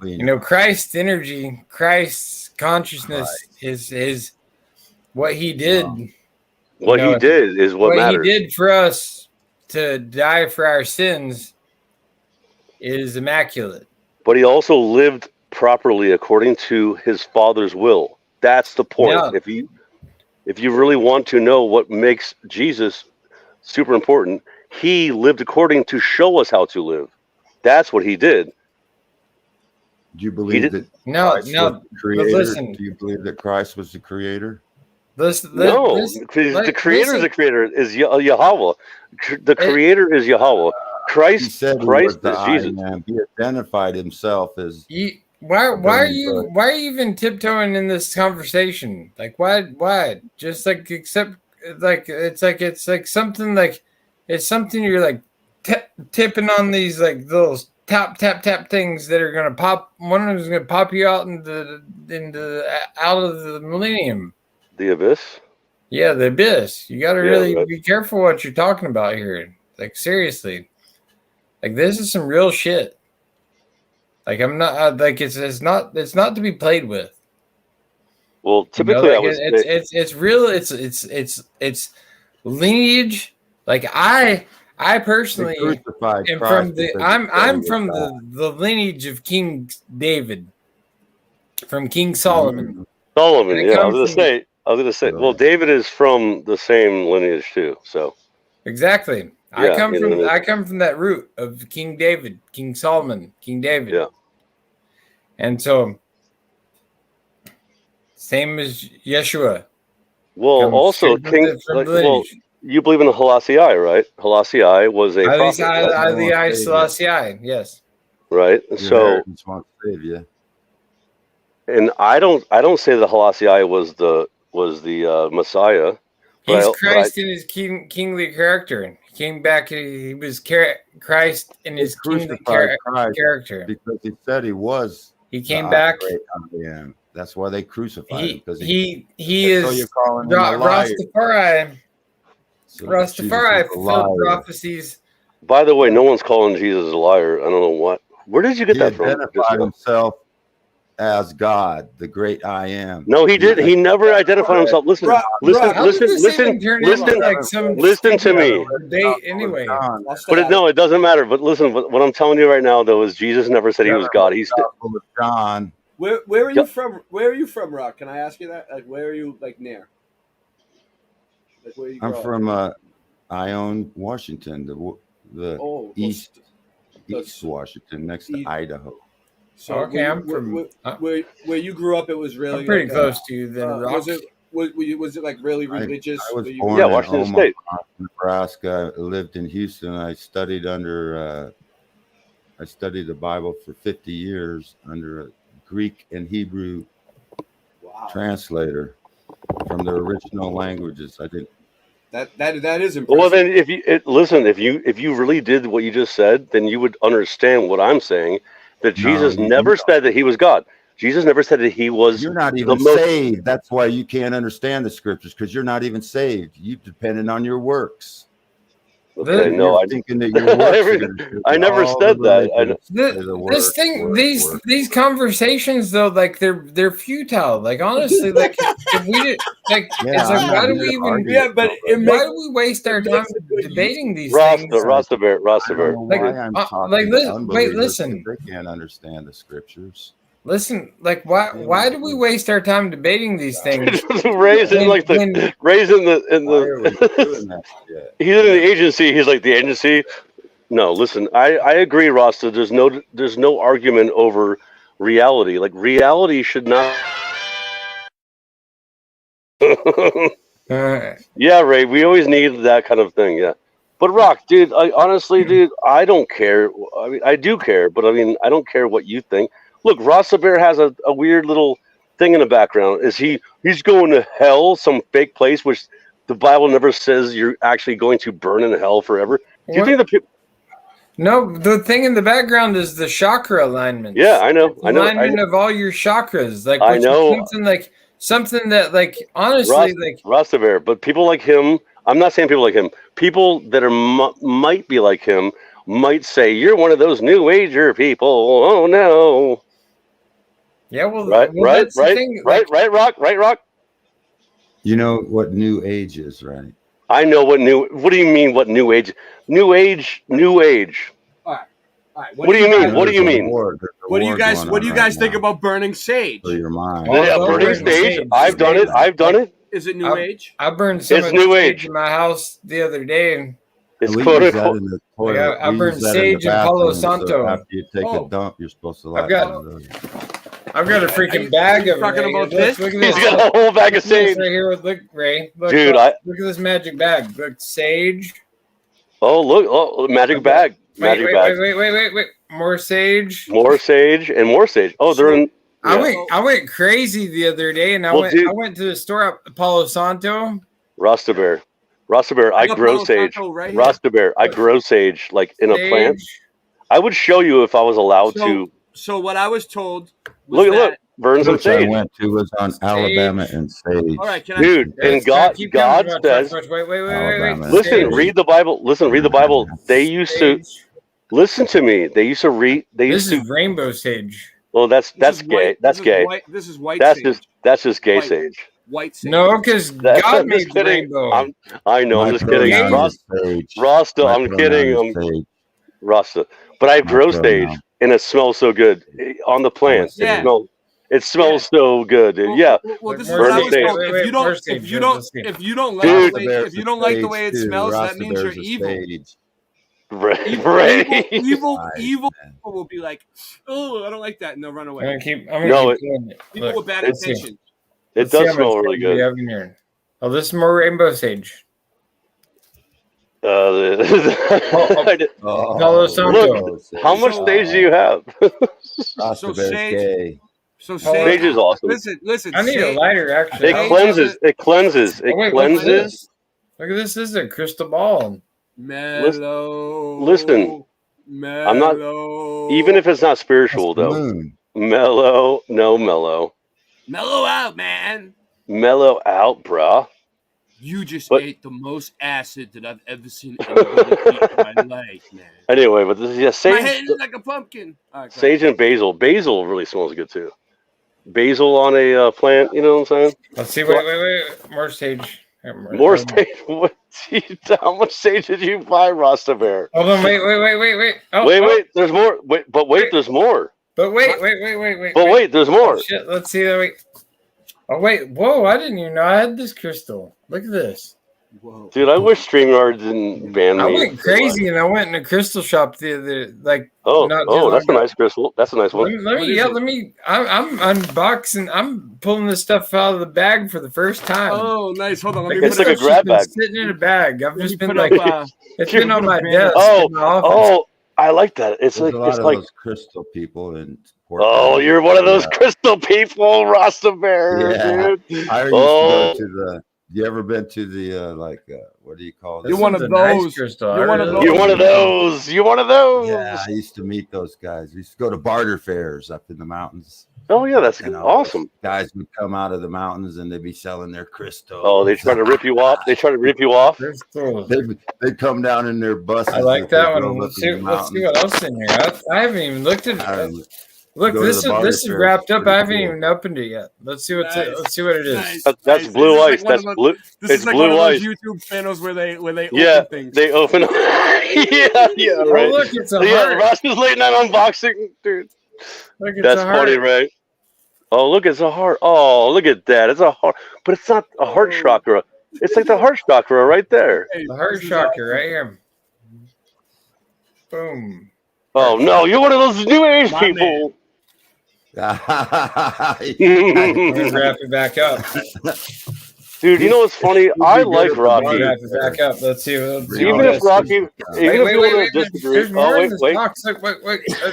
You know, Christ's energy, Christ's consciousness is what he did. What he did is what he matters. did for us to die for our sins is immaculate. But he also lived properly according to his Father's will. That's the point. Yeah. If you really want to know what makes Jesus super important, he lived according to show us how to live. That's what he did. Do you believe that No, Christ no, was the creator? listen. Do you believe that Christ was the creator? No, the creator is the creator is Yahweh. The creator is Yahweh. He Christ said he was is the I Jesus. Am. He identified himself as. Why are you even tiptoeing in this conversation? Like why? Just like accept it's like something like it's something you're like tipping on these like little tap things that are gonna pop. One of them is gonna pop you out out of the millennium. The abyss. Yeah, the abyss. You got to Yeah, really right. be careful what you're talking about here. Like seriously, like this is some real shit. Like I'm not like it's not to be played with. Well, You know, typically like I was. it's real. It's lineage. Like I personally crucified am Christ from the because I'm he said he was from God. the lineage of King David, from King Solomon. Solomon, And it yeah. I comes was gonna say. Well, David is from the same lineage too. So Exactly. Yeah, I come from that root of King David, King Solomon, King David. Yeah. And so same as Yeshua. Well, Comes also straight from King. the Well, lineage. you believe in the Holaseai, right? Holaseai was a prophet, right? Ali Selassie, yes. Right. Your So, inheritance won't save you. and I don't say that Holaseai was the Messiah. He's But Christ in his kingly character. He came back. He was Christ in his kingly Crucified Christ character. because he said he was. He came the back. great I Am. That's why they crucified him. Because He so is you're calling him a liar. Rastafari. So Rastafari Jesus was a fulfilled liar. prophecies. by the way, no one's calling Jesus a liar. I don't know what. Where did you get He that from? identified himself as God, the great I Am. No, he didn't. He never identified himself. Listen, listen How did this even turn into like some listen to me. debate anyway? But it doesn't matter. But listen, what I'm telling you right now, though, is Jesus never said he was God. He's John. Where are you from? Where are you from, Rock? Can I ask you that? Like, where are you like near? Like, where you I'm grow up? from Ione, Washington, the Oh, east Washington, next to Idaho. So Okay, where, I'm from- where you grew up. It was really I'm pretty like, close to you then, Rock. Was it like really religious? I was Were you- born in Omaha, Nebraska. I lived in Houston. I studied under. I studied the Bible for 50 years under a Greek and Hebrew translator from the original languages. I did. That is impressive. Well, then, if you really did what you just said, then you would understand what I'm saying. That Jesus never said that he was God. Jesus never said that he was. You're not even saved. That's why you can't understand the scriptures, because you're not even saved. You dependent on your works. Okay, no, thinking that your works I never said that. This thing, these conversations though, like they're futile. Like honestly, like if we did, like it's like why do we even? Yeah, but why do we waste our time debating these things? Rastabear. Wait, listen. They can't understand the scriptures. Listen, like why do we waste our time debating these things? Raising the he's in the agency. He's like the agency. No, listen. I agree, Rasta. There's no argument over reality. Like reality should not. Yeah, Ray. We always need that kind of thing. Yeah. But Rock, dude, honestly, dude, I don't care. I mean, I do care, but I mean, I don't care what you think. Look, Rasta Bear has a weird little thing in the background. Is he's going to hell, some fake place, which the Bible never says you're actually going to burn in hell forever. Do you think the people? No, the thing in the background is the chakra alignment. Yeah, I know. I know. Alignment of all your chakras, like I which is know. something that, like, honestly, like Rasta Bear, but people like him. I'm not saying people like him. People that are might be like him might say you're one of those new ager people. Oh no. Yeah, well, right, that's the thing, right, Rock. You know what new age is, right? I know what new. What do you mean? What new age? New age. All right. What do you mean? What do you mean? What do you guys think about burning sage? For your mind. Yeah, burning sage. I've done it. Is it new age? I burned some of the sage in my house the other day. It's quote unquote. I burned sage and Palo Santo. After you take a dump, you're supposed to light I've got a freaking bag of talking it. about this? Look at He's this. got a whole bag of sage right here. Look, Ray. Look, dude. look at this magic bag. Look, sage. Oh look! Oh, magic bag. Magic bag. Wait. More sage. More sage and more sage. Oh, they're in. Yeah. I went crazy the other day, and I went to the store at Palo Santo. Rasta Bear, I grow sage. Right Rasta Bear, I grow sage like in a plant. I would show you if I was allowed to. So what I was told. Was Look, burn some Which sage. I went to was on Alabama and sage. All right, dude, and God says, Wait. listen, read the Bible. Listen, read the Bible. They used to listen to me. They used to read. This is rainbow sage. Well, that's gay. That's gay. This is white. That's just gay sage. White sage. No, because God made the rainbow. I know. I'm just kidding. Rasta. I'm kidding. Rasta. But I grow sage, and it smells so good on the plant. Yeah. It smells so good, dude. Yeah. Well, this is what I was told. If you don't like the way it smells, that means you're evil. Right. Evil people will be like, "Oh, I don't like that," and they'll run away. I'm gonna keep doing it. People with bad intentions. It does smell really good. Oh, this is more rainbow sage. Palo Santo. Look, how much sage do you have? So sage. So sage is awesome. Listen. I need a lighter, actually. It cleanses. It cleanses. Look at this. This is a crystal ball. Mellow. Listen. Mellow. I'm not. Even if it's not spiritual, though. Mellow. No, mellow. Mellow out, man. Mellow out, bruh. You just ate the most acid that I've ever seen anybody eat in my life, man. Anyway, but this is My head is like a pumpkin. Right, sage and basil. Basil really smells good too. Basil on a plant, you know what I'm saying? Let's see. Wait. More sage. More sage. What? How much sage did you buy, Rasta Bear? Hold on. Wait. Wait. There's more. Wait. There's more. But wait. But wait. There's more. Oh, shit. Let's see. Wait. Oh wait. Whoa! I didn't even know I had this crystal. Look at this. Whoa. Dude, I wish StreamYard didn't ban me. I went crazy and I went in a crystal shop the other that's a nice crystal. That's a nice one. Let me. I'm unboxing. I'm pulling this stuff out of the bag for the first time. Oh, nice. Hold on. It's like a grab bag. Sitting in a bag. I've just been like, it's been on my desk. I like that. It's like those crystal people in Portland. Oh, you're one of those crystal people, Rasta Bear, dude. I used to go to the. You ever been to the what do you call it? You're one of those. You're one of those. Yeah, I used to meet those guys. We used to go to barter fairs up in the mountains. Oh yeah, that's awesome. Guys would come out of the mountains and they'd be selling their crystals. Oh, they try to rip you off. They'd come down in their buses. I like that one. Let's see what else in here. I haven't even looked at it. Look, this is wrapped up. I haven't even opened it yet. Let's see what it is. That's blue ice. That's blue. This is like one of those YouTube channels where they open things. They open. yeah, right. Oh, look, it's a heart. Ross was late night unboxing, dude. Look, it's that's a heart. funny, right? Oh, look, it's a heart. Oh, look at that. It's a heart, but it's not a heart chakra. It's like the heart chakra right there. The heart chakra right here. Boom. Oh no, you're one of those new age people. Wrap it back up. Dude, you know what's funny? I like Rocky. Back up. Let's see. Even if Rocky, even if you want to disagree. There's more Oh, in this wait. box. Look, wait.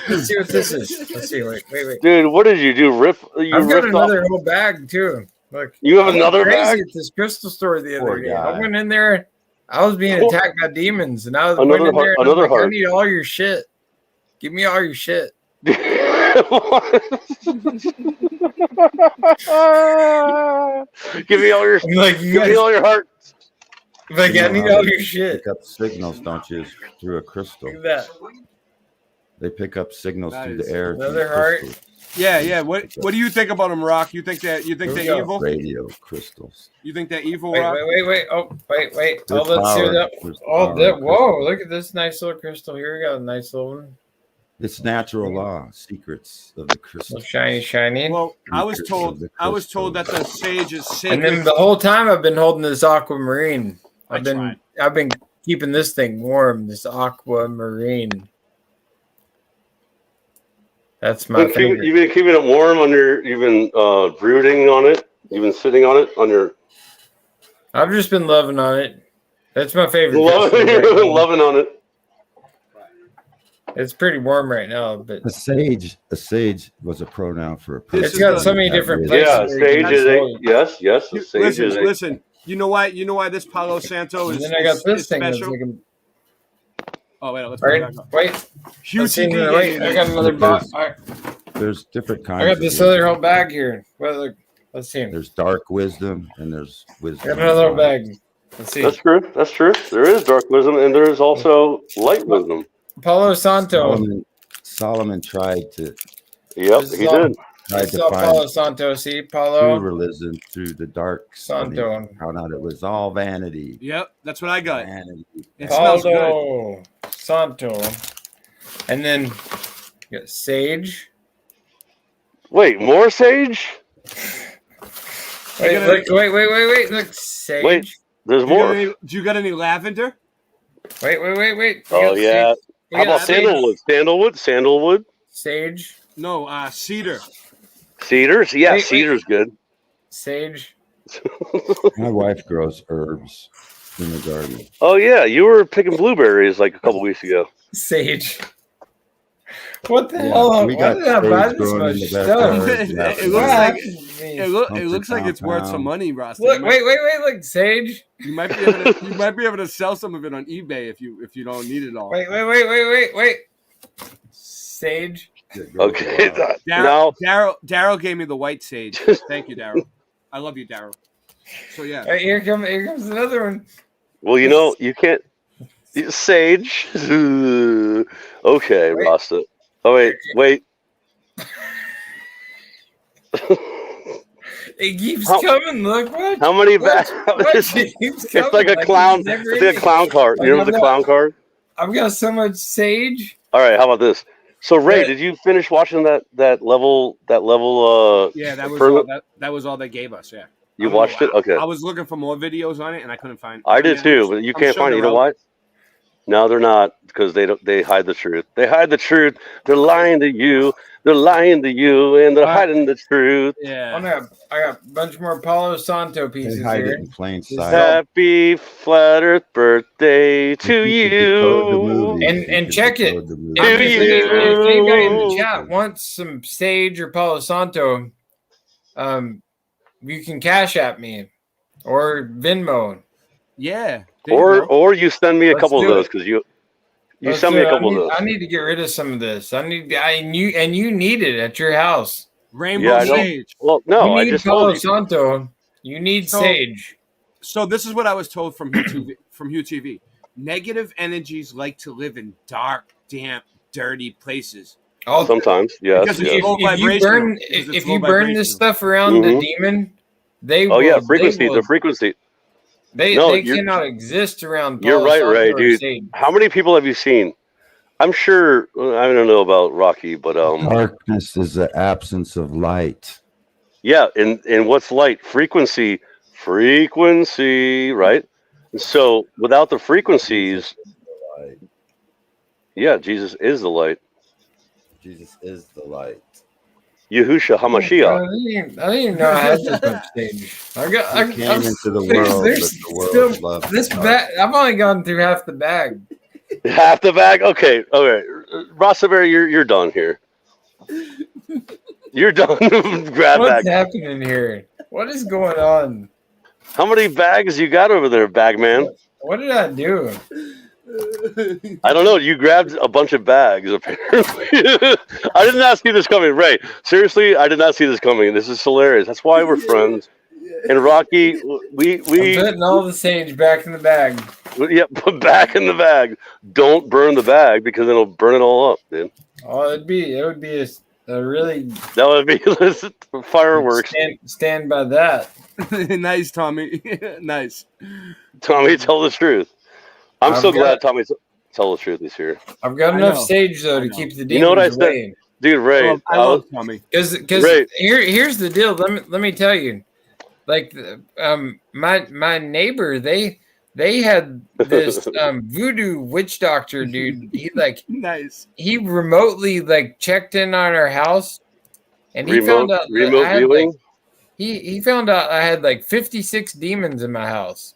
Let's see what this is. Let's see. Wait. Dude, what did you do? I've got another whole bag too. Look. You have I went another crazy bag? at this crystal store the other Poor day. guy. I went in there. I was being attacked by demons, and I was Another went in there. heart- And I'm another like, I heart. need all your shit. Give me all your shit. Give me all your, like, give me all your heart. Like, You I know need how all they your shit. Pick up signals, don't you, through a crystal? Look at that. They pick up signals through Nice. the air. through Another the heart. crystal. Yeah. What do you think about them, Rock? You think they're evil? Radio crystals. You think they're evil, Wait. Rock? Oh, wait. There's Oh, let's see power. that. There's Oh, power that. in Whoa! Look at this nice little crystal. Here we go. Nice little one. It's natural law, secrets of the crystal. Shiny. Well, I was Secrets told of the I was told that the sage is And sacred. then the whole time I've been holding this aquamarine. I've been keeping this thing warm. This aquamarine. That's my favorite. You've been keeping it warm on your. You've been brooding on it. You've been sitting on it on your. I've just been loving on it. That's my favorite. Loving, crystal right now. loving on it. It's pretty warm right now, but A sage was a pronoun for a person. it's got so many different places. Yeah, where you sage can is a hold it. yes. A sage Listen, is a, listen. You know why? You know why this Palo Santo is. And then I got is this thing that's special? like Oh wait, let's all put it right, back up. wait. Hugh Let's see, TV wait, gave I me got this. another box. All right, There's different kinds. I got of this wisdom. other whole bag here. Well, look, let's see. There's dark wisdom and there's wisdom. I got another whole bag. Let's see. That's true. That's true. There is dark wisdom and there is also light wisdom. Palo Santo. Solomon tried to. Yep, This is he all- did. Tried This is to all Palo find Santo. See, true Palo religion through the dark. Santo. Found out it was all vanity. Yep, that's what I got. Vanity. It smells good. Palo Santo. And then you got sage. Wait, more sage? Wait, look, wait. Look, sage. Wait, there's Do you got more. any- Do you got any lavender? Wait. We Oh got yeah. sage. We How got about sandalwood? Sandalwood. Sage. No, cedar. Cedars? Yeah, Wait. cedar's good. Sage. My wife grows herbs in the garden. Oh yeah, you were picking blueberries like a couple weeks ago. Sage. What the Yeah, hell? we Why got did I buy sage this growing much in the stuff? backyard. Yeah, It looks yeah. like it looks like it's worth some money, Ross. Look, wait. Look, sage. You might be able to sell some of it on eBay if you don't need it all. Wait. Sage. Okay, now Daryl gave me the white sage. Thank you, Daryl. I love you, Daryl. So yeah. Right, here comes another one. well, you know, you can't sage. Okay, Rasta. Oh wait. It keeps How- coming. Look what? How many What? bags? It keeps It's coming. like a it's clown. never It's like a ending. clown card. You remember the clown card? I've got so much sage. All right, how about this? So Ray, Yeah. did you finish watching that level? Yeah, that was further- all, that was all they gave us. Yeah. You I don't know watched it? why. Okay. I was looking for more videos on it and I couldn't find. I did mean, too, but you I'm can't sure find it. You they're know out. why? No, they're not, because they hide the truth. They hide the truth. They're lying to you. They're lying to you, and they're hiding the truth. Yeah. I got a bunch more Palo Santo They pieces hide here. it in plain This is sight. Happy flat Earth birthday to Decode the you. movie. And check it. Decode the movie. If anybody in the chat wants some sage or Palo Santo, you can cash at me or Venmo. Yeah. Or you send me a Let's couple of do those it. because you Let's send do me a it. couple of those. I need to get rid of some of this. You need it at your house. Rainbow Yeah, I know. sage. Well, no, you I need just Palo told you. Santo. You need So- sage. So this is what I was told from Hugh TV. Negative energies like to live in dark, damp, dirty places. Oh, Sometimes, yes. Because it's yes. low if you vibrational. burn, Because it's if low you burn this vibrational. stuff around the Mhm. demon, they Oh will. yeah, frequency. They, will, The frequency. they, No, they you're- cannot exist around. You're Palo right, Santo Ray, or dude. sage. How many people have you seen? I'm sure. I don't know about Rocky, but Darkness is the absence of light. yeah. And what's light? Frequency, right? And so without the frequencies, yeah, Jesus is the light. Jesus is the light. Yahusha Hamashiach. I didn't even know I had this much stage. I He came into the world, but the world loved this him. bag. I've only gone through half the bag. Half the bag. Okay. Rossberry, you're done here. You're done. Grab What's bag. happening here? What is going on? How many bags you got over there, bag man? What did I do? I don't know. You grabbed a bunch of bags, apparently. I did not see this coming, Ray. Seriously, I did not see this coming. This is hilarious. That's why we're friends. And Rocky, we I'm putting all the sage back in the bag. Yeah, put back in the bag. Don't burn the bag because it'll burn it all up, dude. Oh, it would be a really That would be fireworks. stand by that. Nice, Tommy. Nice. Tommy, tell the truth. I'm I've so got- glad Tommy tell the truth. He's here. I've got I enough know. sage though to keep the demons You know what I said, away. dude? Ray, I love Tommy. Because Ray. here's the deal. Let me tell you, like my neighbor they had this voodoo witch doctor dude. He Nice. he remotely checked in on our house, and he Remote- found out that remote I had, viewing? he found out I had 56 demons in my house.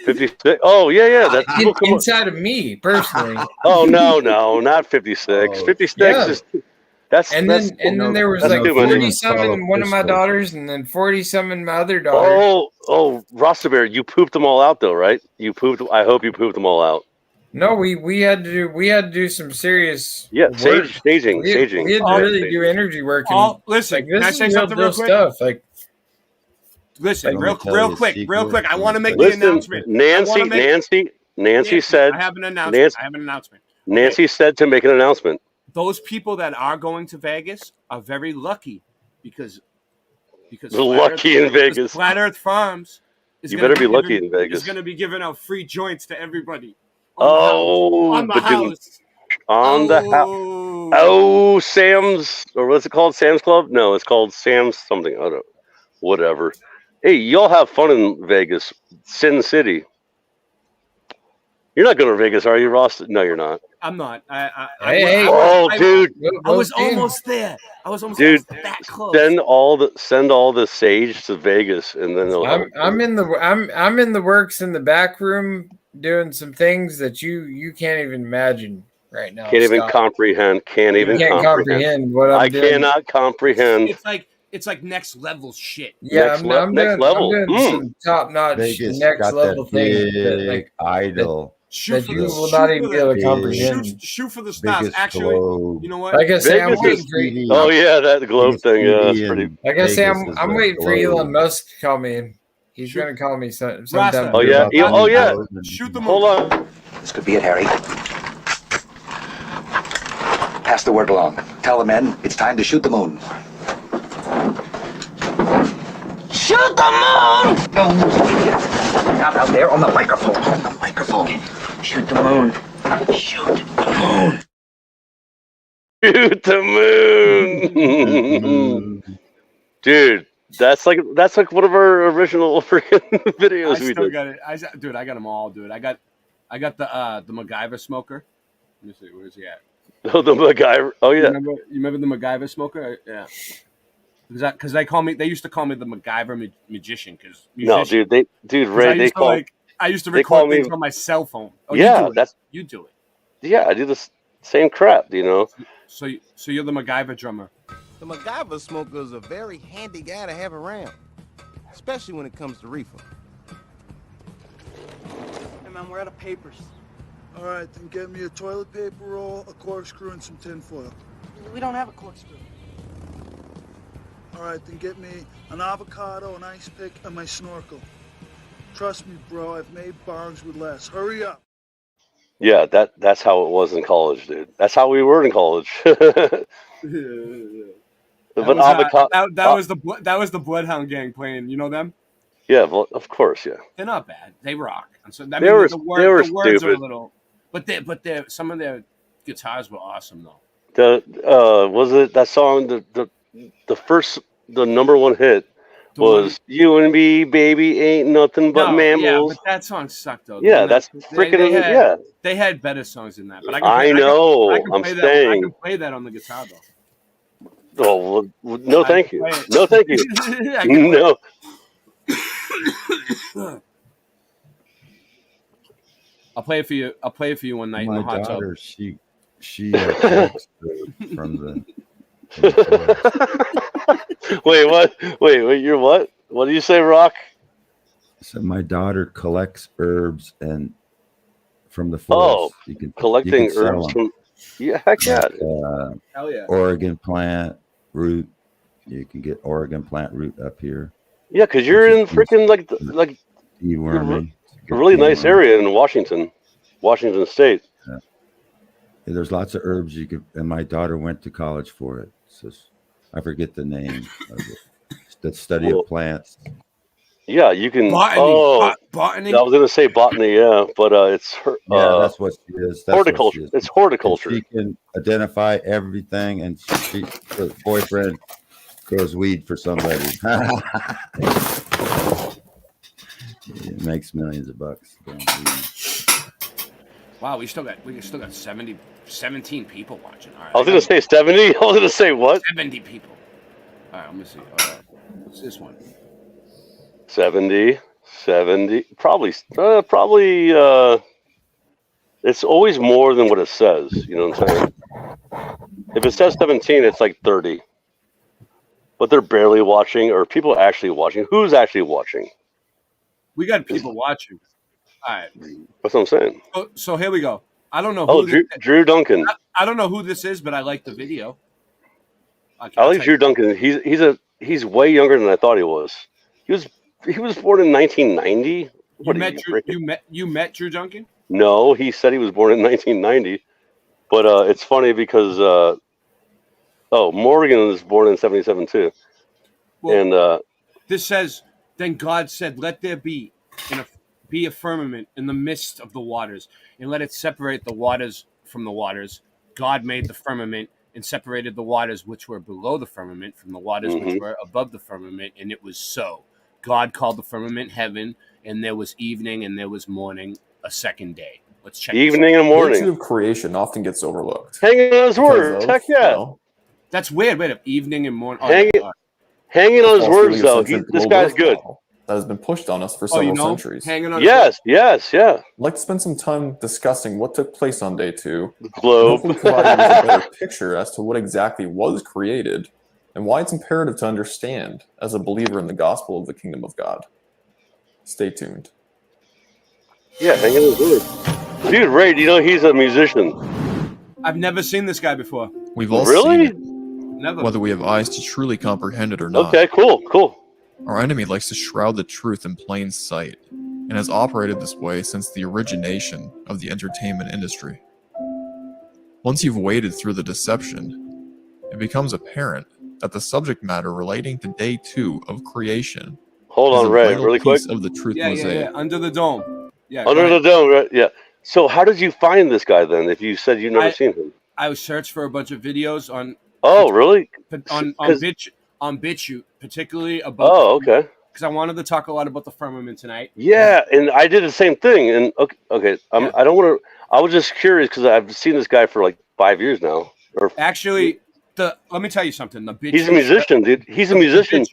56. Oh yeah. That's Inside of me personally. Oh no, not 56. 56 Yeah. is that's And that's, then there was that's like too many. 40 some in one of my daughters, and then 40 some in my other daughter. Oh, Rostabear, you pooped them all out though, right? You pooped. I hope you pooped them all out. No, we had to do some serious Yeah, work. staging. We had to really do energy work. And, listen, this can I is say real something real deal quick? stuff. Listen, Let me real tell you a quick. I want to make Listen, the announcement. Nancy said. I have an announcement. Nancy said to make an announcement. Those people that are going to Vegas are very lucky because They're lucky in Vegas. Flat Earth Farms. You better be lucky in Vegas. Is going to be giving out free joints to everybody. On the house. Oh, Sam's, or what's it called? Sam's Club? No, it's called Sam's something. I don't know. Whatever. Hey, y'all have fun in Vegas. Sin City. You're not going to Vegas, are you, Ross? No, you're not. I'm not. Dude. I was almost there. Dude, that close. send all the sage to Vegas, and then they'll. I'm in the works in the back room doing some things that you can't even imagine right now. Can't even Scott. comprehend. Can't You even can't comprehend what I'm doing. I cannot comprehend. It's like next level shit. Yeah, I'm next level. doing some top notch Vegas next got level that things that, big idol. that you will not even be able to comprehend. Shoot for the stars. Biggest Actually, globe. you know what? Like I say, I'm Vegas waiting is- for you. Oh yeah, that globe Biggest thing. Yeah, that's city pretty. in Like I say, Vegas is I'm the waiting for globe. Elon Musk to call me. He's going to call me sometime. Rasta. Oh yeah. Oh yeah. Shoot the Hold on. This could be it, Harry. Pass the word along. Tell the men it's time to shoot the moon. Shoot the moon! Not out there on the microphone. On the microphone. Shoot the moon. Shoot the moon. Shoot the moon. Dude, that's like one of our original freaking videos I we still did. got it. I got them all, dude. I got the MacGyver smoker. Let me see, where's he at? Oh, the MacGyver. Oh yeah. You remember the MacGyver smoker? Yeah. Because they used to call me the MacGyver magician. No, dude, Ray, I used to they call record me- things on my cell phone. Oh, Yeah, you do it. You do it. Yeah, I do this same crap, you know. So you're the MacGyver drummer. The MacGyver smoker is a very handy guy to have around, especially when it comes to reefer. Hey man, we're out of papers. All right, then get me a toilet paper roll, a corkscrew, and some tin foil. We don't have a corkscrew. All right, then get me an avocado, an ice pick, and my snorkel. Trust me, bro, I've made bongs with less. Hurry up. Yeah, that's how it was in college, dude. That's how we were in college. But avocado. That was the Bloodhound Gang playing. You know them? Yeah, well, of course, yeah. They're not bad. They rock. And so They were the words are a stupid. little, but some of their guitars were awesome though. Was it that song? The number one hit was "You and Me, Baby, Ain't Nothing But Mammals." Yeah, but that song sucked though. Yeah, that's freaking yeah. They had better songs than that. But I know, I can I'm play that. I saying. can play that on the guitar though. Oh, well, no, thank you. I- No, thank you. I can No. I'll play it for you. I'll play it for you one night in My the hot tub. daughter, she collects from the. From the Wait, what? Wait, you're what? What do you say, Rock? so my daughter collects herbs and from the Oh, forest. You can collecting sell herbs 'em. from. Yeah, heck yeah. Hell yeah. Oregon plant root. You can get Oregon plant root up here. Yeah, because you're in freaking like Deworming. a really nice area in Washington State. Yeah, there's lots of herbs you could, and my daughter went to college for it. So I forget the name of it. The study Well, of plants. Yeah, you can. Botany. Oh, Botany. I was gonna say botany, yeah, but it's Yeah, that's what she is. That's horticulture. What she is. It's horticulture. And she can identify everything, and her boyfriend grows weed for somebody. It makes millions of bucks. Wow, we still got 17 people watching. All right, I was gonna say 70. I was gonna say what? 70 people. All right, let me see. What's this one? 70, probably. It's always more than what it says. You know what I'm saying? If it says 17, it's like 30. But they're barely watching, or people actually watching. Who's actually watching? We got people watching. All right. That's what I'm saying. So here we go. I don't know Oh, who Drew Duncan. I don't know who this is, but I like the video. I like Drew Duncan. He's way younger than I thought he was. He was born in 1990. You met Drew Duncan? No, he said he was born in 1990. But it's funny because Morgan was born in 77 too. Well, And this says, then God said, let there be a firmament in the midst of the waters, and let it separate the waters from the waters. God made the firmament and separated the waters which were below the firmament from the waters which were above the firmament, and it was so. God called the firmament heaven, and there was evening and there was morning, a second day. Let's check evening and morning. The virtue of creation often gets overlooked. Hanging on his words. Heck yeah. That's weird. Wait up. Evening and morning. Hanging on his words, though. This guy's good. That has been pushed on us for several centuries. Hanging on. Yes. I'd like to spend some time discussing what took place on day 2. The globe. And hopefully provide you with a better picture as to what exactly was created and why it's imperative to understand as a believer in the gospel of the kingdom of God. Stay tuned. Yeah, hanging on his words. Dude, Ray, do you know he's a musician? I've never seen this guy before. We've all Really? seen it, Never. whether we have eyes to truly comprehend it or not. Okay, cool. Our enemy likes to shroud the truth in plain sight, and has operated this way since the origination of the entertainment industry. Once you've waded through the deception, it becomes apparent that the subject matter relating to day 2 of creation Hold is on, a Ray, vital really quick. piece of the truth Yeah, mosaic. Under the dome. Yeah. Under go the ahead. dome, right? Yeah. So how did you find this guy then? If you said you've never seen him? I searched for a bunch of videos on. Oh, really? On 'Cause- BitChute, particularly about. Oh, okay. Because I wanted to talk a lot about the firmament tonight. Yeah, and I did the same thing. And okay, I don't want to. I was just curious because I've seen this guy for like 5 years now. Or Actually, let me tell you something. The BitChute, he's a musician, dude. He's a musician.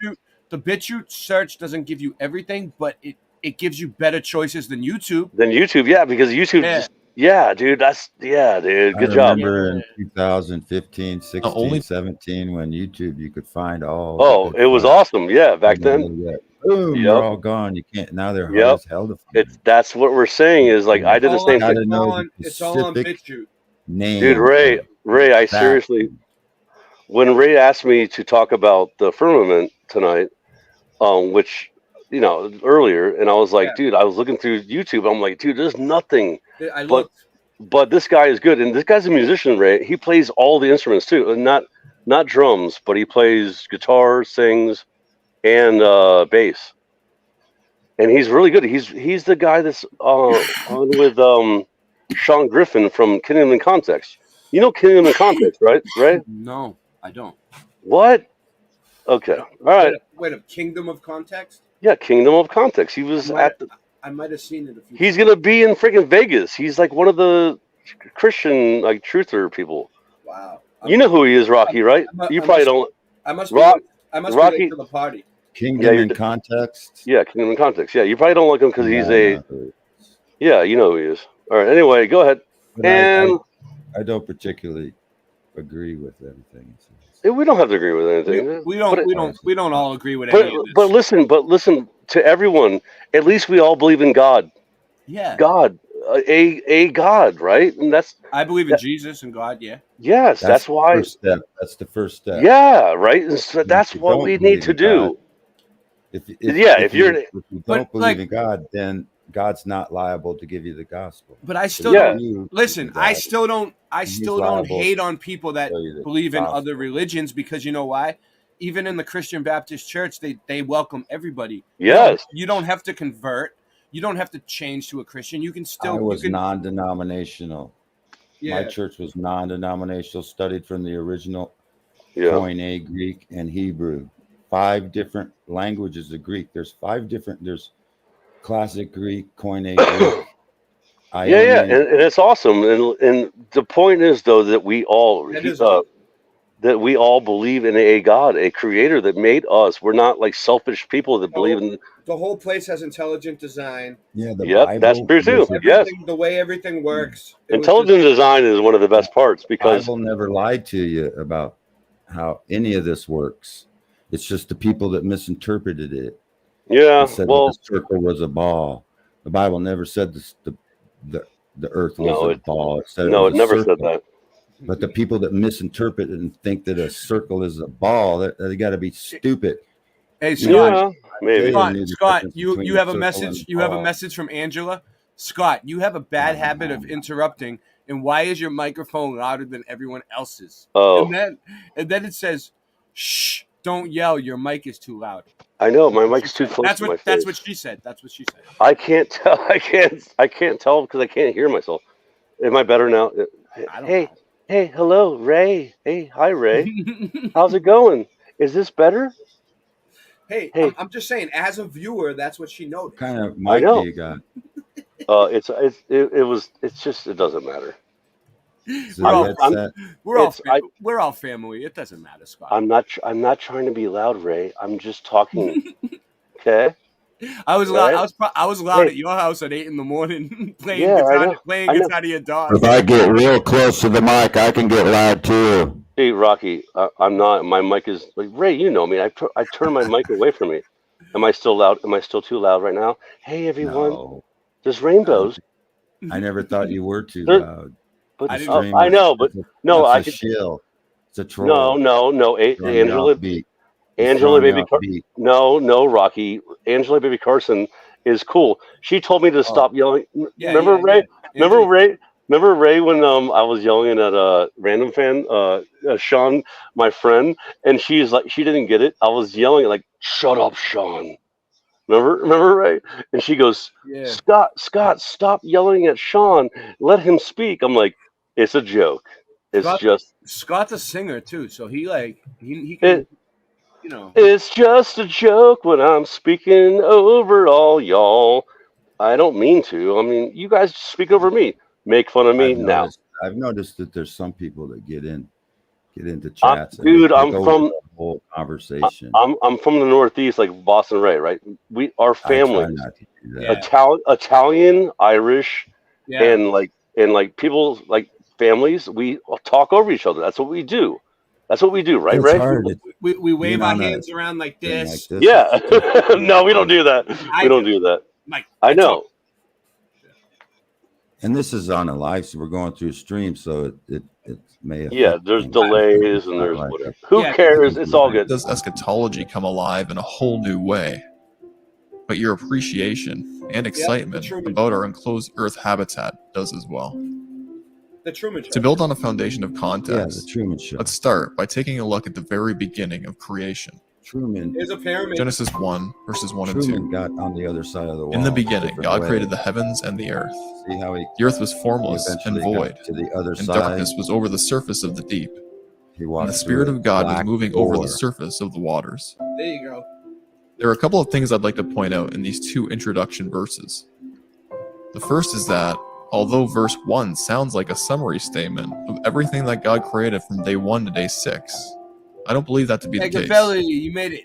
The BitChute search doesn't give you everything, but it gives you better choices than YouTube. Then YouTube, yeah, because YouTube. Yeah. Dude. Good I job. remember in 2015, 16, only- 17, when YouTube, you could find all. Oh, it was awesome. Yeah, back then. Boom, Yep. they're all gone. You can't. Now they're hard Yep. as hell to find. That's what we're saying is like I did the same Gotta thing. know the It's all on specific BitChute. name. Dude, Ray, I That. seriously, when Ray asked me to talk about the firmament tonight, which earlier, and I was like, dude, I was looking through YouTube. I'm like, dude, there's nothing. I looked. But this guy is good, and this guy's a musician, Ray. He plays all the instruments too, and not drums, but he plays guitar, sings, and bass. And he's really good. He's the guy that's on with Sean Griffin from Kingdom in Context. You know Kingdom in Context, right? Right? No, I don't. What? Okay. All right. Wait a Kingdom of Context? Yeah, Kingdom of Context. He was at the. I might have seen it a few He's gonna be in freaking Vegas. He's like one of the Christian like truther people. Wow. You know who he is, Rocky, right? You probably don't. I must Rock- be. I must Rocky- be late to the party. Kingdom you're in d- context. Yeah, Kingdom in Context. Yeah, you probably don't like him because he's Yeah, I a. know who he is. Yeah, you know who he is. All right. Anyway, go ahead. But And I don't particularly agree with everything. we don't have to agree with anything. We don't. But- We don't all agree with any of this. But listen to everyone. At least we all believe in God. Yeah. God, a God, right? And that's I believe in Jesus and God. Yeah. yes, that's the why. First step. That's the first step. Yeah, right. And so that's you what don't we believe need to in do. God, if you're- if you but, don't believe like- in God, then God's not liable to give you the gospel. But I still Yeah. don't listen. I still don't. I He's still don't liable hate on people that to tell you the believe in gospel. other religions because you know why? Even in the Christian Baptist Church, they welcome everybody. Yes. You don't have to convert. You don't have to change to a Christian. You can still. I was you can, non-denominational. Yeah. My church was non-denominational. Studied from the original Yeah. Koine Greek and Hebrew. 5 different languages of Greek. There's 5 different. There's classic Greek, Koine Greek. Yeah, and it's awesome. And the point is though that we all That is that we all believe in a God, a creator that made us. We're not like selfish people that believe in The whole place has intelligent design. Yeah, the Yep, Bible. that's true too. listen, Yes. Everything- the way everything works. it was Intelligent design is one of the best parts because Bible never lied to you about how any of this works. It's just the people that misinterpreted it. yeah, It said well, that the circle was a ball. The Bible never said the earth was No, a it- ball. It said no, was it a never said circle. that. But the people that misinterpret it and think that a circle is a ball, they got to be stupid. Hey You Scott. know, maybe. Scott, knew the Scott, difference you between you have a circle message. and You have a ball. message from Angela. Scott, you have a bad habit of interrupting. And why is your microphone louder than everyone else's? Oh. And then it says, "Shh, don't yell. Your mic is too loud." I know my mic's too close That's to my what. face. That's what she said. That's what she said. I can't tell. I can't tell because I can't hear myself. Am I better now? Hey, hello, Ray. Hey, hi, Ray. How's it going? Is this better? Hey, I'm just saying, as a viewer, that's what she noticed. Kind of I mic know. do you got? It's just it doesn't matter. Is it We're a all, headset? we're all family. It doesn't matter, Scott. I'm not trying to be loud, Ray. I'm just talking. Okay. I was loud. Right? I was loud Hey. at your house at 8 a.m. playing Yeah, I guitar, know. playing I know. guitar to your dog. If I get real close to the mic, I can get loud too. Hey, Rocky, I'm not. My mic is like Ray. You know me. I turn my mic away from me. Am I still loud? Am I still too loud right now? Hey, everyone. No. There's rainbows. I never thought you were too There- loud. But It's I streamers. know, but It's a- no, it's I a could. shill. It's a troll. No. Throwing me Angela, off beat. Angela, Throwing me baby. off beat. No, Rocky. Angela, baby Carson is cool. She told me to stop yelling. Yeah, Remember yeah, Ray? yeah. Remember Angela- Ray? Remember Ray when I was yelling at a random fan, Sean, my friend, and she's like, she didn't get it. I was yelling like, "Shut up, Sean." Remember Ray? And she goes, Yeah. Scott, stop yelling at Sean. Let him speak. I'm like, it's a joke. It's just. Scott's a singer too, so he It- can, you know. It's just a joke when I'm speaking over all y'all. I don't mean to. I mean, you guys speak over me. Make fun of me now. I've noticed that there's some people that get into chats. and Dude, they I'm take over from- the whole conversation. I'm from the Northeast, like Boston Ray, right? Our I try family, not to do that. Italian, Irish, Yeah. and like people like families, we talk over each other. That's what we do. That's what we do, right, It's Ray? hard. We wave Being our on a hands around like thing this. like this. Yeah. No, we don't do that. We don't do that. Mike, I know. And this is on a live, so we're going through a stream, so it may affect Yeah, there's things. delays and Not there's like whatever. that. Who Yeah, cares? It's all good. Does eschatology come alive in a whole new way? But your appreciation and excitement Truman about our enclosed Earth habitat does as well. The Truman Show. To build on a foundation of Yeah, context, the Truman Show. let's start by taking a look at the very beginning of creation. Truman. There's a pyramid. Genesis 1, verses 1 and Truman 2. got on the other side of the wall. In the a beginning, different God way. created the heavens and the earth. See how he The earth was formless and eventually got void, to the other and side. darkness was over the surface of the deep. He And walked the Spirit through of a God was black moving over door. the surface of the waters. There you go. There are a couple of things I'd like to point out in these two introduction verses. The first is that, although verse 1 sounds like a summary statement of everything that God created from day 1 to day 6, I don't believe that to be the case. Belly, you made it.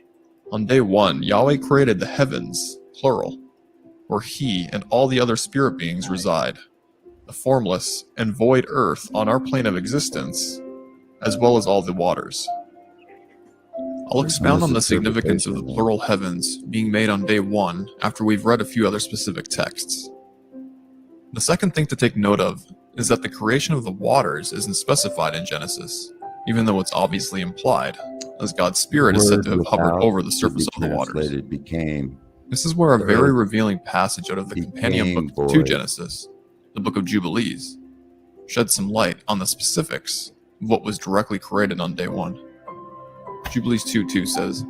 On day 1, Yahweh created the heavens, plural, where he and all the other spirit beings reside, the formless and void earth on our plane of existence, as well as all the waters. I'll expound on the significance of the plural heavens being made on day 1 after we've read a few other specific texts. The second thing to take note of is that the creation of the waters isn't specified in Genesis, even though it's obviously implied, as God's Spirit is said to have hovered over the surface of the waters. This is where a very revealing passage out of the companion book to Genesis, the Book of Jubilees, sheds some light on the specifics of what was directly created on day 1. Jubilees 2:2 says,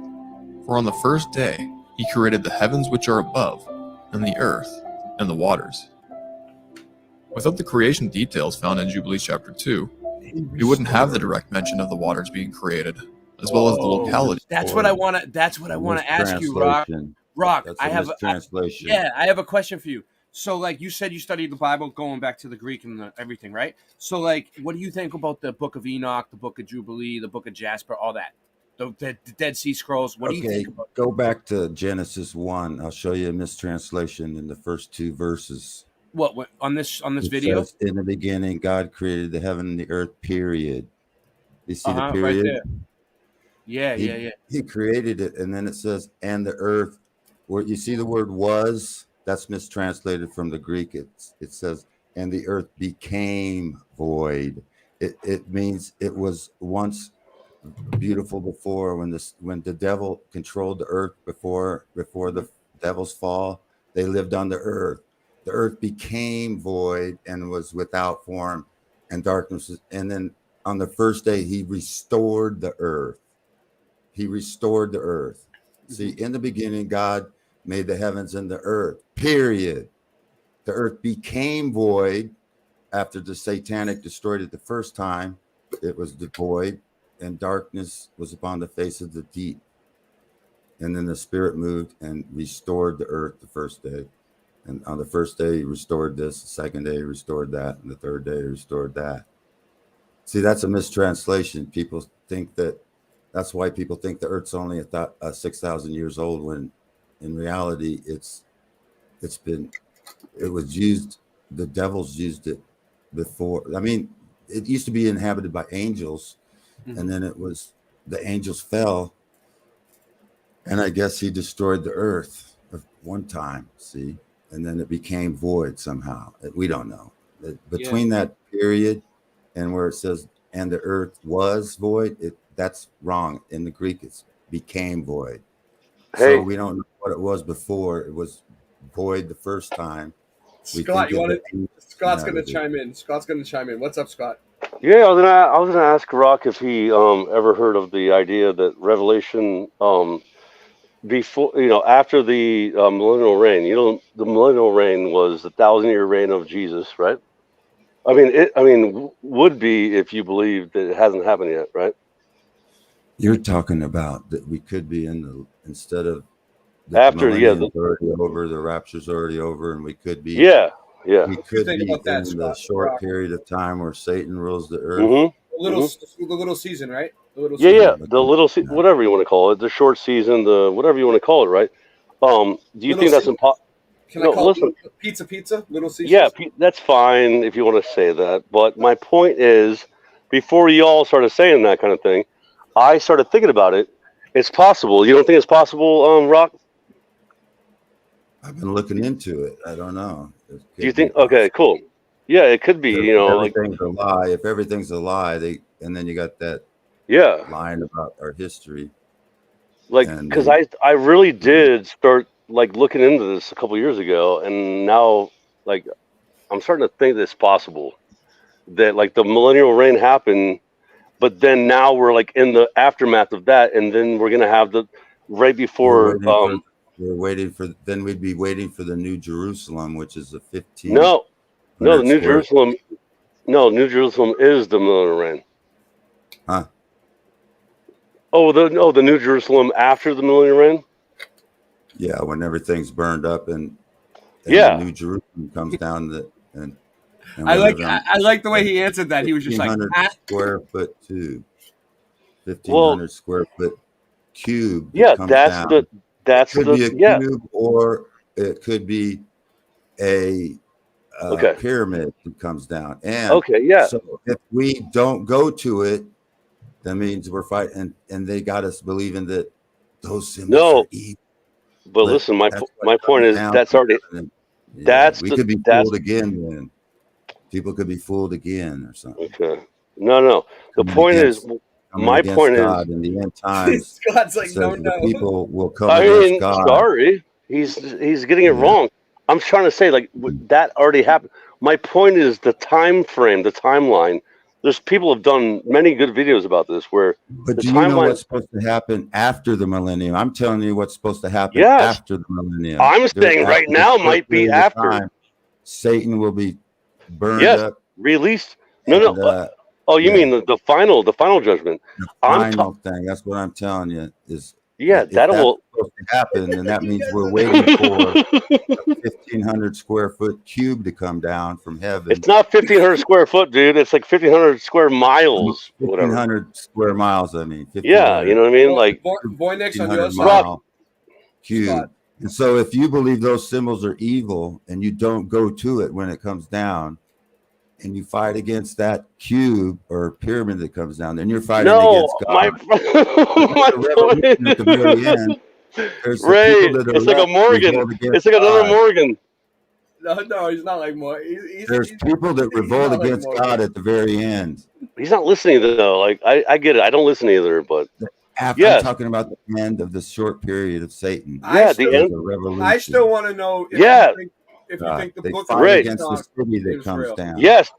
"For on the first day he created the heavens which are above, and the earth, and the waters." Without the creation details found in Jubilees chapter 2, we wouldn't have the direct mention of the waters being created, as well as the locality. That's what I want to ask you, Rock. Rock, I have translation. I have a question for you. So, like you said, you studied the Bible, going back to the Greek and everything, right? So, like, what do you think about the Book of Enoch, the Book of Jubilee, the Book of Jasper, all that? The Dead Sea Scrolls. What do you think about? Go back to Genesis 1. I'll show you a mistranslation in the first 2 verses. What on this It video? says, in the beginning, God created the heaven and the earth. Period. You see the period? Right there. Yeah. He created it, and then it says, and the earth. Where you see the word was, that's mistranslated from the Greek. It says, and the earth became void. It means it was once beautiful before, when the devil controlled the earth before the devil's fall. They lived on the earth. The earth became void and was without form and darkness. And then on the first day, he restored the earth. He restored the earth. See, in the beginning, God made the heavens and the earth, period. The earth became void after the satanic destroyed it the first time. It was void, and darkness was upon the face of the deep. And then the Spirit moved and restored the earth the first day. And on the first day, he restored this. The second day, he restored that. And the third day, he restored that. See, that's a mistranslation. People think that's why people think the earth's only 6,000 years old, when in reality, it was used, the devils used it before. I mean, it used to be inhabited by angels, and then the angels fell, and I guess he destroyed the earth one time, see? And then it became void somehow. We don't know. Between that period and where it says, and the earth was void, that's wrong. In the Greek, it became void. Hey. So we don't know what it was before. It was void the first time. Scott, Scott's going to chime in. Scott's going to chime in. What's up, Scott? Yeah, I was gonna ask Rock if he ever heard of the idea that Revelation before, after the millennial reign. The millennial reign was the 1,000-year reign of Jesus, right? I mean, would be if you believe that it hasn't happened yet, right? You're talking about that we could be instead of after, already over, the rapture's already over, and we could be. Yeah. We could be in the short period of time where Satan rules the earth. The little season, right? The little whatever you want to call it, the short season, the whatever you want to call it, right? Do you think that's impossible? Can I call it pizza? Little season? Yeah, that's fine if you want to say that. But my point is, before you all started saying that kind of thing, I started thinking about it. It's possible. You don't think it's possible, Rock? I've been looking into it. I don't know. Do you think? Okay, cool. Yeah, it could be. Everything's a lie. If everything's a lie, and then you got that line about our history. Because I really did start looking into this a couple years ago, and now I'm starting to think that it's possible that the millennial reign happened, but then now we're in the aftermath of that, and then we're gonna have the right before. Then we'd be waiting for the New Jerusalem, which is the 15. No, the New Jerusalem. No, New Jerusalem is the millennial reign. Huh? Oh, the New Jerusalem after the millennial reign. Yeah, when everything's burned up and the New Jerusalem comes down and I like the way he answered that. He was just like, square foot too. 1,500 square foot cube. Yeah, comes that's down. the that's It could the be a yeah. cube, or it could be a Okay. pyramid that comes down. And Okay, yeah. so if we don't go to it, that means we're fighting, and they got us believing that those symbols No, are evil. but listen, my that's my what point comes is down that's to. already And, yeah, that's we the could be that's fooled again then. People could be fooled again or something. okay. No. The Coming point is, against, coming my against point is, God in the end times. Scott's like, It no, says the no. people will come I against mean, God. sorry, he's getting it Yeah. wrong. I'm trying to say like that already happened. My point is the time frame, the timeline. There's people have done many good videos about this where But the do you know timeline. what's supposed to happen after the millennium? I'm telling you what's supposed to happen Yes, after the millennium. I'm There's saying right after this now short might be period of after. time, Satan will be burned Yes, up, released. and No. Oh, you yeah, mean the final judgment? the I'm final thing. That's what I'm telling you. Is yeah, if that that's will. supposed to happen, then that means we're waiting for a 1,500 square foot cube to come down from heaven. It's not 1,500 square foot, dude. It's like 1,500 square miles, whatever. 1,500 square miles. I mean, Yeah, you 1,500 know what I mean. Like Boy Nick's on your 1,500 side. mile cube. And so, if you believe those symbols are evil and you don't go to it when it comes down, and you fight against that cube or pyramid that comes down, then you're fighting no, against my God. my The point revolution at the very end, is, there's the Ray, people that are it's like a left Morgan. revolt against It's like another God. Morgan. No, he's not like more. There's people that revolt not like against Morgan. God at the very end. He's not listening though. Like I get it. I don't listen either, but After yes, I'm talking about the end of the short period of Satan. yeah, the There's end. a revolution. I still want to know if Yeah, you think the They book fight Ray. against the city that comes real. down. Yes,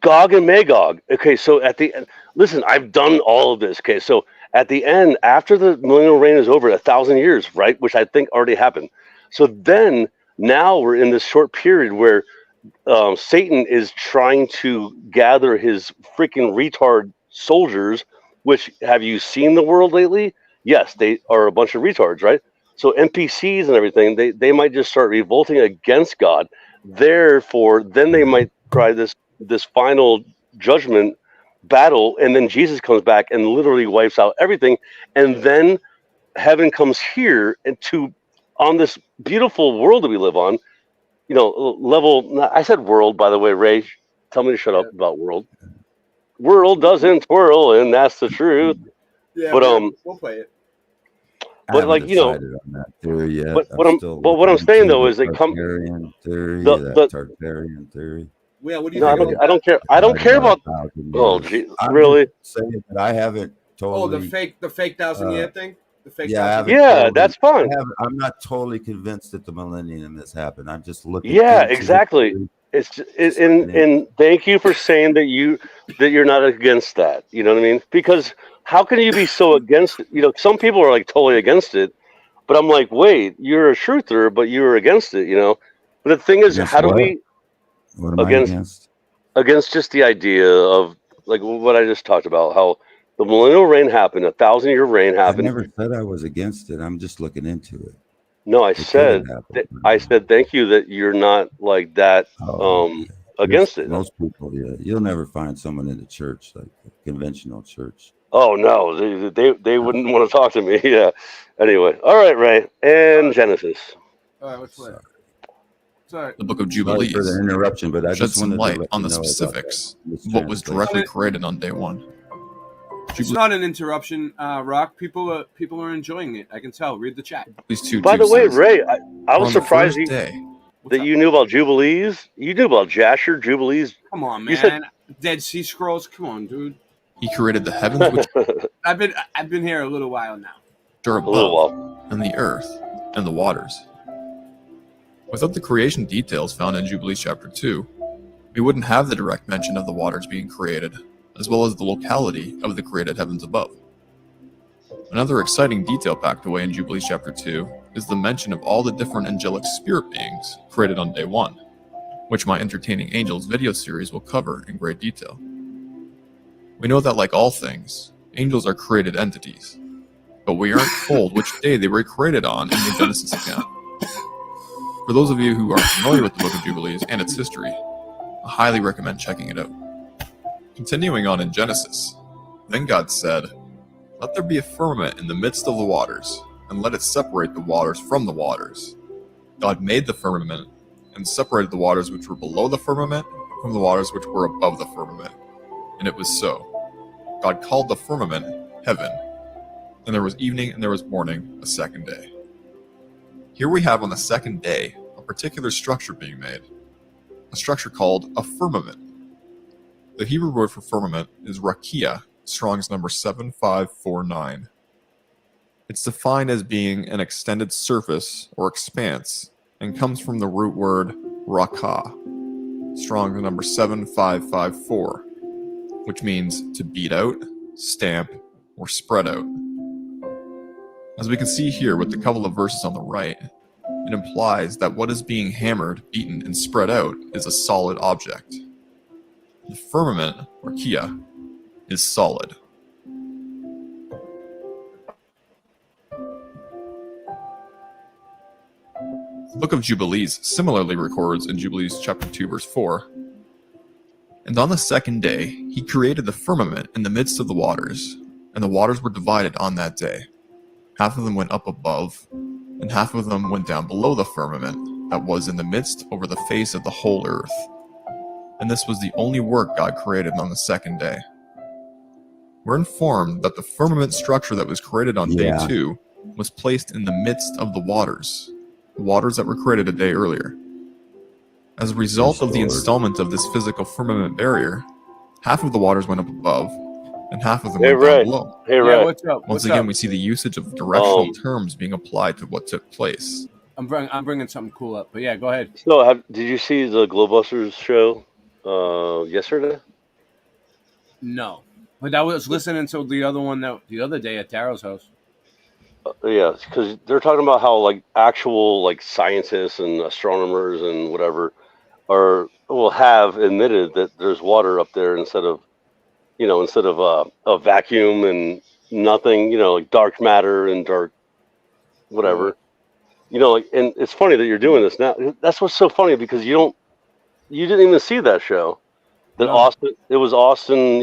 Gog and Magog. Okay, so at the end, listen, I've done all of this. Okay, so at the end, after the millennial reign is over, 1,000 years, right, which I think already happened. So then, now we're in this short period where Satan is trying to gather his freaking retard soldiers. Which, have you seen the world lately? Yes, they are a bunch of retards, right? So NPCs and everything, they might just start revolting against God. Therefore, then they might try this final judgment battle, and then Jesus comes back and literally wipes out everything, and then heaven comes here and on this beautiful world that we live on, you know, level. I said world, by the way, Ray. Tell me to shut up about world. World doesn't twirl, and that's the truth. Yeah, but we'll play it. But like you know, On that theory yet. but what I'm saying though is they come Targaryen theory, the Targaryen theory. Yeah, what do you no, think? I don't care. I don't care about. Oh, gee, really? Saying that I haven't totally. Oh, the fake 1,000-year thing. The fake. Yeah, I 1,000 haven't Yeah, totally- that's fine. I'm not totally convinced that the millennium has happened. I'm just looking. Yeah, into exactly. it. And thank you for saying that you're not against that. You know what I mean? Because how can you be so against it? You know, some people are like totally against it, but I'm like, wait, you're a truther, but you're against it. You know, but the thing is, Against how do what? we What am I against? against just the idea of like what I just talked about, how the millennial reign happened, 1,000-year reign I happened. never said I was against it. I'm just looking into it. No, I It could said have happened. I said thank you that you're not like that against it. Most people, yeah. You'll never find someone in the church, like a conventional church. Oh no, they wouldn't want to talk to me. Yeah. Anyway, all right, Ray, and Genesis. All right, let's play it. Sorry. The Book of Sorry Jubilees for the interruption, but I shed just some wanted to light let on you the know about specifics that. of what was directly created on day one. It's not an interruption, Rock. People are enjoying it. I can tell. Read the chat. These two. By the way, Ray, I was on the surprised first day. that you knew about Jubilees. You knew about Jasher Jubilees. Come on, You said- man. Dead Sea Scrolls. Come on, dude. He created the heavens which I've been here a little while now. are A little above, and the earth, and the waters. Without the creation details found in Jubilees chapter 2, we wouldn't have the direct mention of the waters being created, as well as the locality of the created heavens above. Another exciting detail packed away in Jubilees chapter 2 is the mention of all the different angelic spirit beings created on day 1, which my Entertaining Angels video series will cover in great detail. We know that, like all things, angels are created entities, but we aren't told which day they were created on in the Genesis account. For those of you who are familiar with the Book of Jubilees and its history, I highly recommend checking it out. Continuing on in Genesis, then God said, Let there be a firmament in the midst of the waters, and let it separate the waters from the waters. God made the firmament, and separated the waters which were below the firmament from the waters which were above the firmament. And it was so. God called the firmament heaven. And there was evening and there was morning, a second day. Here we have on the second day a particular structure being made, a structure called a firmament. The Hebrew word for firmament is rakia, Strong's number 7549. It's defined as being an extended surface or expanse, and comes from the root word rakah, Strong's number 7554, which means to beat out, stamp, or spread out. As we can see here with the couple of verses on the right, it implies that what is being hammered, beaten, and spread out is a solid object. The firmament, or kia, is solid. The Book of Jubilees similarly records in Jubilees chapter 2 verse 4, "And on the second day he created the firmament in the midst of the waters, and the waters were divided on that day. Half of them went up above, and half of them went down below the firmament that was in the midst over the face of the whole earth. And this was the only work God created on the second day." We're informed that the firmament structure that was created on day 2 was placed in the midst of the waters that were created a day earlier. As a result of the installment of this physical firmament barrier, half of the waters went up above, and half of them went down below. Hey, Ray. What's up? Once again, we see the usage of directional terms being applied to what took place. I'm bringing something cool up, but yeah, go ahead. So, did you see the Glowbusters show yesterday? No, but I was listening to the other one the other day at Darrow's house. Yeah, because they're talking about how like actual like scientists and astronomers and whatever will have admitted that there's water up there instead of a vacuum and nothing, like dark matter and dark whatever. And it's funny that you're doing this now. That's what's so funny, because you didn't even see that show. That Austin, it was Austin,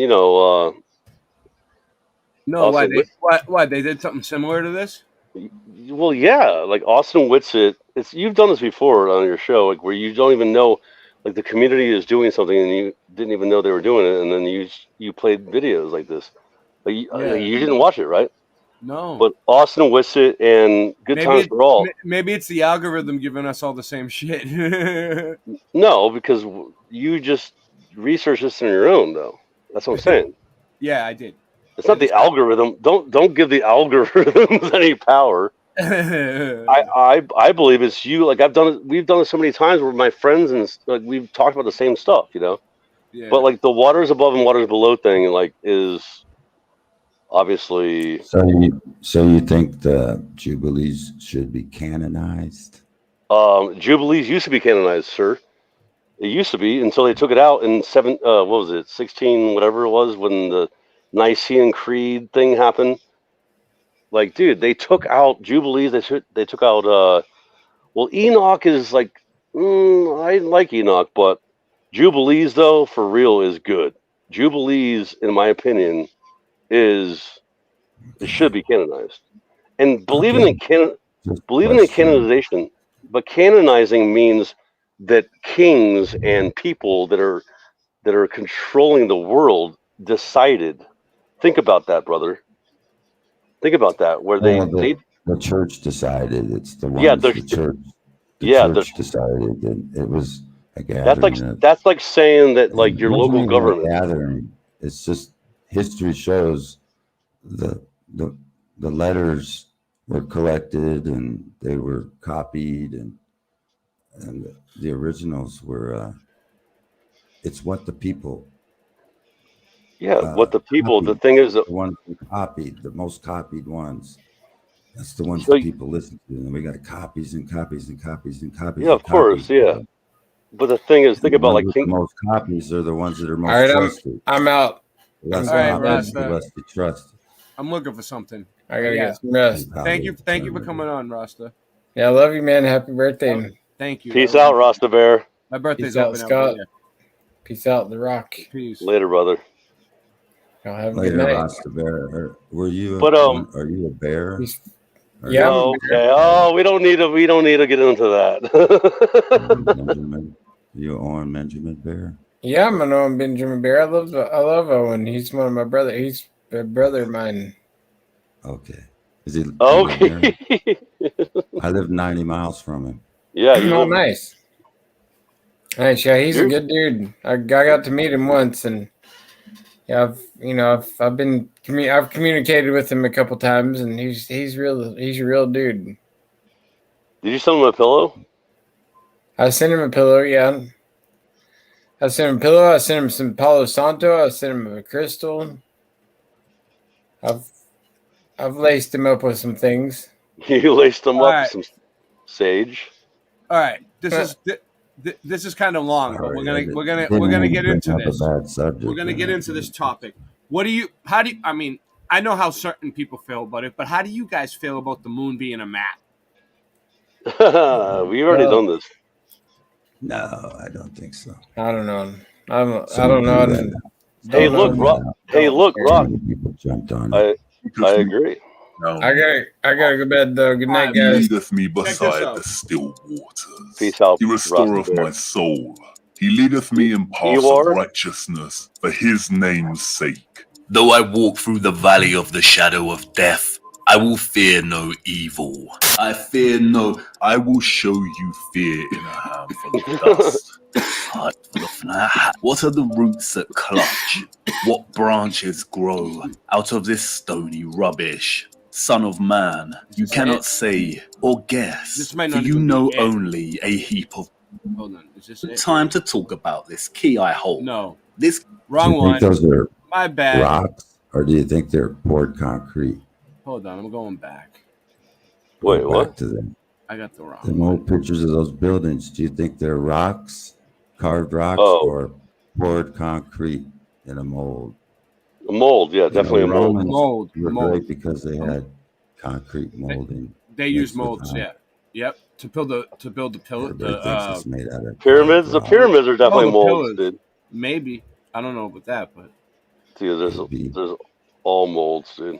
No, why they did something similar to this? Well, yeah, like Austin Whitsitt. You've done this before on your show, like where you don't even know, like the community is doing something and you didn't even know they were doing it, and then you played videos like this. Like you didn't watch it, right? No. But Austin Whitsitt and Good Times for All. Maybe it's the algorithm giving us all the same shit. No, because you just researched this on your own, though. That's what I'm saying. Yeah, I did. It's not the algorithm. Don't give the algorithms any power. I believe it's you. Like we've done it so many times with my friends, and like we've talked about the same stuff, Yeah. But like the waters above and waters below thing, like is obviously. So you think the Jubilees should be canonized? Jubilees used to be canonized, sir. It used to be until they took it out in 16, whatever it was, when the Nicene Creed thing happened. Like, dude, they took out Jubilees. They took out. Enoch is like, I like Enoch, but Jubilees, though, for real, is good. Jubilees, in my opinion, it should be canonized. And believing in canonization, but canonizing means that kings and people that are controlling the world decided. Think about that, brother. Think about that. Where the church decided. It's the ones the church. The church decided that it was a gathering. That's like saying that like your local government gathering. It's just history shows the letters were collected and they were copied and the originals were. It's what the people. Yeah, what the people. The thing is, the ones copied, the most copied ones. That's the ones that people listen to, and we got copies and copies and copies and copies. Yeah, of course, yeah. But the thing is, think about like the most copies are the ones that are most all right, trusted. I'm out. Less All right, copies, Rasta. the less to trust. I'm looking for something. I gotta get some rest. Thank you for coming on, Rasta. Yeah, I love you, man. Happy birthday. Thank you. Peace out, Rasta Bear. My birthday's Peace out, open Scott. up. Peace out, The Rock. Peace. Later, brother. Y'all have a Later, good night. Rasta Bear. Were you? But, are you a bear? Yeah. Oh, okay. Oh, we don't need to get into that. Benjamin, you Owen Benjamin Bear? Yeah, I'm an Owen Benjamin Bear. I love Owen. He's one of my brother. He's a brother of mine. Okay. Is he? Okay. I live 90 miles from him. Yeah. Oh, nice. Nice. Yeah, he's a good dude. I got to meet him once, and yeah, I've communicated with him a couple times, and he's a real dude. Did you send him a pillow? I sent him a pillow. Yeah. I sent him a pillow. I sent him some Palo Santo. I sent him a crystal. I've laced him up with some things. You laced him All up right. with some sage. All right, this is kind of long, but we're gonna get into this. We're gonna get into this topic. I mean, I know how certain people feel about it, but how do you guys feel about the moon being a mat? We've already done this. No, I don't think so. I don't know. I don't know. Hey, look, Rock. Hey, look, Rock. People jumped on I agree. I gotta go to bed though. Good night, guys. He leadeth me beside the still waters. Peace out. He restoreth my soul. He leadeth me in paths of righteousness for his name's sake. Though I walk through the valley of the shadow of death, I will fear no evil. I fear no. I will show you fear in a handful of dust. Heart full of what are the roots that clutch? What branches grow out of this stony rubbish? Son of man, you cannot say or guess, for you know only a heap of... Hold on, is this it? Time to talk about this key I hold. No. This... Wrong Do you think one. those are My bad. rocks, or do you think they're poured concrete? Hold on, I'm going back. Wait, Go what? back to them. I got the wrong. Them old pictures of those buildings. Do you think they're rocks, carved rocks, Oh. or poured concrete in a mold? A mold, yeah, definitely a mold. Romans Mold, were mold. great because they had concrete molding. They use mixed with molds, iron. yeah. Yep. To build the pillar. Everybody thinks it's made out of Pyramids. The pyramids are definitely the molds, pillars. dude. Maybe. I don't know about that, but Dude, there's all molds, dude.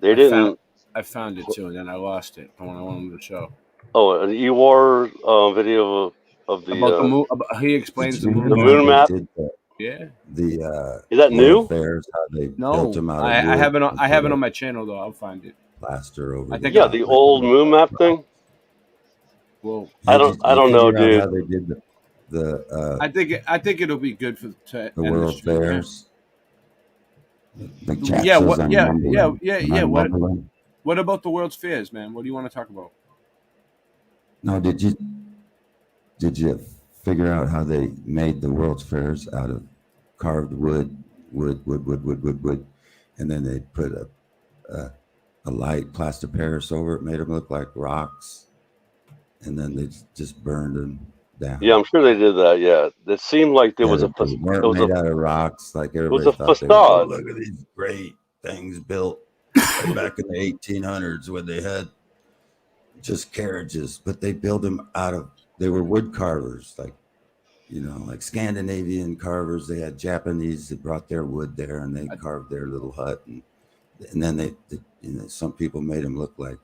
They didn't. I found it too, and then I lost it when I wanted to show. Oh, an Ewar video of the. About the moon. He explains the moon. The moon map. Yeah. The Is that new? Fairs, how they No, built them out of I wood have it. and I have put it a on my channel though. I'll find it. plaster over. I the think Yeah, top. the old moon map thing. Well, I don't know, Figure out dude. How they did the I think it'll be good for to the end World stream, yeah. Fairs. The Jack Yeah, says what? I'm Yeah, mumbling. yeah. Am I mumbling? What about the World's Fairs, man? What do you want to talk about? No, did you figure out how they made the World's Fairs out of carved wood, and then they put a light plaster Paris over it, made them look like rocks, and then they just burned them down. Yeah, I'm sure they did that. Yeah, it seemed like there was a. They weren't made out of rocks like everybody was a thought they facade. were. Look at these great things built back in the 1800s when they had just carriages, but they built them they were wood carvers, like Scandinavian carvers. They had Japanese that brought their wood there and they carved their little hut, and then some people made them look like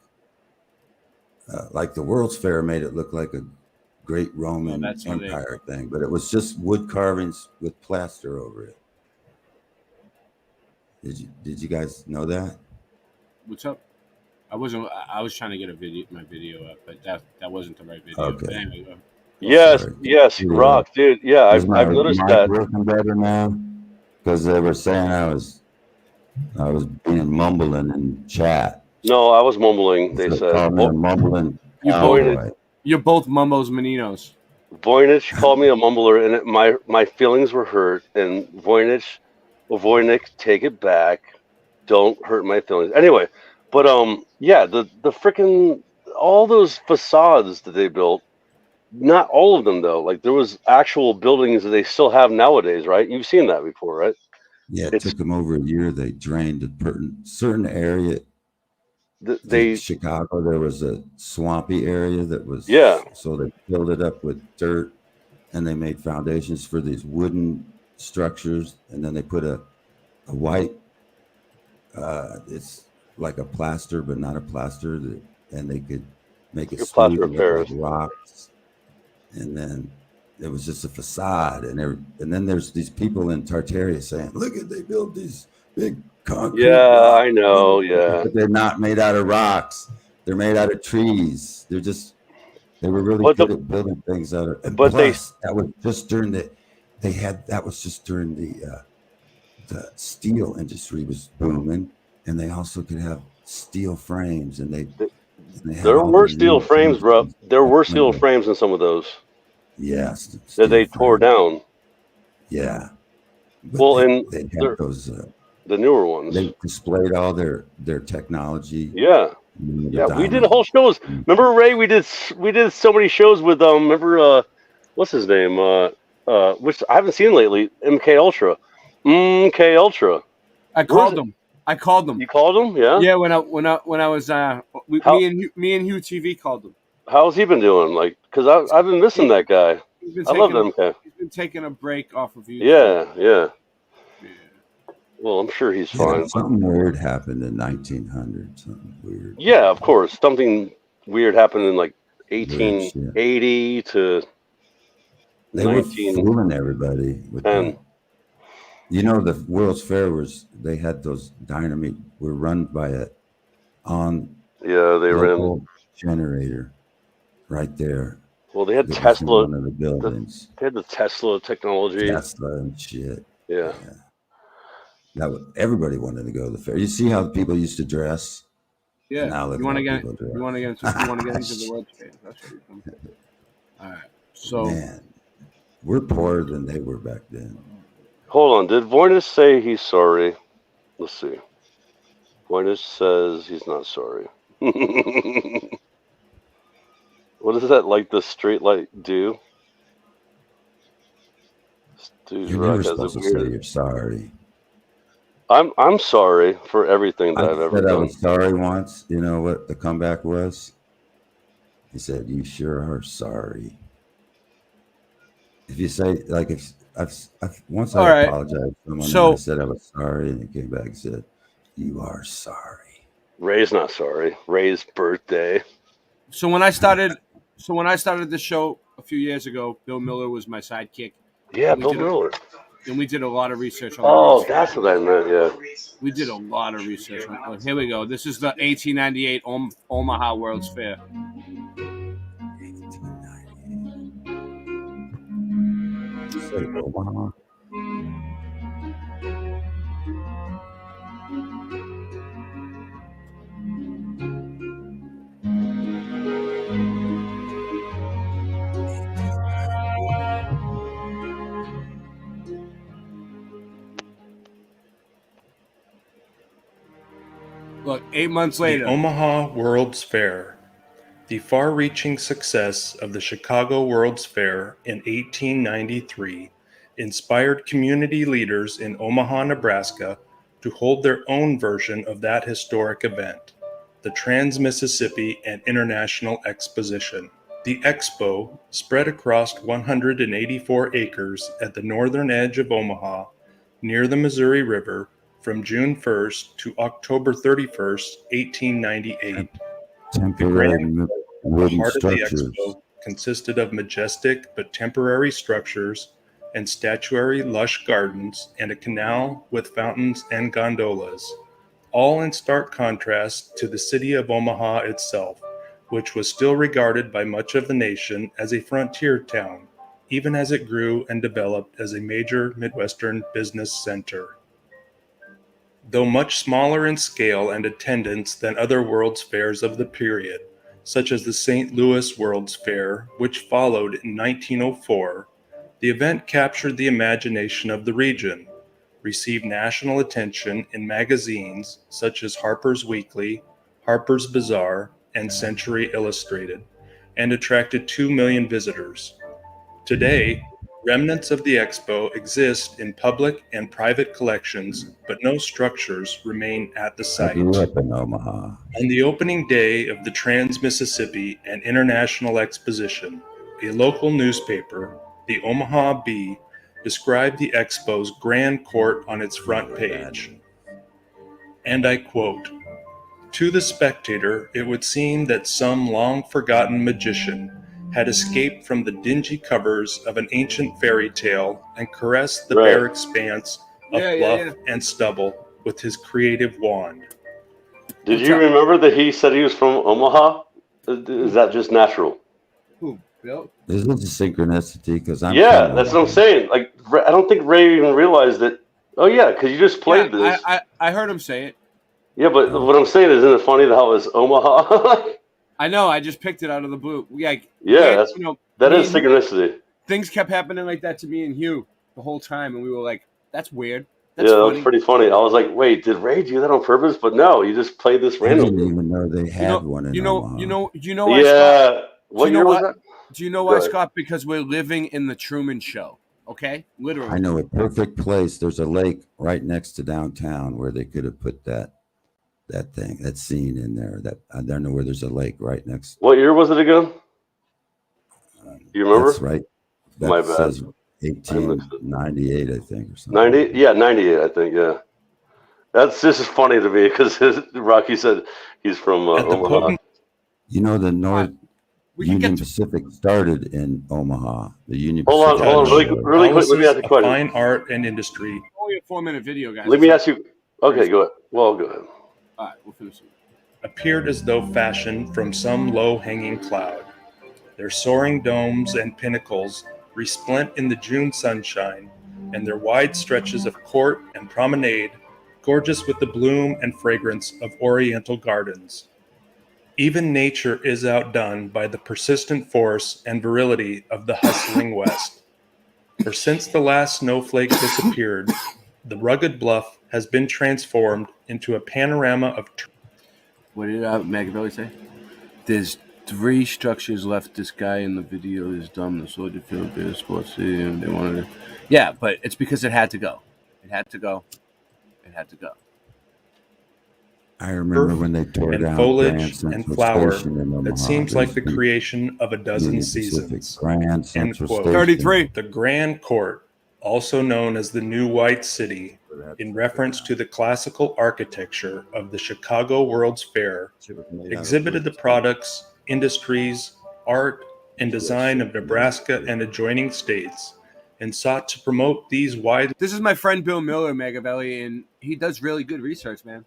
the World's Fair made it look like a great Roman that's how they- Empire thing, but it was just wood carvings with plaster over it. Did you guys know that? What's up? I was trying to get my video up, but that wasn't the right video. Okay. But anyway, go. Yes, Sorry. yes, Rock, dude. Yeah, Is my I've noticed mic that. working better now? Because they were saying I was being mumbling in chat. No, I was mumbling. They So said. called me a mumbling You cowboy. You're both mumbos meninos. Voynich called me a mumbler, and my feelings were hurt. And Voynich, take it back. Don't hurt my feelings. Anyway, but yeah, the freaking all those facades that they built. Not all of them though. Like there was actual buildings that they still have nowadays, right? You've seen that before, right? Yeah, it took them over a year. They drained a certain area. They Chicago, there was a swampy area that was so they filled it up with dirt, and they made foundations for these wooden structures, and then they put a a white. It's like a plaster, but not a plaster. And they could make it Your smooth plaster and of look Paris. like rocks. And then it was just a facade. And then there's these people in Tartaria saying, "Look at they built these big concrete." Yeah, rocks. I know. Yeah, But they're not made out of rocks. They're made out of trees. They were really But good at building things out of. And but they- plus, that was just during that was just during the steel industry was booming, and they also could have steel frames, and they had there all were these steel little frames, bro. things. There were steel frames in some of those Yes, that they tore down. yeah. But Well, and they had they're- those. the newer ones. They displayed all their technology. Yeah. The Yeah, we did diamond. whole shows. Remember, Ray? We did so many shows with remember what's his name? Which I haven't seen lately. MK Ultra. MK Ultra. I called him. You called him? Yeah. Yeah, when I was me and Hugh TV called him. How's he been doing? Like, cause I've been missing that guy. He's been I love taking MK. He's been taking a break off of YouTube. Yeah. Well, I'm sure he's fine. Something weird happened in 1900. Something weird. Yeah, of course. Something weird happened in like 1880 to They were 19. fooling everybody with And- the World's Fair they had those dynamite were run by a Yeah, they ran. local generator right there. Well, they had That was in Tesla. one of the buildings. They had the Tesla technology. Tesla and shit. Yeah. Everybody wanted to go to the fair. You see how people used to dress? Yeah. Now look You want to how get people dress. you want to get into the World Fair. That's what you're doing. All right. So Man, we're poorer than they were back then. Hold on. Did Voynich say he's sorry? Let's see. Voynich says he's not sorry. What is that like the straight light do? Dude's You're Rock never has a supposed to say weird. you're sorry. I'm sorry for everything that I I've ever said I done. was sorry once. You know what the comeback was? He said, "You sure are sorry." If you say like if I've once All I right. apologized to someone So- and I said I was sorry, and he came back and said, "You are sorry." Ray's not sorry. Ray's birthday. So when I started the show a few years ago, Bill Miller was my sidekick. Yeah, We Bill did a- Miller. And we did a lot of research on the Oh, World's Fair. that's what I meant. Yeah. We did a lot of research on it. Here we go. This is the 1898 Omaha World's Fair. You say Omaha? Look, 8 months The later. Omaha World's Fair. The far-reaching success of the Chicago World's Fair in 1893 inspired community leaders in Omaha, Nebraska to hold their own version of that historic event, the Trans-Mississippi and International Exposition. The expo, spread across 184 acres at the northern edge of Omaha, near the Missouri River, from June 1st to October 31st, 1898. Temporary wooden Part of the structures. expo consisted of majestic but temporary structures and statuary lush gardens and a canal with fountains and gondolas, all in stark contrast to the city of Omaha itself, which was still regarded by much of the nation as a frontier town, even as it grew and developed as a major Midwestern business center. Though much smaller in scale and attendance than other World's Fairs of the period, such as the St. Louis World's Fair, which followed in 1904, the event captured the imagination of the region, received national attention in magazines such as Harper's Weekly, Harper's Bazaar, and Century Illustrated, and attracted 2 million visitors. Today, remnants of the expo exist in public and private collections, but no structures remain at the I site. grew up in Omaha. On the opening day of the Trans-Mississippi and International Exposition, a local newspaper, the Omaha Bee, described the expo's grand court on its front page. And I quote, "To the spectator, it would seem that some long-forgotten magician had escaped from the dingy covers of an ancient fairy tale and caressed the bare expanse of bluff and stubble with his creative wand." Did you remember that he said he was from Omaha? Is that just natural? Who, Bill? This is a synchronicity because I'm. Yeah, that's what I'm saying. Like, I don't think Ray even realized that. Oh yeah, because you just played this. I heard him say it. Yeah, but what I'm saying is, isn't it funny how it was Omaha? I know. I just picked it out of the blue. Yeah, that's, that is synchronicity. Things kept happening like that to me and Hugh the whole time, and we were like, "That's weird." That's yeah, funny. that was pretty funny. I was like, "Wait, did Ray do that on purpose?" But no, he just played this I randomly. didn't even know they had one in Omaha. You know why? Yeah. Scott? What year was that? Do you know Go why, ahead. Scott? Because we're living in the Truman Show. Okay, literally. I know a perfect place. There's a lake right next to downtown where they could have put that scene in there. That I don't know where there's a lake right next. What year was it again? You remember? That's right. That My bad. says 1898, I think, or something. 90? Yeah, 98, I think. Yeah. This is funny to me because Rocky said he's from Omaha. You know, the North Union Pacific started in Omaha. The Union Hold Pacific. on, really quick. Let me ask you a question. Fine art and industry. Only a 4-minute video, guys. Let me ask you. Okay, go ahead. Well, go ahead. All right, we'll finish it. Appeared as though fashioned from some low-hanging cloud. Their soaring domes and pinnacles resplent in the June sunshine, and their wide stretches of court and promenade gorgeous with the bloom and fragrance of oriental gardens. Even nature is outdone by the persistent force and virility of the hustling West. For since the last snowflake disappeared, the rugged bluff has been transformed into a panorama of... What did Machiavelli say? There's 3 structures left. This guy in the video is dumb. The soldier field, beer, sports stadium. They wanted to... Yeah, but it's because it had to go. It had to go. It had to go. I remember when they tore and down foliage Grand and Central flower Station in Omaha. that seems like the There's creation of a dozen Union Pacific, seasons. Grand End Central quote. Station. 33. The Grand Court, also known as the New White City, in reference to the classical architecture of the Chicago World's Fair, exhibited the products, industries, art, and design of Nebraska and adjoining states, and sought to promote these widely This is my friend Bill Miller, Machiavelli, and he does really good research, man.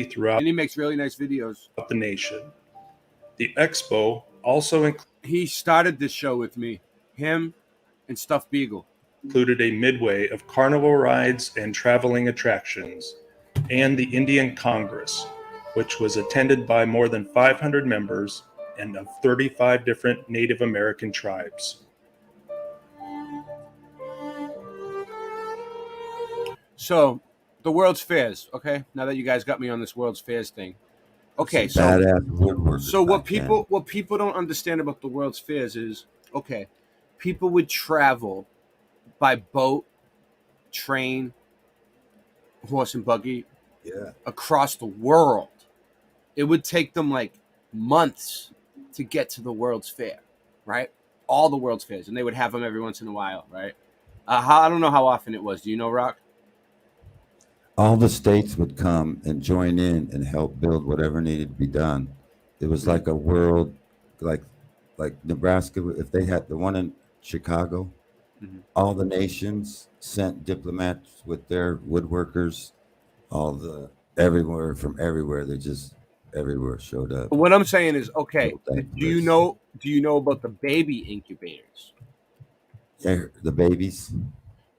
throughout And he makes really nice videos. the nation. The expo also He started this show with me, him and Stuffed Beagle. included a midway of carnival rides and traveling attractions, and the Indian Congress, which was attended by more than 500 members and of 35 different Native American tribes. So, the World's Fairs, okay? Now that you guys got me on this World's Fairs thing. Okay, Some badass so woodworkers what back then. people don't understand about the World's Fairs is, okay, people would travel by boat, train, horse and buggy across the world. It would take them like months to get to the World's Fair, right? All the World's Fairs, and they would have them every once in a while, right? I don't know how often it was. Do you know, Rock? All the states would come and join in and help build whatever needed to be done. It was like a world, like Nebraska. If they had the one in Chicago, all the nations sent diplomats with their woodworkers. Everywhere from everywhere, they just everywhere showed up. But what I'm saying is, okay, do you know about the baby incubators? Yeah, the babies.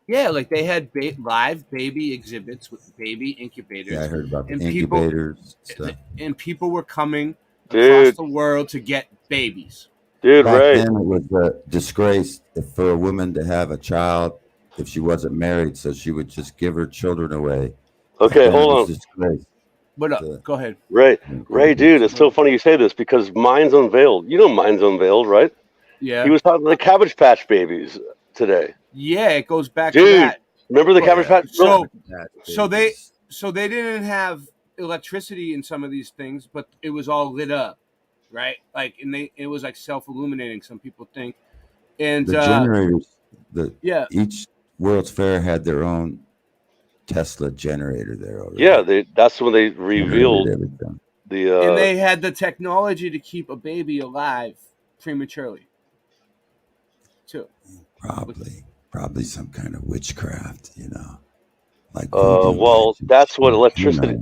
Yeah, like they had live baby exhibits with baby incubators. Yeah, I heard about the and incubators stuff. And people were coming Dude. across the world to get babies. Dude, Back Ray. then it was a disgrace for a woman to have a child if she wasn't married, so she would just give her children away. Okay, And it hold was on. a disgrace. What up? Go ahead. Ray, dude, it's so funny you say this because Minds Unveiled. You know Minds Unveiled, right? Yeah. He was talking the Cabbage Patch Babies today. Yeah, it goes back to Dude, that. remember the Cabbage Patch? So they didn't have electricity in some of these things, but it was all lit up, right? Like, and it was like self-illuminating. Some people think, and The generators, yeah, each World's Fair had their own Tesla generator there already. Yeah, that's when they revealed everything. And they had the technology to keep a baby alive prematurely, too. Probably some kind of witchcraft, you know. Like well, that's what electricity.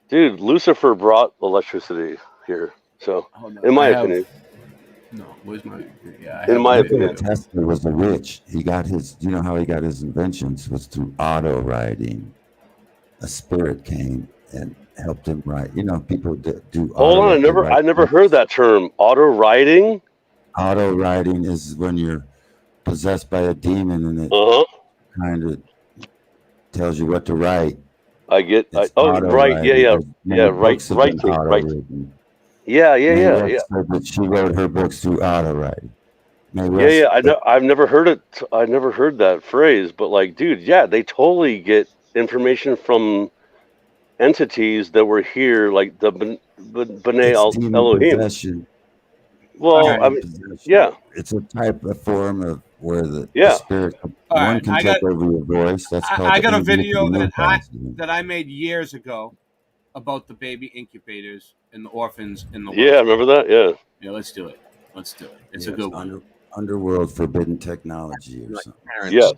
Dude, Lucifer brought electricity here. So, in my opinion. No, where's my? Yeah, in my opinion, Tesla was a witch. He got his. You know how he got his inventions was through auto riding. A spirit came and helped him ride. You know, people do. Hold on, I never heard that term. Auto riding. Auto riding is when you're possessed by a demon and it kind of tells you what to write. I get. Right. Yeah. Right. Yeah. She wrote her books through auto writing. I've never heard it. I never heard that phrase, but like, dude, yeah, they totally get information from entities that were here, like the B'nai Elohim. Possession. Well, I mean, yeah, it's a type of form of where the spirit All can take over your voice. That's called. I got a video that I made years ago about the baby incubators and the orphans in the world. Yeah, remember that? Yeah, let's do it. It's a good one. Underworld forbidden technology or something. Yes,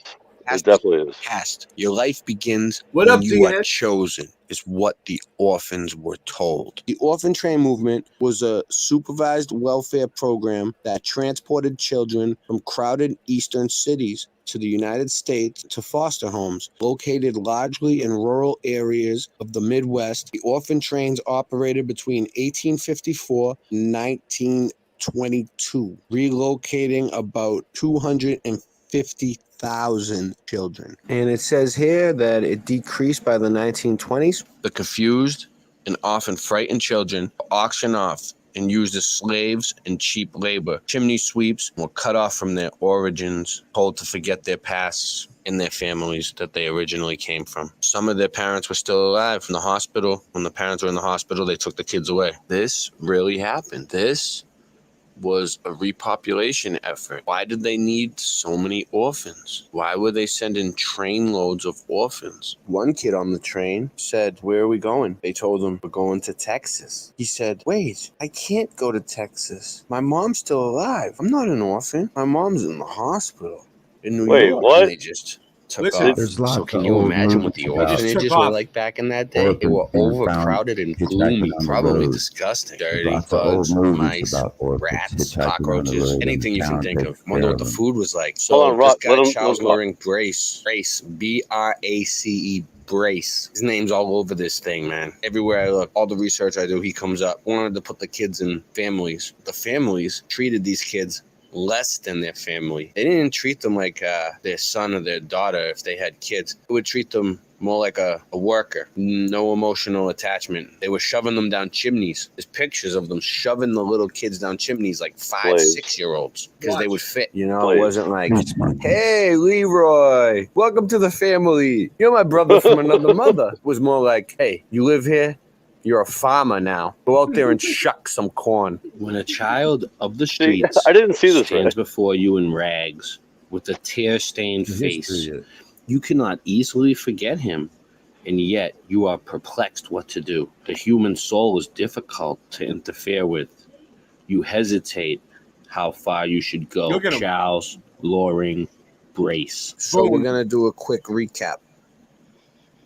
it definitely is. Past. Your life begins when you are chosen, is what the orphans were told. The Orphan Train Movement was a supervised welfare program that transported children from crowded eastern cities to the United States to foster homes. Located largely in rural areas of the Midwest, the orphan trains operated between 1854 and 1922, relocating about 250,000 children. And it says here that it decreased by the 1920s. The confused and often frightened children were auctioned off and used as slaves and cheap labor. Chimney sweeps were cut off from their origins, told to forget their pasts and their families that they originally came from. Some of their parents were still alive in the hospital. When the parents were in the hospital, they took the kids away. This really happened. This was a repopulation effort. Why did they need so many orphans? Why were they sending train loads of orphans? One kid on the train said, "Where are we going?" They told him, "We're going to Texas." He said, "Wait, I can't go to Texas. My mom's still alive. I'm not an orphan. My mom's in the hospital in New York." What? And they just took off. So can you imagine what the orphanages were like back in that day? They were overcrowded and gloomy, probably disgusting. Dirty, bugs, mice, rats, cockroaches, anything you can think of. Wonder what the food was like. So this guy Charles Loring Brace, B-R-A-C-E, Brace. His name's all over this thing, man. Everywhere I look, all the research I do, he comes up. Wanted to put the kids in families. The families treated these kids less than their family. They didn't treat them like their son or their daughter if they had kids. They would treat them more like a worker. No emotional attachment. They were shoving them down chimneys. There's pictures of them shoving the little kids down chimneys like 5-6-year-olds because they would fit. You know, it wasn't like, "Hey, Leroy, welcome to the family. You're my brother from another mother." It was more like, "Hey, you live here? You're a farmer now. Go out there and shuck some corn." When a child of the streets I didn't see this stands before you in rags with a tear-stained face, you cannot easily forget him, and yet you are perplexed what to do. The human soul is difficult to interfere with. You hesitate how far you should go. Charles Loring Brace. So we're going to do a quick recap.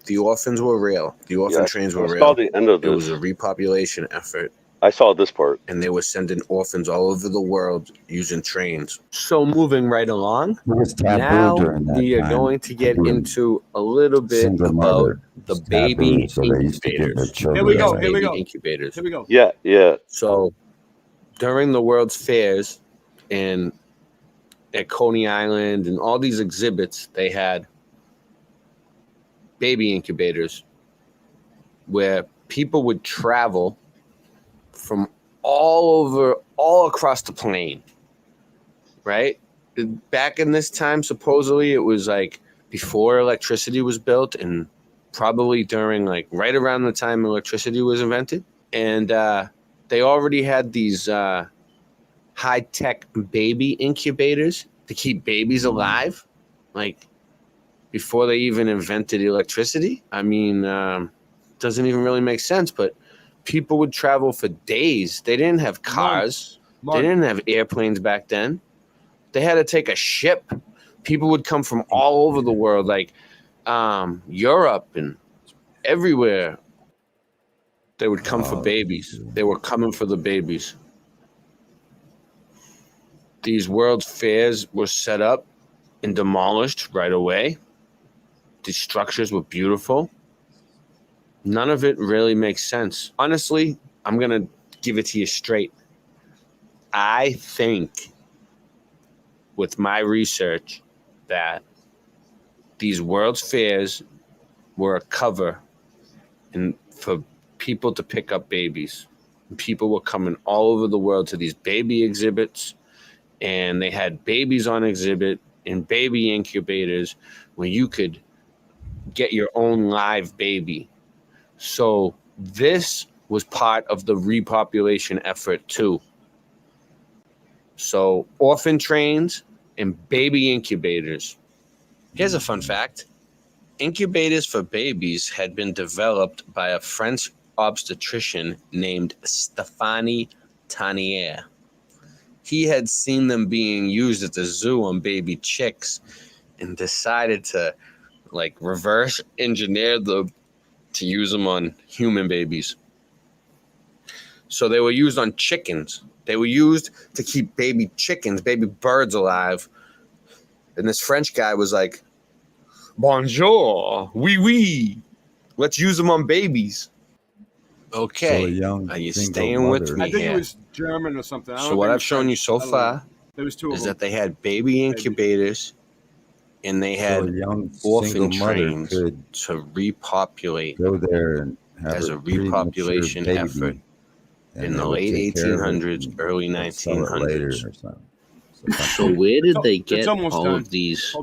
The orphans were real. The orphan trains were real. I saw the end of It this. was a repopulation effort. I saw this part. And they were sending orphans all over the world using trains. So moving right along, now we are going to get into a little bit about the baby incubators. Here we go. Incubators. Here we go. Yeah. So during the World's Fairs and at Coney Island and all these exhibits, they had baby incubators where people would travel from all across the plane, right? Back in this time, supposedly it was like before electricity was built and probably during like right around the time electricity was invented. And they already had these high-tech baby incubators to keep babies alive. Like before they even invented electricity. I mean, doesn't even really make sense, but people would travel for days. They didn't have cars. They didn't have airplanes back then. They had to take a ship. People would come from all over the world, like Europe and everywhere. They would come for babies. They were coming for the babies. These World's Fairs were set up and demolished right away. These structures were beautiful. None of it really makes sense. Honestly, I'm going to give it to you straight. I think with my research that these World's Fairs were a cover and for people to pick up babies. People were coming all over the world to these baby exhibits, and they had babies on exhibit in baby incubators where you could get your own live baby. So this was part of the repopulation effort too. So orphan trains and baby incubators. Here's a fun fact. Incubators for babies had been developed by a French obstetrician named Stéphane Tanier. He had seen them being used at the zoo on baby chicks and decided to reverse engineer them to use them on human babies. So they were used on chickens. They were used to keep baby chickens, baby birds alive. And this French guy was like, bonjour, oui, oui. Let's use them on babies. Okay, so are you staying with me I think here? it was German or something. So what I've shown you so far is that they had baby incubators and they had orphan trains to repopulate. Go there and have as a repopulation effort in the late 1800s, early 1900s. So where did they get all of these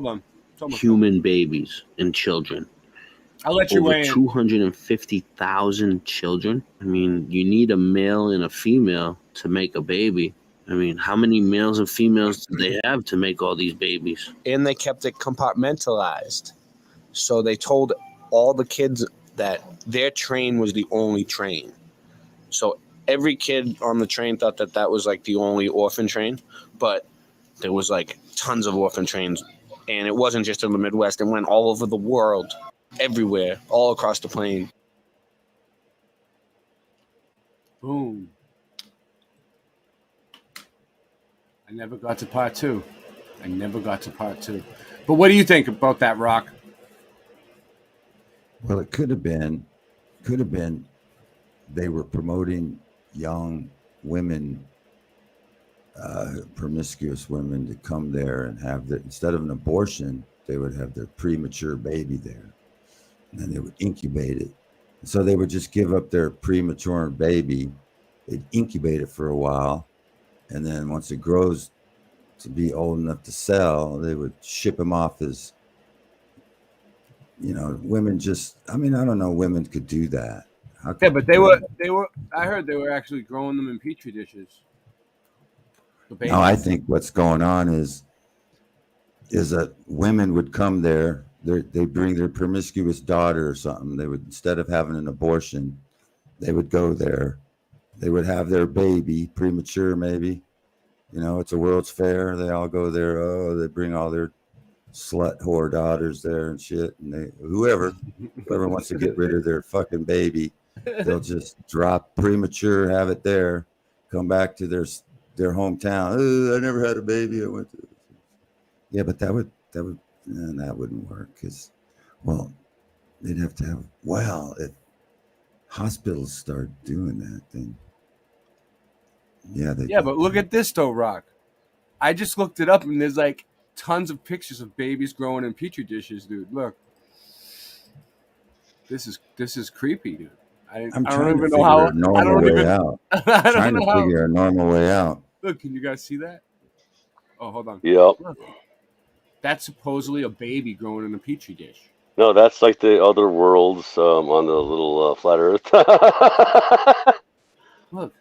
human babies and children? I'll let you Over weigh in. 250,000 children. I mean, you need a male and a female to make a baby. I mean, how many males and females do they have to make all these babies? And they kept it compartmentalized. So they told all the kids that their train was the only train. So every kid on the train thought that that was like the only orphan train, but there was like tons of orphan trains. And it wasn't just in the Midwest. It went all over the world. Everywhere, all across the plain. Boom. I never got to part two. But what do you think about that, Rock? Well, it could have been they were promoting young women, promiscuous women to come there and have their, instead of an abortion, they would have their premature baby there. And then they would incubate it. So they would just give up their premature baby. They'd incubate it for a while. And then once it grows to be old enough to sell, they would ship him off as, women just, I don't know, women could do that. Yeah, but they were, I heard they were actually growing them in Petri dishes. No, I think what's going on is that women would come there. They bring their promiscuous daughter or something. They would, instead of having an abortion, they would go there. They would have their baby, premature maybe. It's a World's Fair. They all go there. Oh, they bring all their slut whore daughters there and shit. And whoever wants to get rid of their fucking baby, they'll just drop premature, have it there, come back to their hometown. Oh, I never had a baby. I went to. Yeah, but that wouldn't work because, they'd have to have. Well, if hospitals start doing that, then yeah, but look at this though, Rock. I just looked it up, and there's like tons of pictures of babies growing in Petri dishes, dude. Look, this is creepy, dude. I don't even know how. I don't even. Trying to figure a normal way out. Look, can you guys see that? Oh, hold on. Yep. Look. That's supposedly a baby growing in a Petri dish. No, that's like the other worlds on the little flat Earth. Look.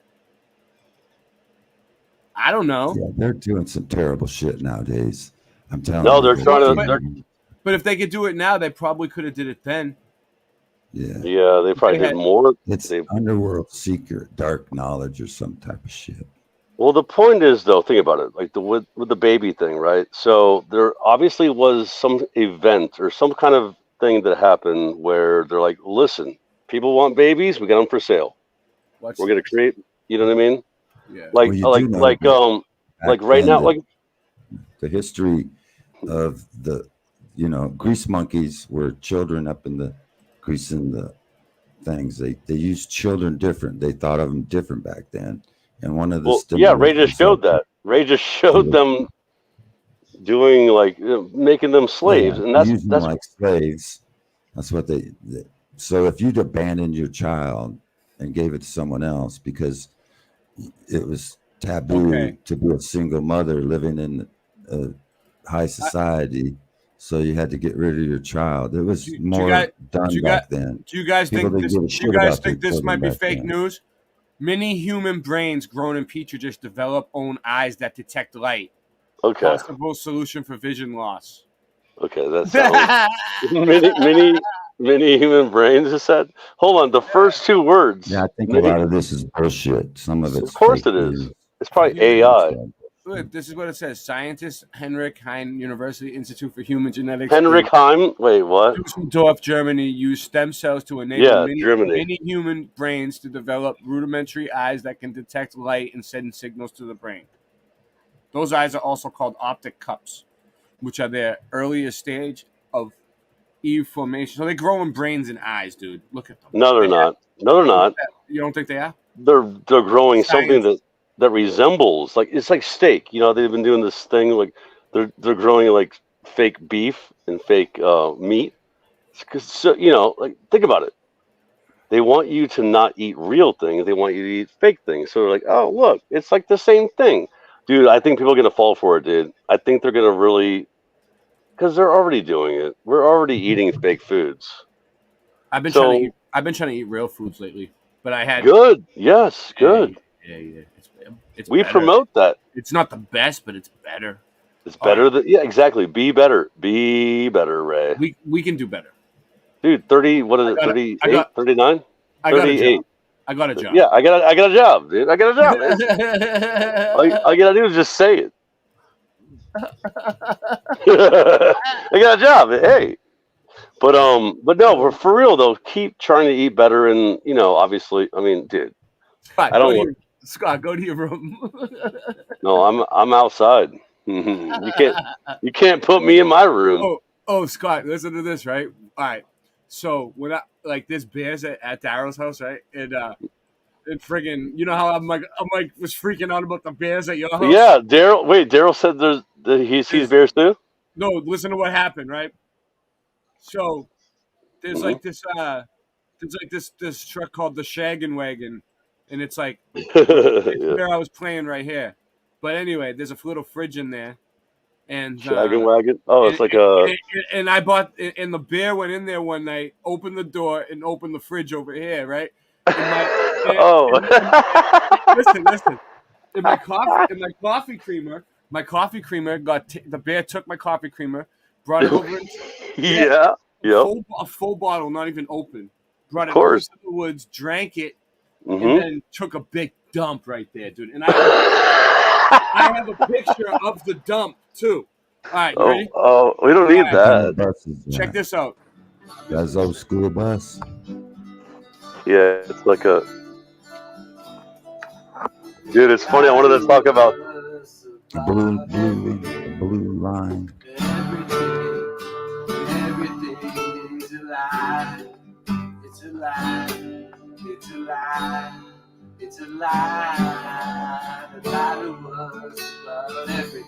I don't know. Yeah, they're doing some terrible shit nowadays. I'm telling you. No, they're trying to. But if they could do it now, they probably could have did it then. Yeah. Yeah, they probably did more. It's underworld secret, dark knowledge, or some type of shit. Well, the point is, though, think about it, like with the baby thing, right? So there obviously was some event or some kind of thing that happened where they're like, listen, people want babies, we got them for sale. We're gonna create, you know what I mean? Yeah. Like right now, like the history of the, grease monkeys were children up in the greasing the things. They used children different. They thought of them different back then. And one of the Ray just showed that. Ray just showed them doing making them slaves, and that's like slaves. That's what they. So if you'd abandoned your child and gave it to someone else because it was taboo to be a single mother living in a high society, so you had to get rid of your child. It was more done back then. Do you guys think this? Do you guys think this might be fake news? Many human brains grown in petri dish develop own eyes that detect light. Okay. Possible solution for vision loss. Okay, that sounds many human brains just said. Hold on, the first two words. Yeah, I think a lot of this is bullshit. Some of it's of course it is. It's probably AI. Look, this is what it says. Scientist Henrik Heim University Institute for Human Genetics. Henrik Heim? Wait, what? Dusseldorf, Germany, used stem cells to enable many human brains to develop rudimentary eyes that can detect light and send signals to the brain. Those eyes are also called optic cups, which are their earliest stage of Eve formation. So they grow in brains and eyes, dude. Look at them. No, they're not. No, they're not. You don't think they are? They're growing something that resembles, like, it's like steak. They've been doing this thing, like they're growing like fake beef and fake meat. So think about it. They want you to not eat real things. They want you to eat fake things. So they're like, oh, look, it's like the same thing. Dude, I think people are going to fall for it, dude. I think they're going to really, because they're already doing it. We're already eating fake foods. I've been trying to eat real foods lately, but I had good. Yes, good. Yeah. We better. promote that. It's not the best, but it's better. It's better than exactly. Be better, Ray. We can do better, dude. 30. What is it? 38, 39, 38. I got a job. Yeah, I got a job, dude. I got a job. All you gotta do is just say it. I got a job. Hey, but no, for real though, keep trying to eat better, and obviously, I mean, dude, Scott, go to your room. No, I'm outside. You can't put me in my room. Oh, Scott, listen to this, right? All right. So when there's bears at Daryl's house, right? And friggin', you know how I'm was freaking out about the bears at your house? Yeah, Daryl. Wait, Daryl said he sees bears too. No, listen to what happened, right? So there's this truck called the Shaggin' Wagon. And it's like where I was playing right here. But anyway, there's a little fridge in there. And Shaggin' Wagon? Oh, it's like a... And I bought... And the bear went in there one night, opened the door, and opened the fridge over here, right? Listen. And my coffee creamer got... the bear took my coffee creamer, brought it over... A full bottle, not even open. Brought it over to the woods, drank it, and then took a big dump right there, dude. And I have a picture of the dump too. All right, you ready? Oh, we don't need that. Check this out. That's old school bus. Yeah, it's like a. Dude, it's funny. I wanted to talk about blue line. Everything's a lie. It's a lie. It's a lie. It's a lie. The lie to us about everything.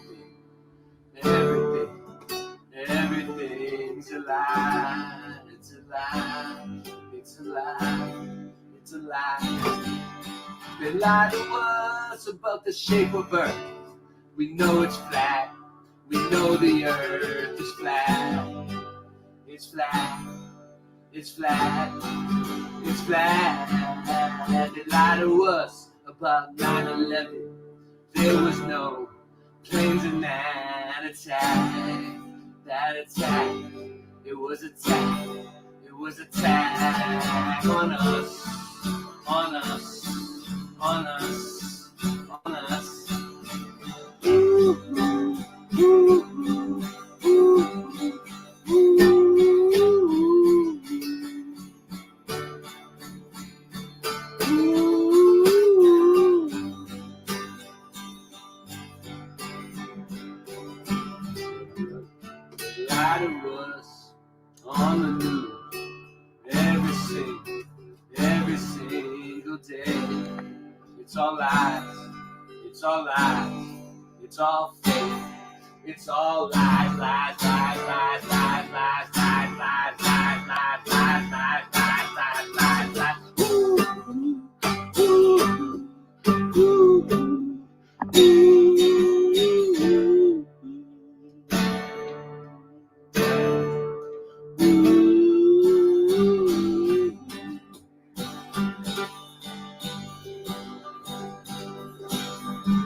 Everything's a lie. It's a lie. It's a lie. It's a lie. They lie to us about the shape of Earth. We know it's flat. We know the Earth is flat. It's flat. It's flat. It's flat. They lie to us about 9/11. There was no planes in that attack. that attack. It was attack. It was attack on us. On us. On us. On us. Lied to us on the news every single day. It's all lies. It's all lies. It's all fake. It's all lies, lies, lies, lies, lies, lies, lies, lies, lies, lies, lies, lies, lies, lies, lies,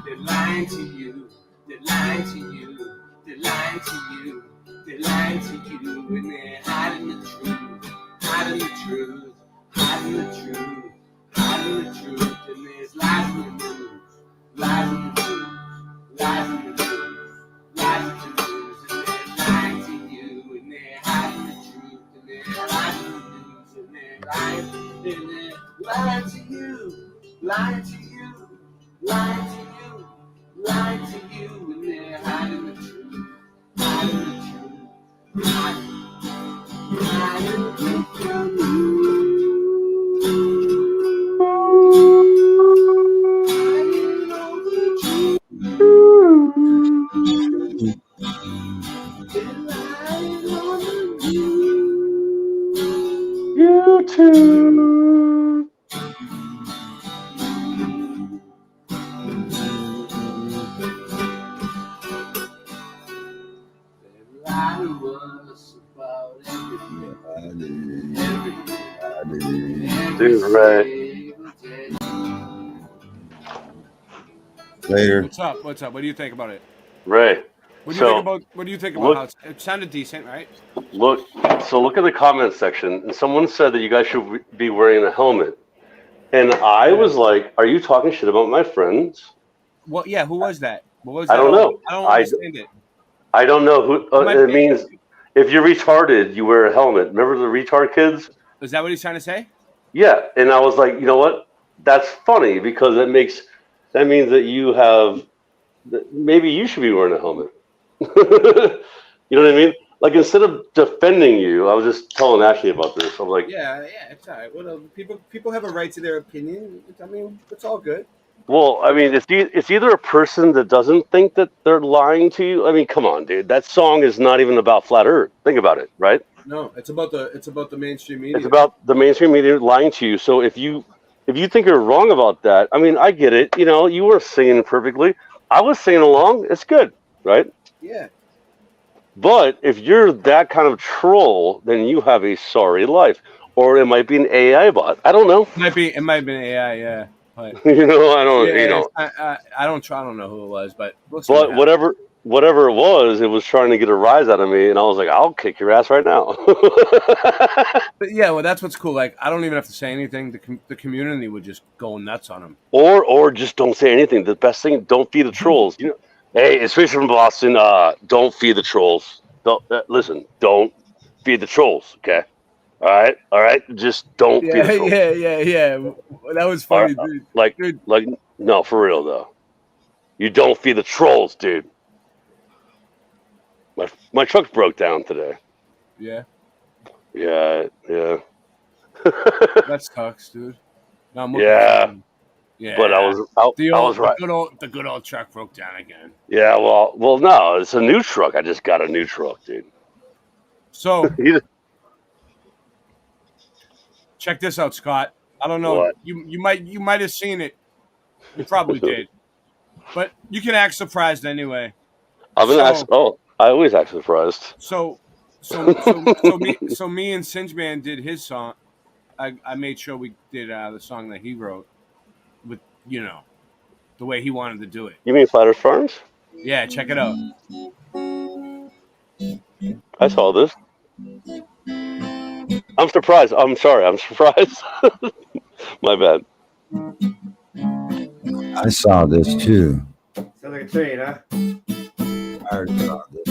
They're lying to you. They're lying to you. They're lying to you. They're lying to you. And they're hiding the truth. Hiding the truth. Hiding the truth. Hiding the truth. And there's lies in the news. Lies in the news. Lies in the news. Lies in the news. And they're lying to you. And they're hiding the truth. And they're lying in the news. And they're lying. And they're lying to you. Lying to you. Lying to you. Lying to you, and they're hiding the truth, hiding the truth, hiding it from you. Hiding all the truth. They're lying on you. YouTube. Dude, right. Later. What's up? What's up? What do you think about it? Ray. What do you think about? What do you think about look, how it sounded decent, right? Look at the comment section, and someone said that you guys should be wearing a helmet, and I was like, "Are you talking shit about my friends?" What? Yeah, who was that? What was that? I don't know. I don't understand it. I don't know who. It means if you're retarded, you wear a helmet. Remember the retard kids? Is that what he's trying to say? Yeah, and I was like, you know what? That's funny because that means that you have. Maybe you should be wearing a helmet. You know what I mean? Like instead of defending you, I was just telling Ashley about this. I'm like, Yeah, it's all right. Well, people have a right to their opinion. I mean, it's all good. well, I mean, it's either a person that doesn't think that they're lying to you. I mean, come on, dude. That song is not even about flat Earth. Think about it, right? No, it's about the mainstream media. It's about the mainstream media lying to you. So if you think you're wrong about that, I mean, I get it. You know, you were singing perfectly. I was singing along. It's good, right? Yeah. But if you're that kind of troll, then you have a sorry life. Or it might be an AI bot. I don't know. It might be an AI. Yeah. But, You know, I don't. yeah, You know. I don't know who it was, but we'll see But what happens. whatever it was trying to get a rise out of me, and I was like, I'll kick your ass right now. But yeah, well, that's what's cool. Like, I don't even have to say anything. The community would just go nuts on him. or just don't say anything. The best thing, don't feed the trolls. You know, hey, it's Fisher from Boston. Don't feed the trolls. Listen, don't feed the trolls. Okay, all right. Just don't feed the trolls. Yeah. That was funny, dude. Like no, for real though. You don't feed the trolls, dude. My truck broke down today. Yeah. Yeah. That sucks, dude. No, I'm looking Yeah. for him. Yeah. But I was right. The good old truck broke down again. Yeah, well, no, it's a new truck. I just got a new truck, dude. So check this out, Scott. I don't know. What? You might have seen it. You probably did. But you can act surprised anyway. I've been asked. Oh, I always act surprised. So me and Singeman did his song. I made sure we did the song that he wrote with, you know, the way he wanted to do it. You mean Flat Earth Farms? Yeah, check it out. I saw this. I'm surprised. I'm sorry. I'm surprised. My bad. I saw this too. Sounds like a train, huh? I already saw this.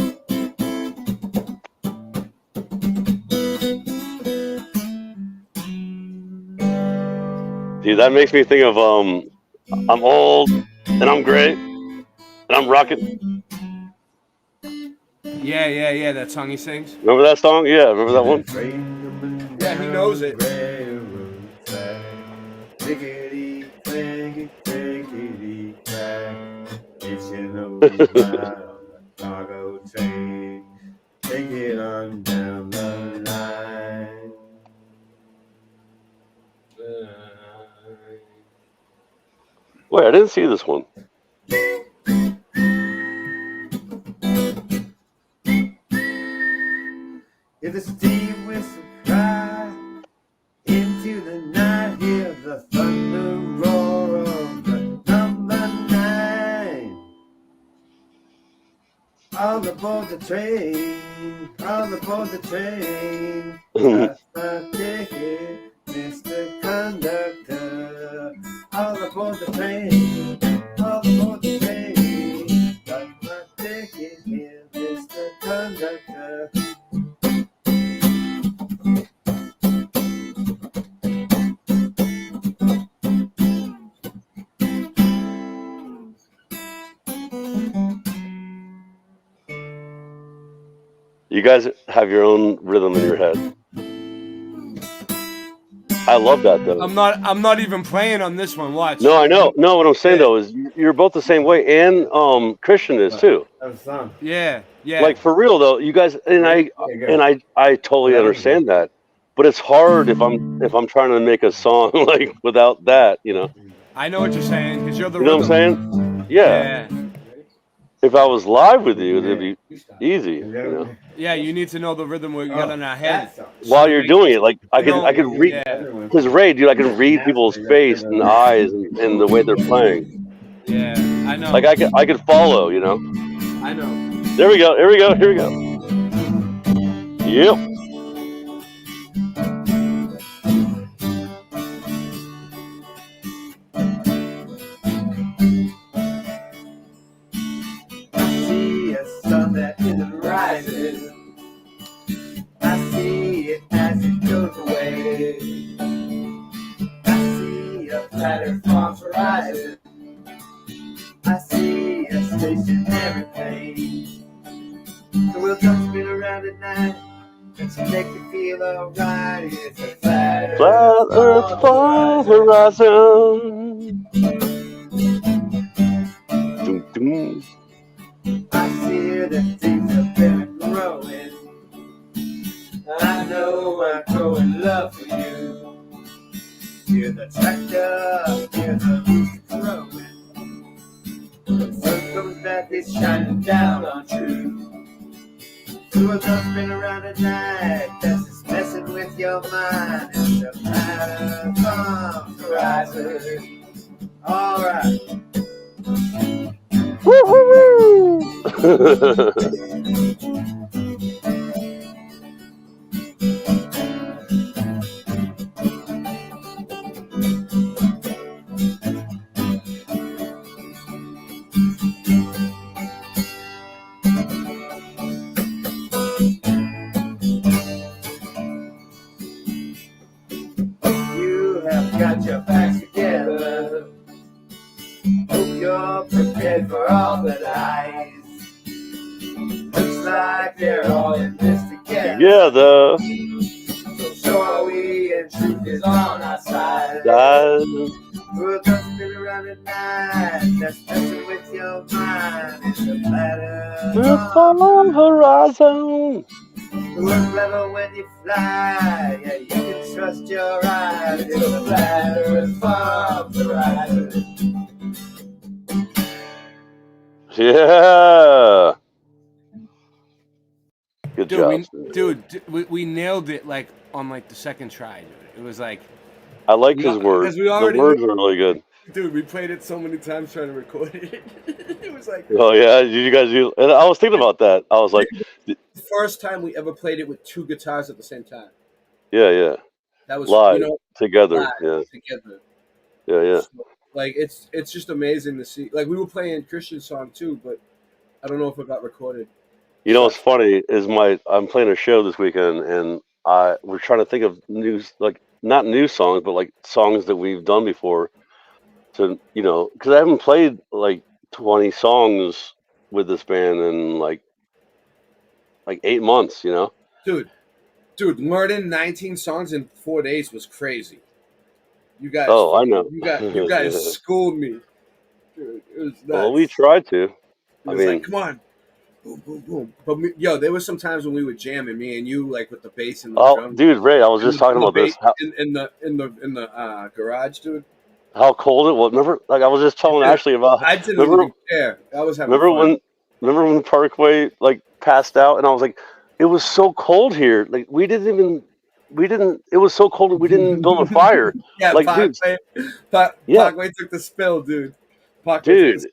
Dude, that makes me think of I'm old and I'm great and I'm rocking. Yeah. That song he sings. Remember that song? Yeah, remember that one? Yeah, he knows it. Tickety, tickety, tickety, it's an old cargo train. Take it on down the line. Wait, I didn't see this one. Hear the steam whistle cry into the night. Hear the thunder roar of the number 9. All aboard the train, all aboard the train. That's my ticket, Mr. Conductor. All aboard the train, all aboard the train. Got my ticket here, Mr. Conductor. You guys have your own rhythm in your head. I love that though. I'm not even playing on this one. Watch. No, I know. No, what I'm saying though is you're both the same way, and Christian is too. Yeah. Like for real though, you guys and I totally understand that, but it's hard if I'm trying to make a song like without that, you know. I know what you're saying because you're the. You know what I'm saying? Yeah. If I was live with you, it'd be easy. You know? Yeah, you need to know the rhythm we got in our head. While you're doing it, like I can read. Because Ray, dude, I can read people's face and eyes and the way they're playing. Yeah, I know. Like I could follow, you know. I know. There we go. Here we go. Here we go. Yep. That isn't rising. I see it as it goes away. I see a platform horizon. I see a stationary plane. The wheels don't spin around at night, and to make you feel alright. It's a flat Earth farm horizon. Doom, doom. I see that things have been growing. I know I'm growing love for you. Hear the tractor, hear the roof growing. The sun comes back, it's shining down on you. So it's not been around at night, that's just messing with your mind. It's a matter from horizon. Alright. Woo-hoo-hoo! You have got your facts together. Hope you're prepared for all the lies. Looks like they're all in this together. Together. So are we, and truth is on our side. We're just spin around at night. That's messing with your mind. It's a matter on horizon. The world's level when you fly. Yeah, you can trust your eyes. It's a matter from the horizon. Yeah. Good job. We nailed it like on like the second try, dude. It was like I like his words. The words are really good. Dude, we played it so many times trying to record it. It was like Oh yeah, you guys do. And I was thinking about that. I was like, first time we ever played it with 2 guitars at the same time. Yeah. That was live, together. live, Yeah. together. Yeah. So, like it's just amazing to see. Like we were playing Christian song too, but I don't know if it got recorded. You know what's funny is I'm playing a show this weekend, and we're trying to think of not new songs, but like songs that we've done before. To because I haven't played like 20 songs with this band in like 8 months. Dude, learning 19 songs in 4 days was crazy. You guys. Oh, I know. You guys schooled me. Dude, it was nuts. Well, we tried to. It was like, come on. Boom, boom, boom. But there was some times when we would jam, and me and you, like with the bass and the drum. Dude, Ray, I was just talking about this. In the garage, dude. How cold it was. Remember, like I was just telling Ashley about. I didn't even care. I was having fun. Remember when Parkway like passed out, and I was like, it was so cold here. Like it was so cold we didn't build a fire. Yeah, like Parkway took the spill, dude. Dude.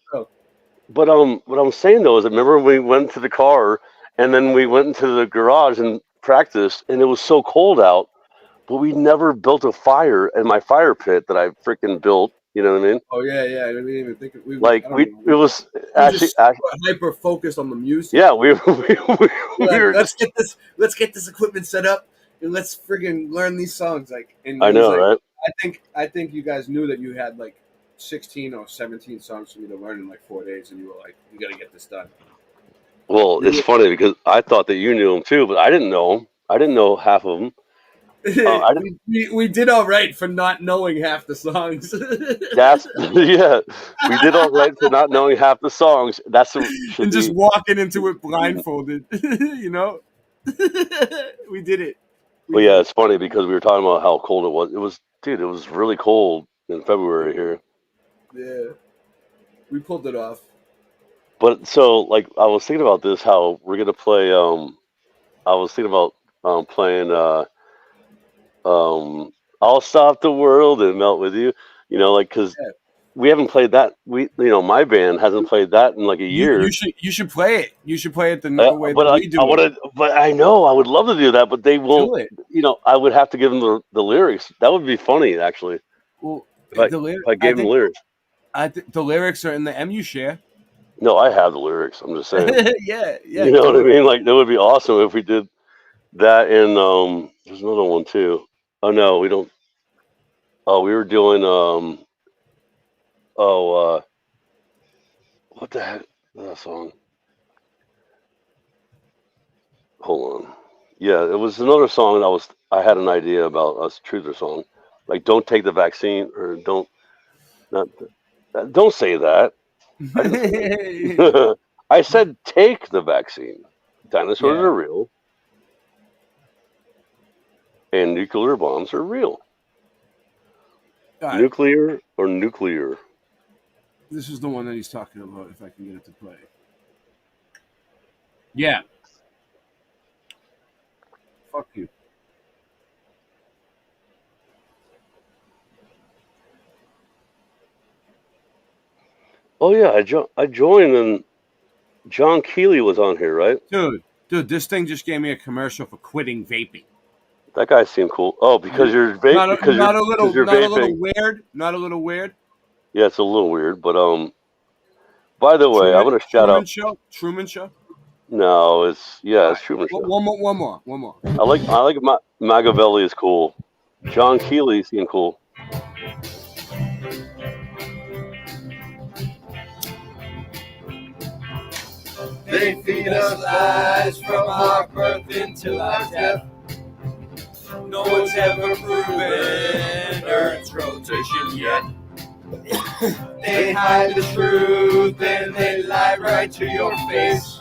But what I'm saying though is, remember when we went to the car and then we went into the garage and practiced, and it was so cold out, but we never built a fire in my fire pit that I freaking built. You know what I mean? Oh yeah. I didn't even think it. It was actually hyper focused on the music. Yeah, we were. Let's get this equipment set up and let's friggin' learn these songs. I know, right? I think you guys knew that you had like 16 or 17 songs for me to learn in like 4 days, and you were like, "You got to get this done." Well, it's funny because I thought that you knew them too, but I didn't know them. I didn't know half of them. We did all right for not knowing half the songs. We did all right for not knowing half the songs. And just walking into it blindfolded, we did it. Well, yeah, it's funny because we were talking about how cold it was. It was really cold in February here. Yeah, we pulled it off. But so, like, I was thinking about this, how we're gonna play. I was thinking about playing. I'll stop the world and melt with you. Because we haven't played that. My band hasn't played that in like a year. You should play it. You should play it the way that we do it. But I know I would love to do that, but they won't. I would have to give them the lyrics. That would be funny, actually. Well, if I gave them the lyrics. The lyrics are in the MU share. No, I have the lyrics. I'm just saying. Yeah. You know what I mean? Like, that would be awesome if we did that. And there's another one too. Oh no, we don't. Oh, we were doing. What the heck? That song. Hold on. Yeah, it was another song that I had an idea about. A truther song, like "Don't take the vaccine" or "Don't say that." I said take the vaccine. Dinosaurs are real, and nuclear bombs are real. Nuclear or nuclear? This is the one that he's talking about. If I can get it to play. Yeah. Fuck you. Oh yeah, I joined, and John Keeley was on here, right? Dude, this thing just gave me a commercial for quitting vaping. That guy seemed cool. Oh, because you're vaping. Not a little weird. Not a little weird. Yeah, it's a little weird, but by the way, I want to shout out Truman Show. No, it's Truman Show. One more. I like Machiavelli is cool. John Keeley seemed cool. They feed us lies from our birth until our death. No one's ever proven Earth's rotation yet. They hide the truth and they lie right to your face.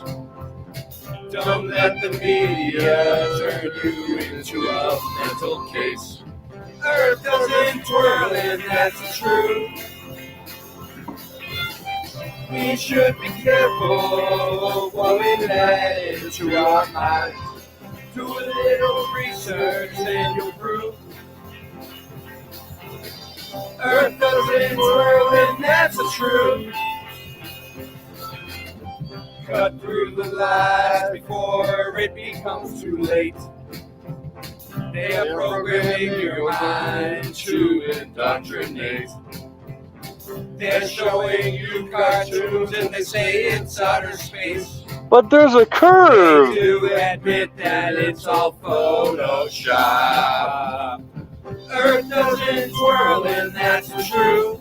Don't let the media turn you into a mental case. Earth doesn't twirl and that's the truth. We should be careful what we let into our minds. Do a little research and you'll prove Earth doesn't twirl and that's the truth. cut through the lies before it becomes too late. They are programming your mind to indoctrinate. They're showing you cartoons and they say it's outer space. But there's a curve. They do admit that it's all Photoshop. Earth doesn't twirl and that's the truth.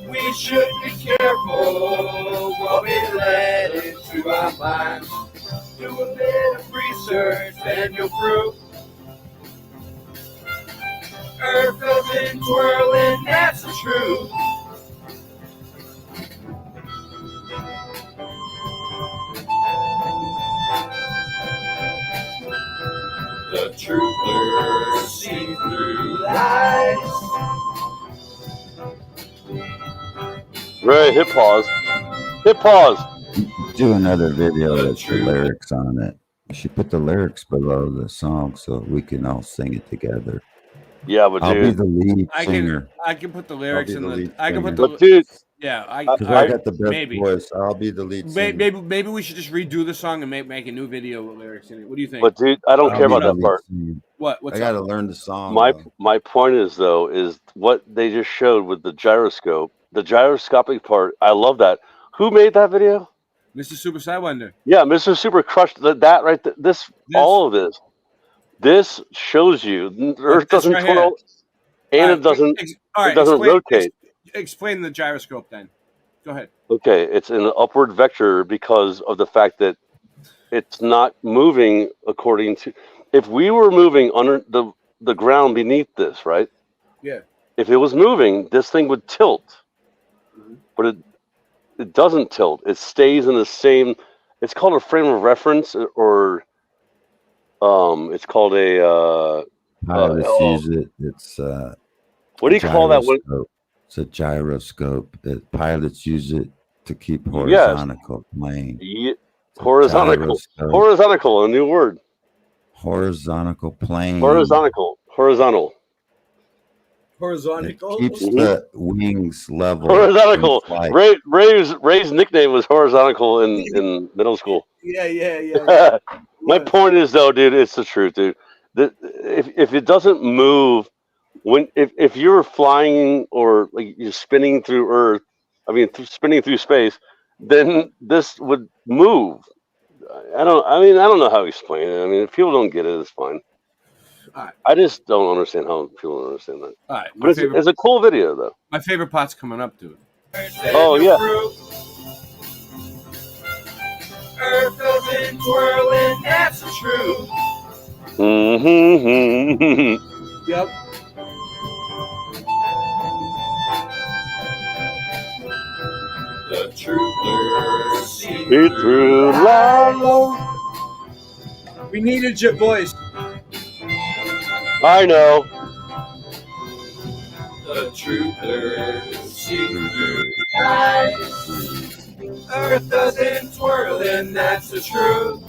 We should be careful what we let into our minds. Do a bit of research and you'll prove Earth doesn't twirl and that's the truth. The truthers see through lies. Ray, hit pause. Hit pause. Do another video that's the lyrics on it. You should put the lyrics below the song so we can all sing it together. Yeah, but I'll be dude, the lead singer. I can put the lyrics in the. lead I can put singer. the. But dude, Yeah, I got the best maybe. voice. I'll be the lead singer. Maybe we should just redo the song and make a new video with lyrics in it. What do you think? but dude, I don't I'll care be about the that lead part. singer. What? What's I got to up? learn the song. My point is though is what they just showed with the gyroscope, the gyroscopic part. I love that. Who made that video? Mr. Super Sidewinder. Yeah, Mr. Super crushed that right. This all of this. This shows you the Earth This doesn't right twirl, and All right, it doesn't. all right, It doesn't rotate. Explain the gyroscope then. Go ahead. Okay, it's an upward vector because of the fact that it's not moving according to. If we were moving under the ground beneath this, right? Yeah. If it was moving, this thing would tilt, but it doesn't tilt. It stays in the same. It's called a frame of reference, or it's called a. Pilots use it. It's what do you call that one? gyroscope. It's a gyroscope. Pilots use it to keep horizontal plane. Yeah, horizontal. Gyroscope. Horizontal, a new word. Horizontal plane. Horizontal. Horizontal. Keeps the wings level. Horizontal. in flight. Ray's nickname was horizontal in middle school. Yeah. My point is though, dude, it's the truth, dude. If it doesn't move, if you're flying or like you're spinning through Earth, spinning through space, then this would move. I don't know how to explain it. I mean, if people don't get it, it's fine. All right. I just don't understand how people don't understand that. All right. But it's a cool video though. My favorite part's coming up, dude. Oh yeah. Earth doesn't twirl and that's the truth. Mm-hmm. Yep. The truthers see through lies. We needed your voice. I know. The truthers see through lies. Earth doesn't twirl and that's the truth.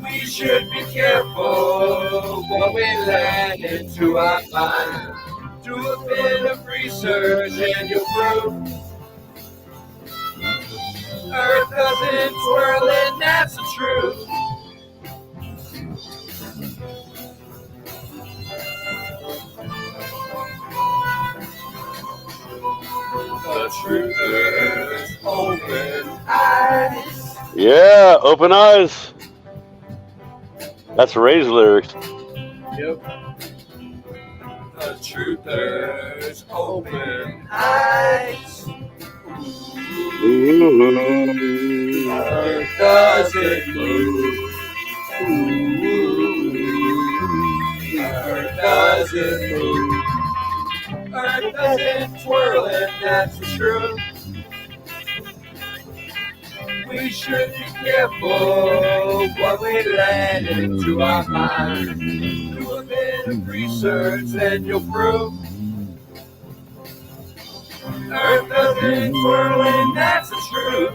We should be careful what we let into our mind. Do a bit of research and you'll prove Earth doesn't twirl and that's the truth. The truthers open eyes. Yeah, open eyes. That's Ray's lyrics. Yep. The truthers open eyes. Ooh. Earth doesn't move. Earth doesn't move. Earth doesn't twirl and that's the truth. We should be careful what we let into our mind. Do a bit of research and you'll prove Earth doesn't twirl and that's the truth.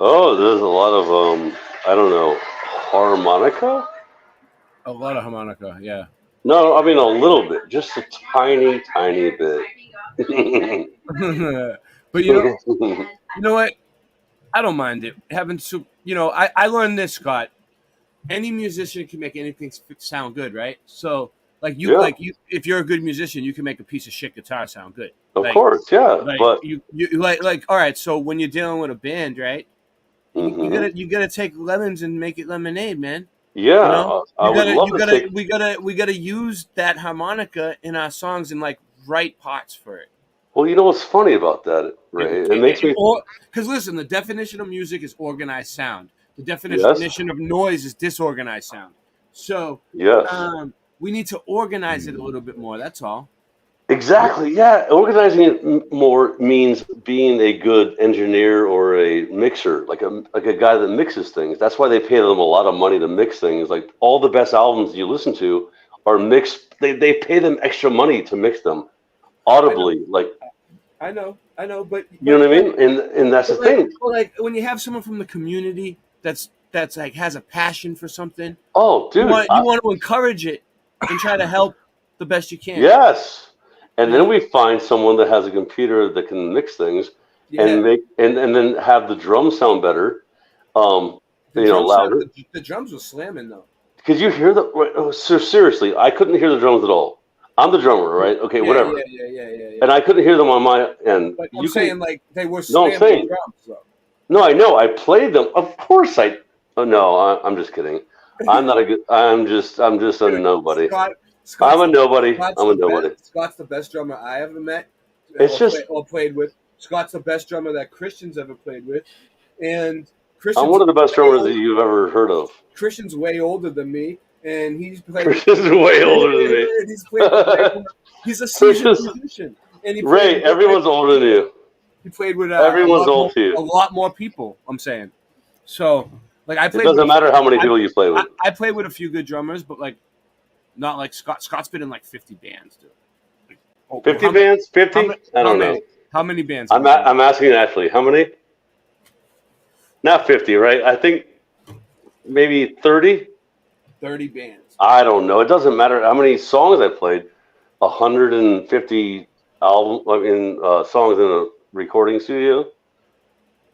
Oh, there's a lot of I don't know, harmonica. A lot of harmonica, yeah. No, I mean a little bit, just a tiny, tiny bit. But you know what? I don't mind it. Having to, I learned this, Scott. Any musician can make anything sound good, right? So, if you're a good musician, you can make a piece of shit guitar sound good. Of course, yeah. But you all right. So when you're dealing with a band, right? You gotta take lemons and make it lemonade, man. Yeah, We gotta use that harmonica in our songs and write parts for it. Well, you know what's funny about that, Ray? It makes me because listen, the definition of music is organized sound. The definition of noise is disorganized sound. So we need to organize it a little bit more. That's all. Exactly. Yeah, organizing it more means being a good engineer or a mixer, like a guy that mixes things. That's why they pay them a lot of money to mix things. Like all the best albums you listen to are mixed. They pay them extra money to mix them audibly. I know, but you know what I mean. And that's the thing. Like when you have someone from the community that's like has a passion for something. Oh, dude, you want to encourage it and try to help the best you can. Yes. And then we find someone that has a computer that can mix things and make and then have the drums sound better. Louder. The drums were slamming though. Because you hear so seriously, I couldn't hear the drums at all. I'm the drummer, right? Okay, whatever. Yeah. And I couldn't hear them on my end. But I'm saying they were slamming drums though. No, I know. I played them. Of course I. Oh no, I'm just kidding. I'm not a good. I'm just a nobody. I'm a nobody. I'm a nobody. Scott's the best drummer I ever met. Or played with. Scott's the best drummer that Christian's ever played with, and I'm one of the best drummers that you've ever heard of. Christian's way older than me, and he's played. Christian's way older than me. He's a seasoned musician. And Ray, everyone's older than you. He played with everyone's old to you. A lot more people. I'm saying. So, I played. It doesn't matter how many people you play with. I played with a few good drummers, but not like Scott. Scott's been in 50 bands, dude. 50 bands? 50? I don't know. How many bands? I'm asking Ashley. How many? Not 50, right? I think maybe 30. 30 bands. I don't know. It doesn't matter how many songs I played. 150 songs in a recording studio.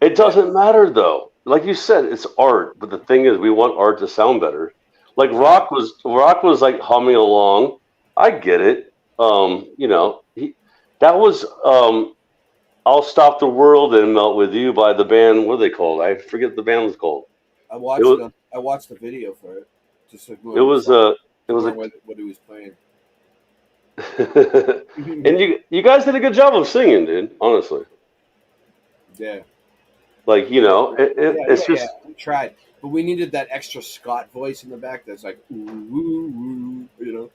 It doesn't matter though. Like you said, it's art. But the thing is, we want art to sound better. Like rock was like humming along. I get it. That was "I'll Stop the World and Melt with You" by the band. What are they called? I forget what the band was called. I watched the video for it. Just it was what he was playing. And you guys did a good job of singing, dude. Honestly. Yeah. It's just. We tried, but we needed that extra Scott voice in the back. That's like ooh, ooh, ooh,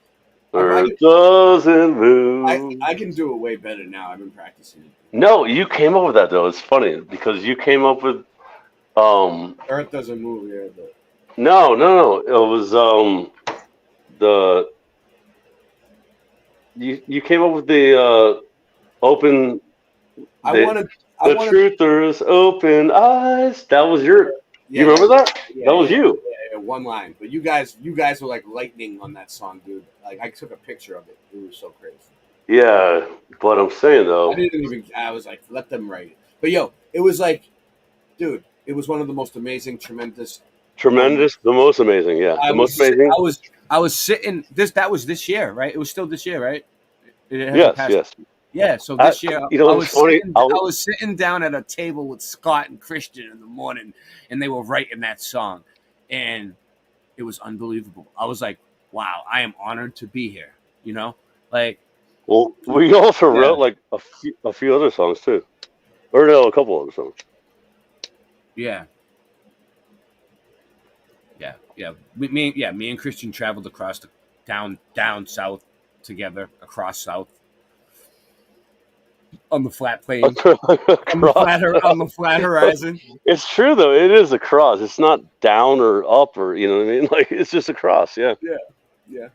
Earth doesn't move. I can do it way better now. I've been practicing it. No, you came up with that though. It's funny because you came up with Earth doesn't move. Yeah, but no. It was you came up with the open. The truthers open eyes. That was your. You remember that? Yeah, that was you. Yeah, one line. But you guys were like lightning on that song, dude. Like I took a picture of it. It was so crazy. Yeah, but I'm saying though. I was like, let them write it. But it was like, dude, it was one of the most amazing, tremendous, the most amazing, yeah, the most amazing. I was sitting. That was this year, right? It was still this year, right? Yes. Yeah, so this year I I was sitting down at a table with Scott and Christian in the morning, and they were writing that song, and it was unbelievable. I was like, wow, I am honored to be here. Well, we also wrote like a few other songs too, or no, a couple other songs. Yeah. Me and Christian traveled across down south together, across south. on the flat plane, on the flat horizon. It's true though. It is a cross. It's not down or up or you know what I mean. Like it's just a cross. Yeah. Yeah.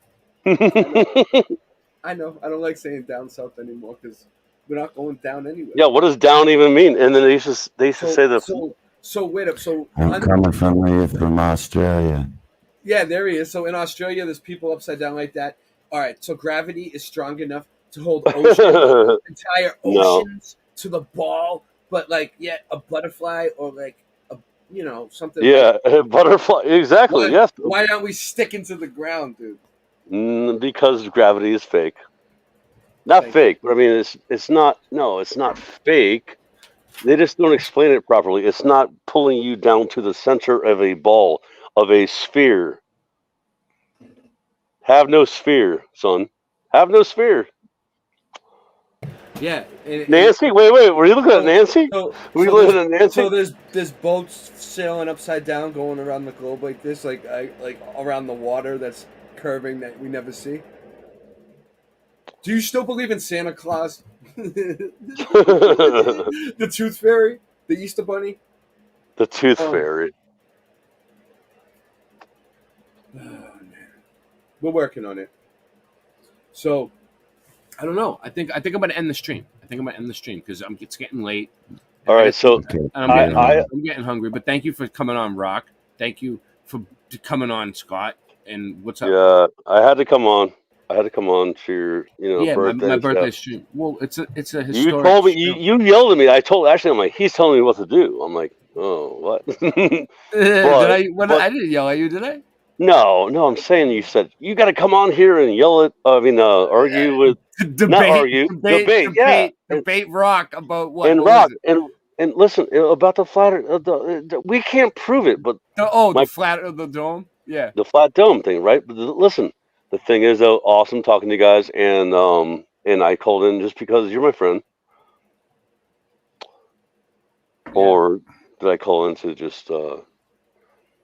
I know. I don't like saying down south anymore because we're not going down anyway. Yeah. What does down even mean? And then they used to say the. So wait up. So I'm coming from Australia. Yeah, there he is. So in Australia, there's people upside down like that. All right. So gravity is strong enough to hold entire oceans to the ball, but like a butterfly or like something. Yeah, a butterfly. Exactly. Yes. Why aren't we sticking to the ground, dude? Because gravity is fake. Not fake, but I mean it's not. No, it's not fake. They just don't explain it properly. It's not pulling you down to the center of a ball of a sphere. Have no sphere, son. Have no sphere. Yeah, Nancy. Wait. Were you looking at Nancy? Were you looking at Nancy? So there's boats sailing upside down, going around the globe like this, like around the water that's curving that we never see. Do you still believe in Santa Claus, the Tooth Fairy, the Easter Bunny, the Tooth Fairy? Oh man, we're working on it. So. I don't know. I think I'm going to end the stream. Because it's getting late. All right, so I'm getting hungry. But thank you for coming on, Rock. Thank you for coming on, Scott. And what's up? Yeah, I had to come on. For your birthday. My birthday stream. Well, it's a historic. You told me you yelled at me. I'm like he's telling me what to do. I'm like, oh what? I didn't yell at you, did I? No, I'm saying you said you got to come on here and yell at. Argue with. Debate Rock about what? And Rock and listen about the flat. We can't prove it, but the flat of the dome. Yeah, the flat dome thing, right? But listen, the thing is though, awesome talking to you guys, and I called in just because you're my friend. Yeah. Or did I call in to just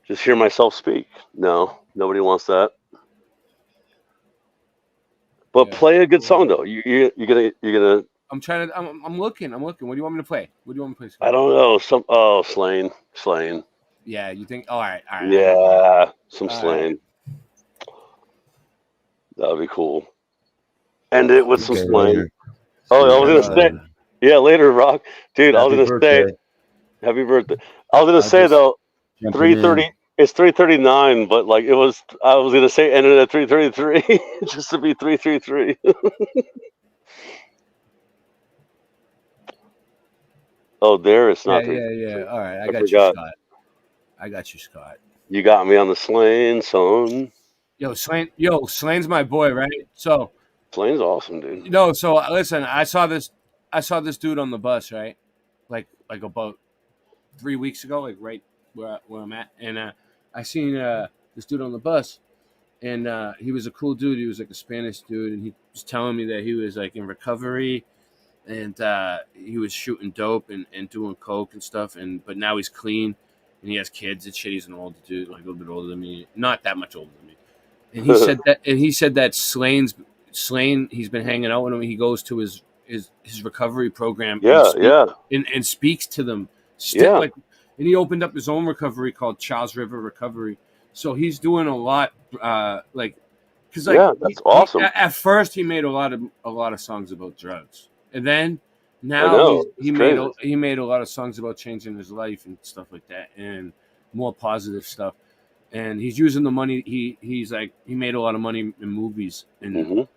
hear myself speak? No, nobody wants that. But play a good song though. You're gonna. I'm trying to. I'm looking. What do you want me to play? Scott? I don't know. Slain. Yeah, you think? All right. Yeah, some Slain. That would be cool. End it with some Slain. Oh, I was gonna say. Yeah, later, Rock, dude. I was gonna say. Happy birthday. I was gonna say though. 3:30. It's 3:39, but like I was gonna say ended at 3:33 just to be 3:33. Oh, there it's not. Yeah. All right, I got you, Scott. You got me on the Slain, son. Slane's my boy, right? So Slane's awesome, dude. No, so listen, I saw this dude on the bus, right? Like about 3 weeks ago, like right where I'm at, and I seen this dude on the bus, and he was a cool dude. He was like a Spanish dude, and he was telling me that he was like in recovery, and he was shooting dope and doing coke and stuff, but now he's clean, and he has kids and shit. He's an older dude, like a little bit older than me, not that much older than me. And he said that Slain, he's been hanging out with him. He goes to his recovery program, and speaks to them. And he opened up his own recovery called Charles River Recovery. So he's doing a lot, that's awesome. At first, he made a lot of songs about drugs, and then now he made a lot of songs about changing his life and stuff like that, and more positive stuff. And he's using the money. He made a lot of money in movies, and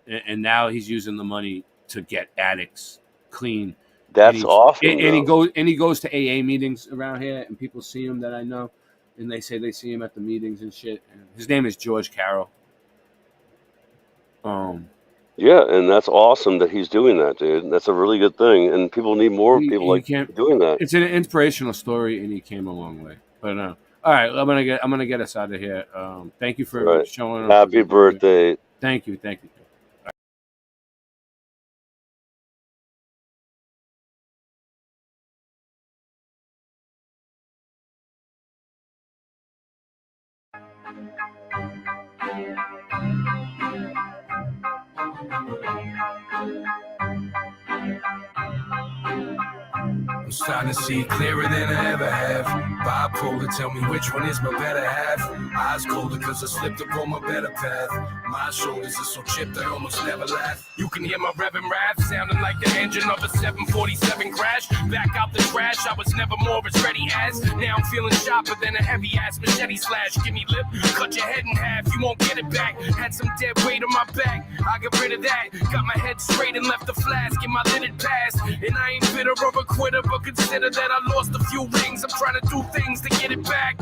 now he's using the money to get addicts clean. That's awesome. And he goes to AA meetings around here, and people see him that I know, and they say they see him at the meetings and shit. And his name is George Carroll. Yeah, and that's awesome that he's doing that, dude. That's a really good thing, and people need more people doing that. It's an inspirational story, and he came a long way. But all right, I'm gonna get us out of here. Thank you for showing up. Happy birthday. Thank you. Starting to see clearer than I ever have. Bipolar, tell me which one is my better half. Eyes colder cause I slipped up on my better path. My shoulders are so chipped I almost never laugh. You can hear my rev and wrath sounding like the engine of a 747 crash. Back out the trash, I was never more as ready as. Now I'm feeling sharper than a heavy ass machete slash. Give me lip, cut your head in half, you won't get it back. Had some dead weight on my back, I got rid of that. Got my head straight and left the flask in my lidded past. And I ain't bitter or a quitter, but consider that I lost a few rings. I'm trying to do things to get it back.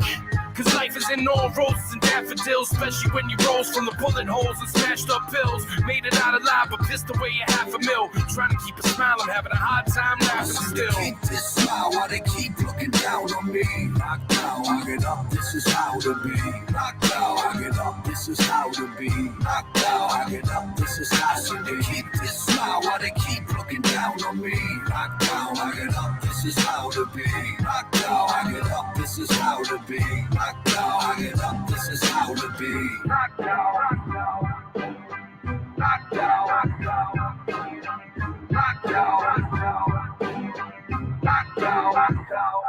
Cause life is in all roses and daffodils, especially when you rose from the bullet holes and smashed up pills. Made it out alive, but pissed away a $500,000. Trying to keep a smile, I'm having a hard time laughing still. Keep this smile while they keep looking down on me. Knocked down, I get up, this is how to be. Knocked down, I get up, this is how to be. Knocked down, I get up, this is how to be. Keep this smile while they keep looking down on me. Knocked down, I get up, this is how to be. Knocked down, I get up, this is how to be. Knocked down, I get up, this is how to be. Knocked down, knocked down, knocked down, knocked down, knocked down, knocked down.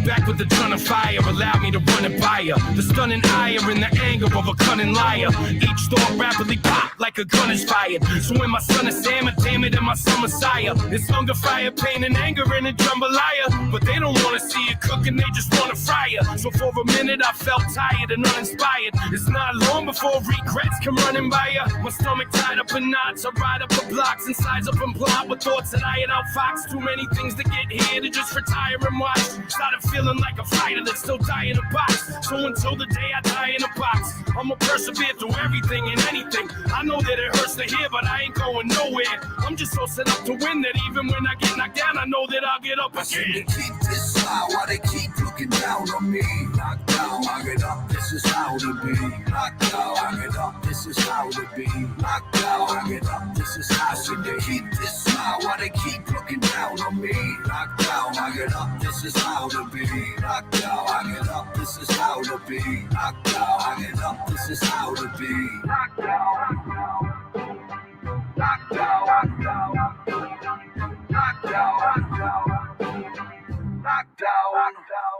Back with a ton of fire, allow me to run it by ya. The stunning ire and the anger of a cunning liar. Each thought rapidly pop like a gun is fired. So when my son is Sam, damn it, and my son Messiah. It's hunger, fire, pain, and anger in a jambalaya. But they don't wanna see it cooking, they just wanna fry ya. So for a minute I felt tired and uninspired. It's not long before regrets come running by ya. My stomach tied up in knots, I ride up the blocks and size up and plot with thoughts that I had outfoxed. Too many things to get here to just retire and watch. Started feeling like a fighter that's still dying in a box. So until the day I die in a box, I'ma persevere through everything and anything. I know that it hurts to hear, but I ain't going nowhere. I'm just so set up to win that even when I get knocked down, I know that I'll get up again. Keep this smile while they keep looking down on me. Knocked down, I get up, this is how to be. Knocked down, I get up, this is how to be. Knocked down, I get up, this is how to be. Keep this smile while they keep looking down on me. Knocked down, I get up, this is how to be. Knocked down, I get up, this is how to be. Knocked down, I get up, this is how to be. Knocked down, knocked down, knocked down, knocked down, knocked down, knocked down, knocked down.